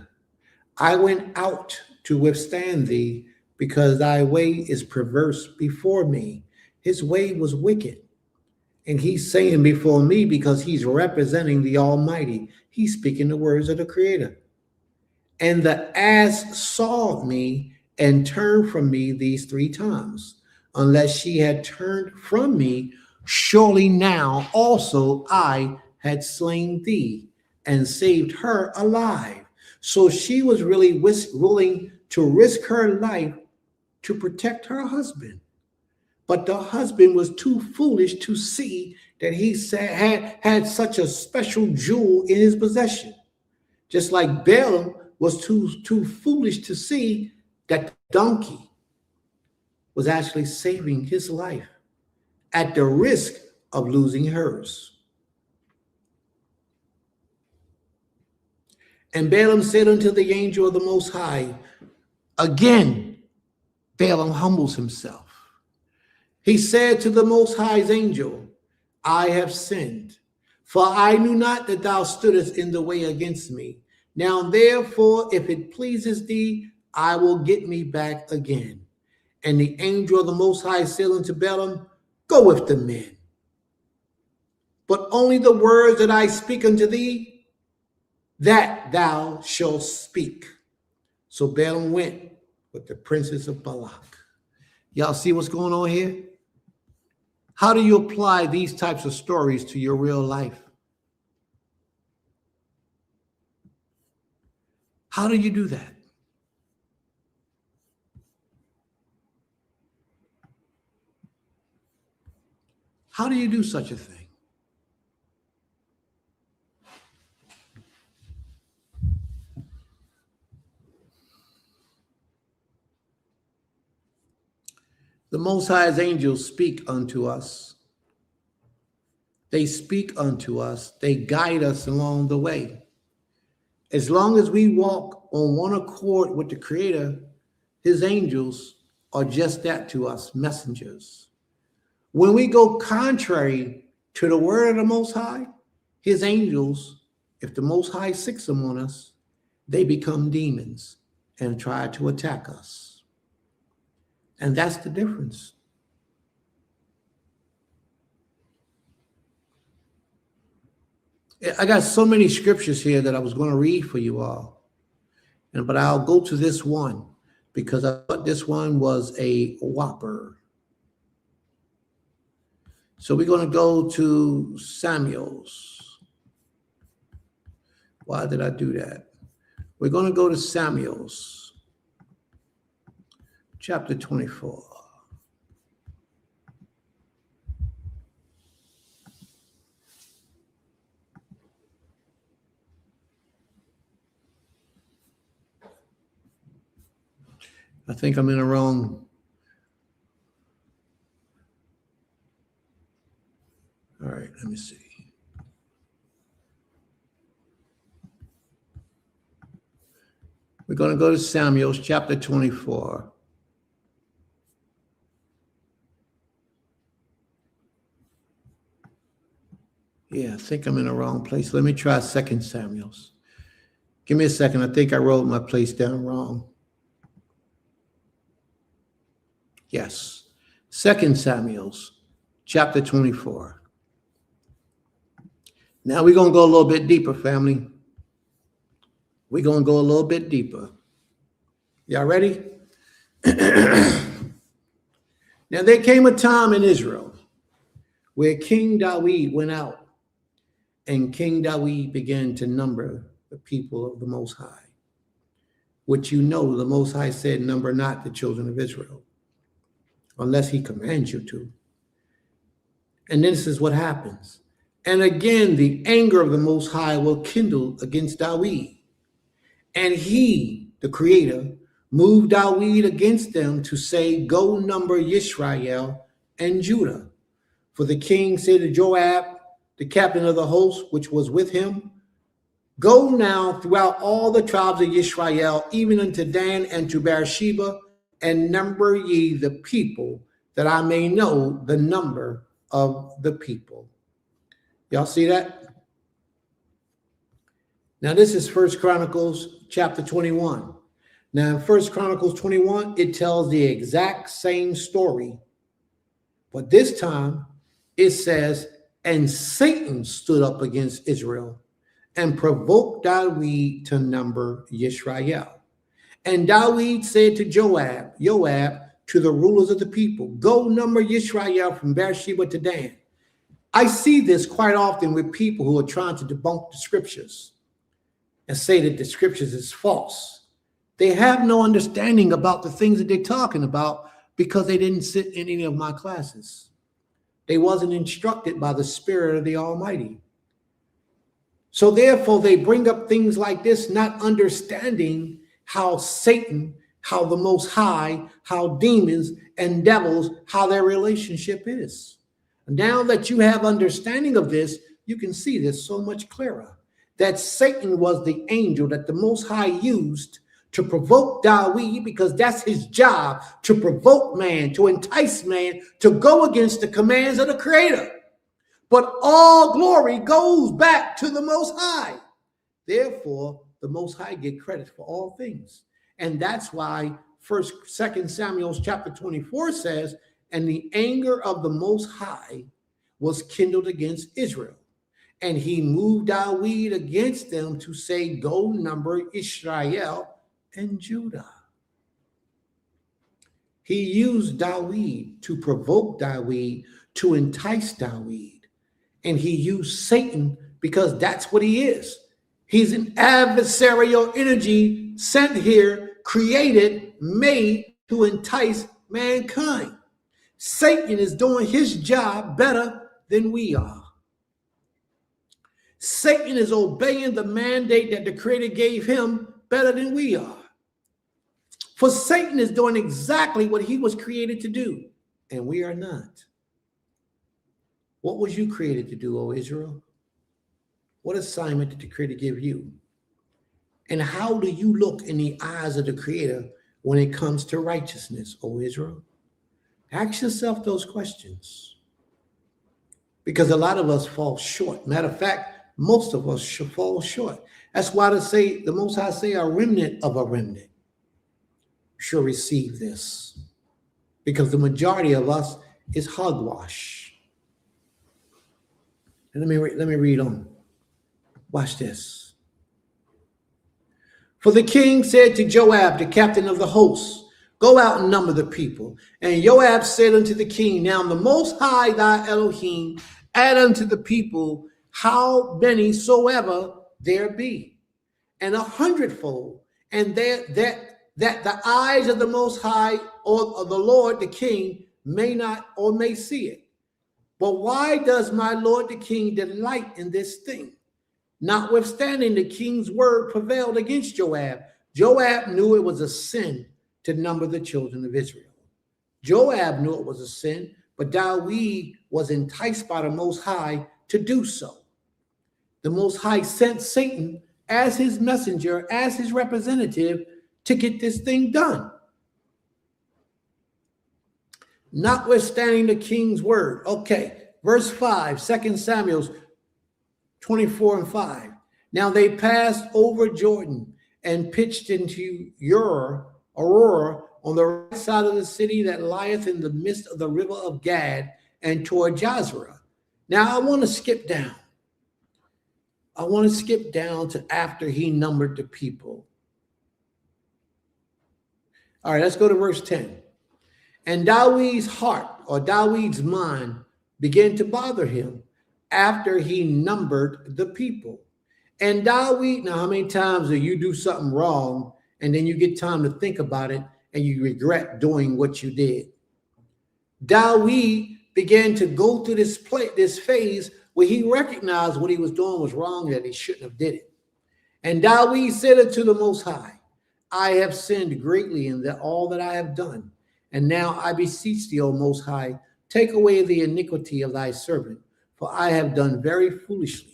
I went out to withstand thee, because thy way is perverse before me. His way was wicked. And he's saying before me because he's representing the Almighty. He's speaking the words of the Creator. And the ass saw me and turned from me these 3 times. Unless she had turned from me, surely now also I had slain thee and saved her alive. So she was really willing to risk her life to protect her husband. But the husband was too foolish to see that he had such a special jewel in his possession. Just like Balaam was too foolish to see that the donkey was actually saving his life at the risk of losing hers. And Balaam said unto the angel of the Most High, again, Balaam humbles himself. He said to the Most High's angel, I have sinned, for I knew not that thou stoodest in the way against me. Now therefore, if it pleases thee, I will get me back again. And the angel of the Most High said unto Balaam, go with the men, but only the words that I speak unto thee, that thou shalt speak. So Balaam went with the princes of Balak. Y'all see what's going on here? How do you apply these types of stories to your real life? How do you do that? How do you do such a thing? The Most High's angels speak unto us. They speak unto us. They guide us along the way. As long as we walk on one accord with the Creator, his angels are just that to us, messengers. When we go contrary to the word of the Most High, his angels, if the Most High sicks them on us, they become demons and try to attack us. And that's the difference. I got so many scriptures here that I was going to read for you all, but I'll go to this one because I thought this one was a whopper. So we're going to go to Samuel's. Why did I do that? We're going to go to Samuel's, chapter 24. I think I'm in the wrong. All right, let me see. We're going to go to Samuel's chapter 24. Yeah, I think I'm in the wrong place. Let me try 2 Samuel's. Give me a second. I think I wrote my place down wrong. Yes, 2 Samuel's chapter 24. Now we're going to go a little bit deeper, family. We're going to go a little bit deeper. Y'all ready? Now there came a time in Israel where King David went out, and King David began to number the people of the Most High, which you know the Most High said, number not the children of Israel, unless he commands you to. And this is what happens. And again, the anger of the Most High will kindle against David. And he, the Creator, moved David against them to say, go number Israel and Judah. For the king said to Joab, the captain of the host, which was with him, go now throughout all the tribes of Israel, even unto Dan and to Beersheba, and number ye the people, that I may know the number of the people. Y'all see that? Now this is 1 Chronicles chapter 21. Now in 1 Chronicles 21, it tells the exact same story. But this time it says, and Satan stood up against Israel and provoked David to number Israel. And David said to Joab, to the rulers of the people, go number Israel from Beersheba to Dan. I see this quite often with people who are trying to debunk the scriptures and say that the scriptures is false. They have no understanding about the things that they're talking about because they didn't sit in any of my classes. They wasn't instructed by the Spirit of the Almighty. So therefore, they bring up things like this, not understanding how Satan, how the Most High, how demons and devils, how their relationship is. Now that you have understanding of this, you can see this so much clearer. That Satan was the angel that the Most High used to provoke Dawid, because that's his job, to provoke man, to entice man to go against the commands of the Creator. But all glory goes back to the Most High. Therefore, the Most High get credit for all things. And that's why 2 Samuel chapter 24 says, and the anger of the Most High was kindled against Israel. And he moved Dawid against them to say, go number Israel and Judah. He used Dawid to provoke Dawid, to entice Dawid. And he used Satan because that's what he is. He's an adversarial energy sent here, created, made to entice mankind. Satan is doing his job better than we are. Satan is obeying the mandate that the Creator gave him better than we are. For Satan is doing exactly what he was created to do, and we are not. What was you created to do, O Israel? What assignment did the Creator give you? And how do you look in the eyes of the Creator when it comes to righteousness, O Israel? Ask yourself those questions. Because a lot of us fall short. Matter of fact, most of us should fall short. That's why the Most High say a remnant of a remnant shall receive this. Because the majority of us is hogwash. And let me read on. Watch this. For the king said to Joab, the captain of the host, go out and number the people. And Joab said unto the king, now the Most High thy Elohim add unto the people how many soever there be, and 100-fold, and that the eyes of the Most High or of the Lord the king may not or may see it. But why does my Lord the king delight in this thing? Notwithstanding, the king's word prevailed against Joab. Joab knew it was a sin to number the children of Israel. Joab knew it was a sin, but Dawid was enticed by the Most High to do so. The Most High sent Satan as his messenger, as his representative, to get this thing done. Notwithstanding the king's word. Okay, verse 5, 2 Samuel 24 and 5. Now they passed over Jordan and pitched into Aurora on the right side of the city that lieth in the midst of the river of Gad, and toward Jazerah. Now I want to skip down. I want to skip down to after he numbered the people. All right, let's go to verse 10. And Dawid's heart, or Dawid's mind, began to bother him after he numbered the people. And Dawid, now how many times do you do something wrong and then you get time to think about it and you regret doing what you did? Dawid began to go through this phase where he recognized what he was doing was wrong, that he shouldn't have did it. And Dawid said unto the Most High, I have sinned greatly in all that I have done. And now I beseech thee, O Most High, take away the iniquity of thy servant, for I have done very foolishly.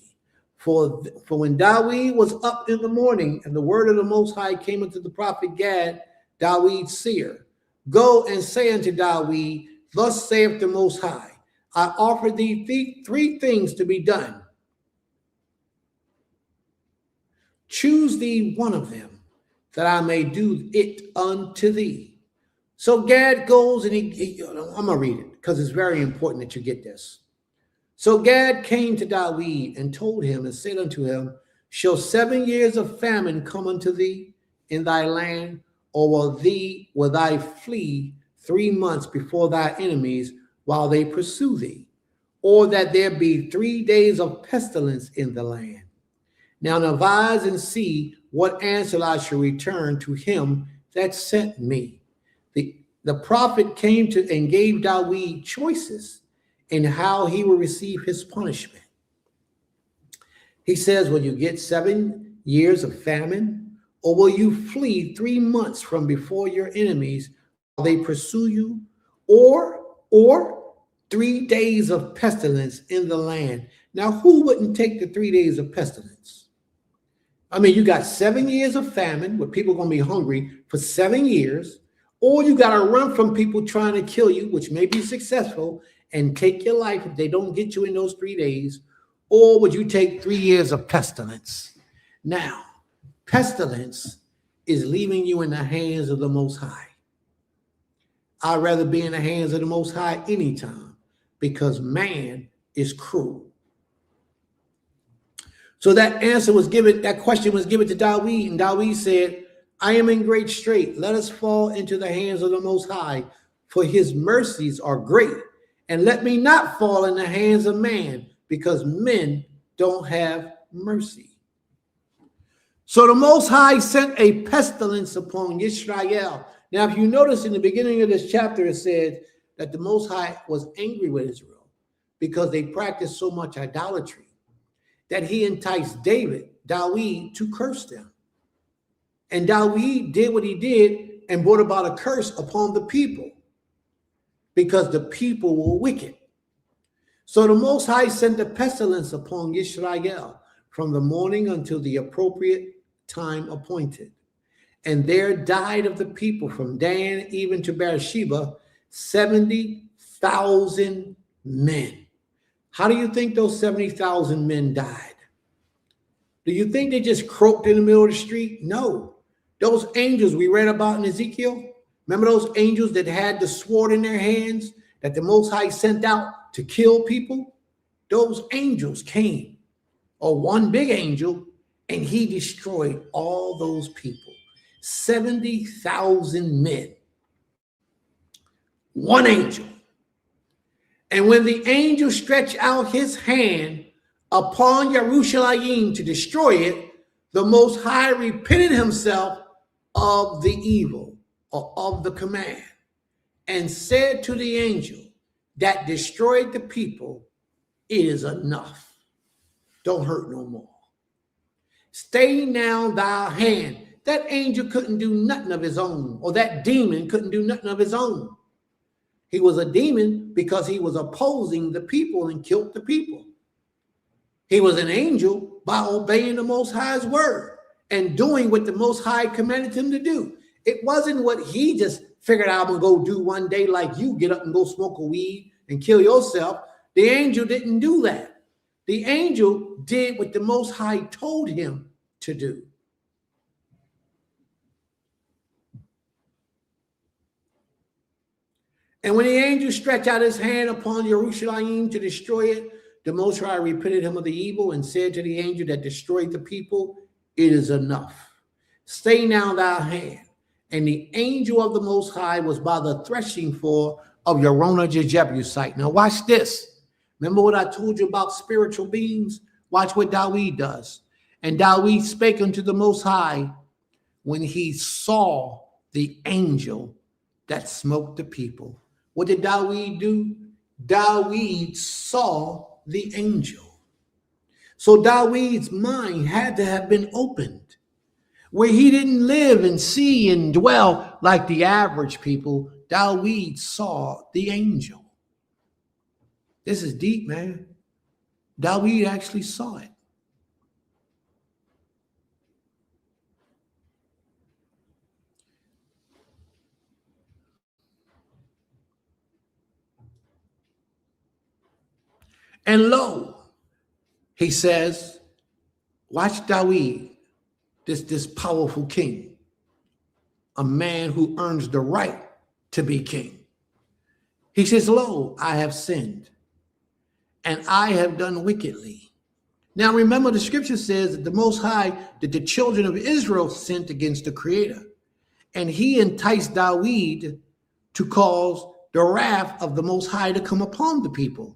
For when Dawid was up in the morning, and the word of the Most High came unto the prophet Gad, Dawid's seer, go and say unto Dawid, thus saith the Most High, I offer thee three things to be done. Choose thee one of them, that I may do it unto thee. So Gad goes and I'm going to read it because it's very important that you get this. So Gad came to Dawid and told him and said unto him, shall 7 years of famine come unto thee in thy land, or will thy flee 3 months before thy enemies while they pursue thee, or that there be 3 days of pestilence in the land? Now advise and see what answer I shall return to him that sent me. The prophet came to and gave David choices in how he will receive his punishment. He says, will you get 7 years of famine, or will you flee 3 months from before your enemies while they pursue you, or 3 days of pestilence in the land? Now, who wouldn't take the 3 days of pestilence? I mean, you got 7 years of famine where people are going to be hungry for 7 years, or you got to run from people trying to kill you, which may be successful, and take your life if they don't get you in those 3 days, or would you take 3 years of pestilence? Now, pestilence is leaving you in the hands of the Most High. I'd rather be in the hands of the Most High anytime, because man is cruel. So that question was given to David, and David said, I am in great strait. Let us fall into the hands of the Most High, for his mercies are great. And let me not fall in the hands of man, because men don't have mercy. So the Most High sent a pestilence upon Israel. Now, if you notice in the beginning of this chapter, it said that the Most High was angry with Israel because they practiced so much idolatry that he enticed David to curse them. And David did what he did and brought about a curse upon the people because the people were wicked. So the Most High sent a pestilence upon Israel from the morning until the appropriate time appointed. And there died of the people from Dan even to Beersheba 70,000 men. How do you think those 70,000 men died? Do you think they just croaked in the middle of the street? No. Those angels we read about in Ezekiel, remember those angels that had the sword in their hands that the Most High sent out to kill people? Those angels came, or one big angel, and he destroyed all those people. 70,000 men. One angel. And when the angel stretched out his hand upon Jerusalem to destroy it, the Most High repented himself of the evil or of the command and said to the angel that destroyed the people, it is enough. Don't hurt no more. Stay now thy hand. That angel couldn't do nothing of his own, or that demon couldn't do nothing of his own. He was a demon because he was opposing the people and killed the people. He was an angel by obeying the Most High's word and doing what the Most High commanded him to do. It wasn't what he just figured out, I'm going to go do one day, like you get up and go smoke a weed and kill yourself. The angel didn't do that. The angel did what the Most High told him to do. And when the angel stretched out his hand upon Jerusalem to destroy it, the Most High repented him of the evil and said to the angel that destroyed the people, it is enough. Stay now thy hand. And the angel of the Most High was by the threshing floor of Yorona the Jebusite. Now watch this. Remember what I told you about spiritual beings? Watch what David does. And David spake unto the Most High when he saw the angel that smote the people. What did David do? David saw the angel. So David's mind had to have been opened, where he didn't live and see and dwell like the average people. David saw the angel. This is deep, man. David actually saw it. And lo, he says, watch David, this powerful king, a man who earns the right to be king. He says, lo, I have sinned, and I have done wickedly. Now remember, the scripture says that the Most High, that the children of Israel sinned against the Creator, and he enticed David to cause the wrath of the Most High to come upon the people.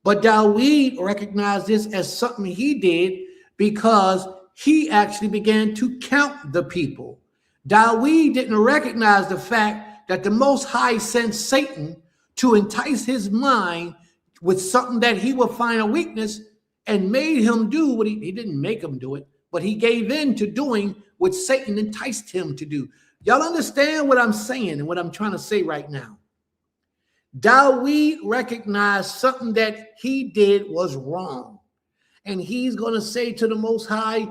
But David recognized this as something he did because he actually began to count the people. Dawid didn't recognize the fact that the Most High sent Satan to entice his mind with something that he would find a weakness and made him do what he didn't make him do it, but he gave in to doing what Satan enticed him to do. Y'all understand what I'm saying and what I'm trying to say right now? Dawid recognized something that he did was wrong. And he's going to say to the Most High,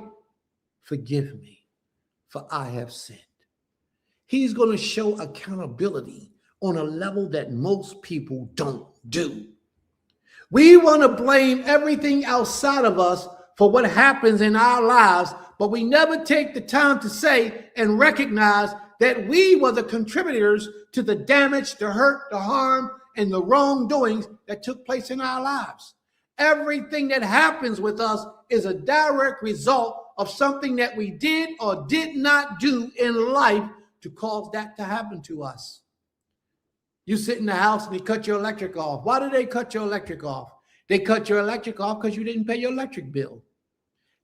forgive me, for I have sinned. He's going to show accountability on a level that most people don't do. We want to blame everything outside of us for what happens in our lives, but we never take the time to say and recognize that we were the contributors to the damage, the hurt, the harm, and the wrongdoings that took place in our lives. Everything that happens with us is a direct result of something that we did or did not do in life to cause that to happen to us. You sit in the house and they cut your electric off. Why did they cut your electric off? They cut your electric off because you didn't pay your electric bill.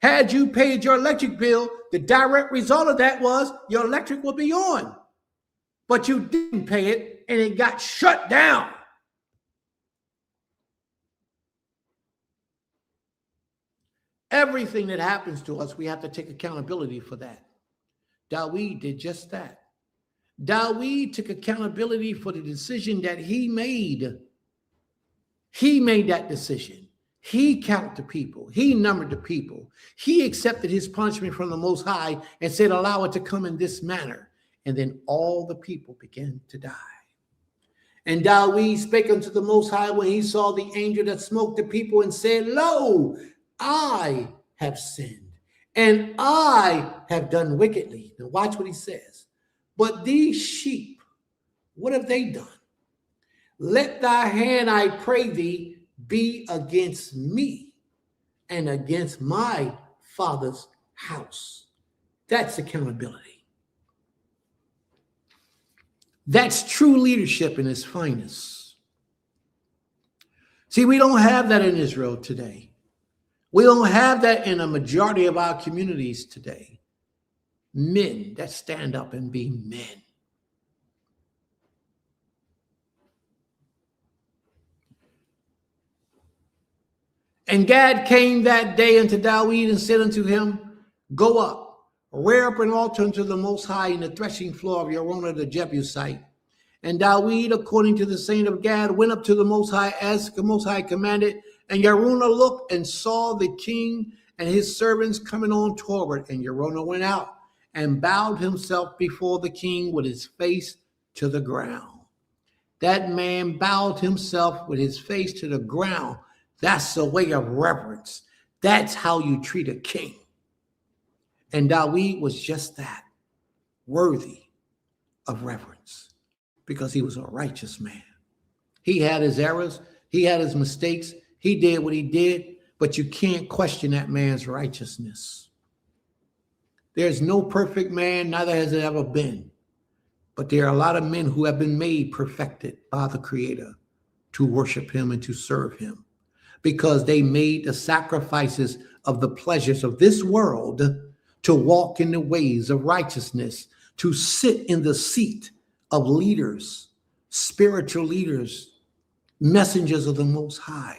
Had you paid your electric bill, the direct result of that was your electric will be on. But you didn't pay it and it got shut down. Everything that happens to us, we have to take accountability for that. Dawid did just that. Dawid took accountability for the decision that he made. He made that decision. He counted the people. He numbered the people. He accepted his punishment from the Most High and said, allow it to come in this manner. And then all the people began to die. And Dawid spake unto the Most High when he saw the angel that smote the people and said, lo, I have sinned and I have done wickedly. Now watch what he says. But these sheep, what have they done? Let thy hand, I pray thee, be against me and against my father's house. That's accountability. That's true leadership in its finest. See, we don't have that in Israel today. We don't have that in a majority of our communities today. Men that stand up and be men. And Gad came that day unto Dawid and said unto him, go up, rear up an altar unto the Most High in the threshing floor of Araunah the Jebusite. And Dawid, according to the saying of Gad, went up to the Most High as the Most High commanded. And Araunah looked and saw the king and his servants coming on toward. And Araunah went out and bowed himself before the king with his face to the ground. That man bowed himself with his face to the ground. That's a way of reverence. That's how you treat a king. And Dawid was just that, worthy of reverence, because he was a righteous man. He had his errors. He had his mistakes. He did what he did, but you can't question that man's righteousness. There's no perfect man, neither has there ever been. But there are a lot of men who have been made perfected by the Creator to worship him and to serve him, because they made the sacrifices of the pleasures of this world to walk in the ways of righteousness, to sit in the seat of leaders, spiritual leaders, messengers of the Most High.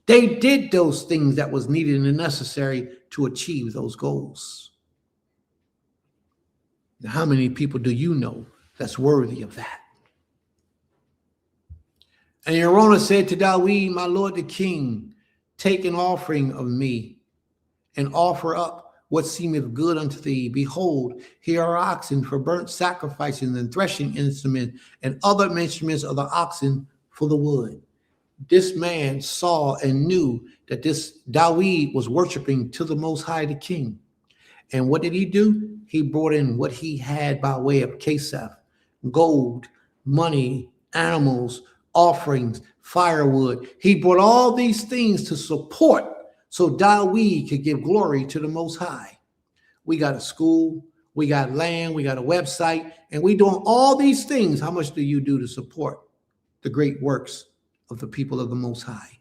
They did those things that was needed and necessary to achieve those goals. Now, how many people do you know that's worthy of that? And Araunah said to Dawid, my lord the king, take an offering of me and offer up what seemeth good unto thee. Behold, here are oxen for burnt sacrifices and threshing instruments and other instruments of the oxen for the wood. This man saw and knew that this Dawid was worshiping to the Most High, the king. And what did he do? He brought in what he had by way of kesef, gold, money, animals, offerings, firewood. He brought all these things to support so Dawid could give glory to the Most High. We got a school, we got land, we got a website, and we doing all these things. How much do you do to support the great works of the people of the Most High?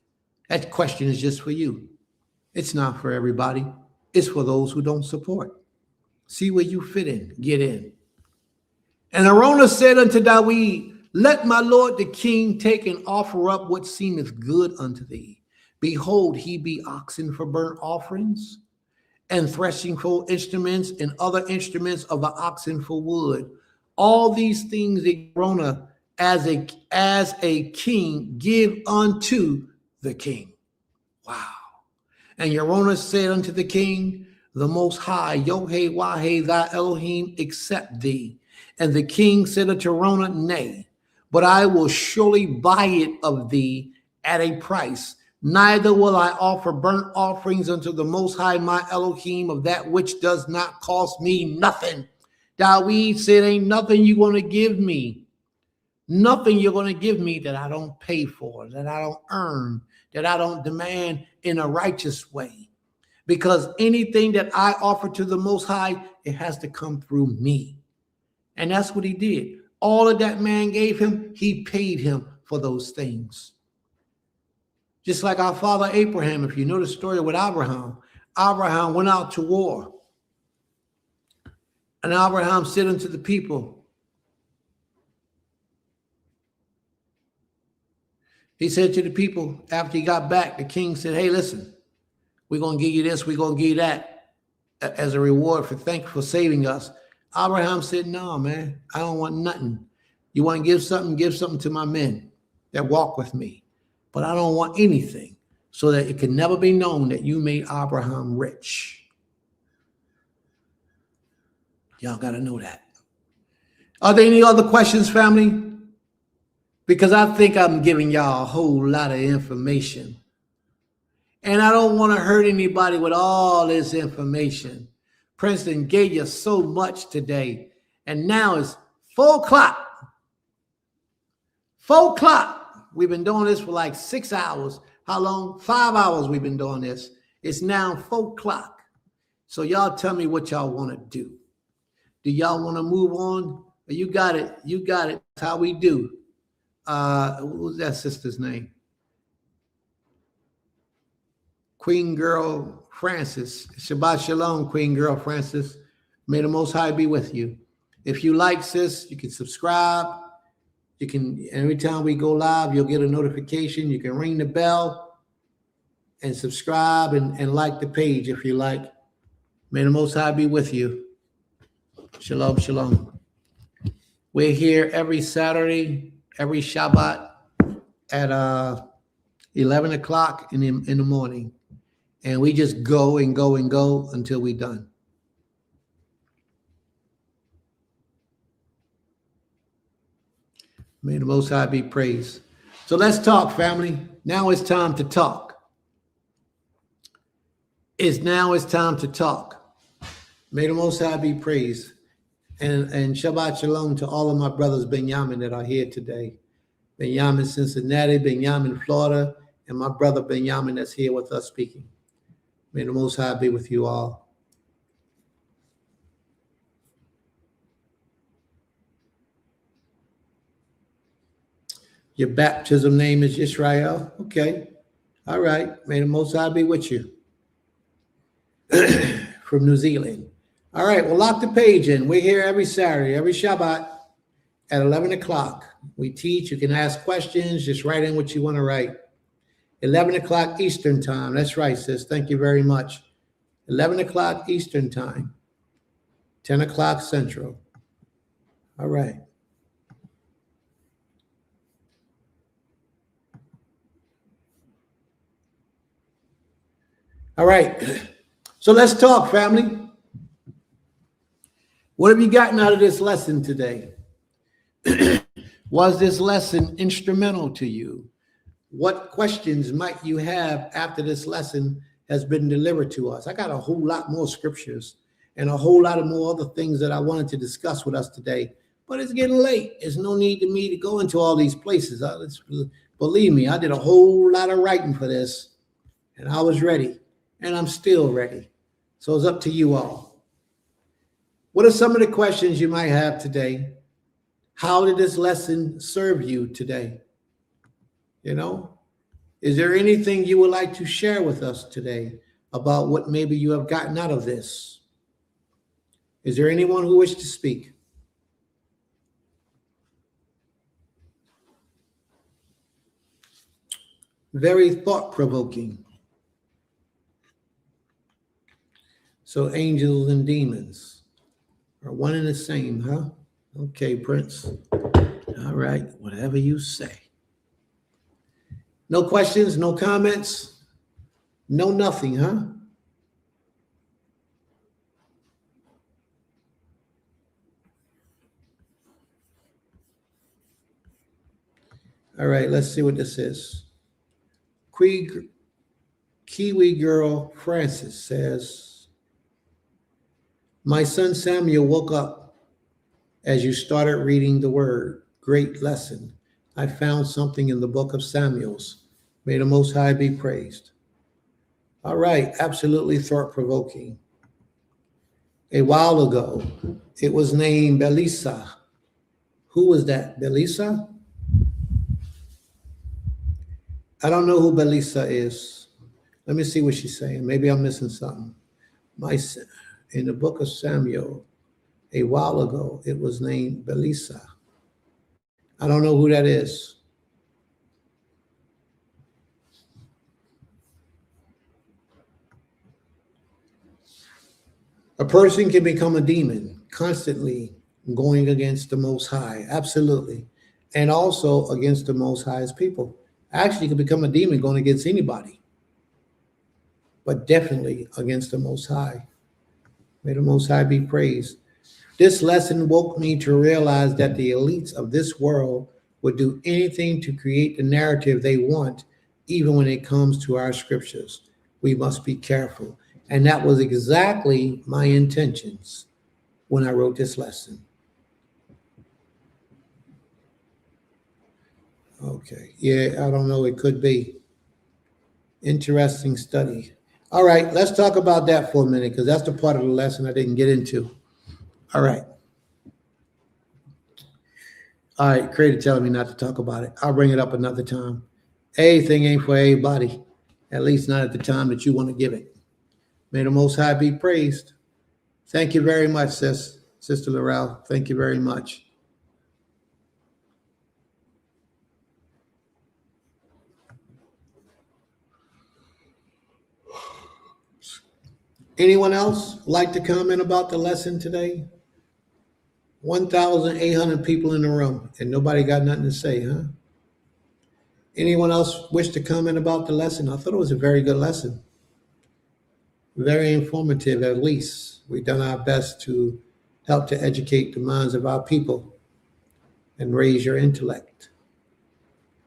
That question is just for you. It's not for everybody. It's for those who don't support. See where you fit in, get in. And Araunah said unto Dawid, let my lord the king take and offer up what seemeth good unto thee. Behold, he be oxen for burnt offerings, and threshing for instruments, and other instruments of the oxen for wood. All these things that Araunah as a king give unto the king. Wow. And Araunah said unto the king, the Most High, Yohe Wahe, thy Elohim, accept thee. And the king said unto Araunah, nay, but I will surely buy it of thee at a price. Neither will I offer burnt offerings unto the Most High, my Elohim, of that which does not cost me nothing. Dawid said, ain't nothing you're going to give me. Nothing you're going to give me that I don't pay for, that I don't earn, that I don't demand in a righteous way. Because anything that I offer to the Most High, it has to come through me. And that's what he did. All of that man gave him, he paid him for those things. Just like our father Abraham, if you know the story with Abraham, Abraham went out to war. And Abraham said unto the people, he said to the people, after he got back, the king said, hey, listen, we're going to give you this, we're going to give you that as a reward for saving us. Abraham said, no, man, I don't want nothing. You want to give something to my men that walk with me. But I don't want anything, so that it can never be known that you made Abraham rich. Y'all got to know that. Are there any other questions, family? Because I think I'm giving y'all a whole lot of information. And I don't want to hurt anybody with all this information. Princeton gave you so much today. And now it's 4 o'clock. 4 o'clock. We've been doing this for like 6 hours. How long? 5 hours we've been doing this. It's now 4 o'clock. So y'all tell me what y'all want to do. Do y'all want to move on? You got it. You got it. That's how we do. What was that sister's name? Queen Girl Francis. Shabbat Shalom, Queen Girl Francis. May the Most High be with you. If you like, sis, you can subscribe. You can, every time we go live, you'll get a notification. You can ring the bell and subscribe and like the page if you like. May the Most High be with you. Shalom, shalom. We're here every Saturday, every Shabbat at 11 o'clock in the morning. And we just go and go and go until we're done. May the Most High be praised. So let's talk, family. Now it's time to talk. It's time to talk. May the Most High be praised. And Shabbat Shalom to all of my brothers Benjamin that are here today. Benjamin Cincinnati, Benjamin Florida, and my brother Benjamin that's here with us speaking. May the Most High be with you all. Your baptism name is Israel. Okay. All right. May the Most High be with you. From New Zealand. All right. We'll lock the page in. We're here every Saturday, every Shabbat at 11 o'clock. We teach. You can ask questions. Just write in what you want to write. 11 o'clock Eastern time. That's right, sis. Thank you very much. 11 o'clock Eastern time. 10 o'clock Central. All right. All right. So let's talk, family. What have you gotten out of this lesson today? Was this lesson instrumental to you? What questions might you have after this lesson has been delivered to us? I got a whole lot more scriptures and a whole lot of more other things that I wanted to discuss with us today, but it's getting late. There's no need to me to go into all these places. Believe me, I did a whole lot of writing for this, and I was ready, and I'm still ready. So it's up to you all. What are some of the questions you might have today? How did this lesson serve you today? You know, is there anything you would like to share with us today? about what maybe you have gotten out of this. Is there anyone who wishes to speak? Very thought-provoking. So angels and demons are one and the same, huh? Okay, Prince. All right, whatever you say. No questions, no comments, no nothing, huh? All right, let's see what this is. Kiwi girl Francis says, my son Samuel woke up as you started reading the word. Great lesson. I found something in the book of Samuel's. May the Most High be praised. All right, absolutely thought-provoking. A while ago, it was named Belisa. Who was that? Belisa? I don't know who Belisa is. Let me see what she's saying. Maybe I'm missing something. In the book of Samuel, a while ago, it was named Belisa. I don't know who that is. A person can become a demon, constantly going against the Most High, absolutely, and also against the Most High's people. Actually, you can become a demon going against anybody, but definitely against the Most High. May the Most High be praised. This lesson woke me to realize that the elites of this world would do anything to create the narrative they want, even when it comes to our scriptures. We must be careful. And that was exactly my intentions when I wrote this lesson. Okay, yeah, I don't know, it could be. Interesting study. All right, let's talk about that for a minute, because that's the part of the lesson I didn't get into. All right. All right, Creator telling me not to talk about it. I'll bring it up another time. Everything ain't for everybody, at least not at the time that you want to give it. May the Most High be praised. Thank you very much, Sister Laurel. Thank you very much. Anyone else like to comment about the lesson today? 1,800 people in the room, and nobody got nothing to say, huh? Anyone else wish to comment about the lesson? I thought it was a very good lesson. Very informative, at least. We've done our best to help to educate the minds of our people and raise your intellect.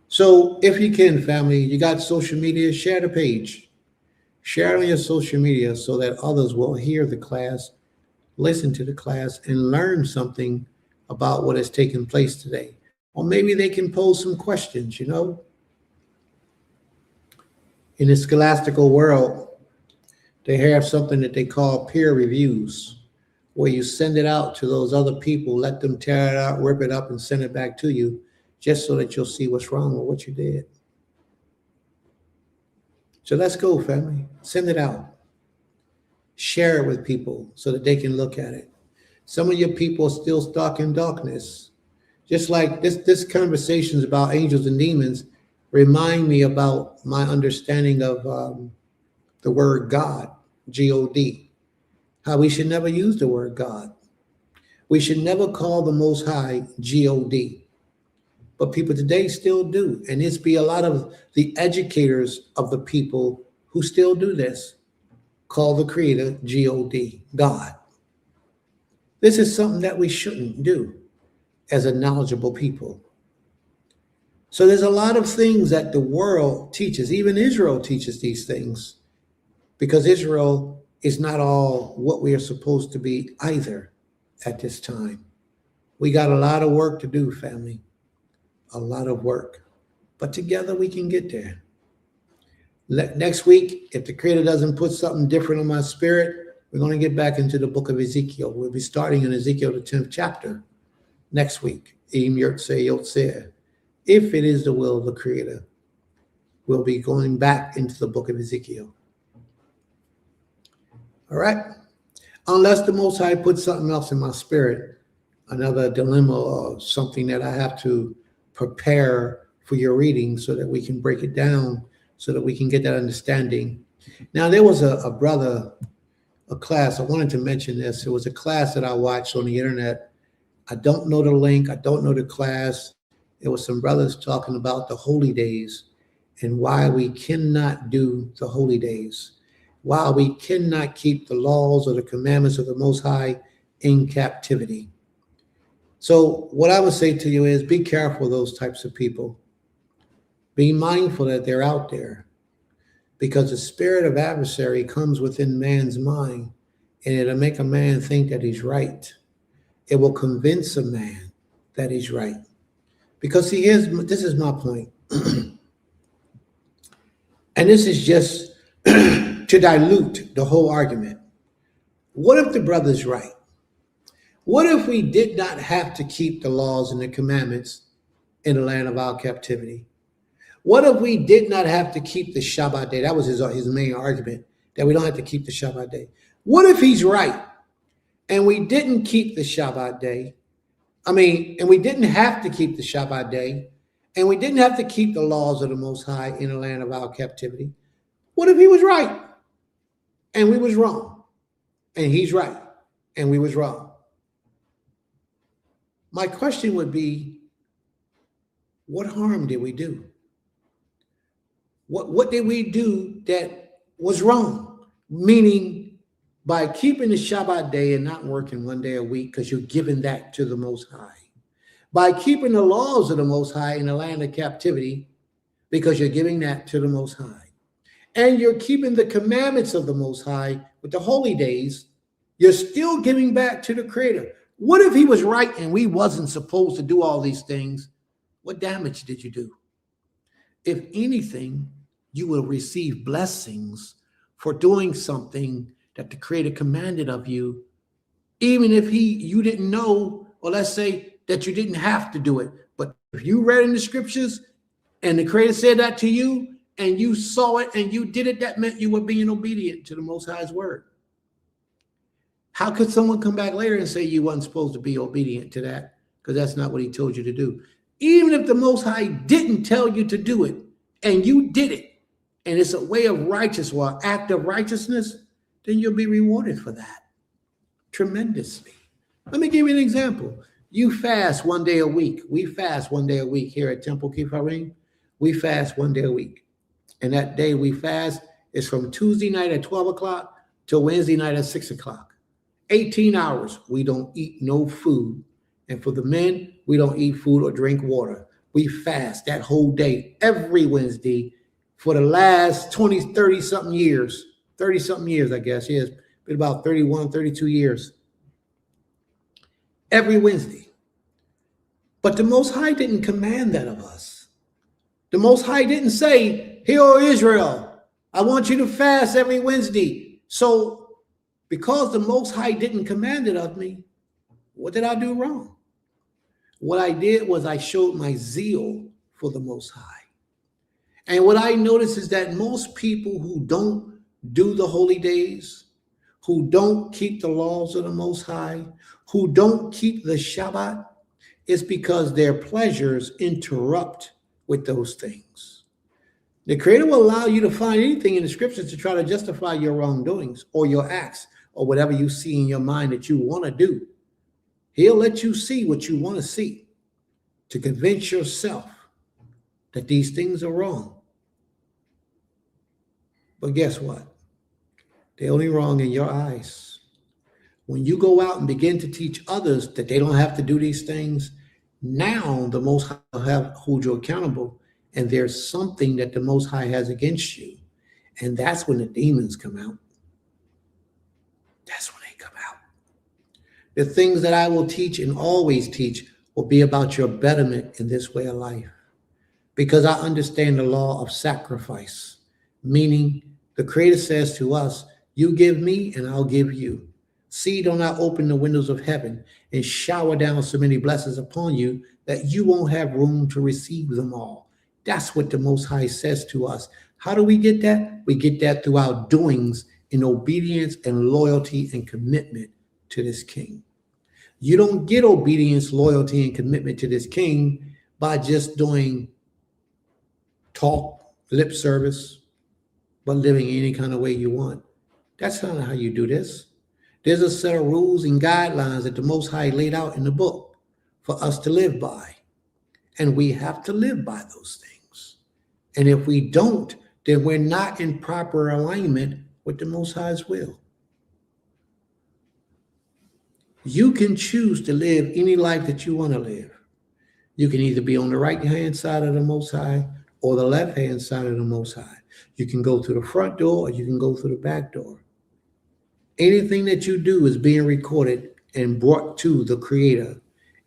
So if you can, family, you got social media, share the page. Share it on your social media so that others will hear the class, listen to the class, and learn something about what has taken place today. Or maybe they can pose some questions, you know. In the scholastical world, they have something that they call peer reviews, where you send it out to those other people, let them tear it out, rip it up, and send it back to you, just so that you'll see what's wrong with what you did. So let's go, family. Send it out. Share it with people so that they can look at it. Some of your people are still stuck in darkness. Just like this conversations about angels and demons remind me about my understanding of the word God, G-O-D, how we should never use the word God. We should never call the Most High G-O-D. But people today still do. And it's be a lot of the educators of the people who still do this. Call the Creator G-O-D, God. This is something that we shouldn't do as a knowledgeable people. So there's a lot of things that the world teaches. Even Israel teaches these things, because Israel is not all what we are supposed to be either at this time. We got a lot of work to do, family. A lot of work. But together we can get there. Next week, if the Creator doesn't put something different on my spirit, we're going to get back into the book of Ezekiel. We'll be starting in Ezekiel, the 10th chapter, next week. If it is the will of the Creator, we'll be going back into the book of Ezekiel. All right. Unless the Most High puts something else in my spirit, another dilemma or something that I have to prepare for your reading so that we can break it down, so that we can get that understanding. Now, there was a brother, a class, I wanted to mention this. It was a class that I watched on the internet. I don't know the link. I don't know the class. It was some brothers talking about the holy days and why we cannot do the holy days, why we cannot keep the laws or the commandments of the Most High in captivity. So what I would say to you is be careful of those types of people. Be mindful that they're out there, because the spirit of adversary comes within man's mind, and it'll make a man think that he's right. It will convince a man that he's right. Because this is my point. And this is just to dilute the whole argument. What if the brother's right? What if we did not have to keep the laws and the commandments in the land of our captivity? What if we did not have to keep the Shabbat day? That was his main argument, that we don't have to keep the Shabbat day. What if he's right and we didn't keep the Shabbat day? And we didn't have to keep the Shabbat day, and we didn't have to keep the laws of the Most High in the land of our captivity. What if he was right and we was wrong, and he's right and we was wrong? My question would be, what harm did we do? What did we do that was wrong? Meaning, by keeping the Shabbat day and not working one day a week because you're giving that to the Most High. By keeping the laws of the Most High in the land of captivity because you're giving that to the Most High. And you're keeping the commandments of the Most High with the holy days, you're still giving back to the Creator. What if he was right and we wasn't supposed to do all these things? What damage did you do? If anything, you will receive blessings for doing something that the Creator commanded of you, even if you didn't know, or let's say that you didn't have to do it. But if you read in the scriptures and the Creator said that to you and you saw it and you did it, that meant you were being obedient to the Most High's word. How could someone come back later and say you weren't supposed to be obedient to that? Because that's not what he told you to do. Even if the Most High didn't tell you to do it and you did it, and it's a way of righteousness or an act of righteousness, then you'll be rewarded for that tremendously. Let me give you an example. You fast one day a week. We fast one day a week here at Temple Kifarim. We fast one day a week. And that day we fast is from Tuesday night at 12 o'clock till Wednesday night at 6 o'clock. 18 hours. We don't eat no food. And for the men, we don't eat food or drink water. We fast that whole day every Wednesday for the last 20, 30-something years. 30-something years, I guess. Yeah, it's been about 31, 32 years. Every Wednesday. But the Most High didn't command that of us. The Most High didn't say, "Hear, O Israel, I want you to fast every Wednesday." So because the Most High didn't command it of me, what did I do wrong? What I did was I showed my zeal for the Most High. And what I notice is that most people who don't do the holy days, who don't keep the laws of the Most High, who don't keep the Shabbat, is because their pleasures interrupt with those things. The Creator will allow you to find anything in the scriptures to try to justify your wrongdoings or your acts or whatever you see in your mind that you want to do. He'll let you see what you want to see to convince yourself that these things are wrong. But guess what? They're only wrong in your eyes. When you go out and begin to teach others that they don't have to do these things, now the Most High will hold you accountable, and there's something that the Most High has against you. And that's when the demons come out. That's when they come out. The things that I will teach and always teach will be about your betterment in this way of life. Because I understand the law of sacrifice, meaning the Creator says to us, "You give me and I'll give you." See, don't I open the windows of heaven and shower down so many blessings upon you that you won't have room to receive them all. That's what the Most High says to us. How do we get that? We get that through our doings in obedience and loyalty and commitment to this king. You don't get obedience, loyalty, and commitment to this king by just doing talk, lip service, but living any kind of way you want. That's not how you do this. There's a set of rules and guidelines that the Most High laid out in the book for us to live by. And we have to live by those things. And if we don't, then we're not in proper alignment with the Most High's will. You can choose to live any life that you want to live. You can either be on the right-hand side of the Most High or the left-hand side of the Most High. You can go through the front door or you can go through the back door. Anything that you do is being recorded and brought to the Creator.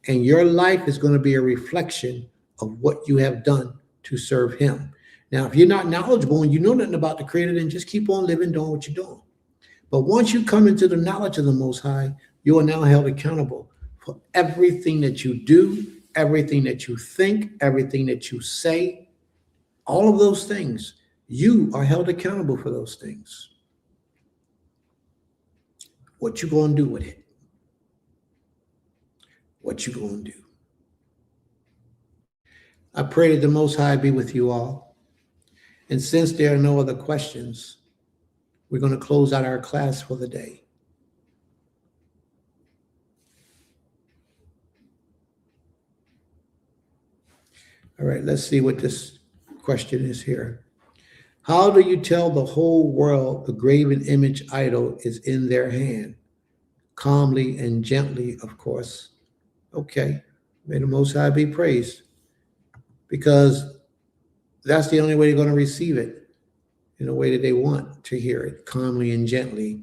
And your life is going to be a reflection of what you have done to serve Him. Now, if you're not knowledgeable and you know nothing about the Creator, then just keep on living, doing what you're doing. But once you come into the knowledge of the Most High, you are now held accountable for everything that you do, everything that you think, everything that you say, all of those things. You are held accountable for those things. What you going to do with it? What you going to do? I pray that the Most High be with you all. And since there are no other questions, we're going to close out our class for the day. All right, let's see what this question is here. How do you tell the whole world the graven image idol is in their hand? Calmly and gently, of course. Okay, may the Most High be praised. Because that's the only way they're going to receive it, in a way that they want to hear it, calmly and gently.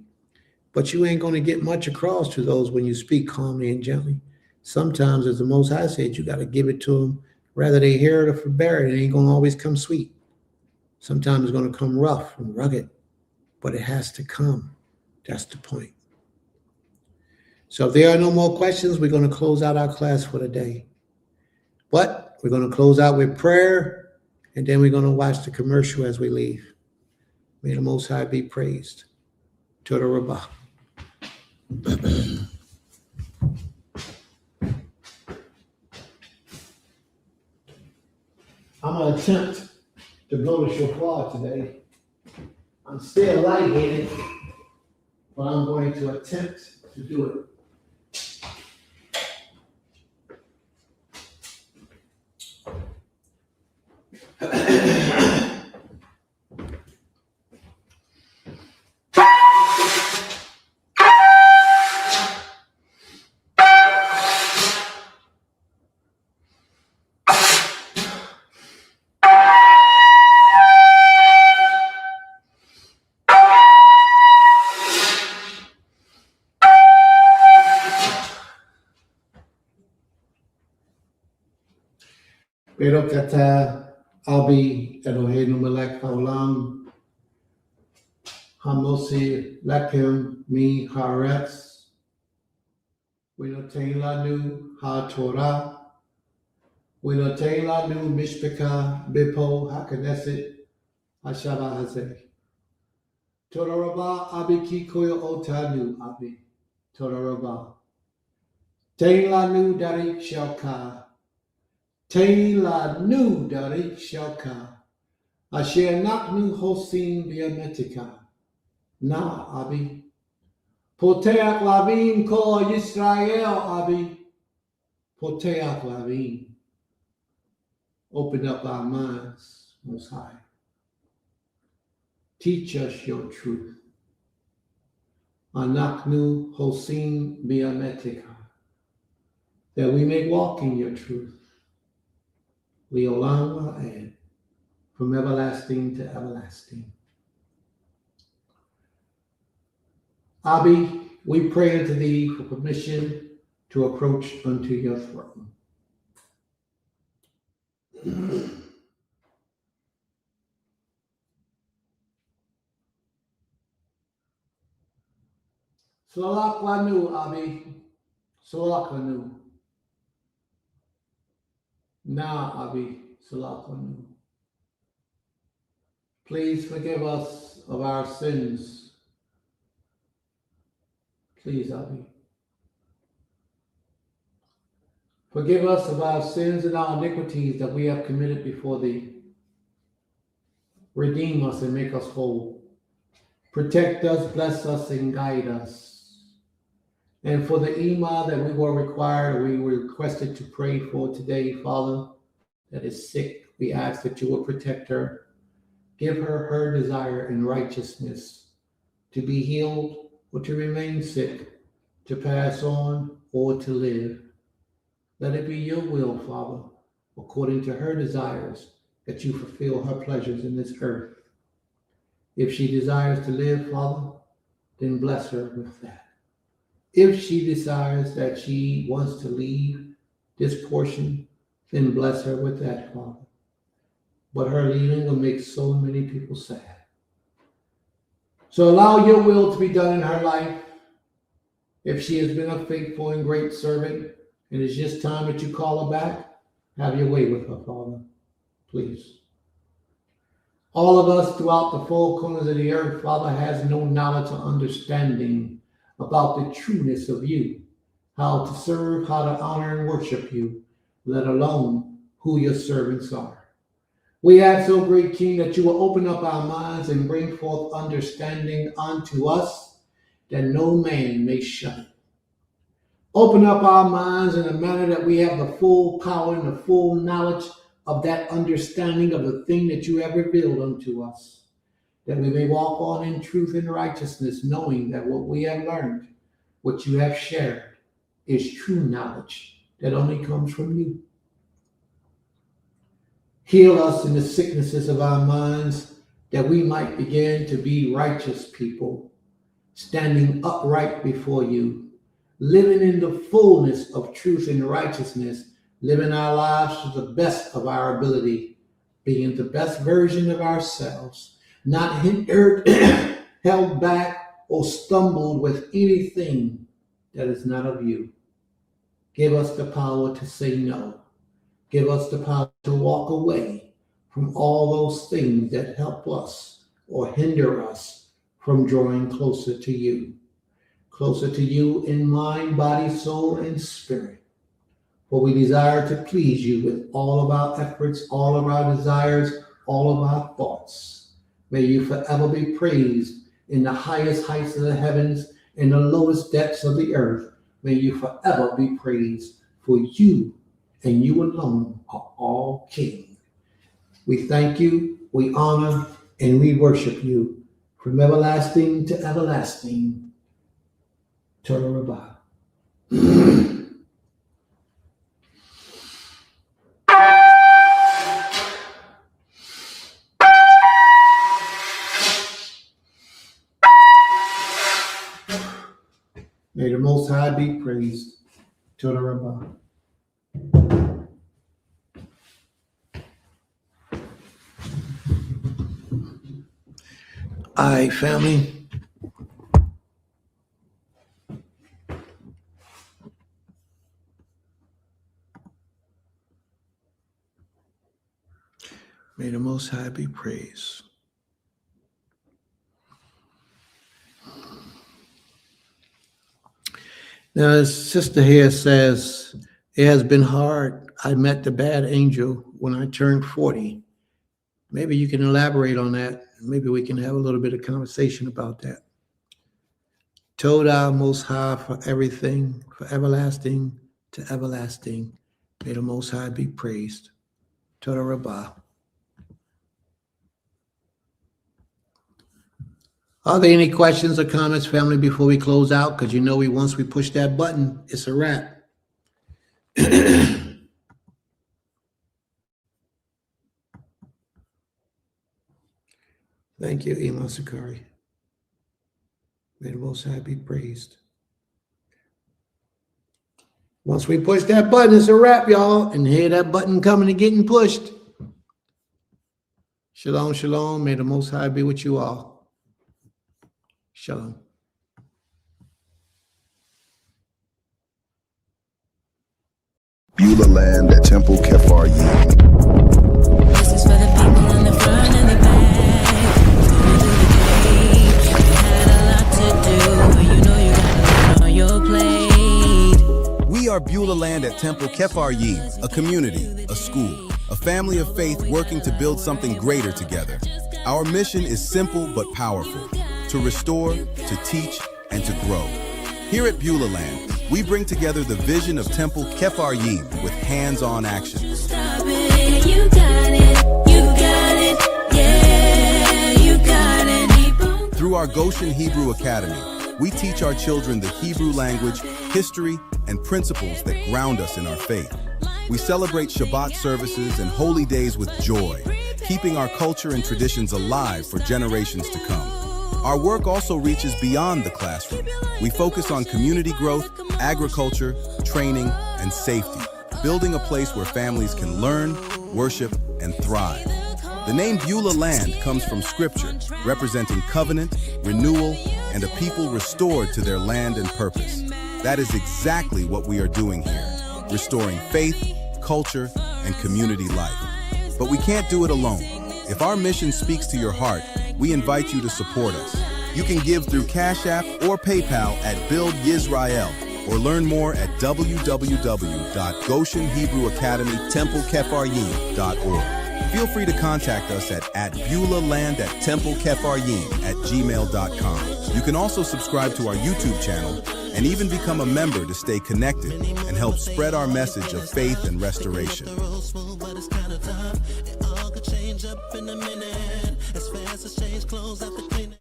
But you ain't going to get much across to those when you speak calmly and gently. Sometimes, as the Most High said, you got to give it to them. Rather they hear it or forbear it, it ain't going to always come sweet. Sometimes it's going to come rough and rugged, but it has to come. That's the point. So if there are no more questions, we're going to close out our class for the day. But we're going to close out with prayer, and then we're going to watch the commercial as we leave. May the Most High be praised. Toda Rabbah. I'm going to attempt to blow the shofar today. I'm still lightheaded, but I'm going to attempt to do it. Berokata Abi Eloheinu melech haolam hamosi lechem mi haaretz v'notein lanu haTorah v'notein lanu mishpeka bipo haKnesset hashava hazeh. Toda Rabbah Abi ki koyo otanu Abi. Toda Rabbah. Tein lanu darik shelka. Tein lanu darik shelka. Asher naknu hosim biometika. Na Abi. Poteach lavim kol Yisrael Abi. Poteach lavim. Open up our minds, Most High. Teach us your truth. Anaknu hosim biometika. That we may walk in your truth. Leolam va'ed. From everlasting to everlasting. Abi, we pray unto thee for permission to approach unto your throne. Salak lanu, Abi. Salak lanu. Na, Abi. Salak lanu. Please forgive us of our sins Please help me. Forgive us of our sins and our iniquities that we have committed before thee. Redeem us and make us whole. Protect us, bless us, and guide us. And for the Ima that we were requested to pray for today, Father, that is sick, we ask that you will protect her. Give her her desire in righteousness, to be healed or to remain sick, to pass on or to live. Let it be your will, Father, according to her desires, that you fulfill her pleasures in this earth. If she desires to live, Father, then bless her with that. If she desires that she wants to leave this portion, then bless her with that, Father. But her leaving will make so many people sad. So allow your will to be done in her life. If she has been a faithful and great servant, and it's just time that you call her back, have your way with her, Father, please. All of us throughout the four corners of the earth, Father, has no knowledge or understanding about the trueness of you, how to serve, how to honor and worship you, let alone who your servants are. We ask, O great King, that you will open up our minds and bring forth understanding unto us, that no man may shut it. Open up our minds in a manner that we have the full power and the full knowledge of that understanding of the thing that you have revealed unto us, that we may walk on in truth and righteousness, knowing that what we have learned, what you have shared, is true knowledge that only comes from you. Heal us in the sicknesses of our minds, that we might begin to be righteous people, standing upright before you, living in the fullness of truth and righteousness, living our lives to the best of our ability, being the best version of ourselves, not hindered, held back, or stumbled with anything that is not of you. Give us the power to say no. Give us the power to walk away from all those things that help us or hinder us from drawing closer to you in mind, body, soul, and spirit. For we desire to please you with all of our efforts, all of our desires, all of our thoughts. May you forever be praised in the highest heights of the heavens, in the lowest depths of the earth. May you forever be praised, for you and you alone are all King. We thank you, we honor, and we worship you from everlasting to everlasting. Toda Rabbah. May the Most High be praised. Toda Rabbah. All right, family. May the Most High be praised. Now, his sister here says, it has been hard. I met the bad angel when I turned 40. Maybe you can elaborate on that. Maybe we can have a little bit of conversation about that. Toda Most High for everything, for everlasting to everlasting. May the Most High be praised. Toda Rabbah. Are there any questions or comments, family, before we close out? Because you know once we push that button, it's a wrap. Thank you, Imam Sakari. May the Most High be praised. Once we push that button, it's a wrap, y'all. And hear that button coming and getting pushed. Shalom, shalom. May the Most High be with you all. Shalom. Beulah land at Temple Kefar Yim. This is for the people in the front and the back. Through the day, you had a lot to do, but you know you gotta are Beulah Land at Temple Kefar Yim, a community, a school, a family of faith working to build something greater together. Our mission is simple but powerful: to restore, to teach, and to grow. Here at Beulah Land, we bring together the vision of Temple Kefar Yim with hands-on action. Stop it, you got it, yeah, you got it. Keep on. Through our Goshen Hebrew Academy, we teach our children the Hebrew language, history, and principles that ground us in our faith. We celebrate Shabbat services and holy days with joy, keeping our culture and traditions alive for generations to come. Our work also reaches beyond the classroom. We focus on community growth, agriculture, training, and safety, building a place where families can learn, worship, and thrive. The name Beulah Land comes from scripture, representing covenant, renewal, and a people restored to their land and purpose. That is exactly what we are doing here, restoring faith, culture, and community life. But we can't do it alone. If our mission speaks to your heart, we invite you to support us. You can give through Cash App or PayPal at Build Yisrael, or learn more at www.GoshenHebrewAcademyTempleKefaryim.org. Feel free to contact us at BeulahLand@TempleKefaryim@gmail.com. You can also subscribe to our YouTube channel and even become a member to stay connected and help spread our message of faith and restoration. But it's kind of tough. It all could change up in a minute. As fast as change clothes out the cleaner.